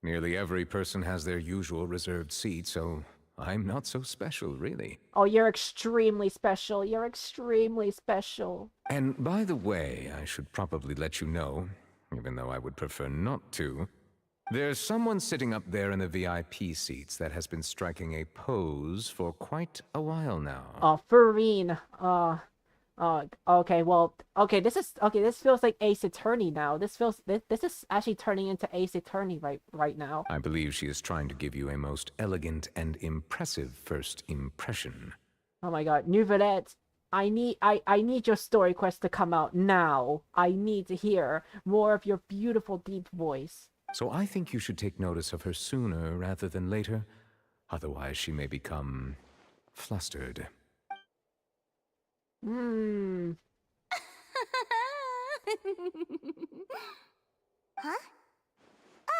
Nearly every person has their usual reserved seat, so I'm not so special, really. Oh, you're extremely special. You're extremely special. And by the way, I should probably let you know, even though I would prefer not to, there's someone sitting up there in the VIP seats that has been striking a pose for quite a while now. Oh, Farine. Okay, well, okay, this feels like Ace Attorney now. This is actually turning into Ace Attorney right now. I believe she is trying to give you a most elegant and impressive first impression. Oh my god, Neuvillette, I need your story quest to come out now. I need to hear more of your beautiful deep voice. So I think you should take notice of her sooner rather than later. Otherwise she may become flustered. Huh?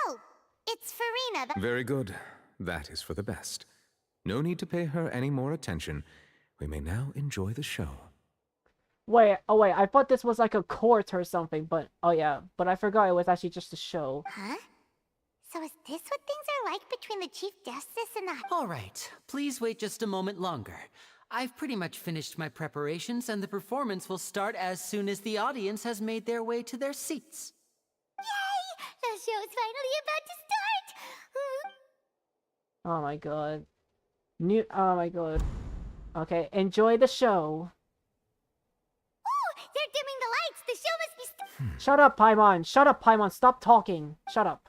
Oh, it's Farina. Very good. That is for the best. No need to pay her any more attention. We may now enjoy the show. Wait, I thought this was like a court or something, but but I forgot it was actually just a show. Huh? So is this what things are like between the Chief Justice and the... All right, please wait just a moment longer. I've pretty much finished my preparations, and the performance will start as soon as the audience has made their way to their seats. Yay! The show's finally about to start! Oh my god. Oh my god. Okay, enjoy the show. Oh, they're dimming the lights! The show must be... Shut up, Paimon! Shut up, Paimon! Stop talking! Shut up!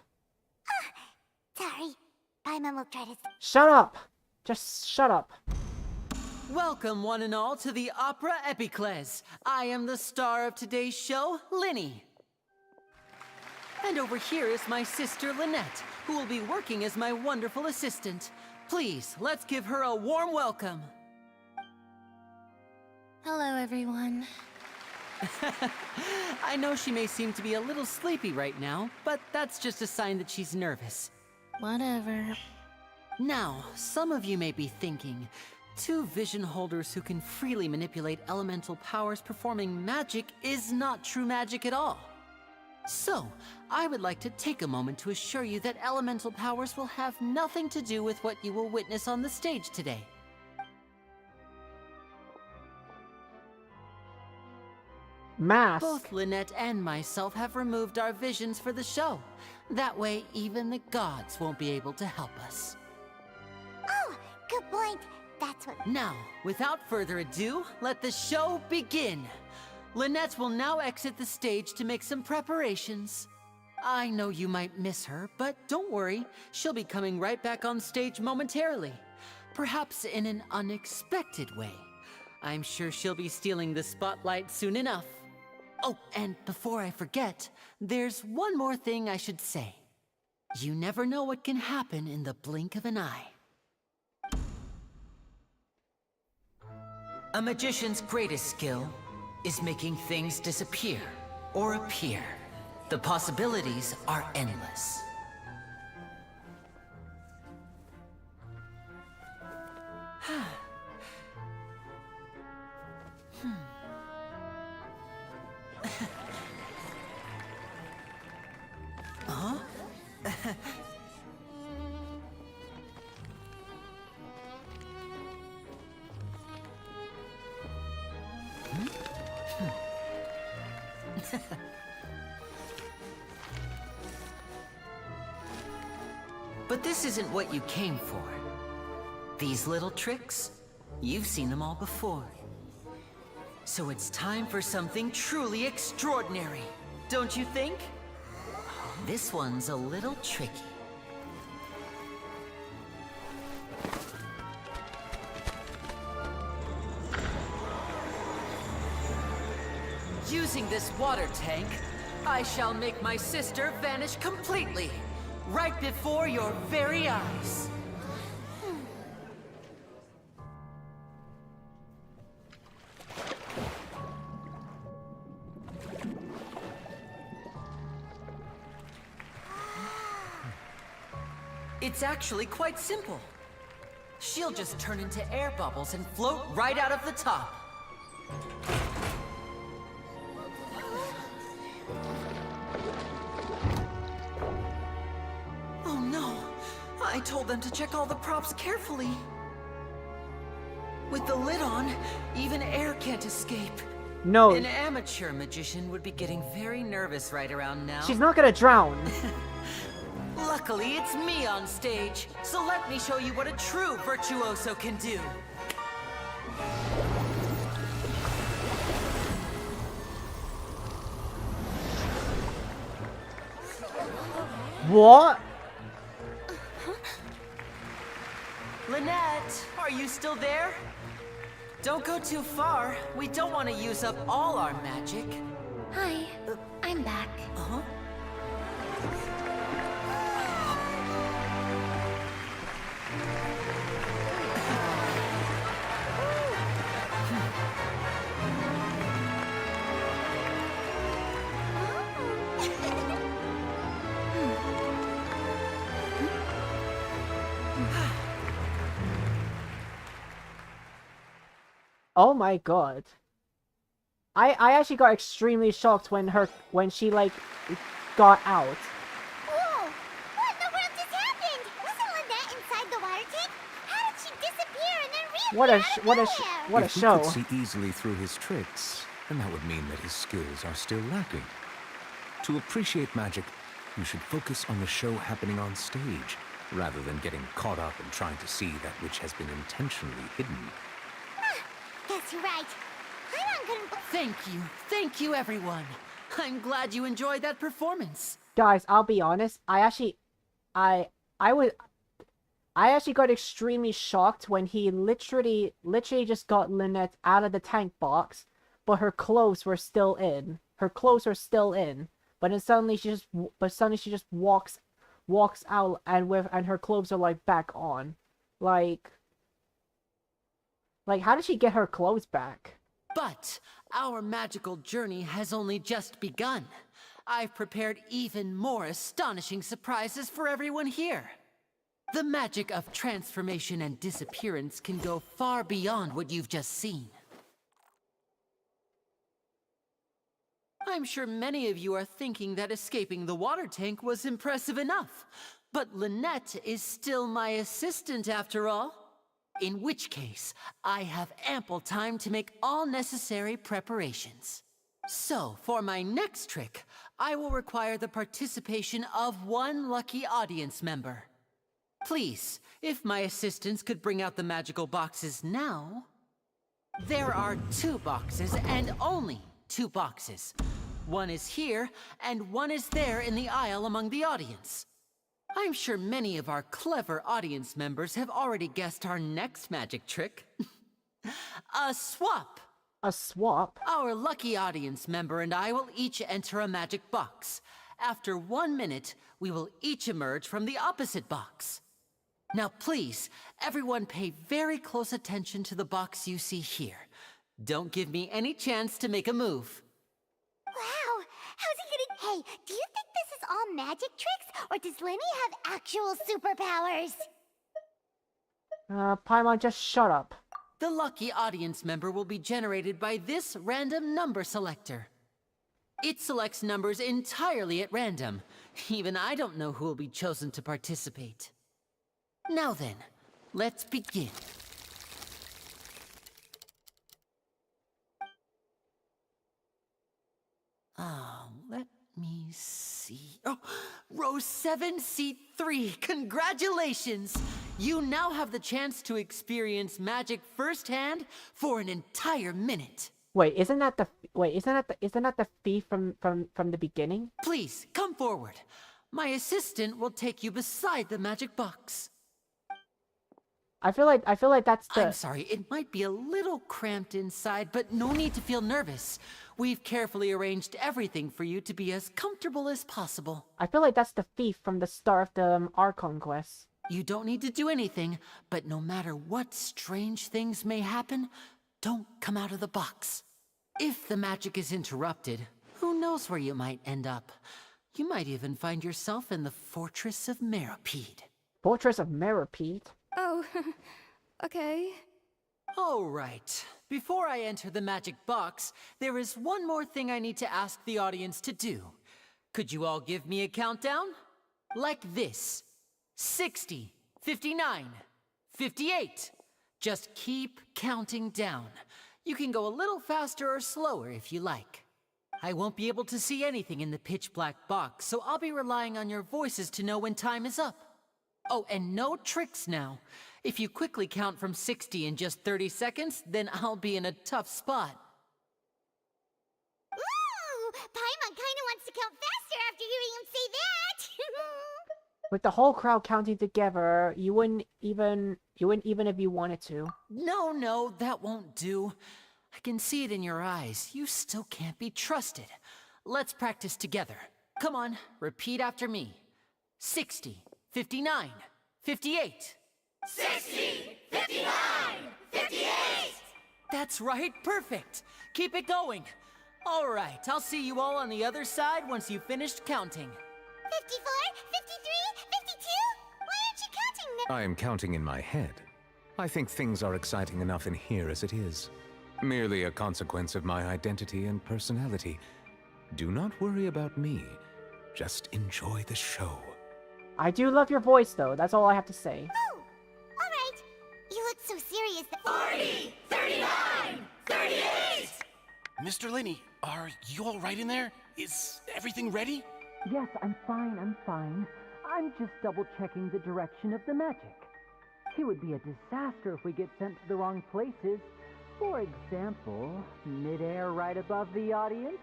Sorry. Paimon will try to... Shut up! Just shut up. Welcome, one and all, to the Opera Epiclese. I am the star of today's show, Linny. And over here is my sister, Lynette, who will be working as my wonderful assistant. Please, let's give her a warm welcome. Hello, everyone. I know she may seem to be a little sleepy right now, but that's just a sign that she's nervous. Whatever. Now, some of you may be thinking, two vision holders who can freely manipulate elemental powers performing magic is not true magic at all. So, I would like to take a moment to assure you that elemental powers will have nothing to do with what you will witness on the stage today. Mask. Both Lynette and myself have removed our visions for the show. That way, even the gods won't be able to help us. Oh, good point. That's what... Now, without further ado, let the show begin. Lynette will now exit the stage to make some preparations. I know you might miss her, but don't worry. She'll be coming right back on stage momentarily. Perhaps in an unexpected way. I'm sure she'll be stealing the spotlight soon enough. Oh, and before I forget, there's one more thing I should say. You never know what can happen in the blink of an eye. A magician's greatest skill is making things disappear or appear. The possibilities are endless. Huh? But this isn't what you came for. These little tricks, you've seen them all before. So it's time for something truly extraordinary, don't you think? This one's a little tricky. Using this water tank, I shall make my sister vanish completely, right before your very eyes. It's actually quite simple. She'll just turn into air bubbles and float right out of the top. Oh no! I told them to check all the props carefully. With the lid on, even air can't escape. No. An amateur magician would be getting very nervous right around now. She's not gonna drown. Luckily, it's me on stage, so let me show you what a true virtuoso can do. What? Lynette, are you still there? Don't go too far. We don't want to use up all our magic. Hi, I'm back. Uh-huh. Oh my god. I actually got extremely shocked when she like got out. Whoa! What in the world just happened? Wasn't Lynette inside the water tank? How did she disappear and then reappear What a out of what a nowhere? what a If we show. could see easily through his tricks, then that would mean that his skills are still lacking. To appreciate magic, you should focus on the show happening on stage, rather than getting caught up in trying to see that which has been intentionally hidden. Guess you're right. I'm not gonna. Thank you, everyone. I'm glad you enjoyed that performance. Guys, I'll be honest. I actually got extremely shocked when he literally just got Lynette out of the tank box, but her clothes were still in. Her clothes are still in, but then suddenly she just walks out and her clothes are like back on. Like how did she get her clothes back? But our magical journey has only just begun. I've prepared even more astonishing surprises for everyone here. The magic of transformation and disappearance can go far beyond what you've just seen. I'm sure many of you are thinking that escaping the water tank was impressive enough. But Lynette is still my assistant after all. In which case, I have ample time to make all necessary preparations. So, for my next trick, I will require the participation of one lucky audience member. Please, if my assistants could bring out the magical boxes now. There are 2 boxes and only 2 boxes. One is here, and one is there in the aisle among the audience. I'm sure many of our clever audience members have already guessed our next magic trick. A swap! A swap? Our lucky audience member and I will each enter a magic box. After 1 minute, we will each emerge from the opposite box. Now please, everyone pay very close attention to the box you see here. Don't give me any chance to make a move. Wow! How's he gonna... Hey, do you think this is all magic tricks, or does Lenny have actual superpowers? Paimon, just shut up. The lucky audience member will be generated by this random number selector. It selects numbers entirely at random. Even I don't know who will be chosen to participate. Now then, let's begin. Let me see. Oh, row 7, seat 3. Congratulations! You now have the chance to experience magic firsthand for an entire minute. Wait, isn't that the thief from the beginning? Please come forward. My assistant will take you beside the magic box. I feel like that's the... I'm sorry, it might be a little cramped inside, but no need to feel nervous. We've carefully arranged everything for you to be as comfortable as possible. I feel like that's the thief from the start of the Archon quest. You don't need to do anything, but no matter what strange things may happen, don't come out of the box. If the magic is interrupted, who knows where you might end up? You might even find yourself in the Fortress of Meropide. Fortress of Merrepeat? Oh, okay. All right. Before I enter the magic box, there is one more thing I need to ask the audience to do. Could you all give me a countdown? Like this. 60, 59, 58. Just keep counting down. You can go a little faster or slower if you like. I won't be able to see anything in the pitch black box, so I'll be relying on your voices to know when time is up. Oh, and no tricks now. If you quickly count from 60 in just 30 seconds, then I'll be in a tough spot. Ooh! Paimon kinda wants to count faster after hearing him say that! With the whole crowd counting together, you wouldn't even if you wanted to. No, that won't do. I can see it in your eyes. You still can't be trusted. Let's practice together. Come on, repeat after me. 60, 59, 58. 60, 59, 58! That's right, perfect. Keep it going. All right, I'll see you all on the other side once you've finished counting. 54, 53, 52? Why aren't you counting now? I am counting in my head. I think things are exciting enough in here as it is. Merely a consequence of my identity and personality. Do not worry about me. Just enjoy the show. I do love your voice, though. That's all I have to say. Oh, alright. You look so serious that— 40, 39, 38! Mr. Linney, are you all right in there? Is everything ready? Yes, I'm fine. I'm just double-checking the direction of the magic. It would be a disaster if we get sent to the wrong places. For example, midair right above the audience.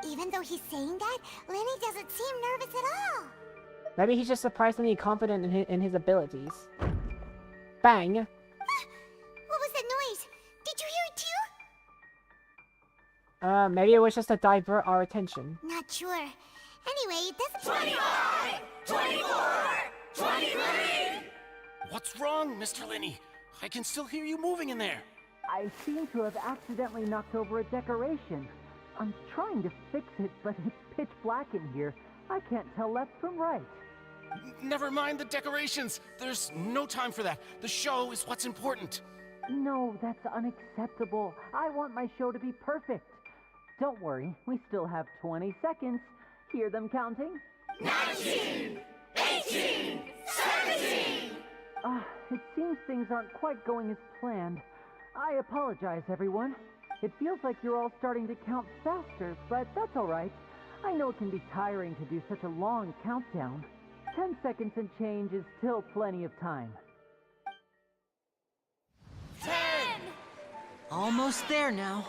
Even though he's saying that, Lenny doesn't seem nervous at all. Maybe he's just surprisingly confident in his abilities. Bang! What was that noise? Did you hear it too? Maybe it was just to divert our attention. Not sure. Anyway, it doesn't— 25! 24! 23! What's wrong, Mr. Linney? I can still hear you moving in there. I seem to have accidentally knocked over a decoration. I'm trying to fix it, but it's pitch black in here. I can't tell left from right. Never mind the decorations. There's no time for that. The show is what's important. No, that's unacceptable. I want my show to be perfect. Don't worry, we still have 20 seconds. Hear them counting? 19, 18, 17! It seems things aren't quite going as planned. I apologize, everyone. It feels like you're all starting to count faster, but that's all right. I know it can be tiring to do such a long countdown. 10 seconds and change is still plenty of time. 10! Almost there now.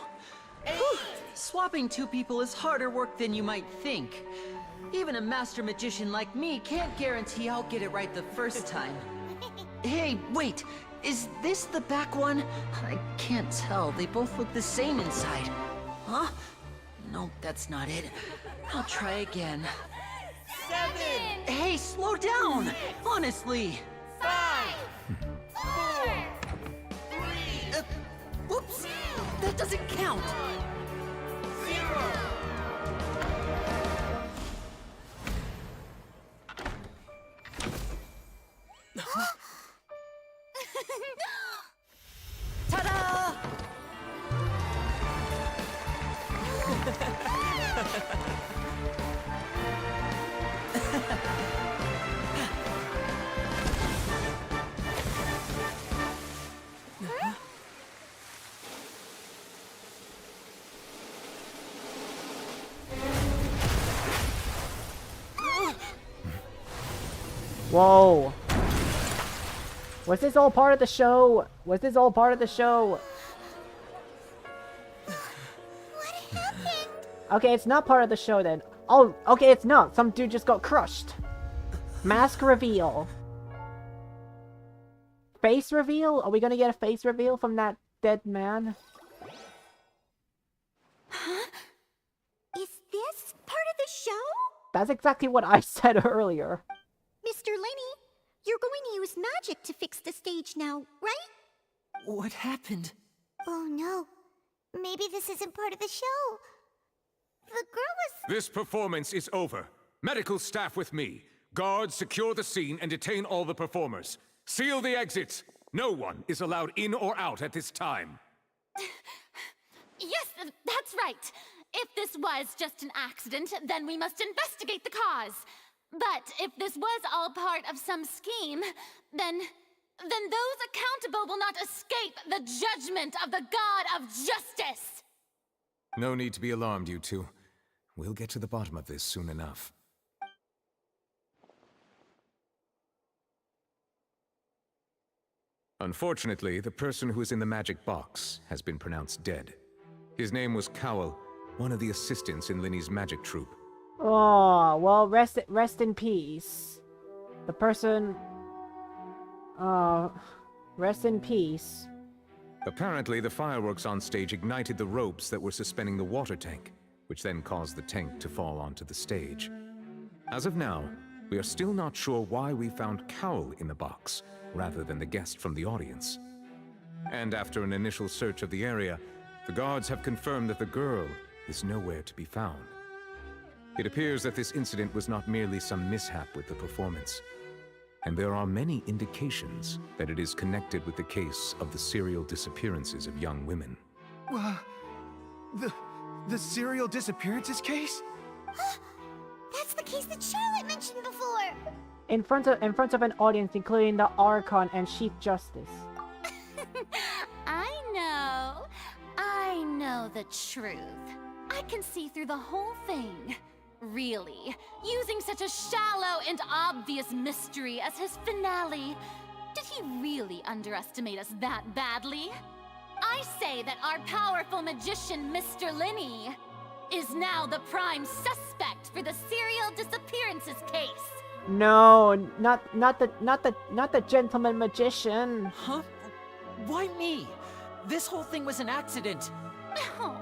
Whew. Swapping two people is harder work than you might think. Even a master magician like me can't guarantee I'll get it right the first time. Hey, wait! Is this the back one? I can't tell. They both look the same inside. Huh? No, that's not it. I'll try again. 7! Hey, slow down! Honestly! 5! 4! 3! Whoops! That doesn't count! 0! Ta-da! Whoa! Was this all part of the show? Was this all part of the show? What happened? Okay, it's not part of the show then. Oh, okay, it's not. Some dude just got crushed. Mask reveal. Face reveal? Are we gonna get a face reveal from that dead man? Huh? Is this part of the show? That's exactly what I said earlier. Mr. Lenny, you're going to use magic to fix the stage now, right? What happened? Oh no. Maybe this isn't part of the show. The girl was— This performance is over. Medical staff with me. Guards, secure the scene and detain all the performers. Seal the exits. No one is allowed in or out at this time. Yes, that's right. If this was just an accident, then we must investigate the cause. But if this was all part of some scheme, then those accountable will not escape the judgment of the God of Justice! No need to be alarmed, you two. We'll get to the bottom of this soon enough. Unfortunately, the person who is in the magic box has been pronounced dead. His name was Cowell, one of the assistants in Linny's magic troupe. Oh, well, rest in peace. The person... rest in peace. Apparently, the fireworks on stage ignited the ropes that were suspending the water tank, which then caused the tank to fall onto the stage. As of now, we are still not sure why we found Cowell in the box, rather than the guest from the audience. And after an initial search of the area, the guards have confirmed that the girl is nowhere to be found. It appears that this incident was not merely some mishap with the performance, and there are many indications that it is connected with the case of the serial disappearances of young women. The serial disappearances case? That's the case that Charlotte mentioned before! In front of an audience, including the Archon and Chief Justice. I know the truth. I can see through the whole thing. Really, using such a shallow and obvious mystery as his finale. Did he really underestimate us that badly? I say that our powerful magician, Mr. Linny, is now the prime suspect for the serial disappearances case. No, not the gentleman magician. Huh? Why me? This whole thing was an accident. No,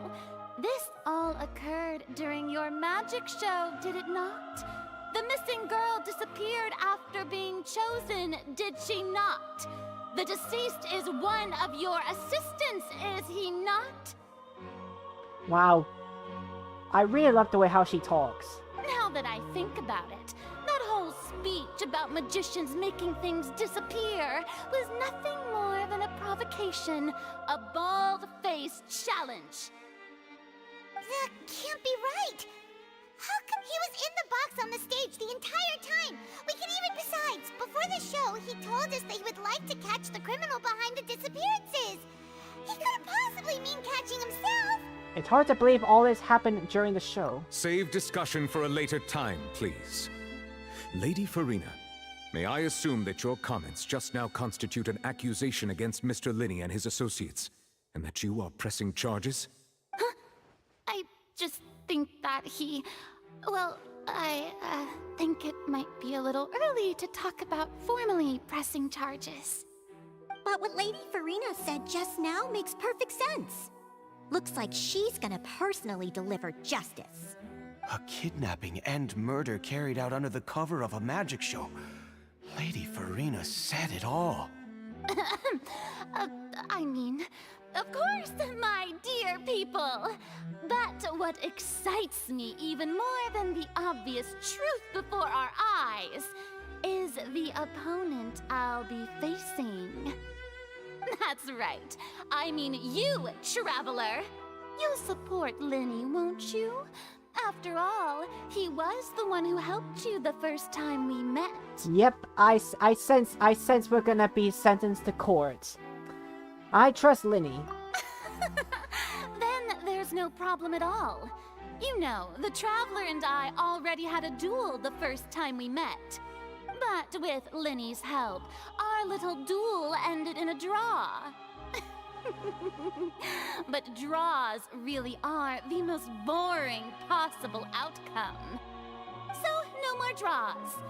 this all occurred during your magic show, did it not? The missing girl disappeared after being chosen, did she not? The deceased is one of your assistants, is he not? Wow. I really love the way how she talks. Now that I think about it, that whole speech about magicians making things disappear was nothing more than a provocation, a bald-faced challenge. That can't be right! How come he was in the box on the stage the entire time? Besides, before the show, he told us that he would like to catch the criminal behind the disappearances! He couldn't possibly mean catching himself! It's hard to believe all this happened during the show. Save discussion for a later time, please. Lady Farina, may I assume that your comments just now constitute an accusation against Mr. Linny and his associates, and that you are pressing charges? Huh? I just think that I think it might be a little early to talk about formally pressing charges. But what Lady Farina said just now makes perfect sense. Looks like she's gonna personally deliver justice. A kidnapping and murder carried out under the cover of a magic show. Lady Farina said it all. Of course, my dear people. But what excites me even more than the obvious truth before our eyes is the opponent I'll be facing. That's right. I mean you, Traveler. You'll support Linny, won't you? After all, he was the one who helped you the first time we met. Yep, I sense we're gonna be sentenced to court. I trust Linny. Then there's no problem at all. You know, the Traveler and I already had a duel the first time we met. But with Linny's help, our little duel ended in a draw. But draws really are the most boring possible outcome. So, no more draws.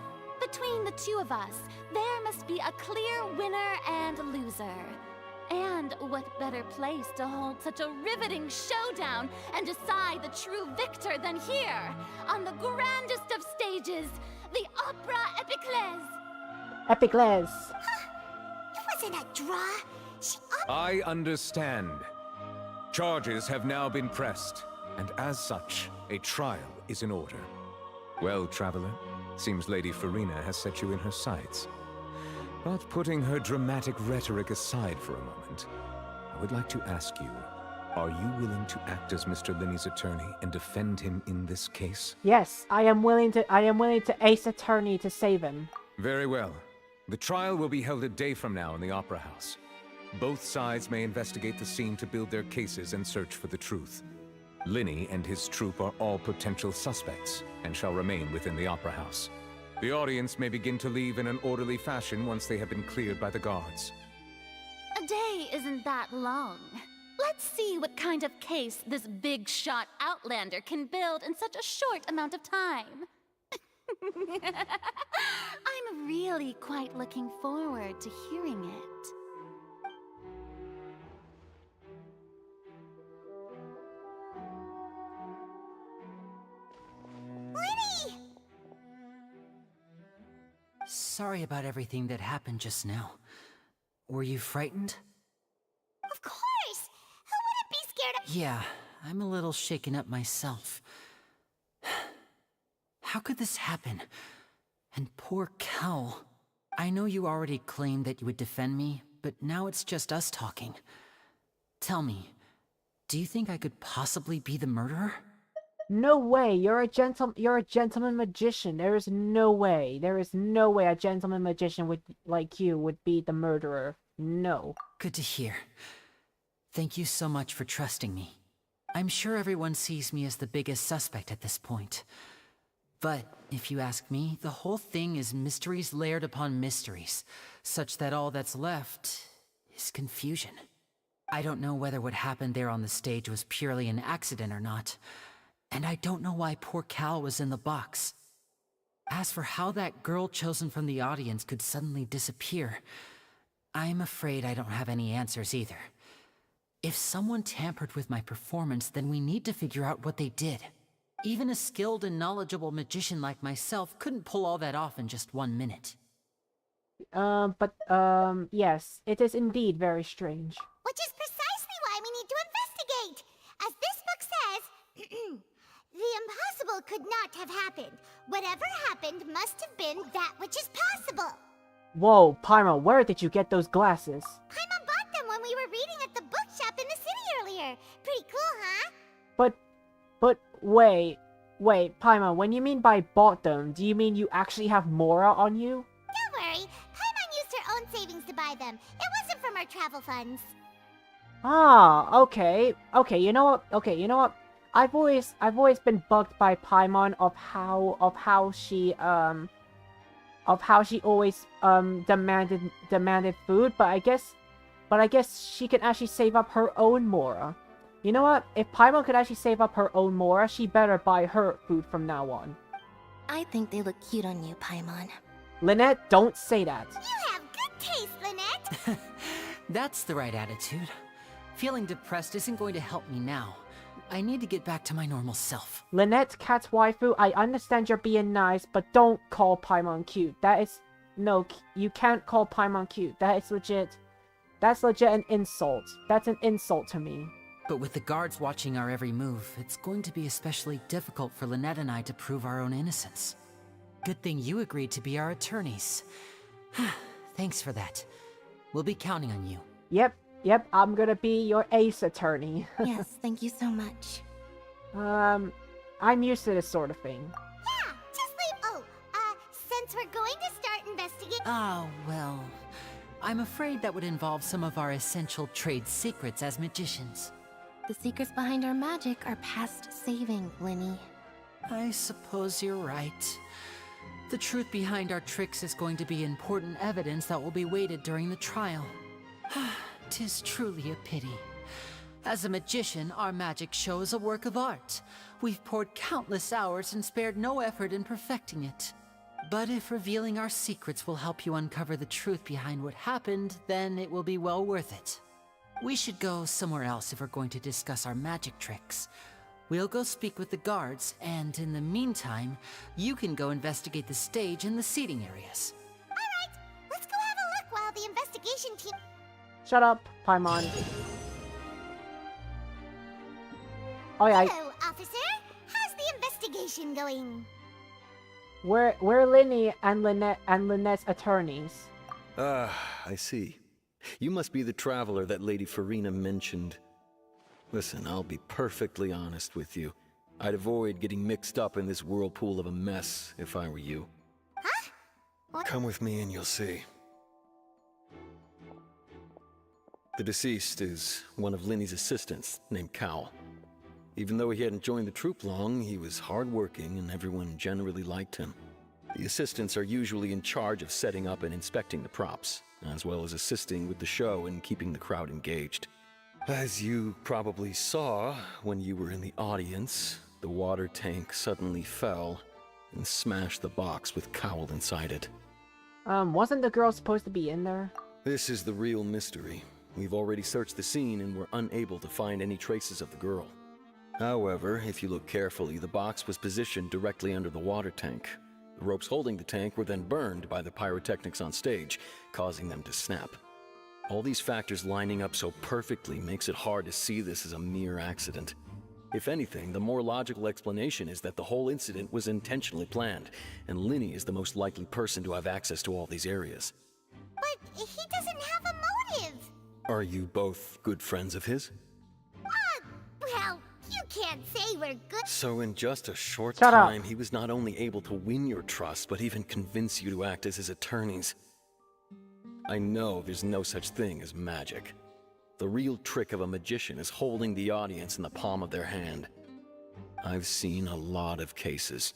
Between the two of us, there must be a clear winner and loser. And what better place to hold such a riveting showdown and decide the true victor than here, on the grandest of stages, the Opera Epiclese. Epiclese. It wasn't a draw. I understand. Charges have now been pressed, and as such, a trial is in order. Well, Traveler, Seems Lady Farina has set you in her sights. But putting her dramatic rhetoric aside for a moment, I would like to ask you, are you willing to act as Mr. Linney's attorney and defend him in this case? Yes, I am willing to ace attorney to save him. Very well. The trial will be held a day from now in the Opera House. Both sides may investigate the scene to build their cases and search for the truth. Linney and his troupe are all potential suspects and shall remain within the Opera House. The audience may begin to leave in an orderly fashion once they have been cleared by the guards. A day isn't that long. Let's see what kind of case this big shot outlander can build in such a short amount of time. I'm really quite looking forward to hearing it. Lenny! Sorry about everything that happened just now. Were you frightened? Of course! Who wouldn't be scared of— Yeah, I'm a little shaken up myself. How could this happen? And poor Cal. I know you already claimed that you would defend me, but now it's just us talking. Tell me, do you think I could possibly be the murderer? No way! You're a gentleman magician. There is no way. There is no way a gentleman magician like you would be the murderer. No. Good to hear. Thank you so much for trusting me. I'm sure everyone sees me as the biggest suspect at this point. But if you ask me, the whole thing is mysteries layered upon mysteries, such that all that's left is confusion. I don't know whether what happened there on the stage was purely an accident or not, and I don't know why poor Cal was in the box. As for how that girl chosen from the audience could suddenly disappear, I'm afraid I don't have any answers either. If someone tampered with my performance, then we need to figure out what they did. Even a skilled and knowledgeable magician like myself couldn't pull all that off in just 1 minute. Yes, it is indeed very strange. Which is precisely why we need to investigate! As this book says, the impossible could not have happened. Whatever happened must have been that which is possible. Whoa, Paimon, where did you get those glasses? Paimon bought them when we were reading at the bookshop in the city earlier. Pretty cool, huh? But wait, Paimon, when you mean by bought them, do you mean you actually have Mora on you? Don't worry, Paimon used her own savings to buy them. It wasn't from our travel funds. Ah, okay, you know what? I've always been bugged by Paimon of how she always demanded food, but I guess she can actually save up her own Mora. You know what? If Paimon could actually save up her own Mora, she better buy her food from now on. I think they look cute on you, Paimon. Lynette, don't say that. You have good taste, Lynette! That's the right attitude. Feeling depressed isn't going to help me now. I need to get back to my normal self. Lynette, Cat's waifu, I understand you're being nice, but don't call Paimon cute. That is... No, you can't call Paimon cute. That's legit an insult. That's an insult to me. But with the guards watching our every move, it's going to be especially difficult for Lynette and I to prove our own innocence. Good thing you agreed to be our attorneys. Thanks for that. We'll be counting on you. Yep, I'm gonna be your ace attorney. Yes, thank you so much. I'm used to this sort of thing. Yeah, just leave. Since we're going to start investigating. Oh, well, I'm afraid that would involve some of our essential trade secrets as magicians. The secrets behind our magic are past saving, Linny. I suppose you're right. The truth behind our tricks is going to be important evidence that will be weighted during the trial. 'Tis truly a pity. As a magician, our magic show is a work of art. We've poured countless hours and spared no effort in perfecting it. But if revealing our secrets will help you uncover the truth behind what happened, then it will be well worth it. We should go somewhere else if we're going to discuss our magic tricks. We'll go speak with the guards, and in the meantime, you can go investigate the stage and the seating areas. Alright, let's go have a look while the investigation team... Shut up, Paimon. Oh yeah. Hello, officer. How's the investigation going? We're Linny and Lynette's attorneys. Ah, I see. You must be the traveler that Lady Farina mentioned. Listen, I'll be perfectly honest with you. I'd avoid getting mixed up in this whirlpool of a mess if I were you. Huh? What? Come with me and you'll see. The deceased is one of Linny's assistants, named Cowell. Even though he hadn't joined the troupe long, he was hardworking and everyone generally liked him. The assistants are usually in charge of setting up and inspecting the props, as well as assisting with the show and keeping the crowd engaged. As you probably saw when you were in the audience, the water tank suddenly fell and smashed the box with Cowell inside it. Wasn't the girl supposed to be in there? This is the real mystery. We've already searched the scene and were unable to find any traces of the girl. However, if you look carefully, the box was positioned directly under the water tank. The ropes holding the tank were then burned by the pyrotechnics on stage, causing them to snap. All these factors lining up so perfectly makes it hard to see this as a mere accident. If anything, the more logical explanation is that the whole incident was intentionally planned, and Linny is the most likely person to have access to all these areas. But he doesn't have a motive! Are you both good friends of his? Well, you can't say we're good. So in just a short Shut up. time, he was not only able to win your trust, but even convince you to act as his attorneys. I know there's no such thing as magic. The real trick of a magician is holding the audience in the palm of their hand. I've seen a lot of cases,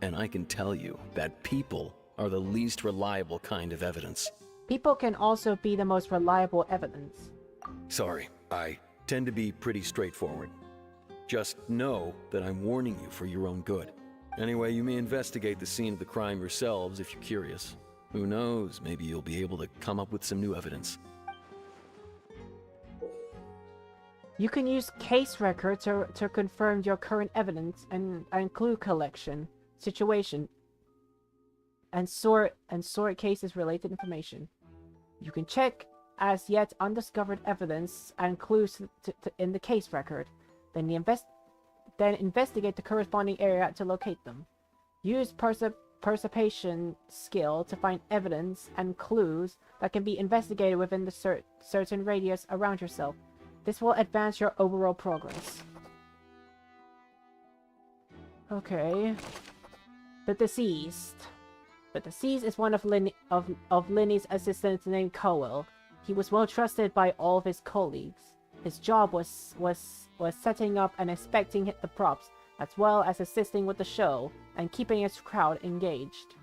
and I can tell you that people are the least reliable kind of evidence. People can also be the most reliable evidence. Sorry, I tend to be pretty straightforward. Just know that I'm warning you for your own good. Anyway, you may investigate the scene of the crime yourselves if you're curious. Who knows, maybe you'll be able to come up with some new evidence. You can use case records to confirm your current evidence and clue collection, situation, and sort cases related information. You can check as yet undiscovered evidence and clues in the case record. Then investigate the corresponding area to locate them. Use perception skill to find evidence and clues that can be investigated within the certain radius around yourself. This will advance your overall progress. Okay. The deceased. The deceased is one of Linny's assistants named Cowell. He was well trusted by all of his colleagues. His job was setting up and inspecting the props, as well as assisting with the show and keeping his crowd engaged.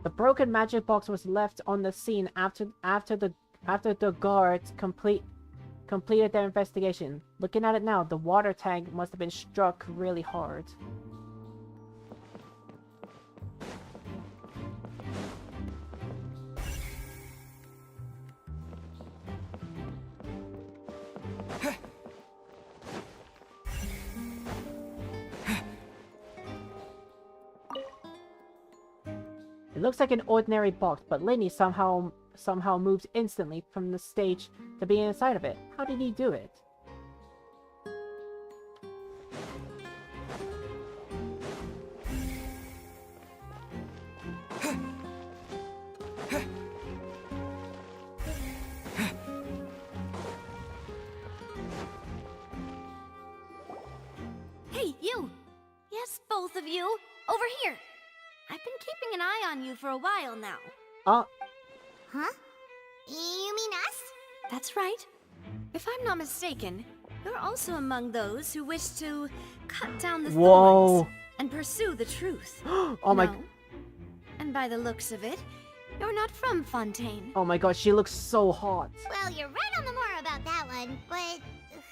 The broken magic box was left on the scene after the guards completed their investigation. Looking at it now, the water tank must have been struck really hard. It looks like an ordinary box, but Linny somehow moved instantly from the stage to be inside of it. How did he do it? Hey, you! Yes, both of you! Over here! I've been keeping an eye on you for a while now. Huh? You mean us? That's right. If I'm not mistaken, you're also among those who wish to cut down the Whoa. thorns and pursue the truth. Oh my... No? And by the looks of it, you're not from Fontaine. Oh my god, she looks so hot. Well, you're right on the more about that one, but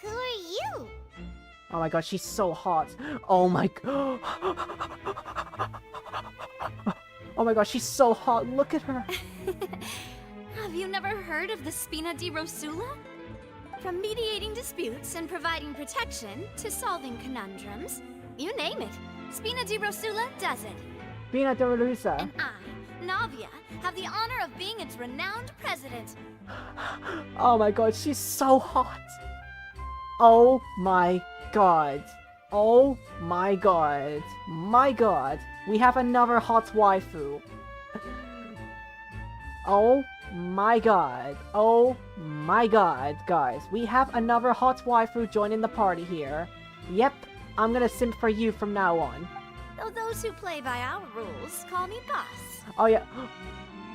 who are you? Oh my god, she's so hot. Oh my... Oh my god, she's so hot. Look at her. Have you never heard of the Spina di Rosula? From mediating disputes and providing protection to solving conundrums, you name it, Spina di Rosula does it. Spina di Rosula. And I, Navia, have the honor of being its renowned president. Oh my god, she's so hot. Oh my god. Oh my god. My god. We have another hot waifu. Oh my god. Oh my god, guys. We have another hot waifu joining the party here. Yep, I'm gonna simp for you from now on. Though those who play by our rules call me boss. Oh yeah.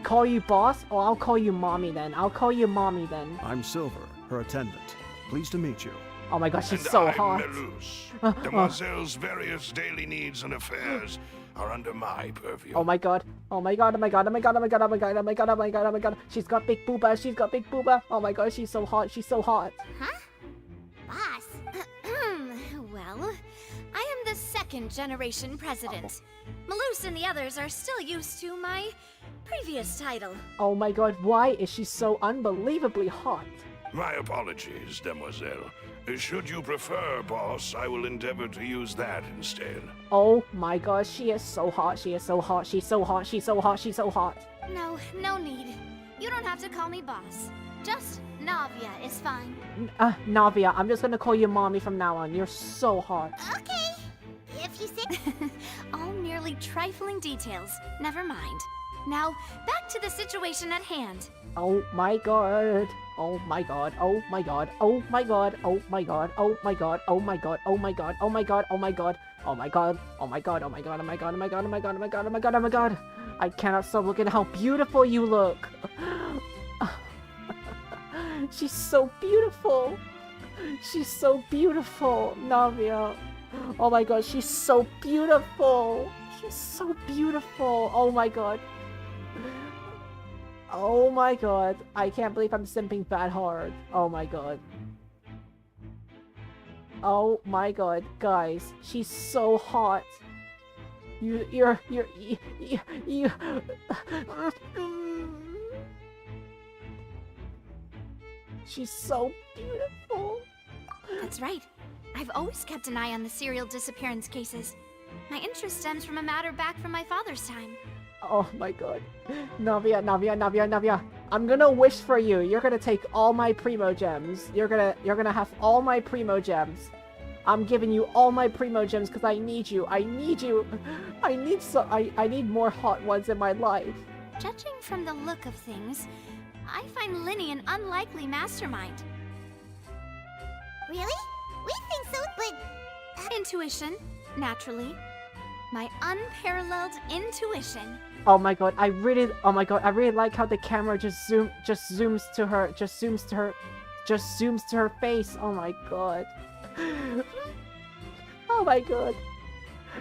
Call you boss? Oh, I'll call you mommy then. I'll call you mommy then. I'm Silver, her attendant. Pleased to meet you. Oh my gosh, she's And so I'm hot. Melus. Demoiselle's various daily needs and affairs are under my purview. Oh my god. Oh my god, oh my god, oh my god, oh my god, oh my god, oh my god, oh my god, oh my god. She's got big booba, she's got big booba. Oh my god, she's so hot, she's so hot. Huh? Boss? Well, I am the second generation president. Malus and the others are still used to my previous title. Oh my god, why is she so unbelievably hot? My apologies, Demoiselle. Should you prefer, boss, I will endeavor to use that instead. Oh my god, she is so hot, she is so hot, she's so hot, she's so hot, she's so hot. No need. You don't have to call me boss. Just Navia is fine. Navia, I'm just gonna call you mommy from now on. You're so hot. Okay, if you say. All merely trifling details. Never mind. Now, back to the situation at hand. Oh my god. Oh my god. Oh my god. Oh my god. Oh my god. Oh my god. Oh my god. Oh my god. Oh my god. Oh my god. Oh my god. Oh my god. Oh my god. Oh my god. Oh my god. Oh my god. Oh my god. Oh my god. Oh my god. I cannot stop looking at how beautiful you look. She's so beautiful. She's so beautiful, Navia. Oh my god, she's so beautiful. She's so beautiful. Oh my god. Oh my god. I can't believe I'm simping that hard. Oh my god. Oh my god, guys. She's so hot. You're She's so beautiful. That's right. I've always kept an eye on the serial disappearance cases. My interest stems from a matter back from my father's time. Oh my god. Navia. I'm gonna wish for you. You're gonna take all my primo gems. You're gonna have all my primo gems. I'm giving you all my primo gems because I need you. I need more hot ones in my life. Judging from the look of things, I find Linny an unlikely mastermind. Really? We think so, but... Intuition, naturally. My unparalleled intuition. Oh my god, I really like how the camera just zooms to her face. Oh my god. Oh my god.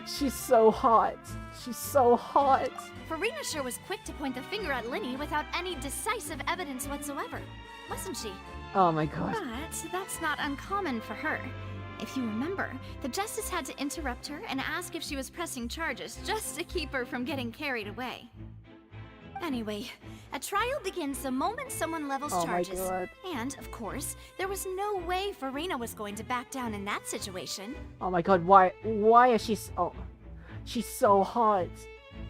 She's so hot. She's so hot. Farina sure was quick to point the finger at Linny without any decisive evidence whatsoever, wasn't she? Oh my god. But that's not uncommon for her. If you remember, the Justice had to interrupt her and ask if she was pressing charges just to keep her from getting carried away. Anyway, a trial begins the moment someone levels charges. My god. And, of course, there was no way Farina was going to back down in that situation. Oh my god, why is she she's so hot.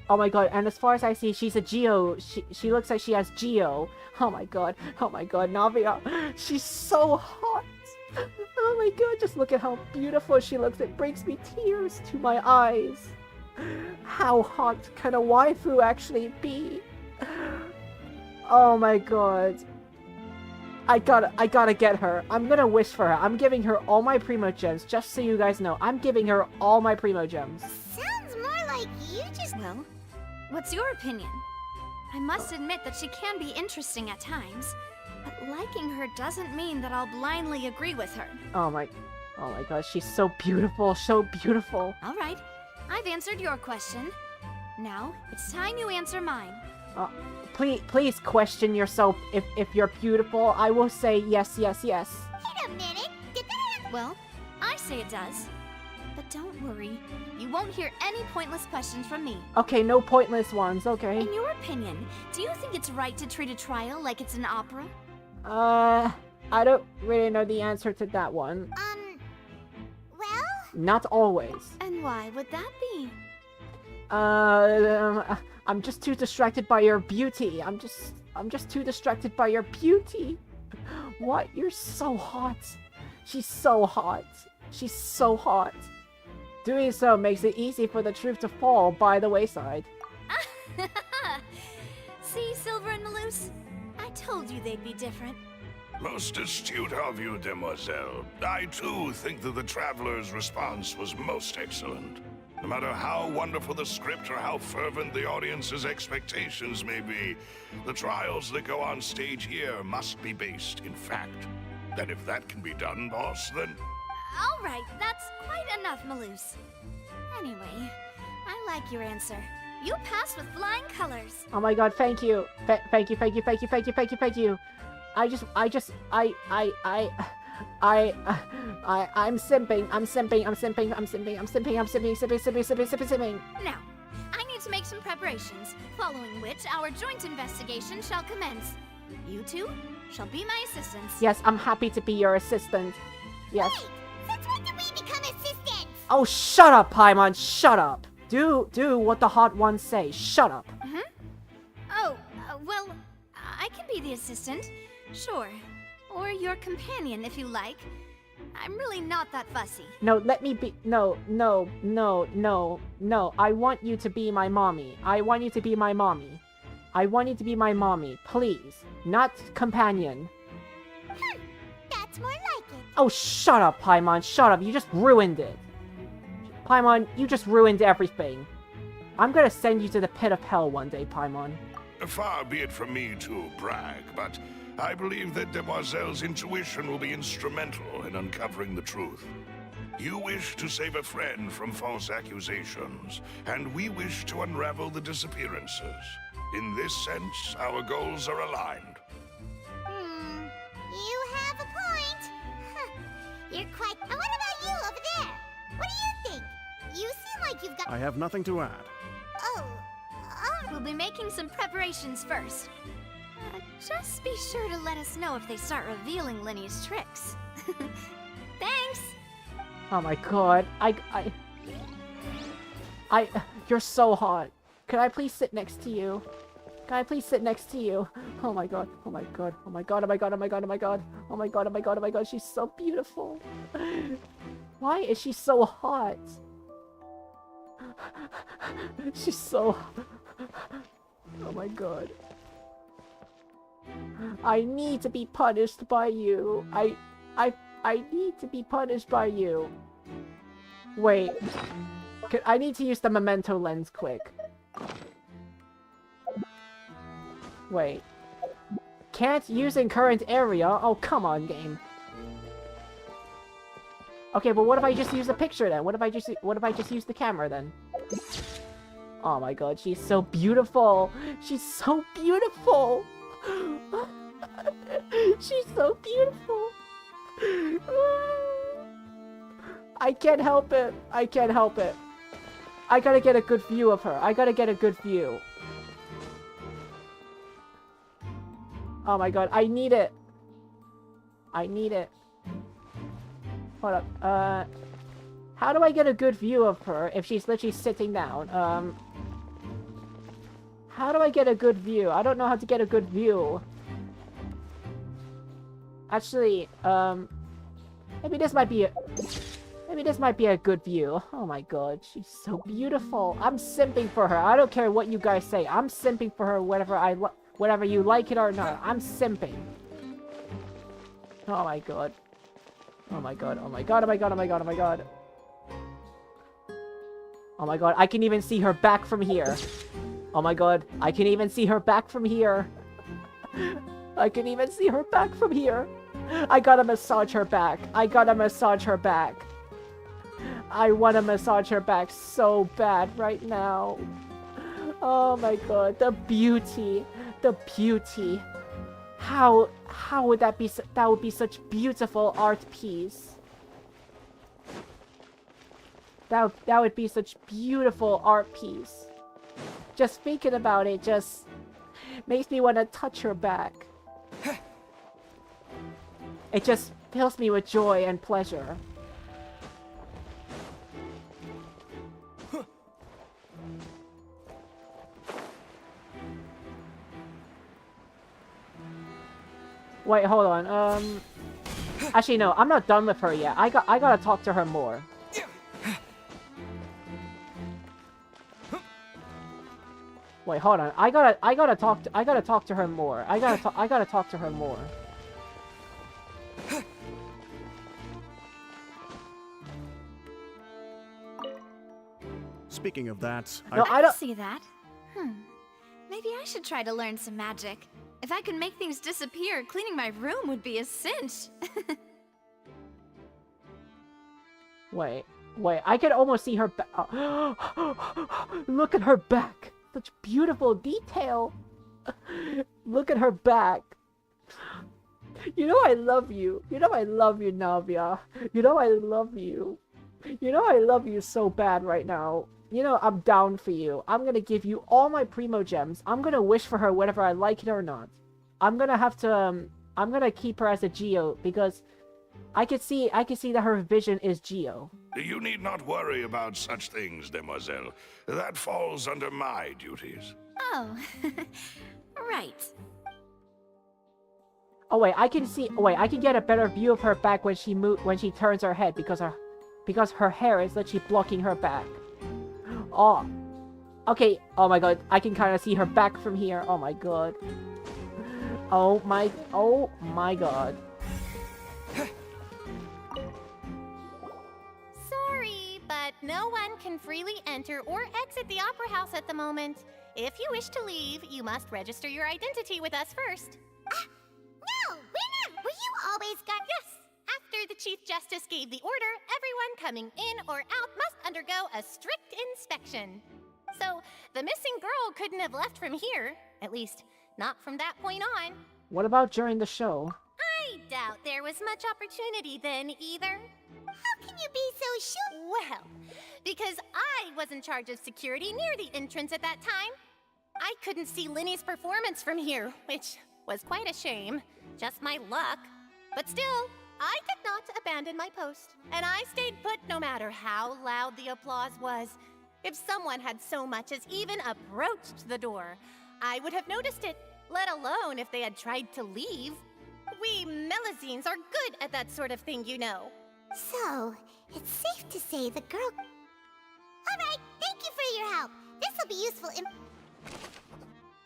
Oh my god, and as far as I see, she's a Geo. She looks like she has Geo. Oh my god, Navia. She's so hot. Oh my god, just look at how beautiful she looks. It brings me tears to my eyes. How hot can a waifu actually be? Oh my god. I gotta get her. I'm gonna wish for her. I'm giving her all my primo gems, just so you guys know. I'm giving her all my primo gems. Sounds more like you just... Well, what's your opinion? I must admit that she can be interesting at times, but liking her doesn't mean that I'll blindly agree with her. Oh my gosh, she's so beautiful, so beautiful. All right, I've answered your question. Now, it's time you answer mine. Please question yourself if you're beautiful. I will say yes. Wait a minute, did that... Well, I say it does. But don't worry, you won't hear any pointless questions from me. Okay, no pointless ones, okay. In your opinion, do you think it's right to treat a trial like it's an opera? I don't really know the answer to that one. Well? Not always. And why would that be? I'm just too distracted by your beauty. I'm just too distracted by your beauty. What? You're so hot. She's so hot. She's so hot. Doing so makes it easy for the truth to fall by the wayside. See, Silver and Malus? I told you they'd be different. Most astute of you, demoiselle. I too think that the traveler's response was most excellent. No matter how wonderful the script or how fervent the audience's expectations may be, the trials that go on stage here must be based in fact. And if that can be done, boss, then... All right, that's quite enough, Malus. Anyway, I like your answer. You passed with flying colors. Oh my god, thank you. Thank you. I'm simping. Now, I need to make some preparations, following which our joint investigation shall commence. You two shall be my assistants. Yes, I'm happy to be your assistant. Yes. Wait, since when did we become assistants? Oh, shut up, Paimon, shut up. Do what the hot ones say. Shut up. Oh, well, I can be the assistant. Sure. Or your companion, if you like. I'm really not that fussy. No, let me be. No. I want you to be my mommy. I want you to be my mommy. Please. Not companion. That's more like it. Oh, shut up, Paimon. Shut up. You just ruined it. Paimon, you just ruined everything. I'm gonna send you to the pit of hell one day, Paimon. Far be it from me to brag, but I believe that Demoiselle's intuition will be instrumental in uncovering the truth. You wish to save a friend from false accusations, and we wish to unravel the disappearances. In this sense, our goals are aligned. You have a point. You're quite... And what about you over there? What do you think? You seem like you've got... I have nothing to add. Oh. We'll be making some preparations first. Just be sure to let us know if they start revealing Linny's tricks. Thanks! Oh my god. You're so hot. Could I please sit next to you? Can I please sit next to you? Oh my god. She's so beautiful. Why is she so hot? She's so... Oh my god. I need to be punished by you. I need to be punished by you. Wait. I need to use the memento lens quick. Wait. Can't use in current area? Oh, come on, game. Okay, but what if I just use a picture then? What if I just use the camera then? Oh my god, she's so beautiful. She's so beautiful. She's so beautiful. I can't help it. I gotta get a good view of her. Oh my god, I need it. Hold up. How do I get a good view of her if she's literally sitting down? How do I get a good view? I don't know how to get a good view. Actually, maybe this might be a good view. Oh my god, she's so beautiful. I'm simping for her. I don't care what you guys say. I'm simping for her whether you like it or not. I'm simping. Oh my god. Oh my god. Oh my god, I can even see her back from here. Oh my god, I can even see her back from here. I gotta massage her back. I wanna massage her back so bad right now. Oh my god, the beauty. How would that be? That would be such beautiful art piece. That would be such beautiful art piece. Just thinking about it just makes me want to touch her back. It just fills me with joy and pleasure. Wait, hold on. Actually, no, I'm not done with her yet. I gotta talk to her more. Wait, hold on. I gotta talk to her more. I gotta talk to her more. Speaking of that, No, I don't see that. Maybe I should try to learn some magic. If I could make things disappear, cleaning my room would be a cinch. Wait, I can almost see her back. Look at her back. Such beautiful detail. Look at her back. You know I love you. You know I love you, Navia. You know I love you. You know I love you so bad right now. You know I'm down for you. I'm gonna give you all my primo gems. I'm gonna wish for her whether I like it or not. I'm gonna have to, I'm gonna keep her as a Geo because I can see that her vision is Geo. You need not worry about such things, demoiselle. That falls under my duties. Oh, right. Oh wait, I can get a better view of her back when she turns her head because her hair is literally blocking her back. Oh. Okay, oh my god, I can kind of see her back from here. Oh my god. Oh my god. Sorry, but no one can freely enter or exit the Opera House at the moment. If you wish to leave, you must register your identity with us first. No, we're not. Were you always got... Yes. After the Chief Justice gave the order, everyone coming in or out must undergo a strict inspection. So, the missing girl couldn't have left from here. At least, not from that point on. What about during the show? I doubt there was much opportunity then either. How can you be so sure? Well, because I was in charge of security near the entrance at that time. I couldn't see Linny's performance from here, which was quite a shame. Just my luck. But still, I did not abandon my post. And I stayed put no matter how loud the applause was. If someone had so much as even approached the door, I would have noticed it, let alone if they had tried to leave. We Melazines are good at that sort of thing, you know. So, it's safe to say the girl... Alright, thank you for your help. This will be useful in...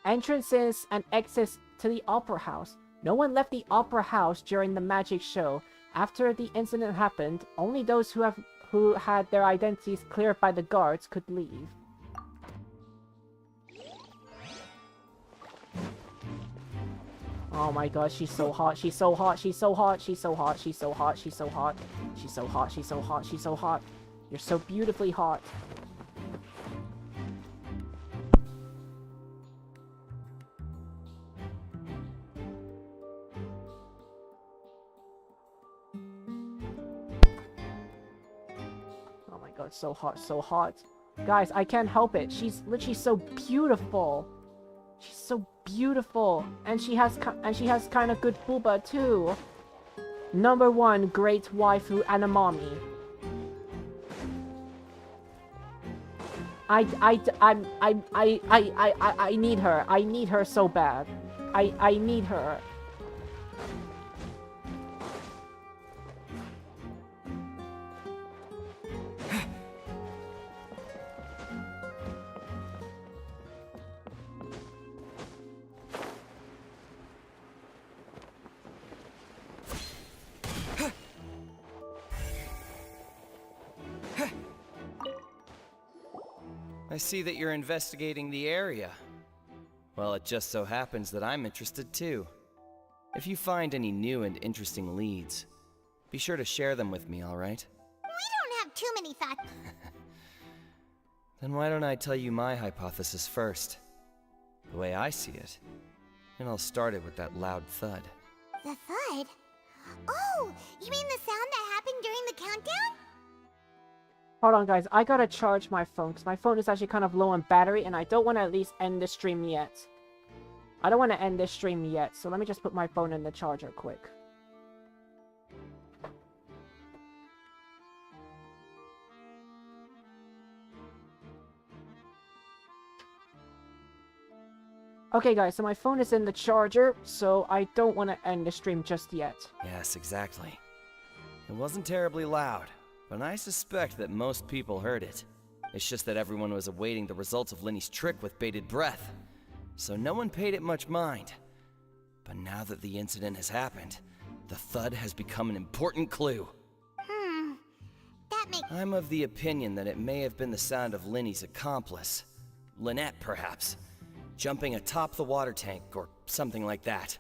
Entrances and exits to the Opera House. No one left the Opera House during the magic show. After the incident happened, only those who had their identities cleared by the guards could leave. Oh my god, she's so hot, she's so hot, she's so hot, she's so hot, she's so hot, she's so hot, she's so hot, she's so hot, she's so hot. You're so beautifully hot. Oh my god, so hot, so hot. Guys, I can't help it. She's literally so beautiful. She's so beautiful, and she has kind of good booba too. Number one, great waifu and a mommy. I need her. I need her so bad. I need her. I see that you're investigating the area. Well, it just so happens that I'm interested too. If you find any new and interesting leads, be sure to share them with me, alright? We don't have too many thoughts. Then why don't I tell you my hypothesis first? The way I see it. And I'll start it with that loud thud. The thud? Oh, you mean the sound that happened during the countdown? Hold on, guys. I gotta charge my phone, because my phone is actually kind of low on battery, and I don't want to at least end the stream yet. I don't want to end this stream yet, so let me just put my phone in the charger quick. Okay guys, so my phone is in the charger, so I don't want to end the stream just yet. Yes, exactly. It wasn't terribly loud, but I suspect that most people heard it. It's just that everyone was awaiting the results of Linny's trick with bated breath, so no one paid it much mind. But now that the incident has happened, the thud has become an important clue. That makes... I'm of the opinion that it may have been the sound of Linny's accomplice. Lynette, perhaps. Jumping atop the water tank, or something like that.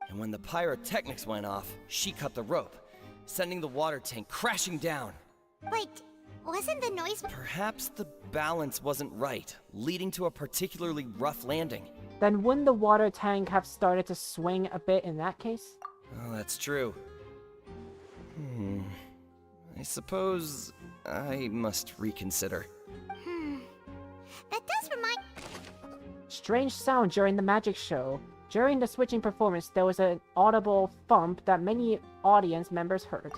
And when the pyrotechnics went off, she cut the rope, sending the water tank crashing down. Wait, wasn't the noise... Perhaps the balance wasn't right, leading to a particularly rough landing. Then wouldn't the water tank have started to swing a bit in that case? Oh, that's true. I suppose I must reconsider. That does remind... Strange sound during the magic show. During the switching performance, there was an audible thump that many audience members heard.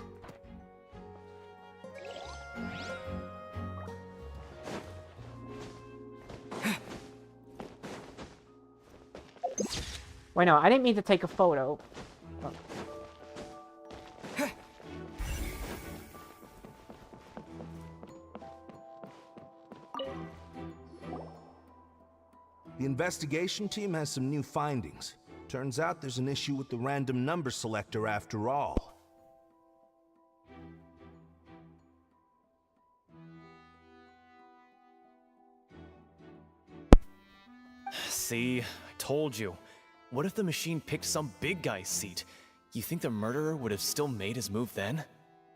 Wait, no, I didn't mean to take a photo. Oh. The investigation team has some new findings. Turns out there's an issue with the random number selector after all. See, I told you. What if the machine picked some big guy's seat? You think the murderer would have still made his move then?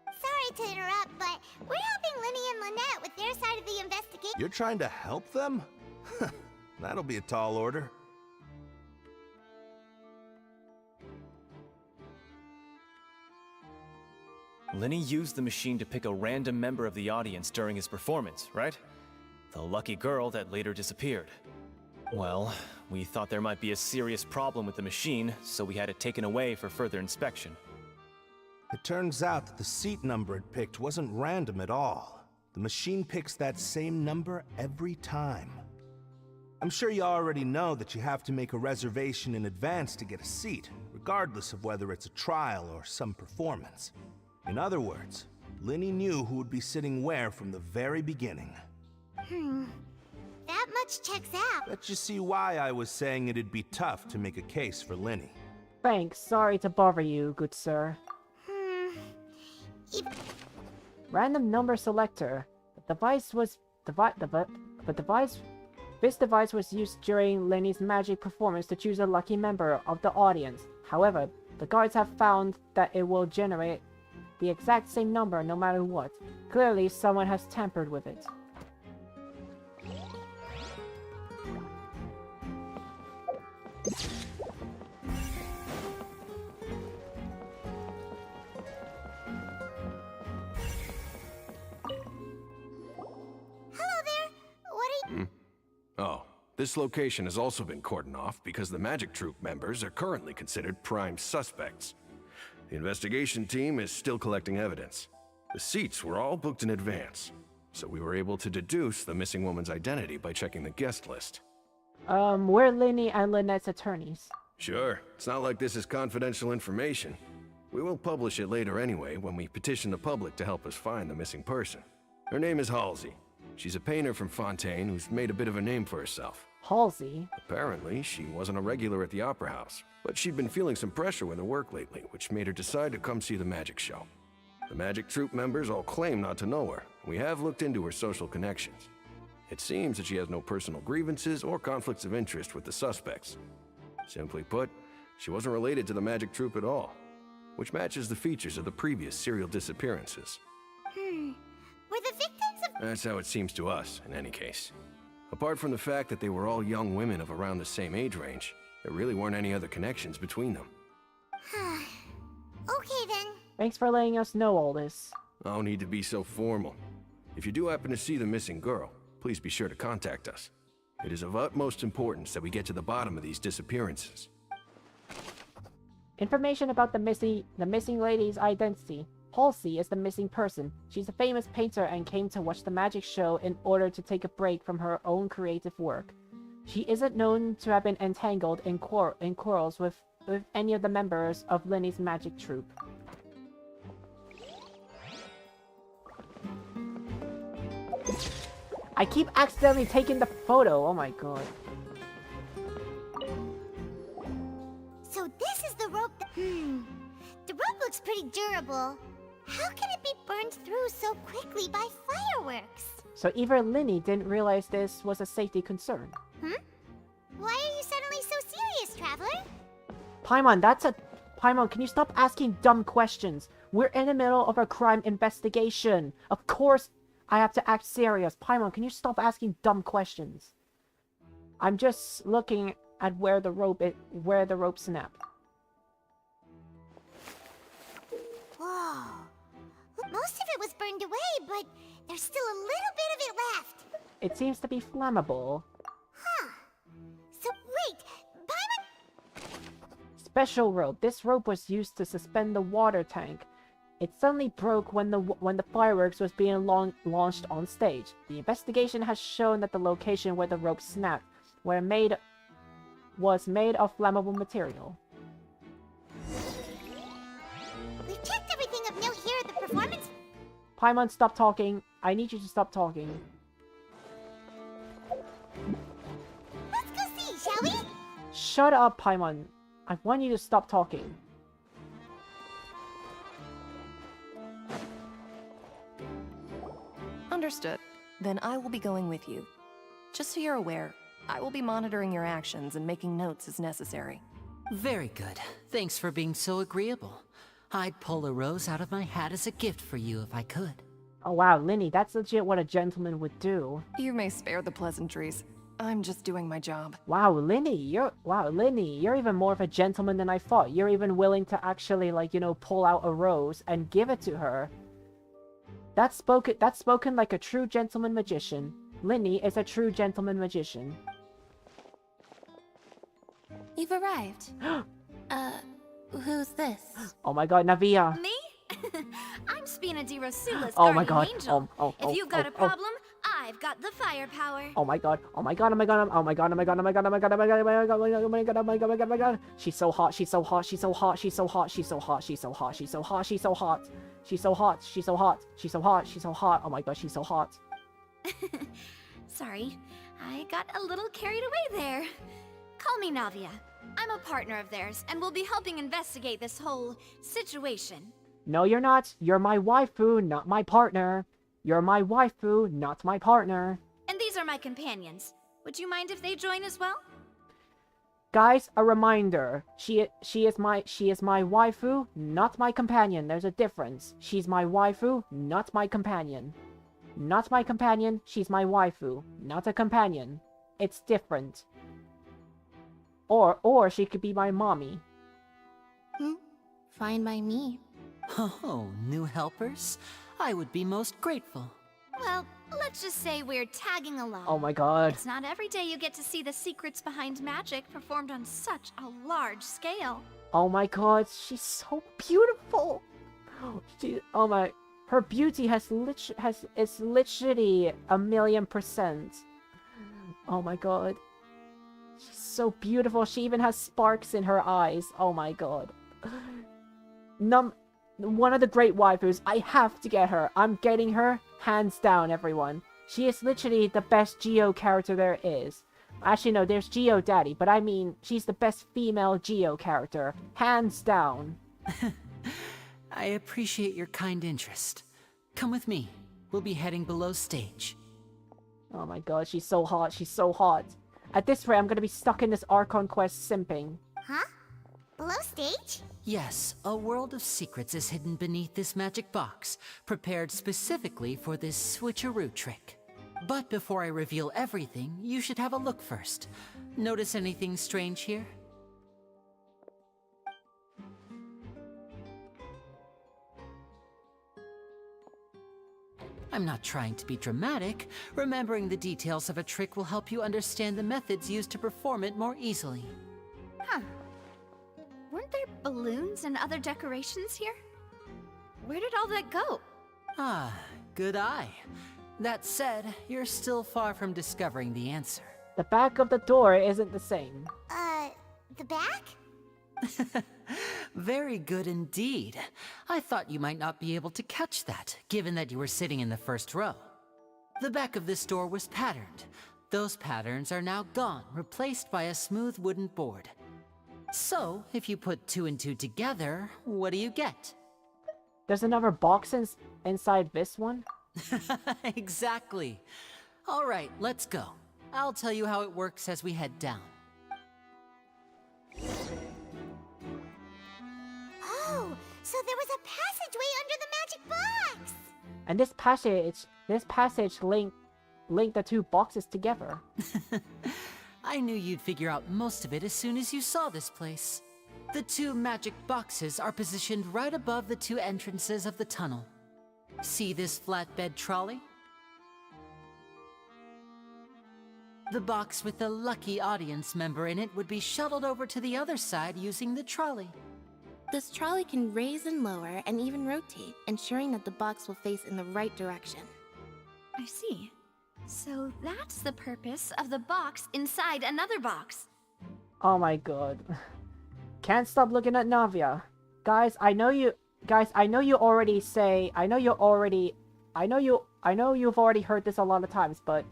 Sorry to interrupt, but we're helping Linny and Lynette with their side of the investigation. You're trying to help them? That'll be a tall order. Linny used the machine to pick a random member of the audience during his performance, right? The lucky girl that later disappeared. Well, we thought there might be a serious problem with the machine, so we had it taken away for further inspection. It turns out that the seat number it picked wasn't random at all. The machine picks that same number every time. I'm sure you already know that you have to make a reservation in advance to get a seat, regardless of whether it's a trial or some performance. In other words, Linny knew who would be sitting where from the very beginning. That much checks out. Bet you see why I was saying it'd be tough to make a case for Linny. Thanks, sorry to bother you, good sir. Random number selector. The device was... This device was used during Linny's magic performance to choose a lucky member of the audience. However, the guards have found that it will generate the exact same number no matter what. Clearly, someone has tampered with it. Hello there. What are you... Oh, this location has also been cordoned off because the Magic Troop members are currently considered prime suspects. The investigation team is still collecting evidence. The seats were all booked in advance, so we were able to deduce the missing woman's identity by checking the guest list. We're Linny and Lynette's attorneys. Sure, it's not like this is confidential information. We will publish it later anyway when we petition the public to help us find the missing person. Her name is Halsey. She's a painter from Fontaine who's made a bit of a name for herself. Halsey? Apparently, she wasn't a regular at the Opera House, but she'd been feeling some pressure with her work lately, which made her decide to come see the magic show. The Magic Troop members all claim not to know her. We have looked into her social connections. It seems that she has no personal grievances or conflicts of interest with the suspects. Simply put, she wasn't related to the Magic Troop at all, which matches the features of the previous serial disappearances. Were the victims of... That's how it seems to us, in any case. Apart from the fact that they were all young women of around the same age range, there really weren't any other connections between them. Okay then. Thanks for letting us know all this. No need to be so formal. If you do happen to see the missing girl, please be sure to contact us. It is of utmost importance that we get to the bottom of these disappearances. Information about the missing lady's identity. Halsey is the missing person. She's a famous painter and came to watch the magic show in order to take a break from her own creative work. She isn't known to have been entangled in quarrels with any of the members of Lenny's magic troupe. I keep accidentally taking the photo. Oh my god. So this is the rope that... The rope looks pretty durable. How can it be burned through so quickly by fireworks? So even Linny didn't realize this was a safety concern. Why are you suddenly so serious, Traveler? Paimon, Paimon, can you stop asking dumb questions? We're in the middle of a crime investigation. Of course I have to act serious. Paimon, can you stop asking dumb questions? I'm just looking at where the rope snapped. Whoa. Most of it was burned away, but there's still a little bit of it left. It seems to be flammable. Huh. So wait, Paimon... Special rope. This rope was used to suspend the water tank. It suddenly broke when the fireworks was being launched on stage. The investigation has shown that the location where the rope snapped was made of flammable material. We've checked everything of note here at the performance... Paimon, stop talking. I need you to stop talking. Let's go see, shall we? Shut up, Paimon. I want you to stop talking. Understood. Then I will be going with you. Just so you're aware, I will be monitoring your actions and making notes as necessary. Very good. Thanks for being so agreeable. I'd pull a rose out of my hat as a gift for you if I could. Oh wow, Linny, that's legit what a gentleman would do. You may spare the pleasantries. I'm just doing my job. Wow, Linny, you're even more of a gentleman than I thought. You're even willing to actually, like, you know, pull out a rose and give it to her. That's spoken like a true gentleman magician. Linny is a true gentleman magician. You've arrived. Who's this? Oh my god, Navia. Me? I'm Spina di Rosula's Oh my guardian god. angel. If you've got a problem, I've got the firepower. Oh my god. Oh my god. Oh my god. Oh my god. Oh my god. Oh my god. Oh my god. Oh my god. Oh my god. Oh my god. Oh my god. Oh my god. Oh my god. Oh my god. She's so hot. She's so hot. She's so hot. She's so hot. She's so hot. She's so hot. She's so hot. She's so hot. She's so hot. She's so hot. She's so hot. She's so hot. Oh my god. She's so hot. Sorry, I got a little carried away there. Call me Navia. I'm a partner of theirs, and we'll be helping investigate this whole situation. No, you're not. You're my waifu, not my partner. You're my waifu, not my partner. And these are my companions. Would you mind if they join as well? Guys, a reminder. She is my waifu, not my companion. There's a difference. She's my waifu, not my companion. Not my companion, she's my waifu, not a companion. It's different. Or she could be my mommy. Fine by me. Oh, new helpers? I would be most grateful. Well, let's just say we're tagging along. Oh my god. It's not every day you get to see the secrets behind magic performed on such a large scale. Oh my god, she's so beautiful. Her beauty is literally 1,000,000%. Oh my god. She's so beautiful. She even has sparks in her eyes. Oh my god. One of the great waifus. I have to get her. I'm getting her. Hands down, everyone. She is literally the best Geo character there is. Actually, no, there's Geo Daddy, but I mean, she's the best female Geo character. Hands down. I appreciate your kind interest. Come with me. We'll be heading below stage. Oh my god, she's so hot. She's so hot. At this rate, I'm gonna be stuck in this Archon quest simping. Huh? Below stage? Yes, a world of secrets is hidden beneath this magic box, prepared specifically for this switcheroo trick. But before I reveal everything, you should have a look first. Notice anything strange here? I'm not trying to be dramatic. Remembering the details of a trick will help you understand the methods used to perform it more easily. Huh. Weren't there balloons and other decorations here? Where did all that go? Ah, good eye. That said, you're still far from discovering the answer. The back of the door isn't the same. The back? Very good indeed. I thought you might not be able to catch that, given that you were sitting in the first row. The back of this door was patterned. Those patterns are now gone, replaced by a smooth wooden board. So, if you put 2 and 2 together, what do you get? There's another box inside this one? Exactly. All right, let's go. I'll tell you how it works as we head down. Oh, so there was a passageway under the magic box! And this passage linked the 2 boxes together. I knew you'd figure out most of it as soon as you saw this place. The 2 magic boxes are positioned right above the 2 entrances of the tunnel. See this flatbed trolley? The box with the lucky audience member in it would be shuttled over to the other side using the trolley. This trolley can raise and lower and even rotate, ensuring that the box will face in the right direction. I see. So that's the purpose of the box inside another box. Oh my god. Can't stop looking at Navia. Guys, I know you've already heard this a lot of times, but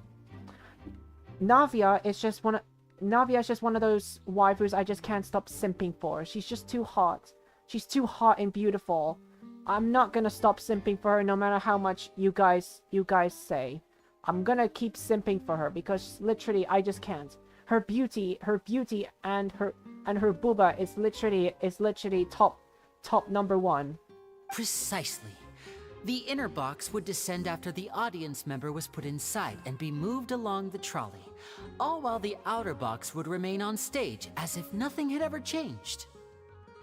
Navia is just one of those waifus I just can't stop simping for. She's just too hot. She's too hot and beautiful. I'm not gonna stop simping for her no matter how much you guys say. I'm gonna keep simping for her because literally I just can't. Her beauty and her booba is literally top number 1. Precisely. The inner box would descend after the audience member was put inside and be moved along the trolley, all while the outer box would remain on stage as if nothing had ever changed.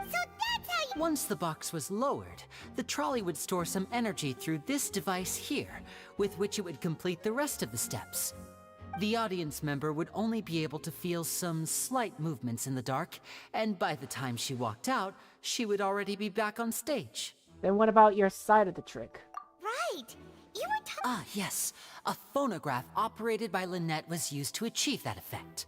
So that's how you— Once the box was lowered, the trolley would store some energy through this device here, with which it would complete the rest of the steps. The audience member would only be able to feel some slight movements in the dark, and by the time she walked out, she would already be back on stage. Then what about your side of the trick? Right! You were Ah, yes. A phonograph operated by Lynette was used to achieve that effect.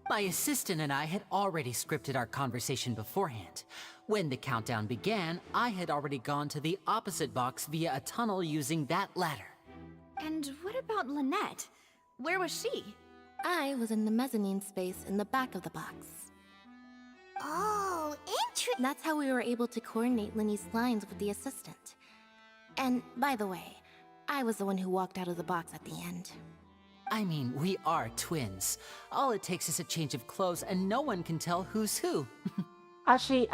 My assistant and I had already scripted our conversation beforehand. When the countdown began, I had already gone to the opposite box via a tunnel using that ladder. And what about Lynette? Where was she? I was in the mezzanine space in the back of the box. Oh, interesting. That's how we were able to coordinate Linny's lines with the assistant. And by the way, I was the one who walked out of the box at the end. I mean, we are twins. All it takes is a change of clothes and no one can tell who's who. Actually,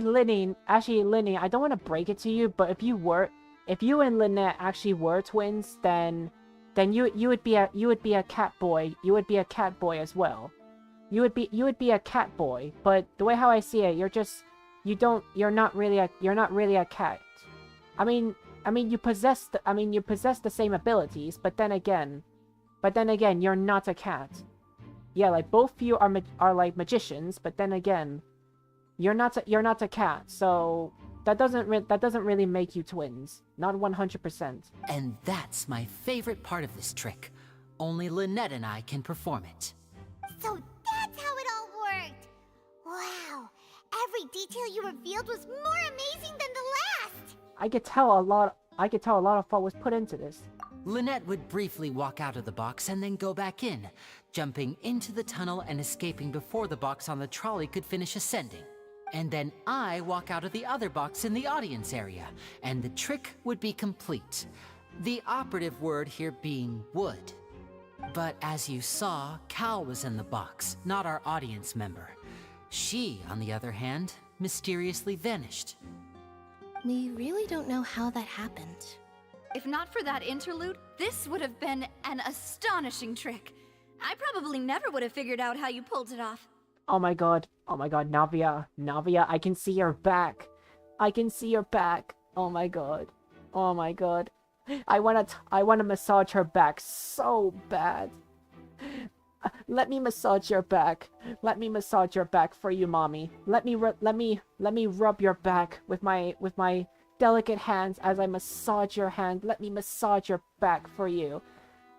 Linny, I don't want to break it to you, but if you and Lynette actually were twins, then you would be a cat boy. You would be a cat boy as well. You would be a cat boy, but the way how I see it, you're not really a cat. I mean you possess the same abilities, but then again, you're not a cat. Yeah, like both of you are like magicians, but then again, you're not a cat. So that doesn't really make you twins. Not 100%. And that's my favorite part of this trick. Only Lynette and I can perform it. So that's how it all worked! Wow! Every detail you revealed was more amazing than the last! I could tell a lot of thought was put into this. Lynette would briefly walk out of the box and then go back in, jumping into the tunnel and escaping before the box on the trolley could finish ascending. And then I walk out of the other box in the audience area, and the trick would be complete. The operative word here being would. But as you saw, Cal was in the box, not our audience member. She, on the other hand, mysteriously vanished. We really don't know how that happened. If not for that interlude, this would have been an astonishing trick. I probably never would have figured out how you pulled it off. Oh my god, Navia, I can see your back. Oh my god. I wanna massage her back so bad. Let me massage your back. Let me massage your back for you, mommy. Let me rub your back with my delicate hands as I massage your hand. Let me massage your back for you.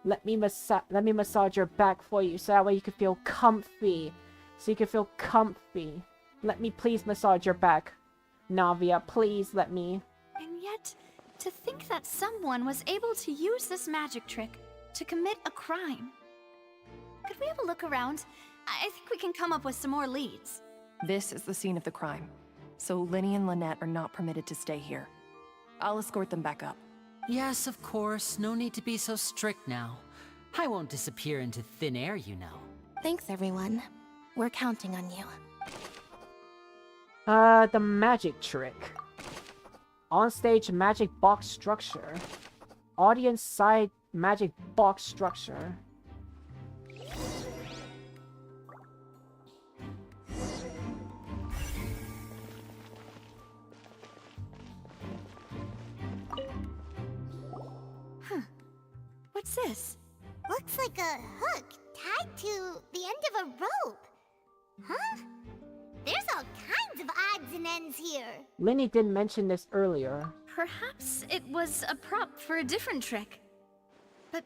Let me massage your back for you, so that way you can feel comfy. So you can feel comfy. Let me please massage your back. Navia, please let me. And yet, to think that someone was able to use this magic trick to commit a crime. Could we have a look around? I think we can come up with some more leads. This is the scene of the crime, so Linny and Lynette are not permitted to stay here. I'll escort them back up. Yes, of course. No need to be so strict now. I won't disappear into thin air, you know. Thanks, everyone. We're counting on you. The magic trick. On-stage magic box structure. Audience side magic box structure. What's this? Looks like a hook tied to the end of a rope. Huh? There's all kinds of odds and ends here. Linny did mention this earlier. Perhaps it was a prop for a different trick. But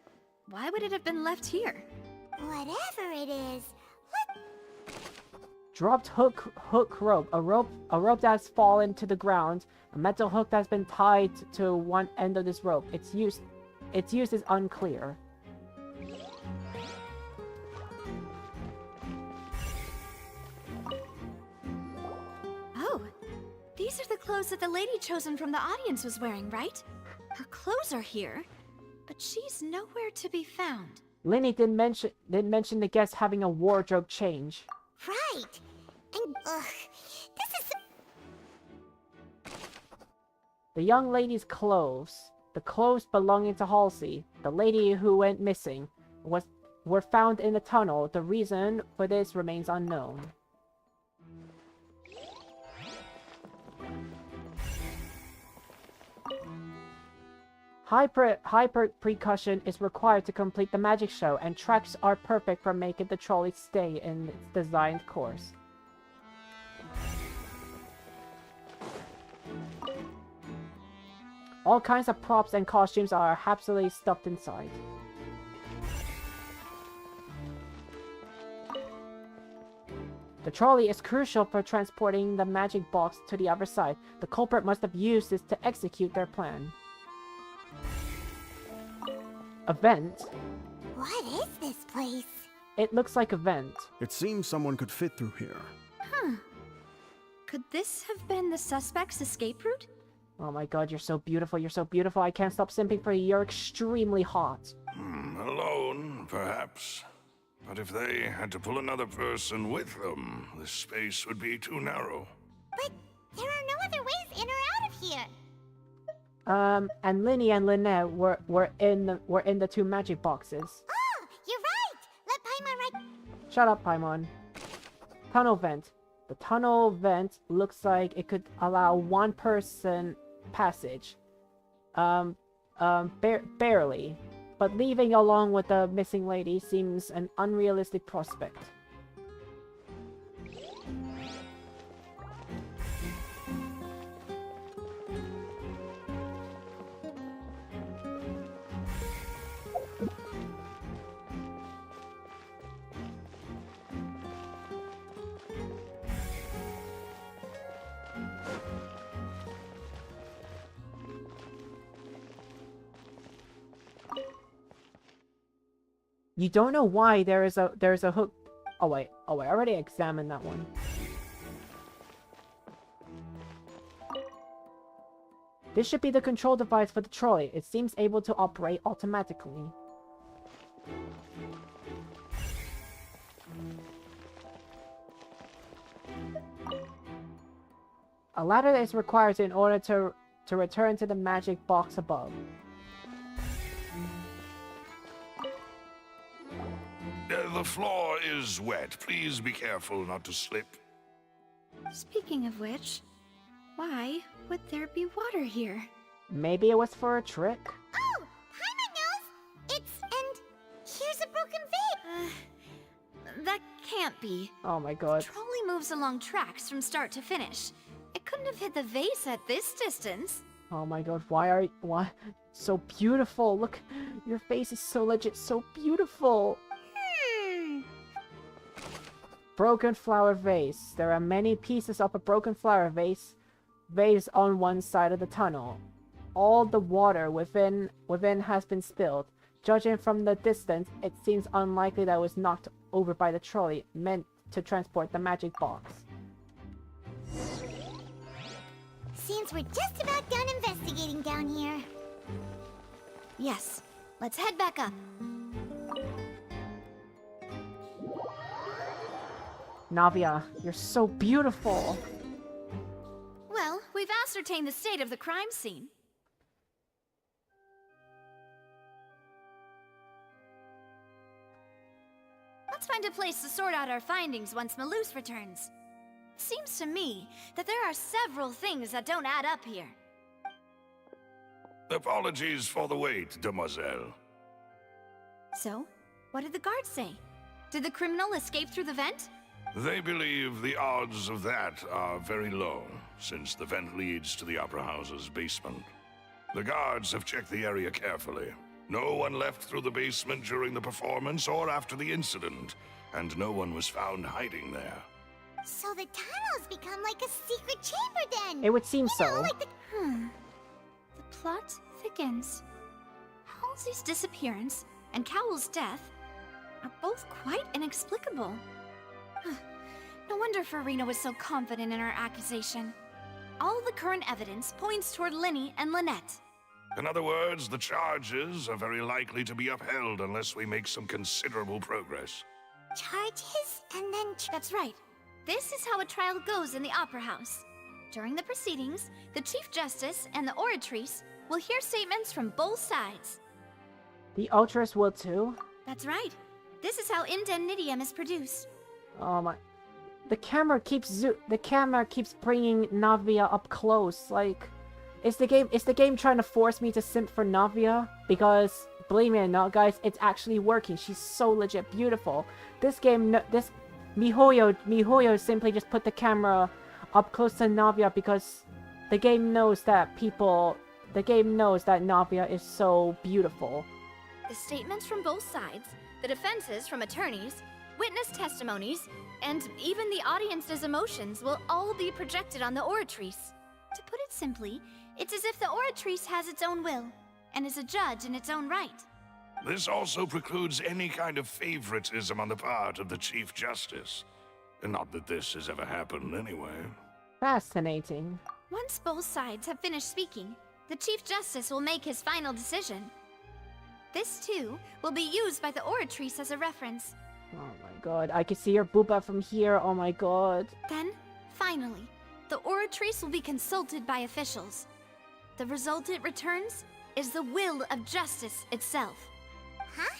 why would it have been left here? Whatever it is, Dropped hook rope. A rope that's fallen to the ground. A metal hook that's been tied to one end of this rope. Its use is unclear. Oh, these are the clothes that the lady chosen from the audience was wearing, right? Her clothes are here, but she's nowhere to be found. Linny did mention the guest having a wardrobe change. right. And this is The young lady's clothes, the clothes belonging to Halsey, the lady who went missing, were found in the tunnel. The reason for this remains unknown. High precaution is required to complete the magic show, and tracks are perfect for making the trolley stay in its designed course. All kinds of props and costumes are happily stuffed inside. The trolley is crucial for transporting the magic box to the other side. The culprit must have used this to execute their plan. A vent? What is this place? It looks like a vent. It seems someone could fit through here. Huh. Could this have been the suspect's escape route? Oh my god, you're so beautiful, you're so beautiful. I can't stop simping for you. You're extremely hot. Alone, perhaps. But if they had to pull another person with them, the space would be too narrow. But there are no other ways in or out of here. And Linny and Lynette were in the two magic boxes. Oh, you're right. Let Paimon right. Shut up, Paimon. Tunnel vent. The tunnel vent looks like it could allow one person passage. Barely. But leaving along with the missing lady seems an unrealistic prospect. You don't know why there's a hook. Oh wait, I already examined that one. This should be the control device for the trolley. It seems able to operate automatically. A ladder is required in order to return to the magic box above. The floor is wet. Please be careful not to slip. Speaking of which, why would there be water here? Maybe it was for a trick? Oh, Paimon knows. And here's a broken vase. That can't be. Oh my god. The trolley moves along tracks from start to finish. It couldn't have hit the vase at this distance. Oh my god, why? So beautiful. Look, your face is so legit, so beautiful. Broken flower vase. There are many pieces of a broken flower vase on one side of the tunnel. All the water within has been spilled. Judging from the distance, it seems unlikely that it was knocked over by the trolley meant to transport the magic box. Seems we're just about done investigating down here. Yes, let's head back up. Navia, you're so beautiful. Well, we've ascertained the state of the crime scene. Let's find a place to sort out our findings once Malus returns. It seems to me that there are several things that don't add up here. Apologies for the wait, demoiselle. So, what did the guards say? Did the criminal escape through the vent? They believe the odds of that are very low, since the vent leads to the Opera House's basement. The guards have checked the area carefully. No one left through the basement during the performance or after the incident, and no one was found hiding there. So the tunnel's become like a secret chamber then! It would seem so. Like the... The plot thickens. Halsey's disappearance and Cowell's death are both quite inexplicable. No wonder Farina was so confident in her accusation. All the current evidence points toward Linny and Lynette. In other words, the charges are very likely to be upheld unless we make some considerable progress. Charges and then... That's right. This is how a trial goes in the Opera House. During the proceedings, the Chief Justice and the Oratrice will hear statements from both sides. The Ultras will too? That's right. This is how Indemnitium is produced. Oh my... The camera keeps bringing Navia up close. Like, is the game trying to force me to simp for Navia? Because believe me or not, guys, it's actually working. She's so legit beautiful. This game, Mihoyo simply just put the camera up close to Navia because the game knows that Navia is so beautiful. The statements from both sides, the defenses from attorneys, witness testimonies, and even the audience's emotions will all be projected on the Oratrice. To put it simply, it's as if the Oratrice has its own will, and is a judge in its own right. This also precludes any kind of favoritism on the part of the Chief Justice. Not that this has ever happened anyway. Fascinating. Once both sides have finished speaking, the Chief Justice will make his final decision. This, too, will be used by the Oratrice as a reference. Oh my god, I can see your booba from here, oh my god. Then, finally, the Oratrice will be consulted by officials. The result it returns is the will of justice itself. Huh?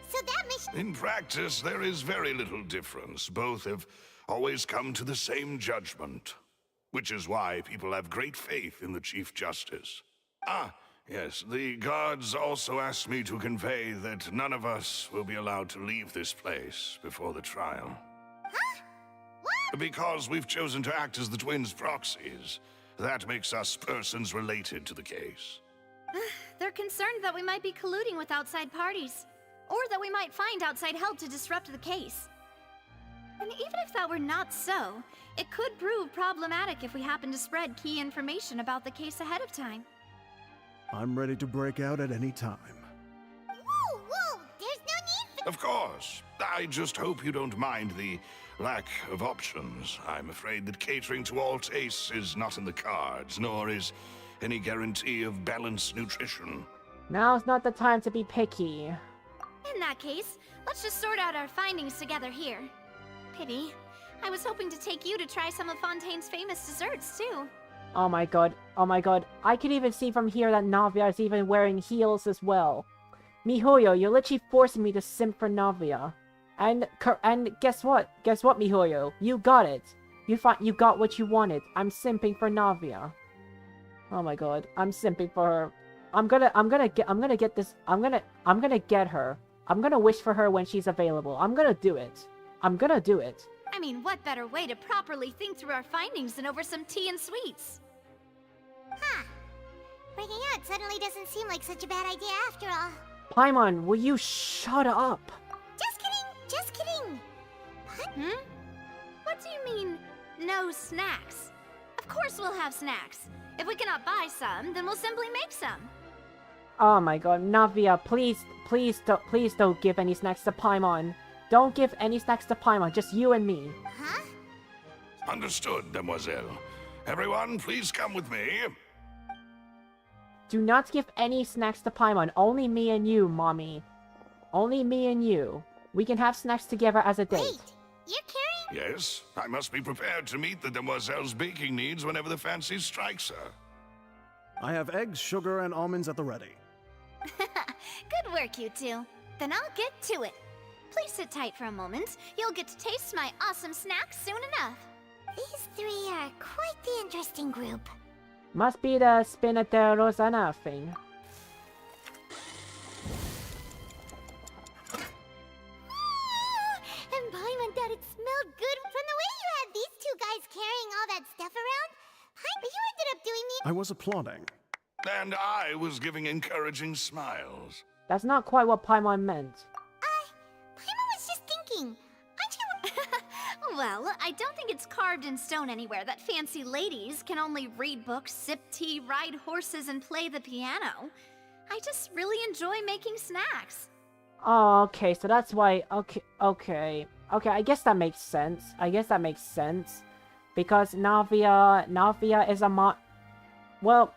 So that mission... In practice, there is very little difference. Both have always come to the same judgment. Which is why people have great faith in the Chief Justice. Ah, yes, the guards also asked me to convey that none of us will be allowed to leave this place before the trial. Huh? What? Because we've chosen to act as the twins' proxies. That makes us persons related to the case. They're concerned that we might be colluding with outside parties, or that we might find outside help to disrupt the case. And even if that were not so, it could prove problematic if we happen to spread key information about the case ahead of time. I'm ready to break out at any time. Whoa! There's no need for... Of course. I just hope you don't mind the lack of options. I'm afraid that catering to all tastes is not in the cards, nor is any guarantee of balanced nutrition. Now's not the time to be picky. In that case, let's just sort out our findings together here. Pity. I was hoping to take you to try some of Fontaine's famous desserts, too. Oh my god, I can even see from here that Navia is even wearing heels as well. Mihoyo, you're literally forcing me to simp for Navia. And guess what? Guess what, Mihoyo? You got it. You got what you wanted. I'm simping for Navia. Oh my god, I'm simping for her. I'm gonna get this. I'm gonna get her. I'm gonna wish for her when she's available. I'm gonna do it. I'm gonna do it. I mean, what better way to properly think through our findings than over some tea and sweets? Huh. Breaking out suddenly doesn't seem like such a bad idea after all. Paimon, will you shut up? Just kidding, just kidding. What do you mean, no snacks? Of course we'll have snacks. If we cannot buy some, then we'll simply make some. Oh my god, Navia, please don't give any snacks to Paimon. Don't give any snacks to Paimon, just you and me. Huh? Understood, demoiselle. Everyone, please come with me. Do not give any snacks to Paimon, only me and you, mommy. Only me and you. We can have snacks together as a date. Wait, you're carrying... Yes, I must be prepared to meet the demoiselle's baking needs whenever the fancy strikes her. I have eggs, sugar, and almonds at the ready. Good work, you two. Then I'll get to it. Please sit tight for a moment. You'll get to taste my awesome snacks soon enough. These three are quite the interesting group. Must be the Spinateros thing. And Paimon thought it smelled good from the way you had these two guys carrying all that stuff around. But you ended up doing the... I was applauding. And I was giving encouraging smiles. That's not quite what Paimon meant. Paimon was just thinking. Aren't you... Well, I don't think it's carved in stone anywhere that fancy ladies can only read books, sip tea, ride horses, and play the piano. I just really enjoy making snacks. Oh, okay, so that's why... Okay, I guess that makes sense. Because Navia is a Well,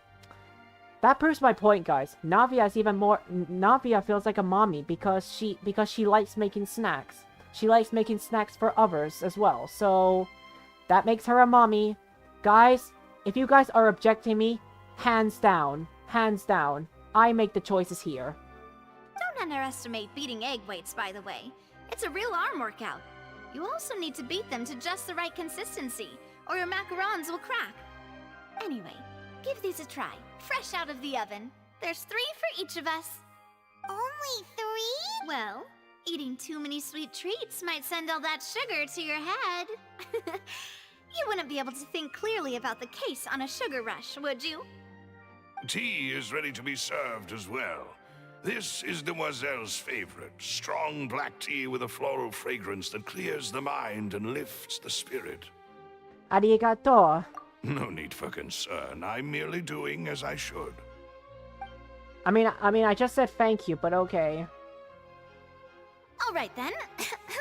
that proves my point, guys. Navia is even more... Navia feels like a mommy because she likes making snacks. She likes making snacks for others as well, so... That makes her a mommy. Guys, if you guys are objecting me, hands down, I make the choices here. Don't underestimate beating egg weights, by the way. It's a real arm workout. You also need to beat them to just the right consistency, or your macarons will crack. Anyway, give these a try, fresh out of the oven. There's 3 for each of us. Only 3? Well, eating too many sweet treats might send all that sugar to your head. You wouldn't be able to think clearly about the case on a sugar rush, would you? Tea is ready to be served as well. This is Demoiselle's favorite, strong black tea with a floral fragrance that clears the mind and lifts the spirit. Arigato. No need for concern. I'm merely doing as I should. I mean, I just said thank you, but okay. All right then.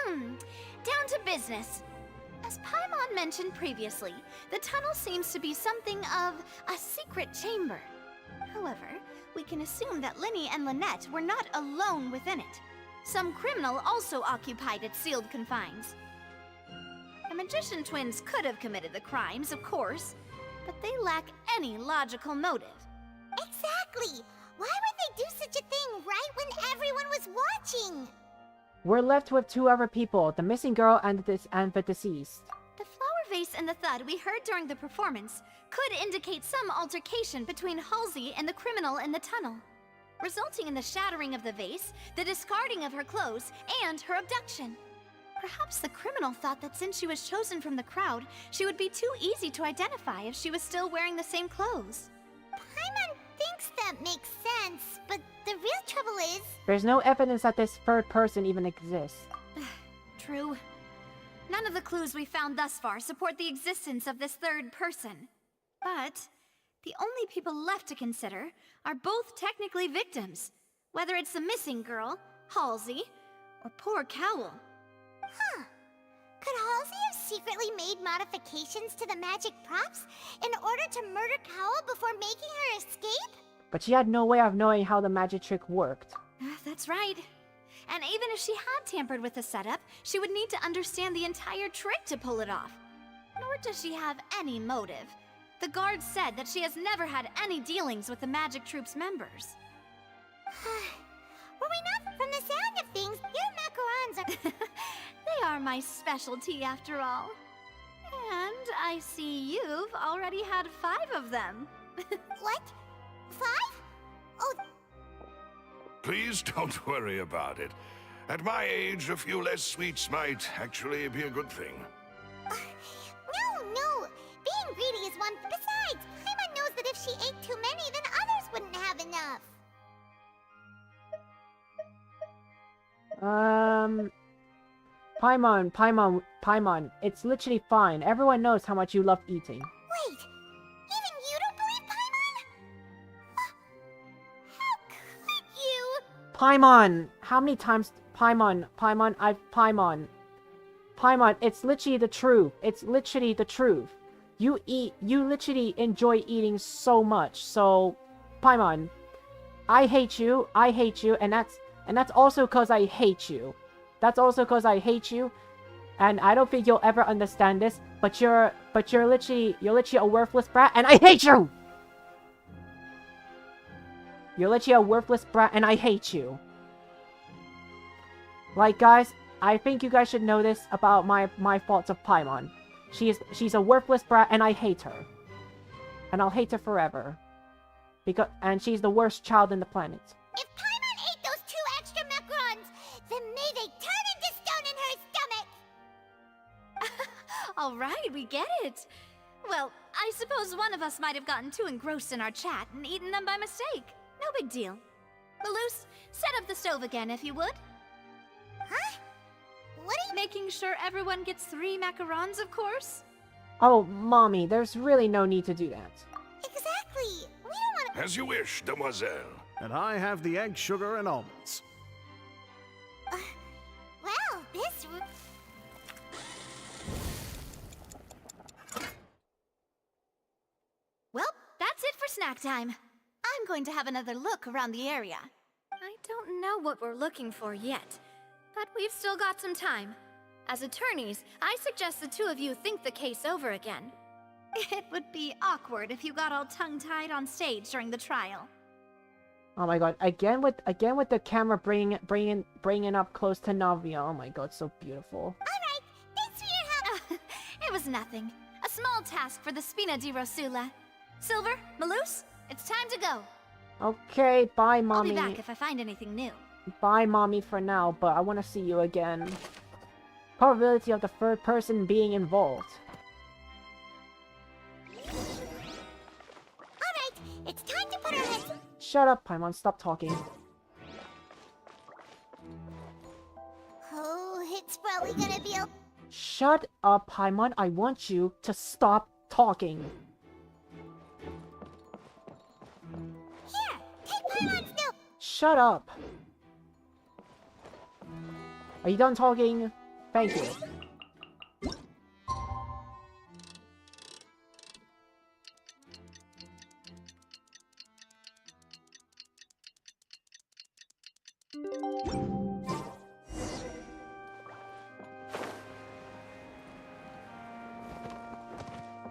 Down to business. As Paimon mentioned previously, the tunnel seems to be something of a secret chamber. However, we can assume that Linny and Lynette were not alone within it. Some criminal also occupied its sealed confines. The magician twins could have committed the crimes, of course, but they lack any logical motive. Exactly! Why would they do such a thing right when everyone was watching? We're left with 2 other people, the missing girl and the deceased. The flower vase and the thud we heard during the performance could indicate some altercation between Halsey and the criminal in the tunnel, resulting in the shattering of the vase, the discarding of her clothes, and her abduction. Perhaps the criminal thought that since she was chosen from the crowd, she would be too easy to identify if she was still wearing the same clothes. Paimon thinks that makes sense, but the real trouble is... There's no evidence that this third person even exists. True. None of the clues we found thus far support the existence of this third person. But the only people left to consider are both technically victims, whether it's the missing girl, Halsey, or poor Cowell. Huh. Could Halsey have secretly made modifications to the magic props in order to murder Cowell before making her escape? But she had no way of knowing how the magic trick worked. That's right. And even if she had tampered with the setup, she would need to understand the entire trick to pull it off. Nor does she have any motive. The guards said that she has never had any dealings with the magic troop's members. Were we not? From the sound of things, your macarons are... They are my specialty after all. And I see you've already had 5 of them. What? 5? Oh... Please don't worry about it. At my age, a few less sweets might actually be a good thing. No. Being greedy is one... Besides, Paimon knows that if she ate too many, then others Paimon, it's literally fine. Everyone knows how much you love eating. Wait, even you don't believe Paimon? How could you? Paimon! How many times... Paimon, it's literally the truth. It's literally the truth. You literally enjoy eating so much, so... Paimon, I hate you, and that's also because I hate you. That's also because I hate you, and I don't think you'll ever understand this, but you're literally a worthless brat, and I hate you! You're literally a worthless brat, and I hate you. Like, guys, I think you guys should know this about my thoughts of Paimon. She's a worthless brat, and I hate her. And I'll hate her forever. And she's the worst child in the planet. If Paimon ate those 2 extra macarons, then may they turn into stone in her stomach! All right, we get it. Well, I suppose one of us might have gotten too engrossed in our chat and eaten them by mistake. No big deal. Malus, set up the stove again, if you would. Huh? What are you... Making sure everyone gets 3 macarons, of course? Oh, Mommy, there's really no need to do that. Exactly. We don't want to... As you wish, demoiselle. And I have the egg, sugar, and almonds. Well, this... Well, that's it for snack time. I'm going to have another look around the area. I don't know what we're looking for yet, but we've still got some time. As attorneys, I suggest the 2 of you think the case over again. It would be awkward if you got all tongue-tied on stage during the trial. Oh my god! Again with the camera bringing up close to Navia. Oh my god, so beautiful. All right, thanks for your help. It was nothing. A small task for the Spina di Rosula. Silver, Malus, it's time to go. Okay, bye, Mommy. I'll be back if I find anything new. Bye, Mommy, for now, but I want to see you again. Probability of the third person being involved. Alright, it's time to put our heads... Shut up, Paimon, stop talking. Oh, it's probably gonna be a... Shut up, Paimon, I want you to stop talking. Here, take Paimon's note. Shut up. Are you done talking? Thank you.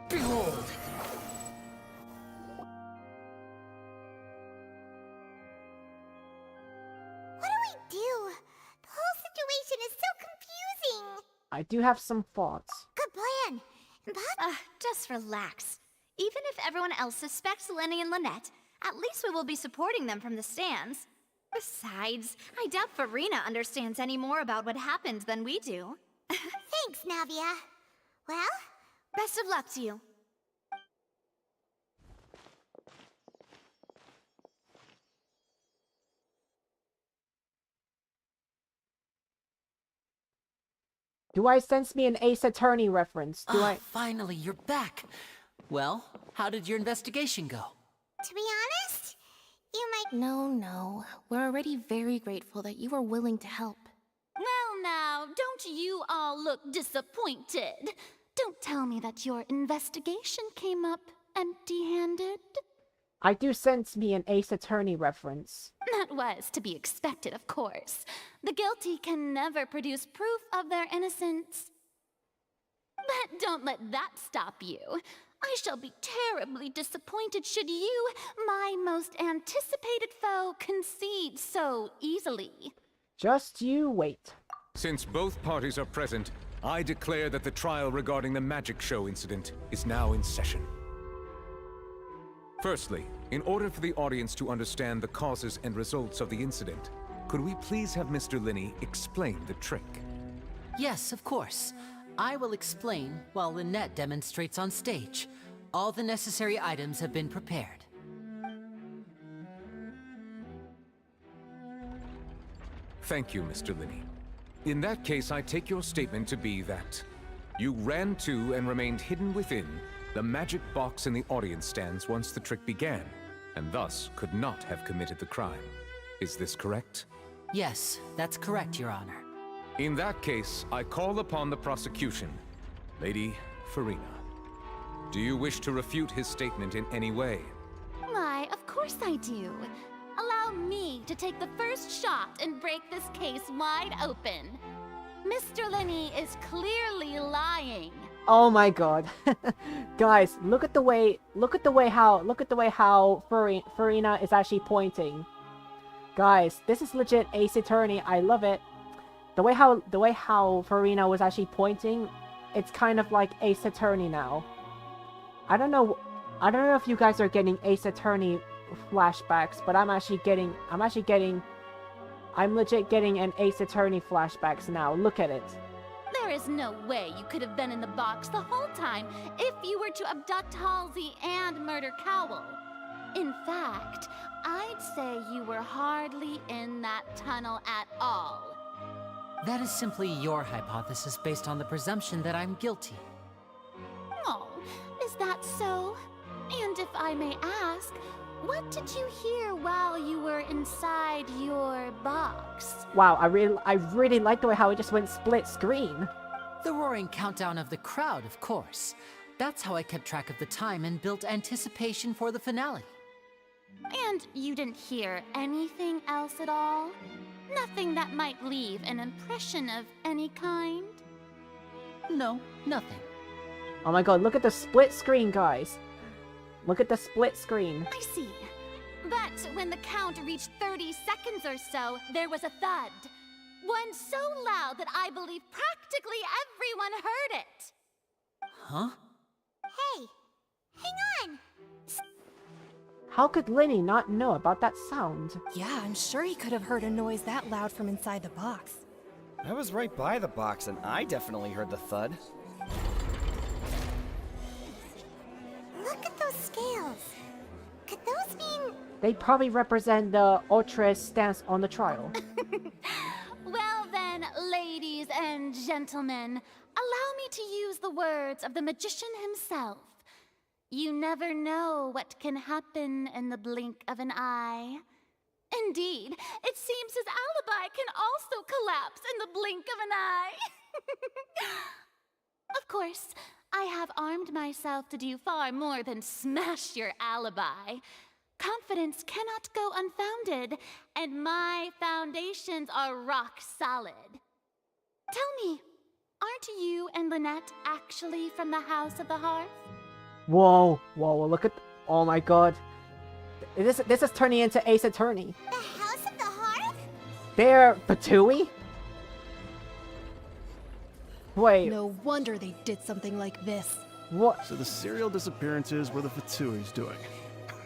Behold! What do we do? The whole situation is so confusing. I do have some thoughts. Good plan. Just relax. Even if everyone else suspects Lenny and Lynette, at least we will be supporting them from the stands. Besides, I doubt Farina understands any more about what happened than we do. Thanks, Navia. Well? Best of luck to you. Do I sense me an Ace Attorney reference? Do I... Finally, you're back. Well, how did your investigation go? To be honest, you might... No. We're already very grateful that you were willing to help. Well now, don't you all look disappointed? Don't tell me that your investigation came up empty-handed. I do sense me an Ace Attorney reference. That was to be expected, of course. The guilty can never produce proof of their innocence. But don't let that stop you. I shall be terribly disappointed should you, my most anticipated foe, concede so easily. Just you wait. Since both parties are present, I declare that the trial regarding the magic show incident is now in session. Firstly, in order for the audience to understand the causes and results of the incident, could we please have Mr. Linney explain the trick? Yes, of course. I will explain while Lynette demonstrates on stage. All the necessary items have been prepared. Thank you, Mr. Linney. In that case, I take your statement to be that you ran to and remained hidden within the magic box in the audience stands once the trick began, and thus could not have committed the crime. Is this correct? Yes, that's correct, Your Honor. In that case, I call upon the prosecution. Lady Farina, do you wish to refute his statement in any way? Why, of course I do. Allow me to take the first shot and break this case wide open. Mr. Linney is clearly lying. Oh my god. Guys, look at the way how Farina is actually pointing. Guys, this is legit Ace Attorney. I love it. The way how Farina was actually pointing, it's kind of like Ace Attorney now. I don't know if you guys are getting Ace Attorney flashbacks, but I'm legit getting an Ace Attorney flashbacks now. Look at it. There is no way you could have been in the box the whole time if you were to abduct Halsey and murder Cowell. In fact, I'd say you were hardly in that tunnel at all. That is simply your hypothesis based on the presumption that I'm guilty. Oh, is that so? And if I may ask, what did you hear while you were inside your box? Wow, I really like the way how it just went split screen. The roaring countdown of the crowd, of course. That's how I kept track of the time and built anticipation for the finale. And you didn't hear anything else at all? Nothing that might leave an impression of any kind? No, nothing. Oh my god, look at the split screen, guys. Look at the split screen. I see. But when the count reached 30 seconds or so, there was a thud. One so loud that I believe practically everyone heard it. Huh? Hey, hang on. How could Lenny not know about that sound? Yeah, I'm sure he could have heard a noise that loud from inside the box. I was right by the box and I definitely heard the thud. Look at those scales. Could those mean... They probably represent the Ultra's stance on the trial. Well then, ladies and gentlemen, allow me to use the words of the magician himself. You never know what can happen in the blink of an eye. Indeed, it seems his alibi can also collapse in the blink of an eye. Of course, I have armed myself to do far more than smash your alibi. Confidence cannot go unfounded, and my foundations are rock solid. Tell me, aren't you and Lynette actually from the House of the Hearth? Whoa, look at... Oh my god. This is turning into Ace Attorney. The House of the Hearth? They're Fatui? Wait. No wonder they did something like this. What? So the serial disappearances were the Fatui's doing.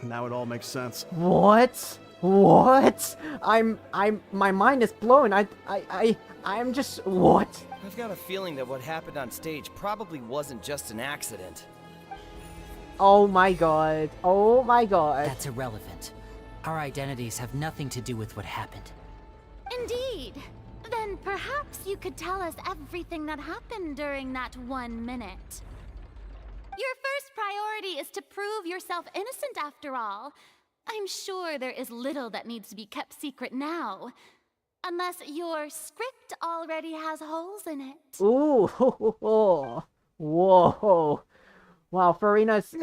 Now it all makes sense. What? My mind is blown. I'm just... What? I've got a feeling that what happened on stage probably wasn't just an accident. Oh my god. Oh my god. That's irrelevant. Our identities have nothing to do with what happened. Indeed. Then perhaps you could tell us everything that happened during that 1 minute. Your first priority is to prove yourself innocent after all. I'm sure there is little that needs to be kept secret now. Unless your script already has holes in it. Ooh. Whoa. Wow, Farina's...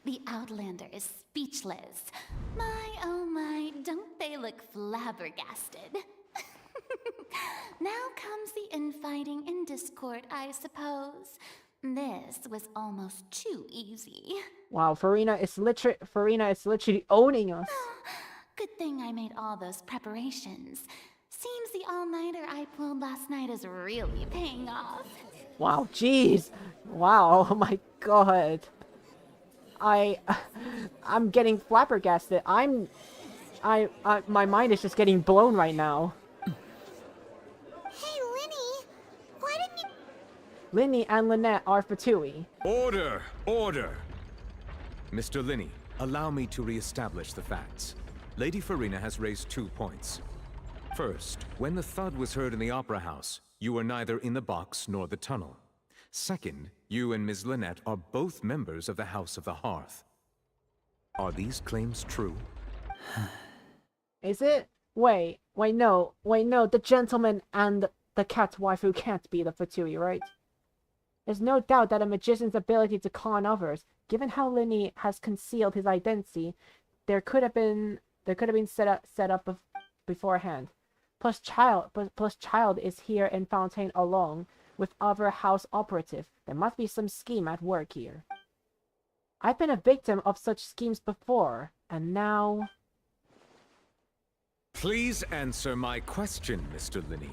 The Outlander is speechless. My, oh my, don't they look flabbergasted? Now comes the infighting and discord, I suppose. This was almost too easy. Wow, Farina is literally owning us. Good thing I made all those preparations. Seems the all-nighter I pulled last night is really paying off. Wow, jeez. Wow, oh my god. I'm getting flabbergasted. My mind is just getting blown right now. Hey, Linny, why didn't you... Linny and Lynette are Fatui. Order! Order! Mr. Linney, allow me to re-establish the facts. Lady Farina has raised 2 points. First, when the thud was heard in the Opera House, you were neither in the box nor the tunnel. Second, you and Ms. Lynette are both members of the House of the Hearth. Are these claims true? Is it? Wait, no. The gentleman and the cat's waifu can't be the Fatui, right? There's no doubt that a magician's ability to con others, given how Linny has concealed his identity, there could have been set up beforehand. Plus Child is here in Fontaine alone with other house operative. There must be some scheme at work here. I've been a victim of such schemes before, and now... Please answer my question, Mr. Linny.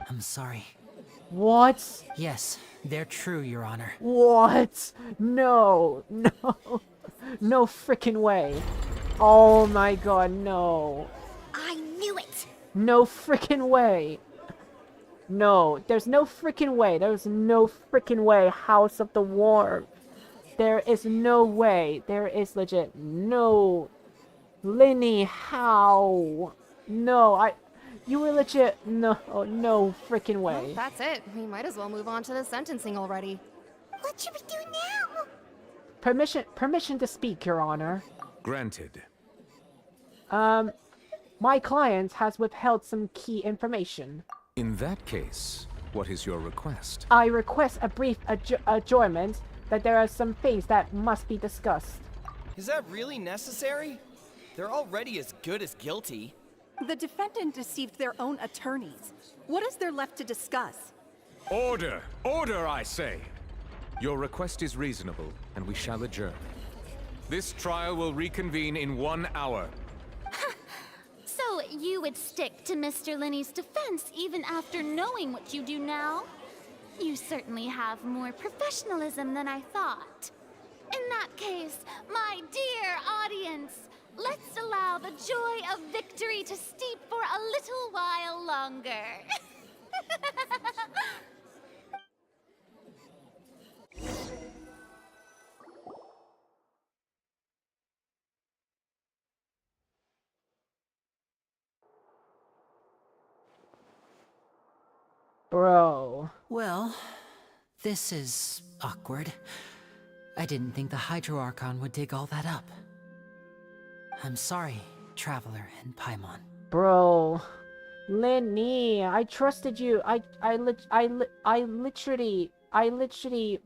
I'm sorry. What? Yes, they're true, Your Honor. What? No. No freaking way. Oh my god, no. I knew it! No freaking way. No, there's no freaking way. There's no freaking way, House of the War. There is no way. There is legit no... Linny, how? No, you were legit... No freaking way. Well, that's it. We might as well move on to the sentencing already. What should we do now? Permission to speak, Your Honor. Granted. My client has withheld some key information. In that case, what is your request? I request a brief adjournment that there are some things that must be discussed. Is that really necessary? They're already as good as guilty. The defendant deceived their own attorneys. What is there left to discuss? Order! Order, I say! Your request is reasonable, and we shall adjourn. This trial will reconvene in 1 hour. So you would stick to Mr. Linny's defense even after knowing what you do now? You certainly have more professionalism than I thought. In that case, my dear audience, let's allow the joy of victory to steep for a little while longer. Bro. Well, this is awkward. I didn't think the Hydro Archon would dig all that up. I'm sorry, Traveler and Paimon. Bro. Linny, I trusted you. I literally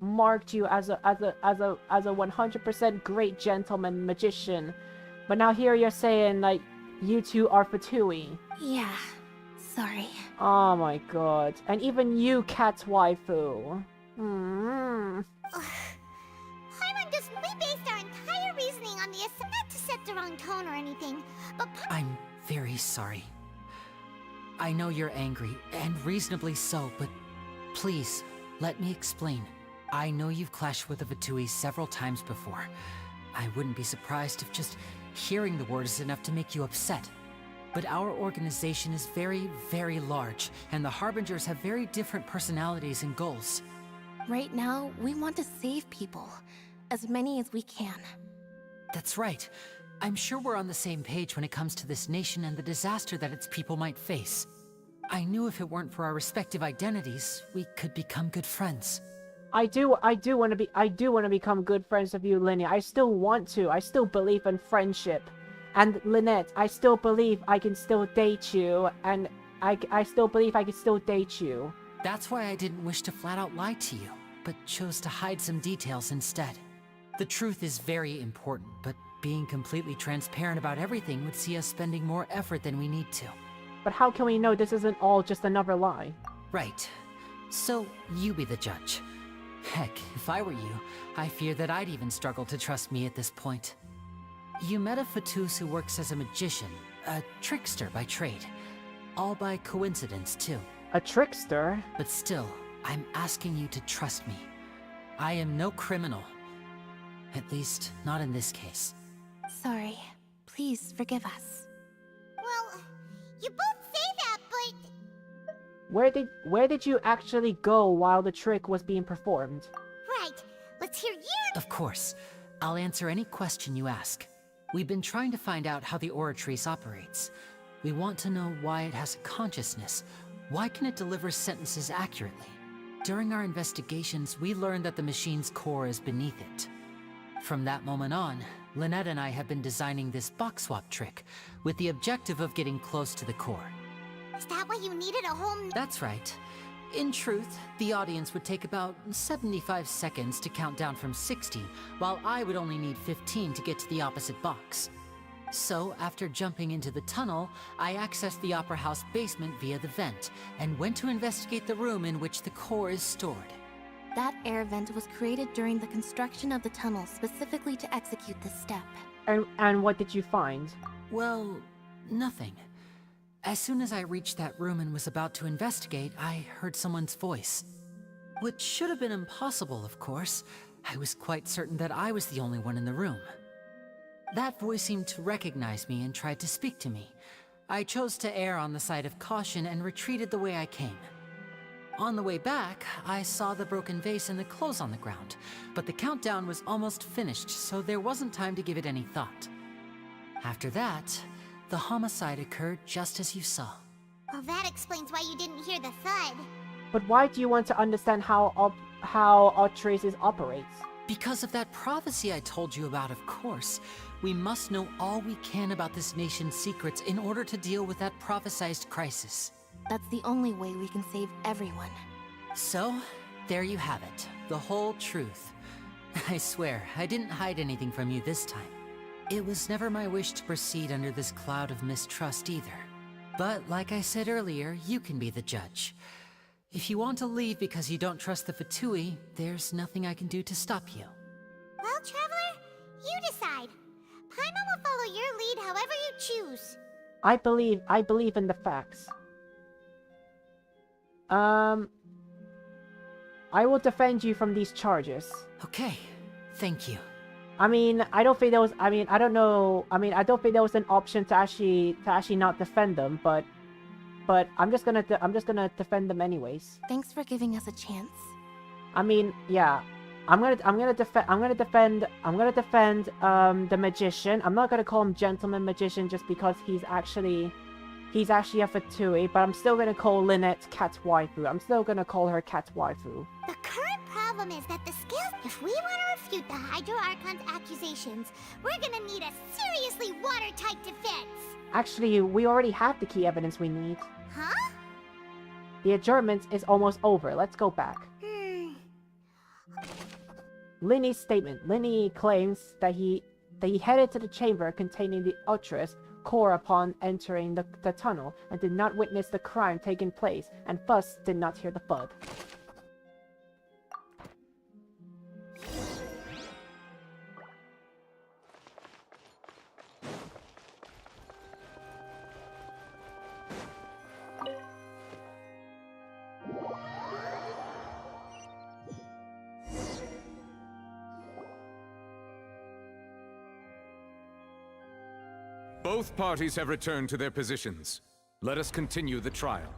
marked you as a 100% great gentleman magician. But now here you're saying like you two are Fatui. Yeah. Sorry. Oh my god. And even you, cat's waifu. Paimon just we based our entire reasoning on the assumption, not to set the wrong tone or anything, but I'm very sorry. I know you're angry, and reasonably so, but please, let me explain. I know you've clashed with the Fatui several times before. I wouldn't be surprised if just hearing the word is enough to make you upset. But our organization is very, very large, and the Harbingers have very different personalities and goals. Right now, we want to save people. As many as we can. That's right. I'm sure we're on the same page when it comes to this nation and the disaster that its people might face. I knew if it weren't for our respective identities, we could become good friends. I do want to become good friends with you, Linny. I still want to. I still believe in friendship. And Lynette, I still believe I can still date you, and I still believe I can still date you. That's why I didn't wish to flat out lie to you, but chose to hide some details instead. The truth is very important, but being completely transparent about everything would see us spending more effort than we need to. But how can we know this isn't all just another lie? Right. So, you be the judge. Heck, if I were you, I fear that I'd even struggle to trust me at this point. You met a Fatus who works as a magician, a trickster by trade. All by coincidence, too. A trickster? But still, I'm asking you to trust me. I am no criminal. At least, not in this case. Sorry. Please forgive us. well, you both say that, but Where did you actually go while the trick was being performed? right. Let's hear you. Of course. I'll answer any question you ask. We've been trying to find out how the Oratrice operates. We want to know why it has a consciousness. Why can it deliver sentences accurately? During our investigations, we learned that the machine's core is beneath it. From that moment on, Lynette and I have been designing this box swap trick, with the objective of getting close to the core. Is that why you needed a whole... That's right. In truth, the audience would take about 75 seconds to count down from 60, while I would only need 15 to get to the opposite box. So, after jumping into the tunnel, I accessed the Opera House basement via the vent, and went to investigate the room in which the core is stored. That air vent was created during the construction of the tunnel specifically to execute this step. And what did you find? Well, nothing. As soon as I reached that room and was about to investigate, I heard someone's voice. Which should have been impossible, of course. I was quite certain that I was the only one in the room. That voice seemed to recognize me and tried to speak to me. I chose to err on the side of caution and retreated the way I came. On the way back, I saw the broken vase and the clothes on the ground, but the countdown was almost finished, so there wasn't time to give it any thought. After that, the homicide occurred just as you saw. Well, that explains why you didn't hear the thud. But why do you want to understand how Ultrasis operates? Because of that prophecy I told you about, of course. We must know all we can about this nation's secrets in order to deal with that prophesized crisis. That's the only way we can save everyone. So, there you have it. The whole truth. I swear, I didn't hide anything from you this time. It was never my wish to proceed under this cloud of mistrust either. But like I said earlier, you can be the judge. If you want to leave because you don't trust the Fatui, there's nothing I can do to stop you. Well, Traveler, you decide. Paimon will follow your lead however you choose. I believe in the facts. I will defend you from these charges. Okay, thank you. I mean, I don't think there was, I don't know, I don't think there was an option to actually not defend them, but I'm just gonna defend them anyways. Thanks for giving us a chance. I mean, yeah. I'm gonna defend the magician. I'm not gonna call him Gentleman Magician just because he's actually a Fatui, but I'm still gonna call Lynette Cat Waifu. I'm still gonna call her Cat Waifu. The current problem is that the skills... If we want to refute the Hydro Archon's accusations, we're gonna need a seriously watertight defense. Actually, we already have the key evidence we need. Huh? The adjournment is almost over. Let's go back. Linny's statement. Linny claims that he headed to the chamber containing the Ultras core upon entering the tunnel and did not witness the crime taking place and thus did not hear the thud. Both parties have returned to their positions. Let us continue the trial.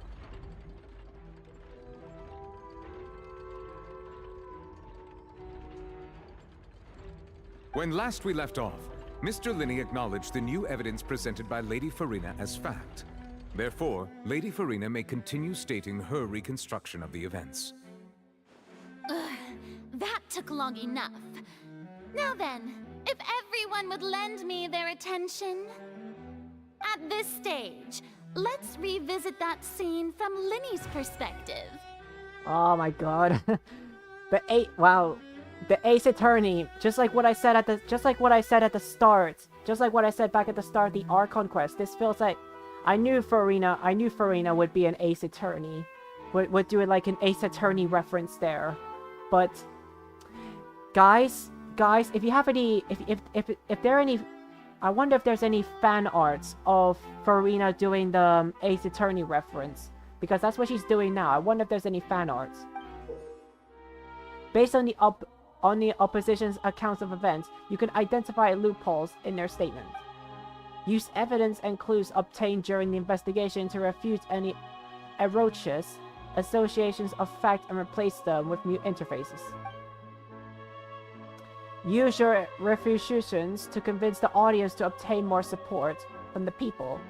When last we left off, Mr. Linney acknowledged the new evidence presented by Lady Farina as fact. Therefore, Lady Farina may continue stating her reconstruction of the events. That took long enough. Now then, if everyone would lend me their attention. At this stage, let's revisit that scene from Linny's perspective. Oh my god. The Ace Attorney, just like what I said at the start, just like what I said back at the start, the Archon quest. This feels like I knew Farina would be an Ace Attorney. Would do it like an Ace Attorney reference there. But guys, if you have any if there are any, I wonder if there's any fan arts of Farina doing the Ace Attorney reference, because that's what she's doing now. I wonder if there's any fan arts. Based on the opposition's accounts of events, you can identify loopholes in their statement. Use evidence and clues obtained during the investigation to refute any erroneous associations of fact and replace them with new interfaces. Use your refutations to convince the audience to obtain more support from the people.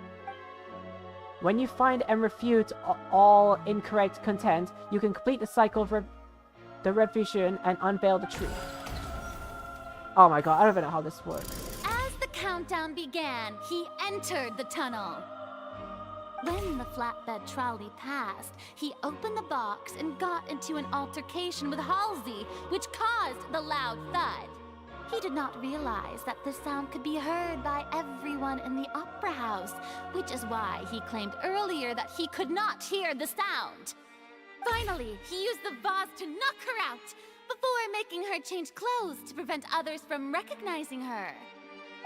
When you find and refute all incorrect content, you can complete the cycle of the revision and unveil the truth. Oh my god, I don't even know how this works. As the countdown began, he entered the tunnel. When the flatbed trolley passed, he opened the box and got into an altercation with Halsey, which caused the loud thud. He did not realize that the sound could be heard by everyone in the opera house, which is why he claimed earlier that he could not hear the sound. Finally, he used the vase to knock her out, before making her change clothes to prevent others from recognizing her.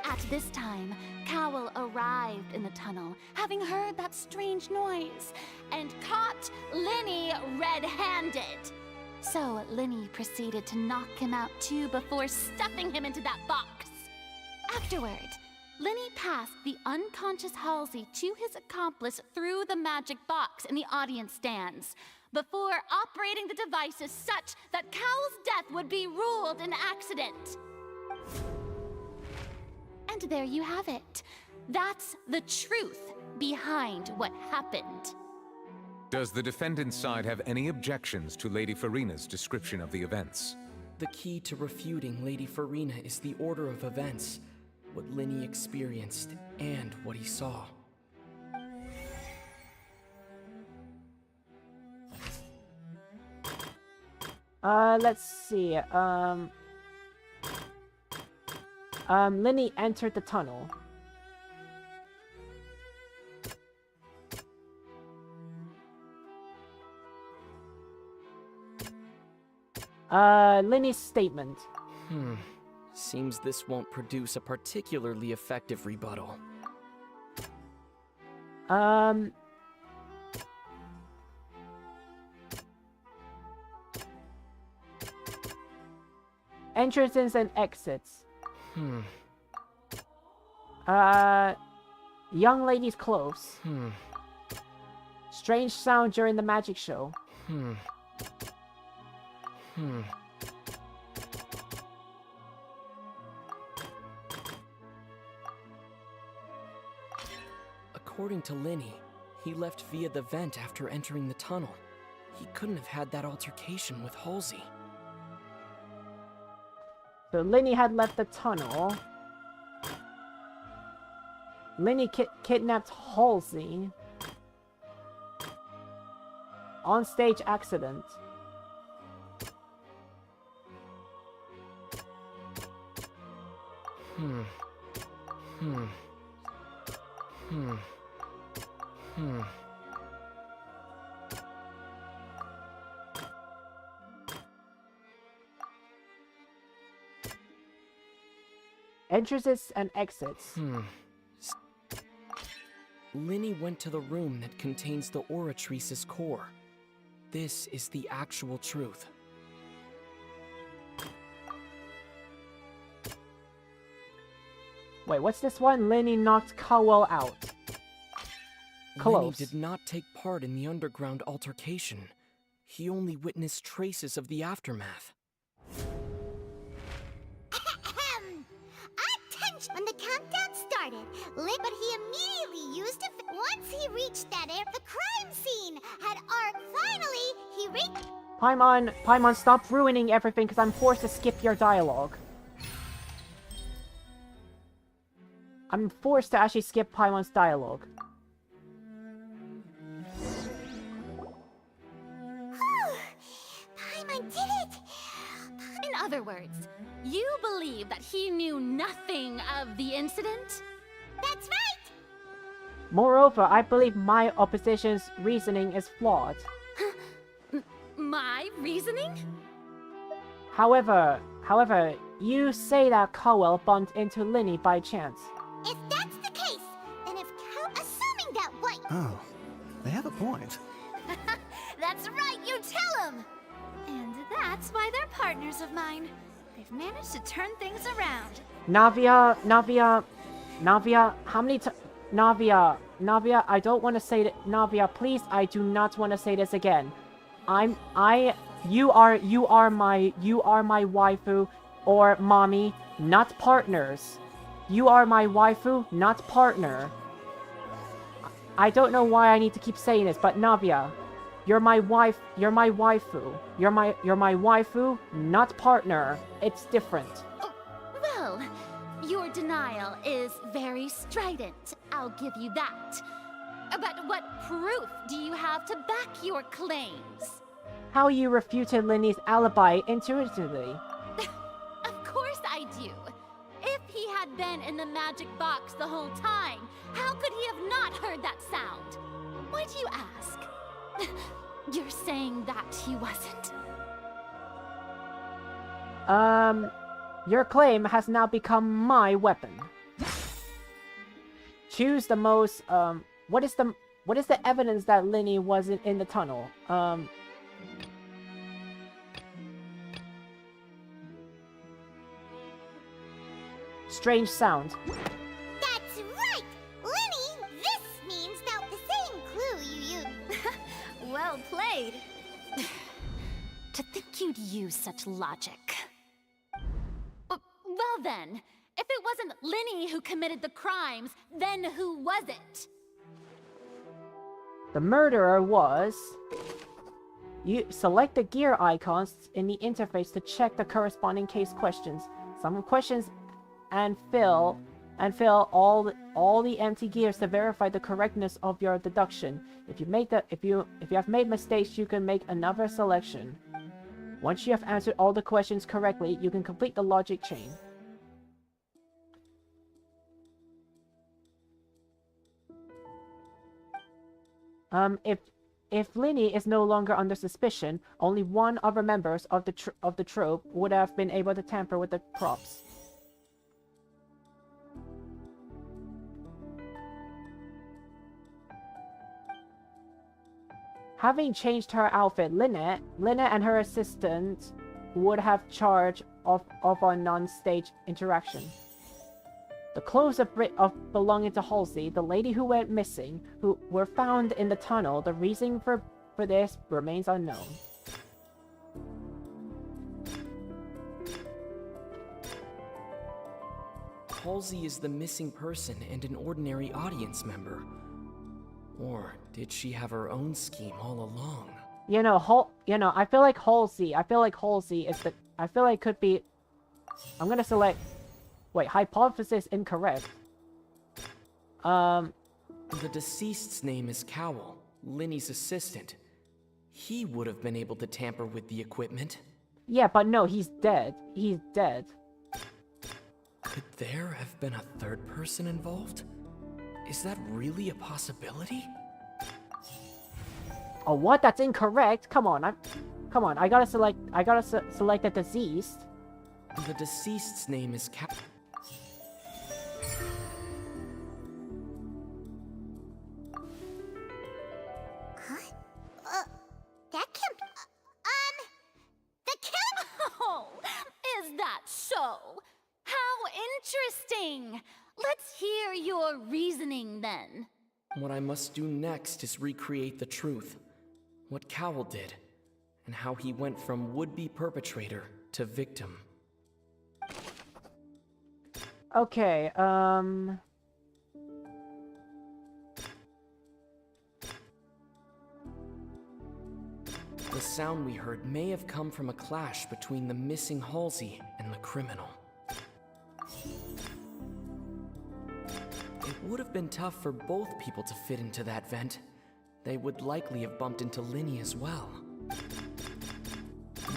At this time, Cowell arrived in the tunnel, having heard that strange noise, and caught Linny red-handed. So Linny proceeded to knock him out too before stuffing him into that box. Afterward, Linny passed the unconscious Halsey to his accomplice through the magic box in the audience stands, before operating the devices such that Cowell's death would be ruled an accident. And there you have it. That's the truth behind what happened. Does the defendant's side have any objections to Lady Farina's description of the events? The key to refuting Lady Farina is the order of events, what Linny experienced, and what he saw. Let's see. Linny entered the tunnel. Linny's statement. Seems this won't produce a particularly effective rebuttal. Entrances and exits. Young lady's clothes. Strange sound during the magic show. According to Linny, he left via the vent after entering the tunnel. He couldn't have had that altercation with Halsey. So Linny had left the tunnel. Linny kidnapped Halsey. On stage accident. Entrances and exits. Linny went to the room that contains the Oratrice's core. This is the actual truth. Wait, what's this one? Linny knocked Cowell out. Close. Linny did not take part in the underground altercation. He only witnessed traces of the aftermath. Attention! When the countdown started, but he immediately used it. Once he reached that area, the crime scene had he reached. Paimon, stop ruining everything because I'm forced to skip your dialogue. I'm forced to actually skip Paimon's dialogue. Paimon did it! In other words, you believe that he knew nothing of the incident? That's right! Moreover, I believe my opposition's reasoning is flawed. My reasoning? However, you say that Cowell bumped into Linny by chance. If that's the case, then assuming that white... Oh, they have a point. That's right, you tell him! And that's why they're partners of mine. They've managed to turn things around. Navia, how many times... Navia, I don't want to say that... Navia, please, I do not want to say this again. You are my waifu or mommy, not partners. You are my waifu, not partner. I don't know why I need to keep saying this, but Navia, you're my wife. You're my waifu. You're my waifu, not partner. It's different. Well, your denial is very strident, I'll give you that. But what proof do you have to back your claims? How you refuted Linny's alibi intuitively. Of course I do. If he had been in the magic box the whole time, how could he have not heard that sound? Why do you ask? You're saying that he wasn't. Your claim has now become my weapon. Choose the most, what is the evidence that Linny wasn't in the tunnel? Strange sound. That's right! Linny, this means that the same clue you used. Well played. To think you'd use such logic. Well then, if it wasn't Linny who committed the crimes, then who was it? The murderer was... You select the gear icons in the interface to check the corresponding case questions. Some questions and fill all the empty gears to verify the correctness of your deduction. If you have made mistakes, you can make another selection. Once you have answered all the questions correctly, you can complete the logic chain. If Linny is no longer under suspicion, only one other members of the troop would have been able to tamper with the props. Having changed her outfit, Lynette and her assistant would have charge of a non-stage interaction. The clothes of belonging to Halsey, the lady who went missing, who were found in the tunnel. The reason for this remains unknown. Halsey is the missing person and an ordinary audience member. Or did she have her own scheme all along? I feel like Halsey is the... I feel like could be... I'm gonna select... Wait, hypothesis incorrect. The deceased's name is Cowell, Linny's assistant. He would have been able to tamper with the equipment. Yeah, but no, he's dead. He's dead. Could there have been a third person involved? Is that really a possibility? Oh, what? That's incorrect. Come on, I gotta select the deceased. The deceased's name is Cowell. That can't... the killer... Oh, is that so? How interesting! Let's hear your reasoning then. What I must do next is recreate the truth. What Cowell did, and how he went from would-be perpetrator to victim. Okay, The sound we heard may have come from a clash between the missing Halsey and the criminal. It would have been tough for both people to fit into that vent. They would likely have bumped into Linny as well.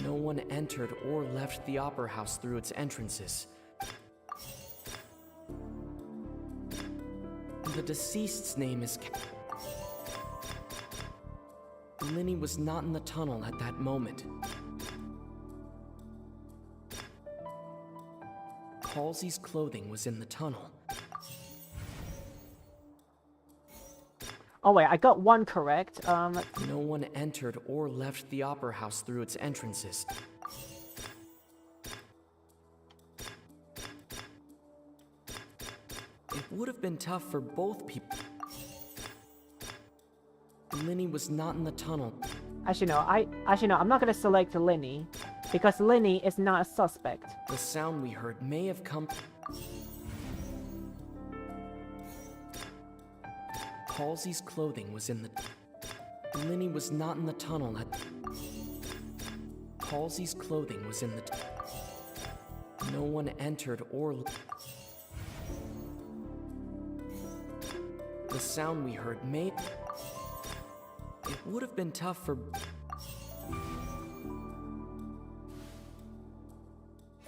No one entered or left the Opera House through its entrances. The deceased's name is... Linny was not in the tunnel at that moment. Halsey's clothing was in the tunnel. Oh wait, I got one correct. No one entered or left the Opera House through its entrances. It would have been tough for both people. Linny was not in the tunnel. Actually no, I'm not gonna select Linny, because Linny is not a suspect. The sound we heard may have come... Halsey's clothing was in the... Linny was not in the tunnel at... Halsey's clothing was in the... No one entered or... The sound we heard may... It would have been tough for...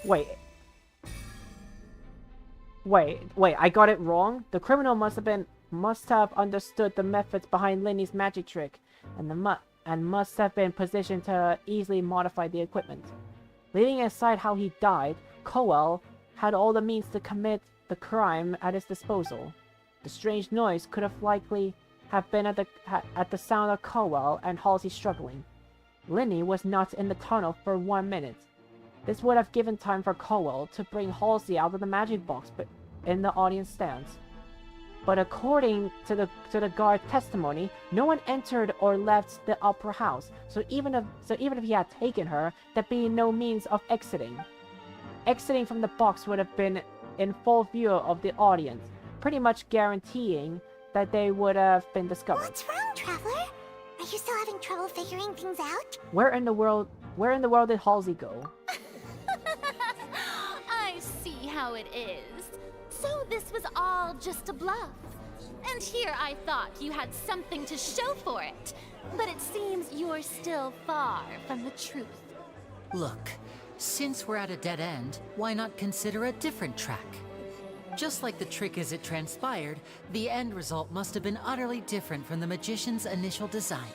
Wait, I got it wrong? The criminal must have understood the methods behind Linny's magic trick, and must have been positioned to easily modify the equipment. Leaving aside how he died, Cowell had all the means to commit the crime at his disposal. The strange noise could have likely have been at the sound of Cowell and Halsey struggling. Linny was not in the tunnel for 1 minute. This would have given time for Cowell to bring Halsey out of the magic box in the audience stands. But according to the guard testimony, no one entered or left the opera house, so even if he had taken her, there'd be no means of exiting. Exiting from the box would have been in full view of the audience, pretty much guaranteeing that they would have been discovered. What's wrong, Traveler? Are you still having trouble figuring things out? Where in the world did Halsey go? I see how it is. So this was all just a bluff. And here I thought you had something to show for it. But it seems you're still far from the truth. Look, since we're at a dead end, why not consider a different track? Just like the trick as it transpired, the end result must have been utterly different from the magician's initial design.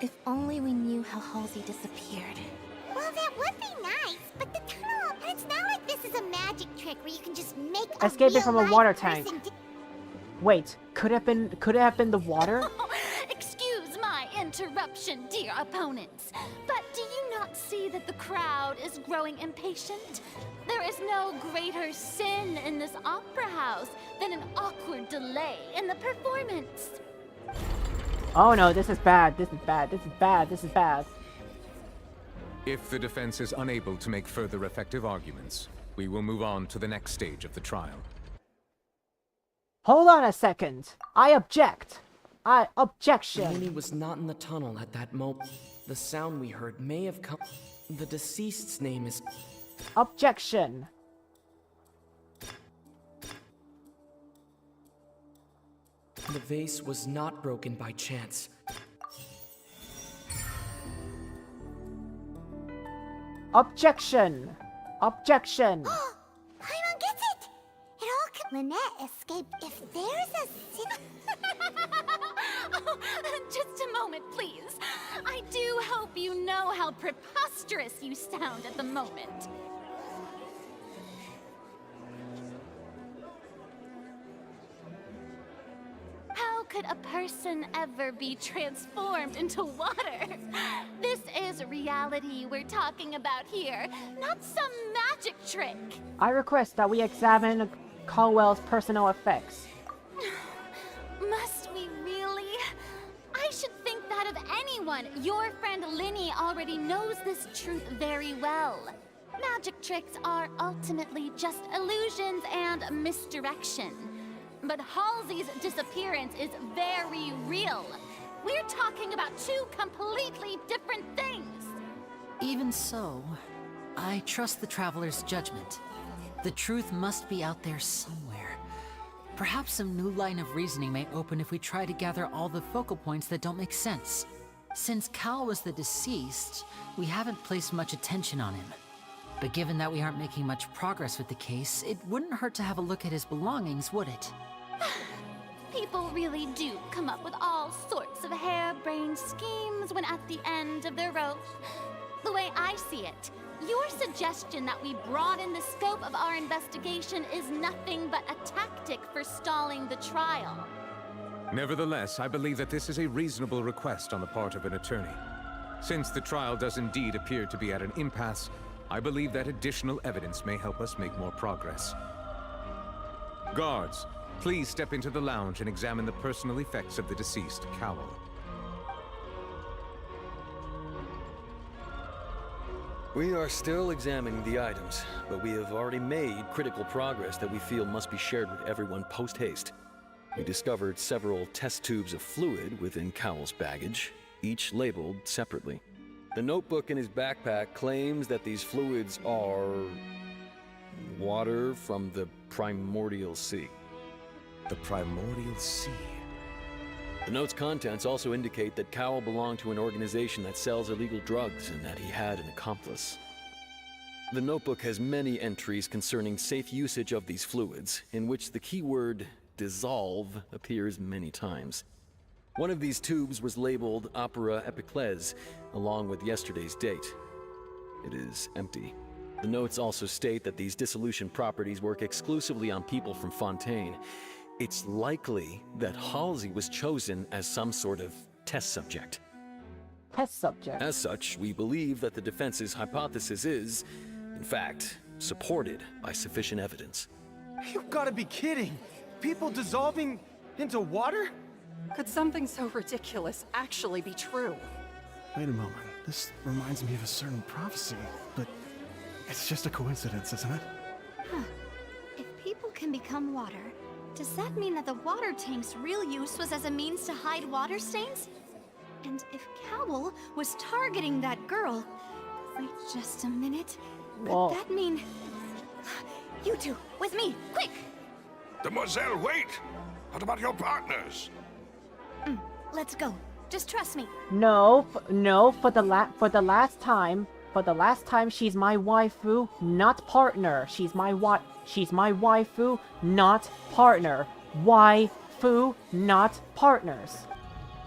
If only we knew how Halsey disappeared. Well, that would be nice, but the tunnel... It's not like this is a magic trick where you can just make Escaping from a water tank. Wait, could it have been the water? Excuse my interruption, dear opponents, but do you not see that the crowd is growing impatient? There is no greater sin in this opera house than an awkward delay in the performance. Oh no, this is bad, this is bad, this is bad, this is bad. If the defense is unable to make further effective arguments, we will move on to the next stage of the trial. Hold on a second. I object. Objection. Linny was not in the tunnel at that moment. The sound we heard may have come... The deceased's name is... Objection. The vase was not broken by chance. Objection. Objection. Paimon gets it! It all Lynette escaped. If there's a Oh, just a moment, please. I do hope you know how preposterous you sound at the moment. How could a person ever be transformed into water? This is reality we're talking about here, not some magic trick. I request that we examine Caldwell's personal effects. Must we really? I should think that of anyone. Your friend Linny already knows this truth very well. Magic tricks are ultimately just illusions and misdirection. But Halsey's disappearance is very real. We're talking about two completely different things. Even so, I trust the Traveler's judgment. The truth must be out there somewhere. Perhaps some new line of reasoning may open if we try to gather all the focal points that don't make sense. Since Cal was the deceased, we haven't placed much attention on him. But given that we aren't making much progress with the case, it wouldn't hurt to have a look at his belongings, would it? People really do come up with all sorts of harebrained schemes when at the end of their rope. The way I see it, your suggestion that we broaden the scope of our investigation is nothing but a tactic for stalling the trial. Nevertheless, I believe that this is a reasonable request on the part of an attorney. Since the trial does indeed appear to be at an impasse, I believe that additional evidence may help us make more progress. Guards, please step into the lounge and examine the personal effects of the deceased, Cowell. We are still examining the items, but we have already made critical progress that we feel must be shared with everyone post-haste. We discovered several test tubes of fluid within Cowell's baggage, each labeled separately. The notebook in his backpack claims that these fluids are water from the primordial sea. The primordial sea. The note's contents also indicate that Cowell belonged to an organization that sells illegal drugs and that he had an accomplice. The notebook has many entries concerning safe usage of these fluids, in which the keyword dissolve appears many times. One of these tubes was labeled Opera Epiclese, along with yesterday's date. It is empty. The notes also state that these dissolution properties work exclusively on people from Fontaine. It's likely that Halsey was chosen as some sort of test subject. Test subject. As such, we believe that the defense's hypothesis is, in fact, supported by sufficient evidence. You've got to be kidding! People dissolving into water? Could something so ridiculous actually be true? Wait a moment. This reminds me of a certain prophecy, but it's just a coincidence, isn't it? Huh. If people can become water, does that mean that the water tank's real use was as a means to hide water stains? And if Cowell was targeting that girl... Wait just a minute. Whoa. Could that mean... You two, with me, quick! Demoiselle, wait! What about your partners? Let's go. Just trust me. No, no, for the last time, she's my waifu, not partner. She's my waifu, not partner. Waifu, not partners.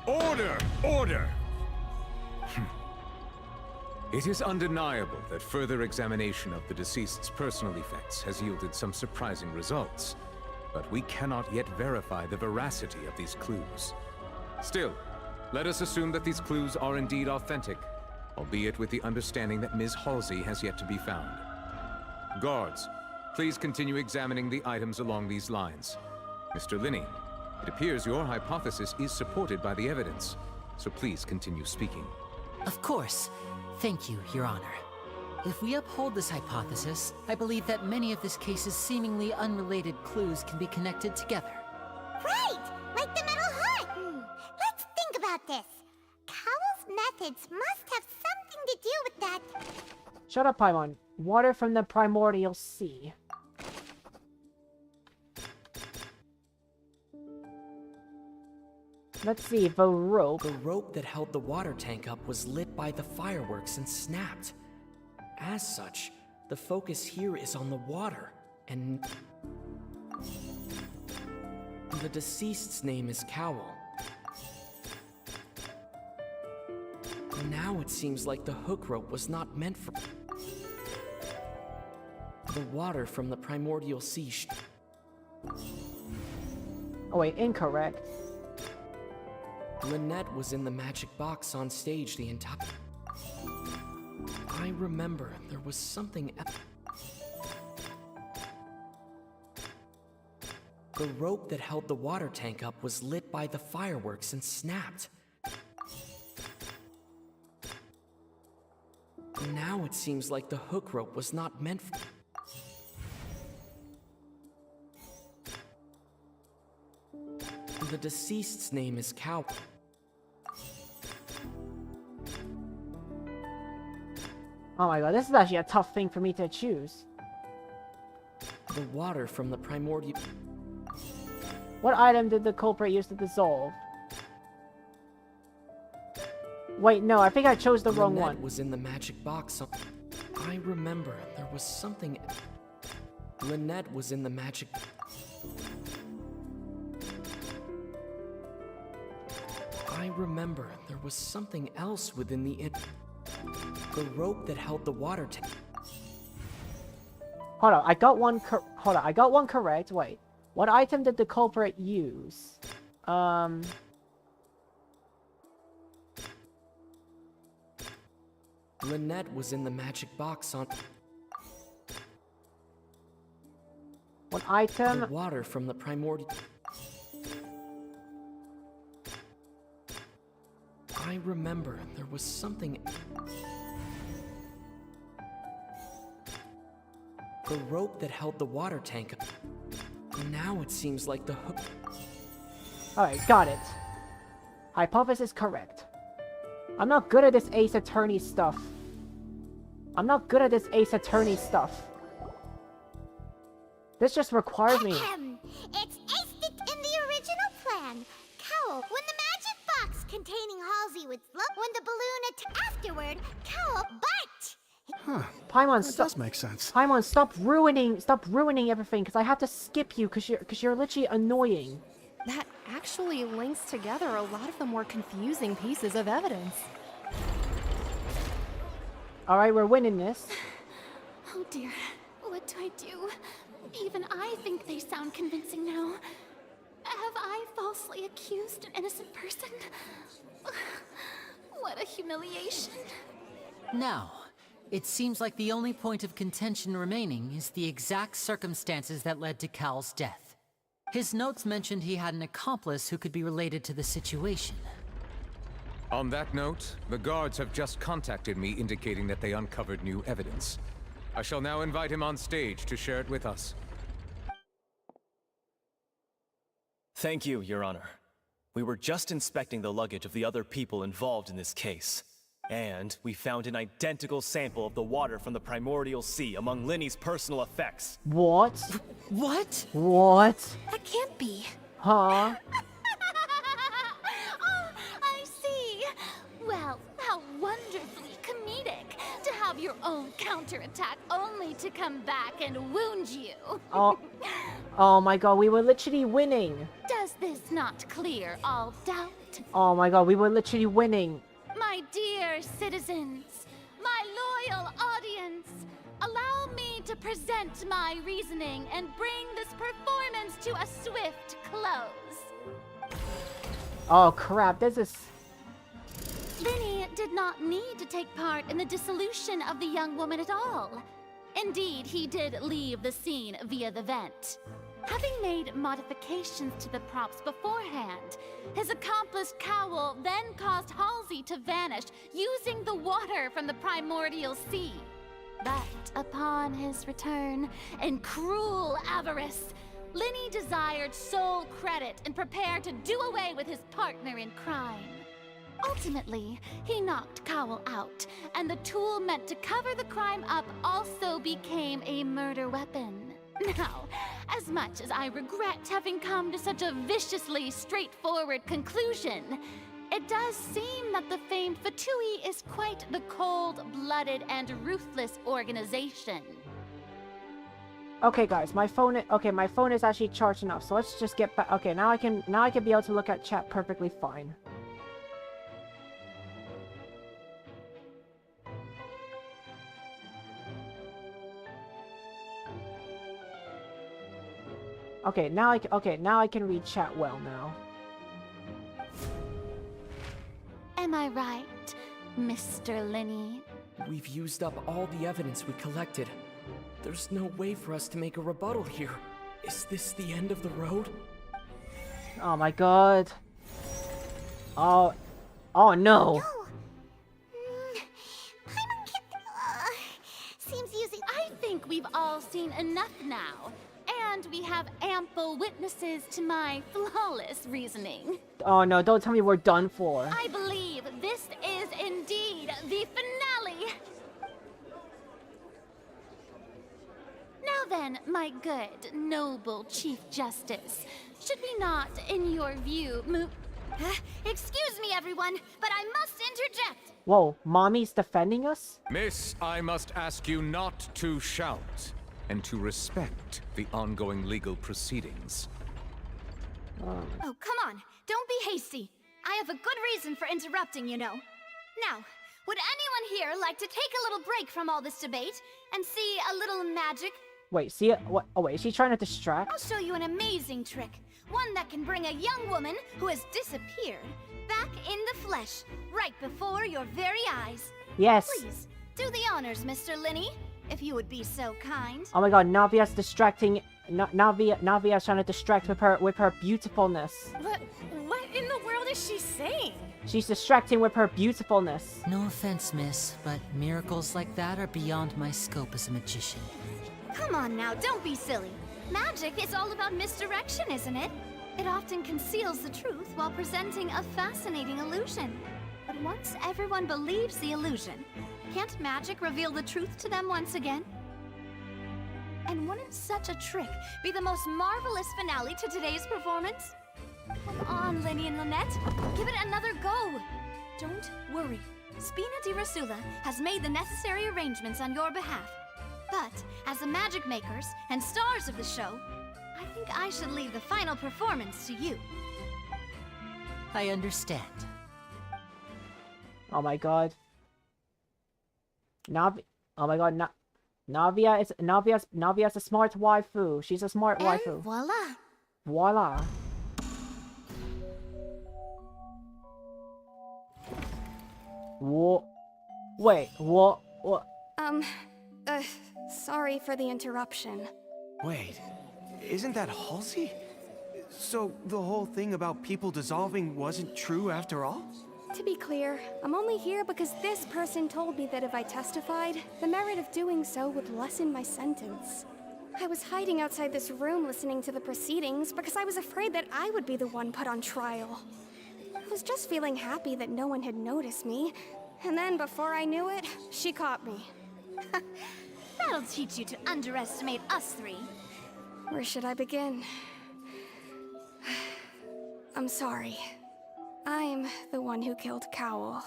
Order! Order! It is undeniable that further examination of the deceased's personal effects has yielded some surprising results, but we cannot yet verify the veracity of these clues. Still, let us assume that these clues are indeed authentic, albeit with the understanding that Ms. Halsey has yet to be found. Guards, please continue examining the items along these lines. Mr. Linney, it appears your hypothesis is supported by the evidence, so please continue speaking. Of course. Thank you, Your Honor. If we uphold this hypothesis, I believe that many of this case's seemingly unrelated clues can be connected together. Right! Like the metal hut! Let's think about this. Cowell's methods must have something to do with that. Shut up, Paimon. Water from the primordial sea. Let's see, the rope. The rope that held the water tank up was lit by the fireworks and snapped. As such, the focus here is on the water, and the deceased's name is Cowell. Now it seems like the hook rope was not meant for... The water from the primordial sea Oh wait, incorrect. Lynette was in the magic box on stage the entire... I remember there was something else. The rope that held the water tank up was lit by the fireworks and snapped. Now it seems like the hook rope was not meant for... The deceased's name is Cowell. Oh my god, this is actually a tough thing for me to choose. The water from the primordial... What item did the culprit use to dissolve? Wait, no, I think I chose the wrong one. Was in the magic box. I remember there was something... Lynette was in the magic... I remember there was something else within the... The rope that held the water tank. Hold on, I got one correct. Wait. What item did the culprit use? Lynette was in the magic box on... What item? The water from the primordial... I remember there was something... The rope that held the water tank... Now it seems like the hook... Alright, got it. Hypothesis correct. I'm not good at this Ace Attorney stuff. I'm not good at this Ace Attorney stuff. This just requires me. It's aced it in the original plan. Cowl, when the magic box containing Halsey would float, when the balloon afterward, Cowl, but... Huh. Paimon, That does make sense. Paimon, stop ruining everything, because I have to skip you, because you're literally annoying. That actually links together a lot of the more confusing pieces of evidence. Alright, we're winning this. Oh dear, what do I do? Even I think they sound convincing now. Have I falsely accused an innocent person? What a humiliation. Now, it seems like the only point of contention remaining is the exact circumstances that led to Cal's death. His notes mentioned he had an accomplice who could be related to the situation. On that note, the guards have just contacted me indicating that they uncovered new evidence. I shall now invite him on stage to share it with us. Thank you, Your Honor. We were just inspecting the luggage of the other people involved in this case. And we found an identical sample of the water from the primordial sea among Linny's personal effects. What? What? What? That can't be. Huh? Oh, I see. Well, how wonderfully comedic to have your own counterattack only to come back and wound you. Oh my god, we were literally winning. Does this not clear all doubt? Oh my god, we were literally winning. My dear citizens, my loyal audience, allow me to present my reasoning and bring this performance to a swift close. Oh crap, this is... Linny did not need to take part in the dissolution of the young woman at all. Indeed, he did leave the scene via the vent. Having made modifications to the props beforehand, his accomplice Cowl then caused Halsey to vanish using the water from the primordial sea. But upon his return, in cruel avarice, Linny desired sole credit and prepared to do away with his partner in crime. Ultimately, he knocked Cowl out, and the tool meant to cover the crime up also became a murder weapon. Now, as much as I regret having come to such a viciously straightforward conclusion, it does seem that the famed Fatui is quite the cold-blooded and ruthless organization. Okay guys, my phone is actually charged enough, so let's just get back. Okay, now I can be able to look at chat perfectly fine. Okay, now I can read chat well now. Am I right, Mr. Linny? We've used up all the evidence we collected. There's no way for us to make a rebuttal here. Is this the end of the road? Oh my god. Oh no. Seems using. I think we've all seen enough now. And we have ample witnesses to my flawless reasoning. Oh no, don't tell me we're done for. I believe this is indeed the finale. Now then, my good, noble Chief Justice, should we not, in your view, move... Excuse me, everyone, but I must interject. Whoa, Mommy's defending us? Miss, I must ask you not to shout, and to respect the ongoing legal proceedings. Oh, come on. Don't be hasty. I have a good reason for interrupting, you know. Now, would anyone here like to take a little break from all this debate and see a little magic? Wait, see it? What? Oh wait, is she trying to distract? I'll show you an amazing trick. One that can bring a young woman who has disappeared back in the flesh, right before your very eyes. Yes. Please, do the honors, Mr. Linny, if you would be so kind. Oh my god, Navia's distracting. Navia's trying to distract with her beautifulness. What in the world is she saying? She's distracting with her beautifulness. No offense, miss, but miracles like that are beyond my scope as a magician. Come on now, don't be silly. Magic is all about misdirection, isn't it? It often conceals the truth while presenting a fascinating illusion. But once everyone believes the illusion, can't magic reveal the truth to them once again? And wouldn't such a trick be the most marvelous finale to today's performance? Come on, Lenny and Lynette, give it another go. Don't worry. Spina di Rasula has made the necessary arrangements on your behalf. But as the magic makers and stars of the show, I think I should leave the final performance to you. I understand. Oh my god. Oh my god, Navia's a smart waifu. She's a smart waifu. Voila. Voila. What? Wait, what? Sorry for the interruption. Wait, isn't that Halsey? So the whole thing about people dissolving wasn't true after all? To be clear, I'm only here because this person told me that if I testified, the merit of doing so would lessen my sentence. I was hiding outside this room listening to the proceedings because I was afraid that I would be the one put on trial. I was just feeling happy that no one had noticed me, and then before I knew it, she caught me. That'll teach you to underestimate us three. Where should I begin? I'm sorry. I'm the one who killed Cowl.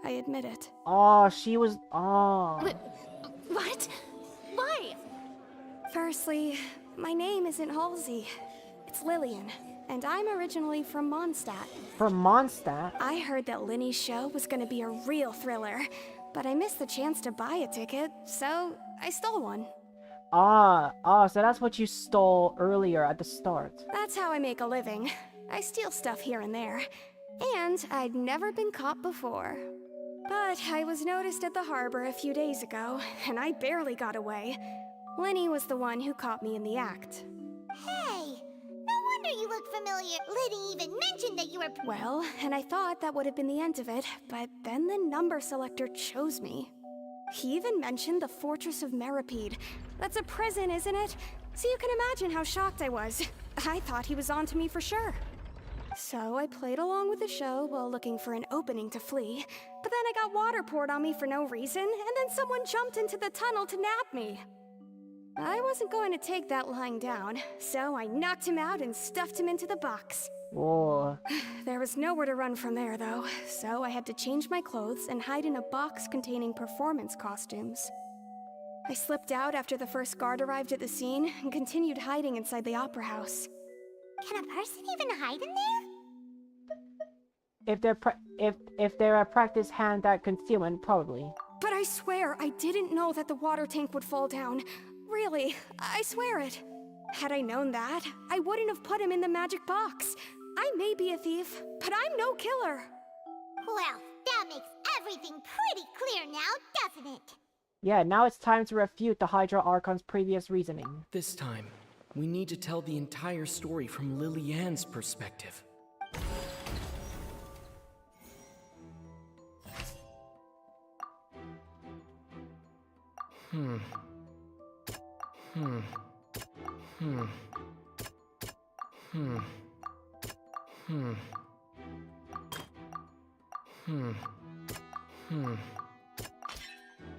I admit it. Oh, she was... Oh. What? Why? Firstly, my name isn't Halsey. It's Lillian, and I'm originally from Mondstadt. From Mondstadt? I heard that Linny's show was gonna be a real thriller, but I missed the chance to buy a ticket, so I stole one. So that's what you stole earlier at the start. That's how I make a living. I steal stuff here and there. And I'd never been caught before. But I was noticed at the harbor a few days ago, and I barely got away. Lenny was the one who caught me in the act. Hey, no wonder you look familiar. Liddy even mentioned that you were... Well, and I thought that would have been the end of it, but then the number selector chose me. He even mentioned the Fortress of Meripede. That's a prison, isn't it? So you can imagine how shocked I was. I thought he was onto me for sure. So I played along with the show while looking for an opening to flee, but then I got water poured on me for no reason, and then someone jumped into the tunnel to nab me. I wasn't going to take that lying down, so I knocked him out and stuffed him into the box. Whoa. There was nowhere to run from there, though, so I had to change my clothes and hide in a box containing performance costumes. I slipped out after the first guard arrived at the scene and continued hiding inside the opera house. Can a person even hide in there? If they're a practiced hand at concealment, probably. But I swear I didn't know that the water tank would fall down. Really, I swear it. Had I known that, I wouldn't have put him in the magic box. I may be a thief, but I'm no killer. Well, that makes everything pretty clear now, doesn't it? Yeah, now it's time to refute the Hydra Archon's previous reasoning. This time, we need to tell the entire story from Lily-Ann's perspective.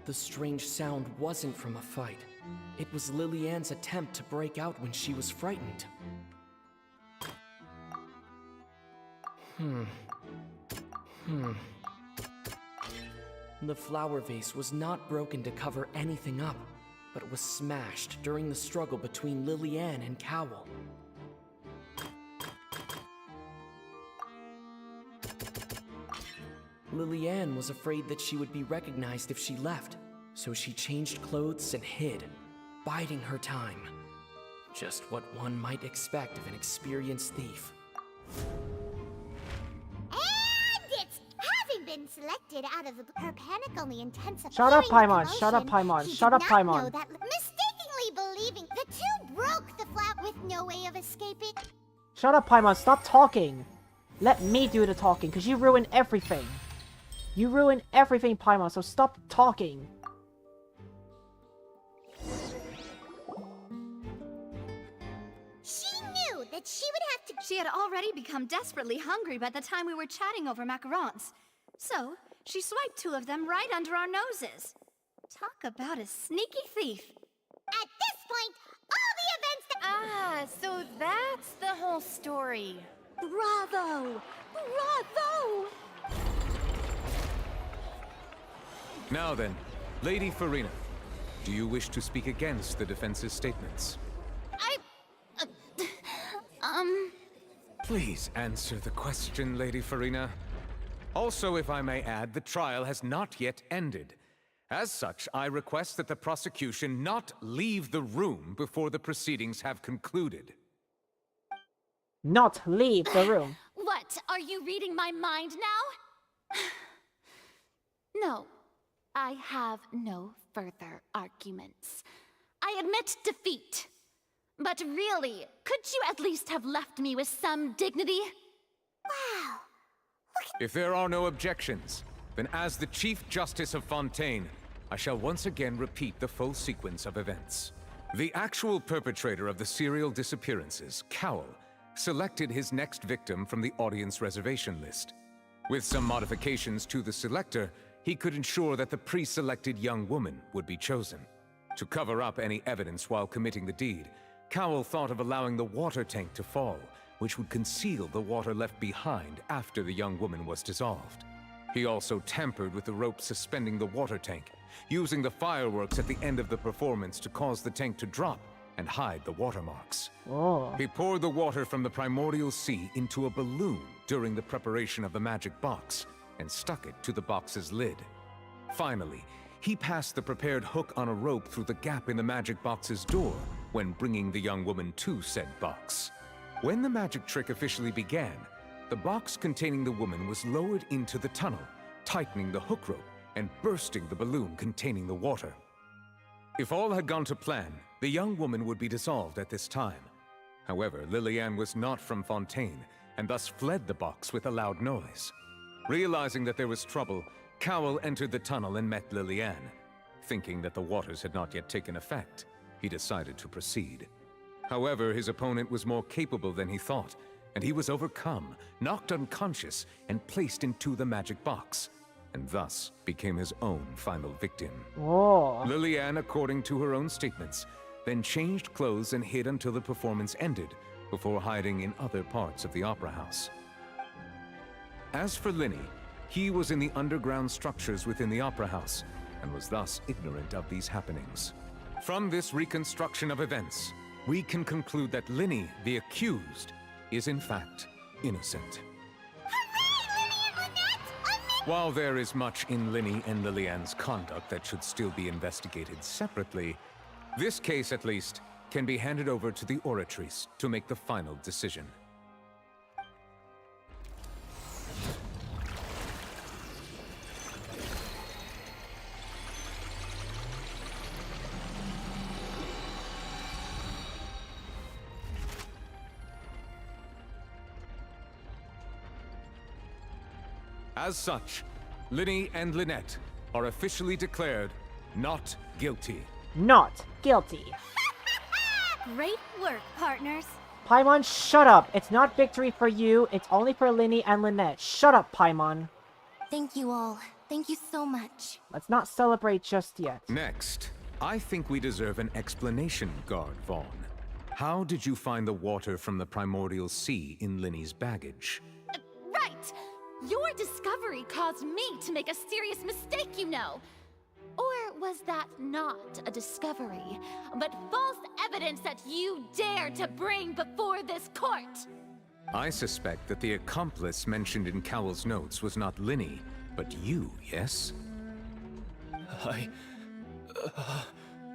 The strange sound wasn't from a fight. It was Lily-Ann's attempt to break out when she was frightened. The flower vase was not broken to cover anything up, but was smashed during the struggle between Lily-Ann and Cowl. Lily-Ann was afraid that she would be recognized if she left, so she changed clothes and hid, biding her time. Just what one might expect of an experienced thief. And it's having been selected out of her panic only intensified. Shut up, Paimon! Shut up, Paimon! Shut up, Paimon! Mistakenly believing the two broke the flat with no way of escaping. Shut up, Paimon! Stop talking! Let me do the talking, because you ruined everything. You ruined everything, Paimon, so stop talking. She knew that she would have to She had already become desperately hungry by the time we were chatting over macarons. So, she swiped 2 of them right under our noses. Talk about a sneaky thief. At this point, all the events that— Ah, so that's the whole story. Bravo! Bravo! Now then, Lady Farina, do you wish to speak against the defense's statements? Please answer the question, Lady Farina. Also, if I may add, the trial has not yet ended. As such, I request that the prosecution not leave the room before the proceedings have concluded. Not leave the room. What? Are you reading my mind now? No, I have no further arguments. I admit defeat. But really, could you at least have left me with some dignity? Wow. If there are no objections, then as the Chief Justice of Fontaine, I shall once again repeat the full sequence of events. The actual perpetrator of the serial disappearances, Cowell, selected his next victim from the audience reservation list. With some modifications to the selector, he could ensure that the pre-selected young woman would be chosen. To cover up any evidence while committing the deed, Cowell thought of allowing the water tank to fall, which would conceal the water left behind after the young woman was dissolved. He also tampered with the rope suspending the water tank, using the fireworks at the end of the performance to cause the tank to drop and hide the watermarks. Oh. He poured the water from the primordial sea into a balloon during the preparation of the magic box and stuck it to the box's lid. Finally, he passed the prepared hook on a rope through the gap in the magic box's door when bringing the young woman to said box. When the magic trick officially began, the box containing the woman was lowered into the tunnel, tightening the hook rope and bursting the balloon containing the water. If all had gone to plan, the young woman would be dissolved at this time. However, Lillian was not from Fontaine, and thus fled the box with a loud noise. Realizing that there was trouble, Cowell entered the tunnel and met Lillian. Thinking that the waters had not yet taken effect, he decided to proceed. However, his opponent was more capable than he thought, and he was overcome, knocked unconscious, and placed into the magic box, and thus became his own final victim. Oh. Lillian, according to her own statements, then changed clothes and hid until the performance ended, before hiding in other parts of the opera house. As for Linny, he was in the underground structures within the opera house, and was thus ignorant of these happenings. From this reconstruction of events, we can conclude that Linny, the accused, is in fact innocent. While there is much in Linny and Lillian's conduct that should still be investigated separately, this case at least can be handed over to the Oratrice to make the final decision. As such, Linny and Lynette are officially declared not guilty. Not guilty. Great work, partners. Paimon, shut up. It's not victory for you. It's only for Linny and Lynette. Shut up, Paimon. Thank you all. Thank you so much. Let's not celebrate just yet. Next, I think we deserve an explanation, Guard Vaughn. How did you find the water from the primordial sea in Linny's baggage? Right! Your discovery caused me to make a serious mistake, you know. Or was that not a discovery, but false evidence that you dared to bring before this court? I suspect that the accomplice mentioned in Cowell's notes was not Linny, but you, yes?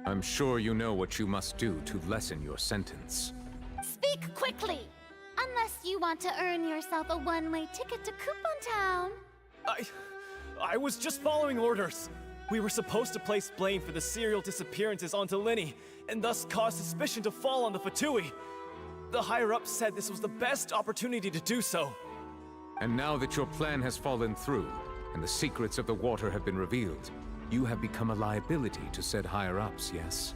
I'm sure you know what you must do to lessen your sentence. Speak quickly! Unless you want to earn yourself a one-way ticket to Coupon Town. I was just following orders. We were supposed to place blame for the serial disappearances onto Linny, and thus cause suspicion to fall on the Fatui. The higher-ups said this was the best opportunity to do so. And now that your plan has fallen through, and the secrets of the water have been revealed, you have become a liability to said higher-ups, yes?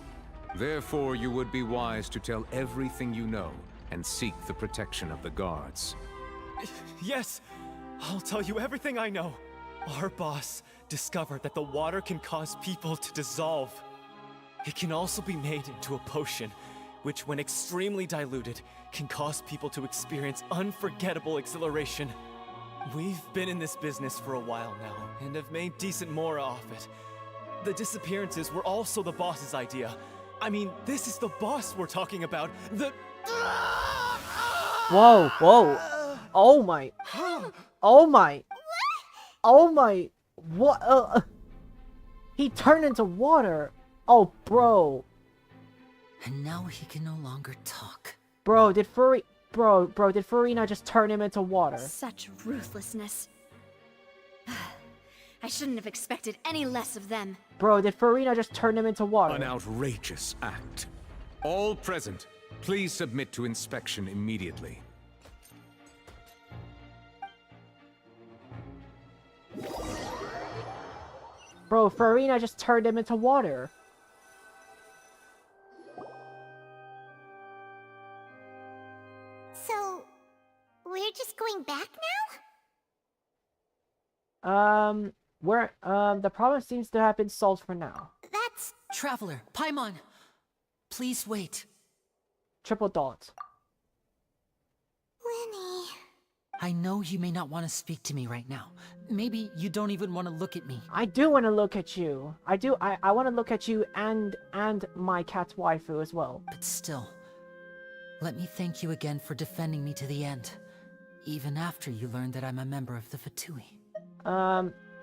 Therefore, you would be wise to tell everything you know, and seek the protection of the guards. Yes! I'll tell you everything I know. Our boss discovered that the water can cause people to dissolve. It can also be made into a potion, which when extremely diluted, can cause people to experience unforgettable exhilaration. We've been in this business for a while now, and have made decent mora off it. The disappearances were also the boss's idea. I mean, this is the boss we're talking about. Whoa, whoa. Oh my. Oh my. Oh my. What? He turned into water. Oh, bro. And now he can no longer talk. Bro, did Farina just turn him into water? Such ruthlessness. I shouldn't have expected any less of them. Bro, did Farina just turn him into water? An outrageous act. All present, please submit to inspection immediately. Bro, Farina just turned him into water. So, we're just going back now? The problem seems to have been solved for now. That's... Traveler, Paimon! Please wait. Triple dot. Lenny... I know you may not want to speak to me right now. Maybe you don't even want to look at me. I do want to look at you. I want to look at you and my cat's waifu as well. But still, let me thank you again for defending me to the end. Even after you learned that I'm a member of the Fatui.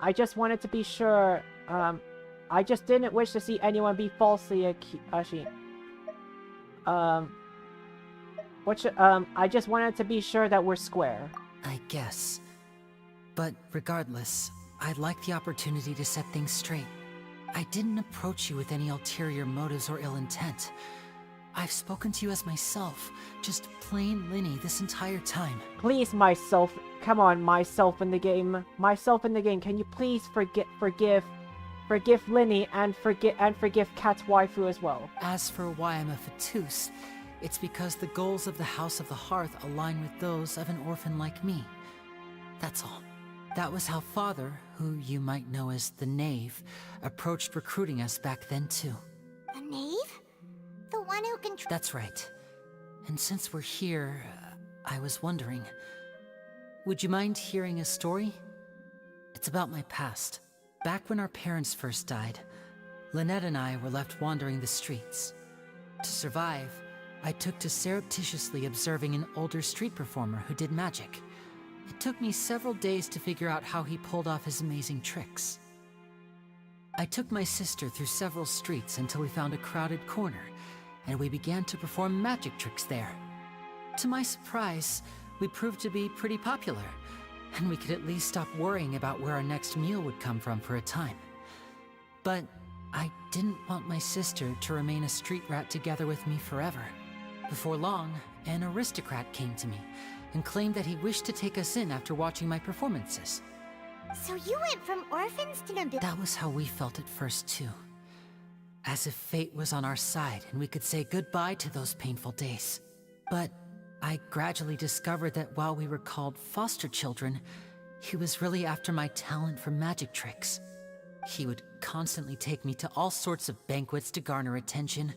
I just wanted to be sure, I just didn't wish to see anyone be falsely accused. I just wanted to be sure that we're square. I guess. But regardless, I'd like the opportunity to set things straight. I didn't approach you with any ulterior motives or ill intent. I've spoken to you as myself, just plain Linny this entire time. Please, myself, come on, myself in the game. Myself in the game, can you please forgive Linny and forgive Cat's waifu as well? As for why I'm a Fatus, it's because the goals of the House of the Hearth align with those of an orphan like me. That's all. That was how Father, who you might know as the Knave, approached recruiting us back then too. The Knave? The one who can... That's right. And since we're here, I was wondering, would you mind hearing a story? It's about my past. Back when our parents first died, Lynette and I were left wandering the streets. To survive, I took to surreptitiously observing an older street performer who did magic. It took me several days to figure out how he pulled off his amazing tricks. I took my sister through several streets until we found a crowded corner, and we began to perform magic tricks there. To my surprise, we proved to be pretty popular, and we could at least stop worrying about where our next meal would come from for a time. But I didn't want my sister to remain a street rat together with me forever. Before long, an aristocrat came to me and claimed that he wished to take us in after watching my performances. So you went from orphans to nobility? That was how we felt at first too. As if fate was on our side and we could say goodbye to those painful days. But I gradually discovered that while we were called foster children, he was really after my talent for magic tricks. He would constantly take me to all sorts of banquets to garner attention,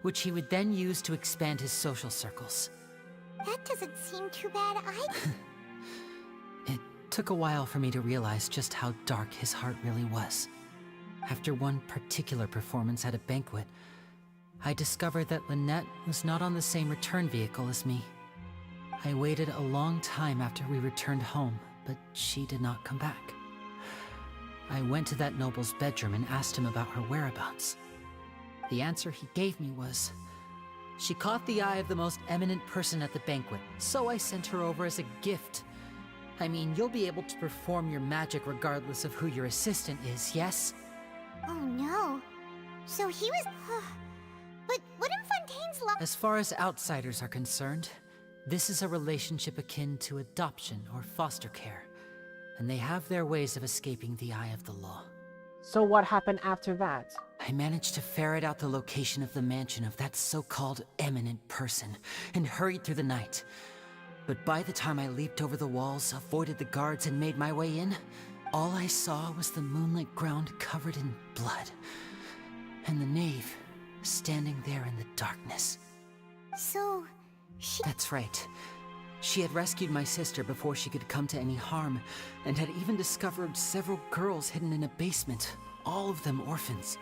which he would then use to expand his social circles. That doesn't seem too bad either. It took a while for me to realize just how dark his heart really was. After one particular performance at a banquet, I discovered that Lynette was not on the same return vehicle as me. I waited a long time after we returned home, but she did not come back. I went to that noble's bedroom and asked him about her whereabouts. The answer he gave me was, she caught the eye of the most eminent person at the banquet, so I sent her over as a gift. I mean, you'll be able to perform your magic regardless of who your assistant is, yes? Oh no. So he was... But wouldn't Fontaine's law... As far as outsiders are concerned, this is a relationship akin to adoption or foster care, and they have their ways of escaping the eye of the law. So what happened after that? I managed to ferret out the location of the mansion of that so-called eminent person and hurried through the night. But by the time I leaped over the walls, avoided the guards, and made my way in, all I saw was the moonlit ground covered in blood, and the knave standing there in the darkness. So, That's right. She had rescued my sister before she could come to any harm, and had even discovered several girls hidden in a basement, all of them orphans.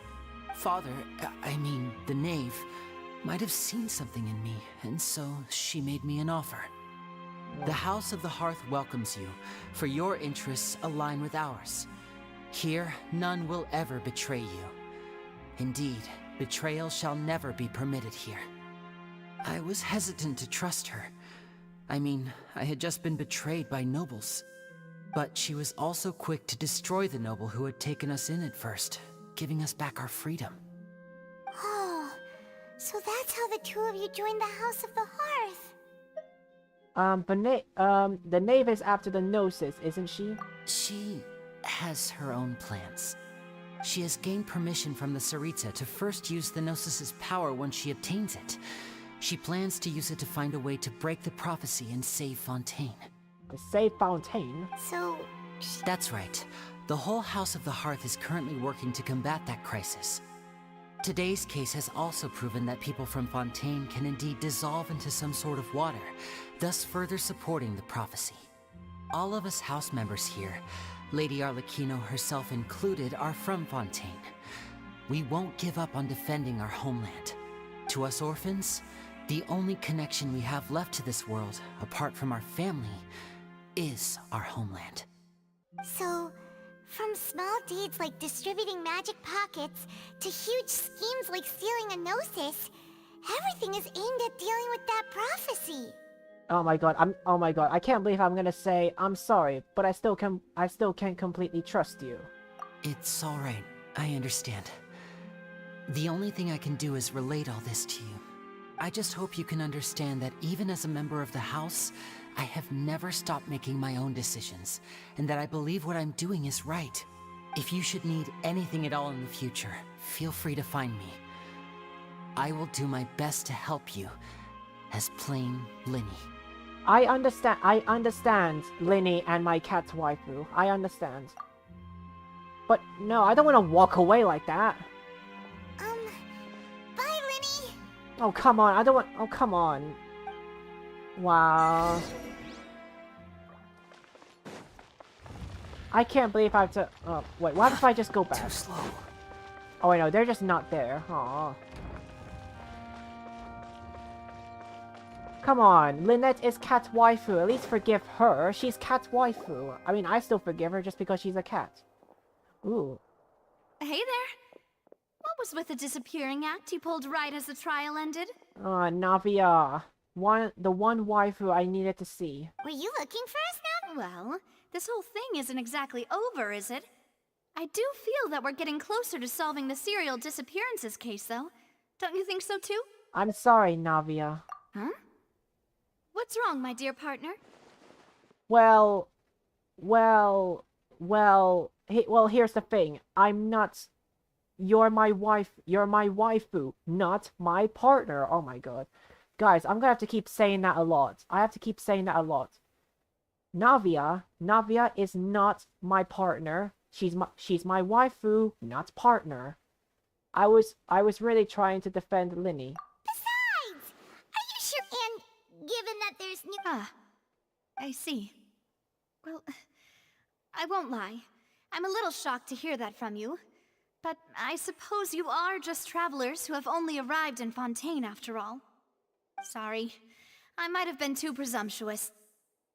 Father, I mean, the knave, might have seen something in me, and so she made me an offer. The House of the Hearth welcomes you, for your interests align with ours. Here, none will ever betray you. Indeed, betrayal shall never be permitted here. I was hesitant to trust her. I mean, I had just been betrayed by nobles. But she was also quick to destroy the noble who had taken us in at first, giving us back our freedom. Oh, so that's how the two of you joined the House of the Hearth. The knave is after the Gnosis, isn't she? She has her own plans. She has gained permission from the Tsaritsa to first use the Gnosis's power once she obtains it. She plans to use it to find a way to break the prophecy and save Fontaine. To save Fontaine? So... That's right. The whole House of the Hearth is currently working to combat that crisis. Today's case has also proven that people from Fontaine can indeed dissolve into some sort of water, thus further supporting the prophecy. All of us house members here, Lady Arlecchino herself included, are from Fontaine. We won't give up on defending our homeland. To us orphans, the only connection we have left to this world, apart from our family, is our homeland. So, from small deeds like distributing magic pockets to huge schemes like stealing a Gnosis, everything is aimed at dealing with that prophecy. Oh my god, I can't believe I'm gonna say I'm sorry, but I still can't completely trust you. It's all right. I understand. The only thing I can do is relate all this to you. I just hope you can understand that even as a member of the House, I have never stopped making my own decisions, and that I believe what I'm doing is right. If you should need anything at all in the future, feel free to find me. I will do my best to help you, as plain Linny. I understand, Linny and my cat's waifu. I understand. But no, I don't want to walk away like that. Bye, Linny! Oh, come on, I don't want... Oh, come on. Wow. I can't believe I have to... Oh, wait, what if I just go back? Too slow. Oh, I know, they're just not there. Aww. Come on, Lynette is Cat's waifu. At least forgive her. She's Cat's waifu. I mean, I still forgive her just because she's a cat. Ooh. Hey there. What was with the disappearing act you pulled right as the trial ended? Navia. The one waifu I needed to see. Were you looking for us now? Well, this whole thing isn't exactly over, is it? I do feel that we're getting closer to solving the serial disappearances case, though. Don't you think so, too? I'm sorry, Navia. Huh? What's wrong, my dear partner? Well, here's the thing. I'm not... You're my waifu, not my partner. Oh my god. Guys, I'm gonna have to keep saying that a lot. I have to keep saying that a lot. Navia is not my partner. She's my waifu, not partner. I was really trying to defend Linny. Besides, are you sure? And given that there's new... Ah, I see. Well, I won't lie. I'm a little shocked to hear that from you. But I suppose you are just travelers who have only arrived in Fontaine after all. Sorry, I might have been too presumptuous.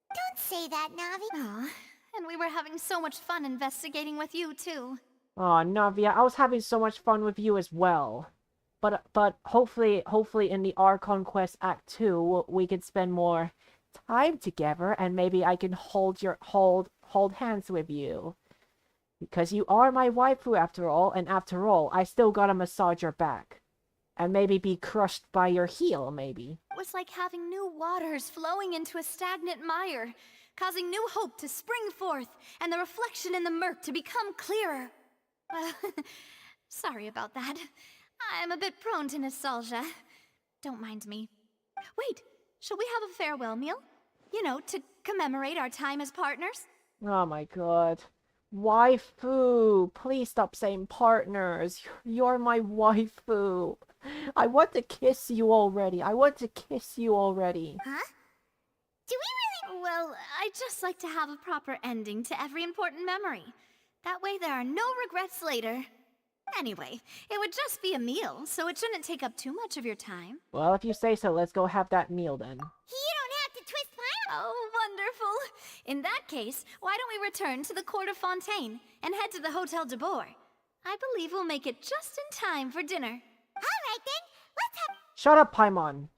Don't say that, Navi. Aw, and we were having so much fun investigating with you, too. Aw, Navia, I was having so much fun with you as well. But hopefully in the Archon Quest Act 2, we can spend more time together, and maybe I can hold hands with you. Because you are my waifu after all, and after all, I still gotta massage your back. And maybe be crushed by your heel, maybe. It was like having new waters flowing into a stagnant mire, causing new hope to spring forth, and the reflection in the murk to become clearer. Well, Sorry about that. I'm a bit prone to nostalgia. Don't mind me. Wait, shall we have a farewell meal? You know, to commemorate our time as partners? Oh my god. Waifu! Please stop saying partners. You're my waifu. I want to kiss you already. I want to kiss you already. Huh? Do we really? Well, I'd just like to have a proper ending to every important memory. That way there are no regrets later. Anyway, it would just be a meal, so it shouldn't take up too much of your time. Well, if you say so, let's go have that meal then. You don't have to twist my... Oh, wonderful. In that case, why don't we return to the Court of Fontaine and head to the Hotel de Boer? I believe we'll make it just in time for dinner. All right then, let's have... Shut up, Paimon.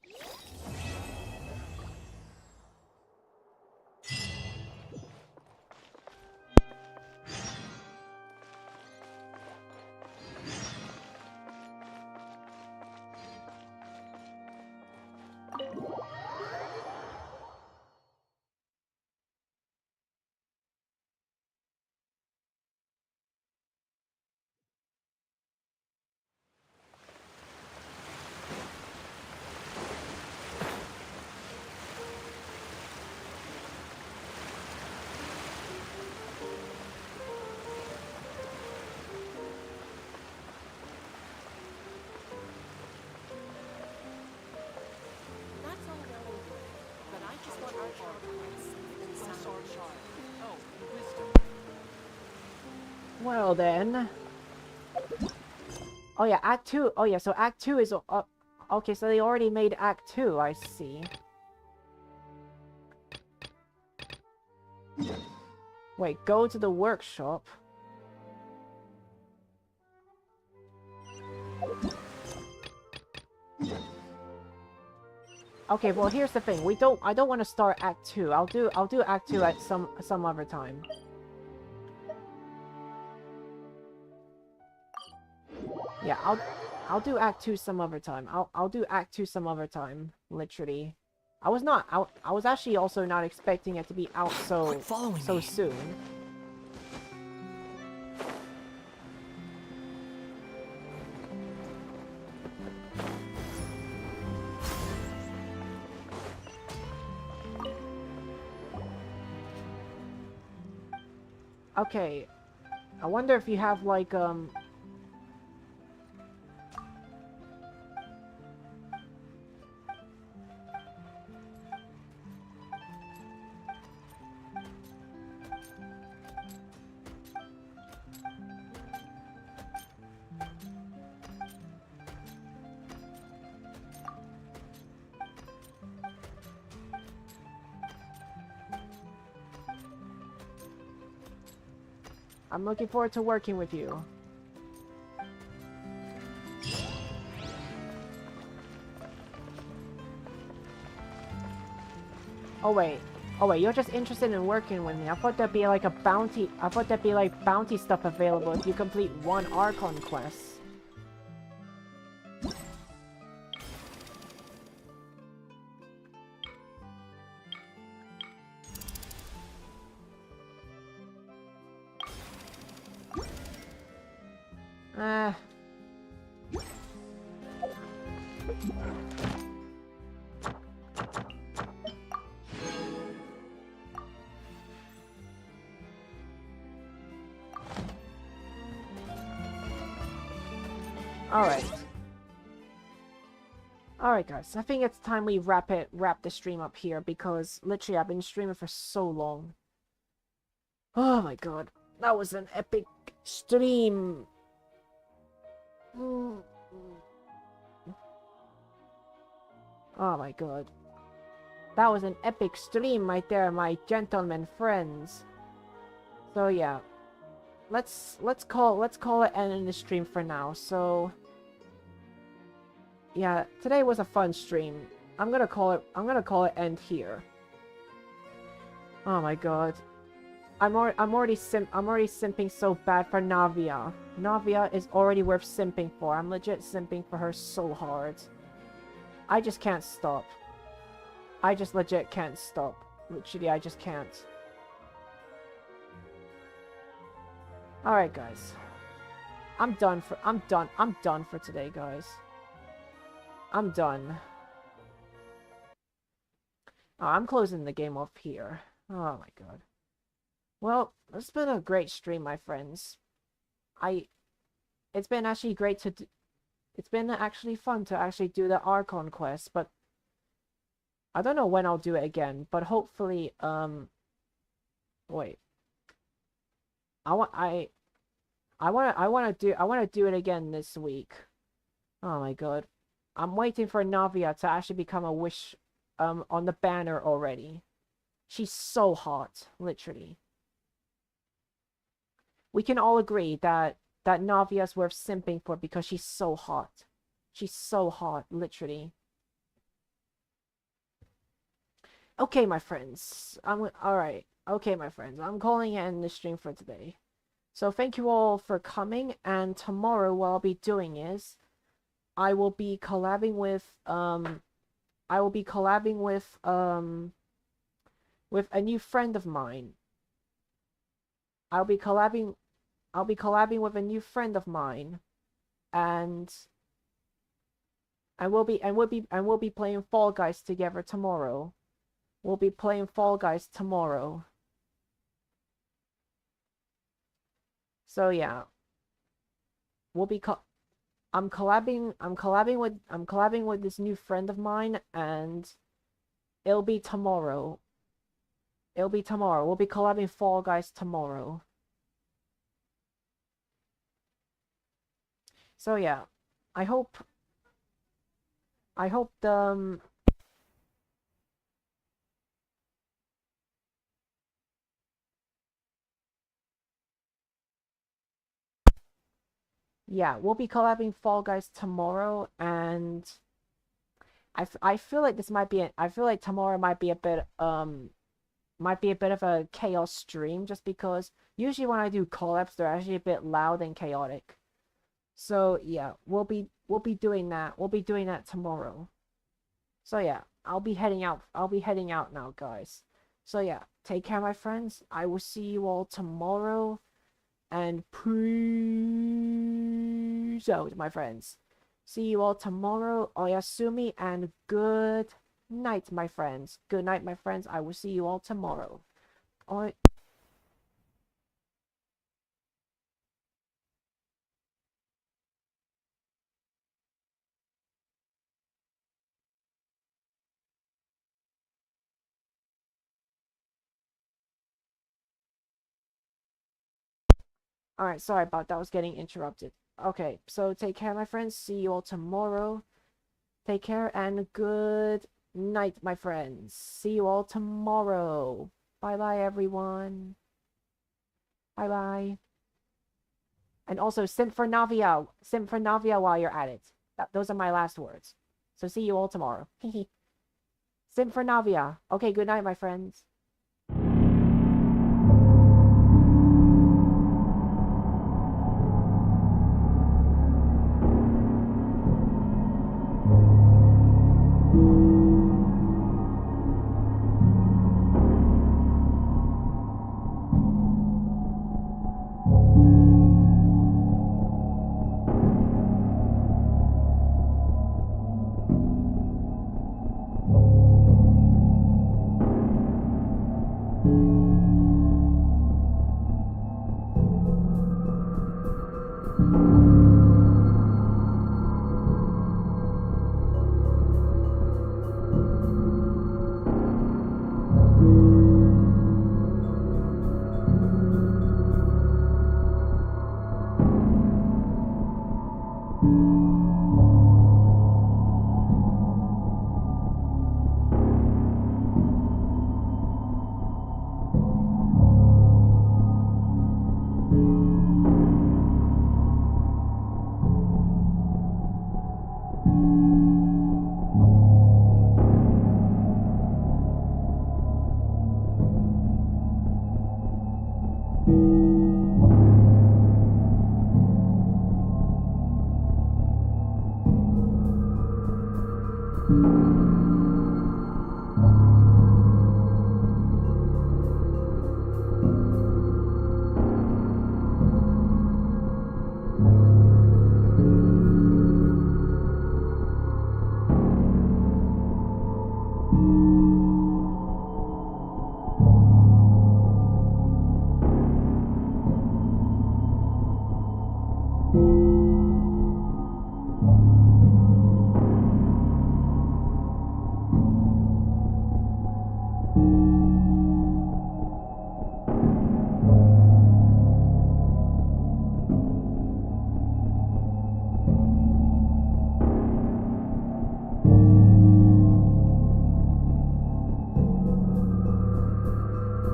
Well then. Oh yeah, Act 2. Oh yeah, so Act 2 is... okay, so they already made Act 2, I see. Wait, go to the workshop. Okay, well here's the thing. I don't want to start Act 2. I'll do Act 2 at some other time. Yeah, I'll do Act 2 some other time. I'll do Act 2 some other time, literally. I was actually also not expecting it to be out so soon. Okay. I wonder if you have like I'm looking forward to working with you. Oh wait, you're just interested in working with me. I thought there'd be like a bounty. I thought there'd be like bounty stuff available if you complete one Archon quest. Alright guys, I think it's time we wrap the stream up here because literally I've been streaming for so long. Oh my god, that was an epic stream. Oh my god. That was an epic stream right there, my gentlemen friends. So yeah. Let's call it end in the stream for now. So yeah, today was a fun stream. I'm gonna call it end here. Oh my god. I'm already simping so bad for Navia. Navia is already worth simping for. I'm legit simping for her so hard. I just can't stop. I just legit can't stop. Literally, I just can't. Alright guys. I'm done for today, guys. I'm done. Oh, I'm closing the game off here. Oh my god. Well, it's been a great stream, my friends. It's been actually great to it's been actually fun to actually do the Archon quest, but I don't know when I'll do it again, but hopefully, wait. I want to do it again this week. Oh my god. I'm waiting for Navia to actually become a wish, on the banner already. She's so hot, literally. We can all agree that Navia's worth simping for because she's so hot. She's so hot, literally. Okay, my friends. Alright. Okay, my friends. I'm calling it the stream for today. So thank you all for coming, and tomorrow what I'll be doing is I will be collabing with with a new friend of mine. I'll be collabing with a new friend of mine, and we'll be playing Fall Guys together tomorrow. We'll be playing Fall Guys tomorrow. So yeah, I'm collabing with this new friend of mine, and it'll be tomorrow. We'll be collabing Fall Guys tomorrow. So yeah, I hope yeah, we'll be collabing Fall Guys tomorrow, and I feel like tomorrow might be a bit of a chaos stream, just because usually when I do collabs they're actually a bit loud and chaotic. So yeah, we'll be doing that. We'll be doing that tomorrow. So yeah, I'll be heading out now, guys. So yeah, take care, my friends. I will see you all tomorrow. And peace out, my friends. See you all tomorrow. Oyasumi, and good night, my friends. Good night, my friends. I will see you all tomorrow. Alright, sorry about that. I was getting interrupted. Okay, so take care, my friends. See you all tomorrow. Take care, and good night, my friends. See you all tomorrow. Bye-bye, everyone. Bye-bye. And also, simp for Navia. Simp for Navia while you're at it. Those are my last words. So see you all tomorrow. Simp for Navia. Okay, good night, my friends.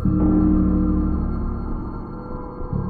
you.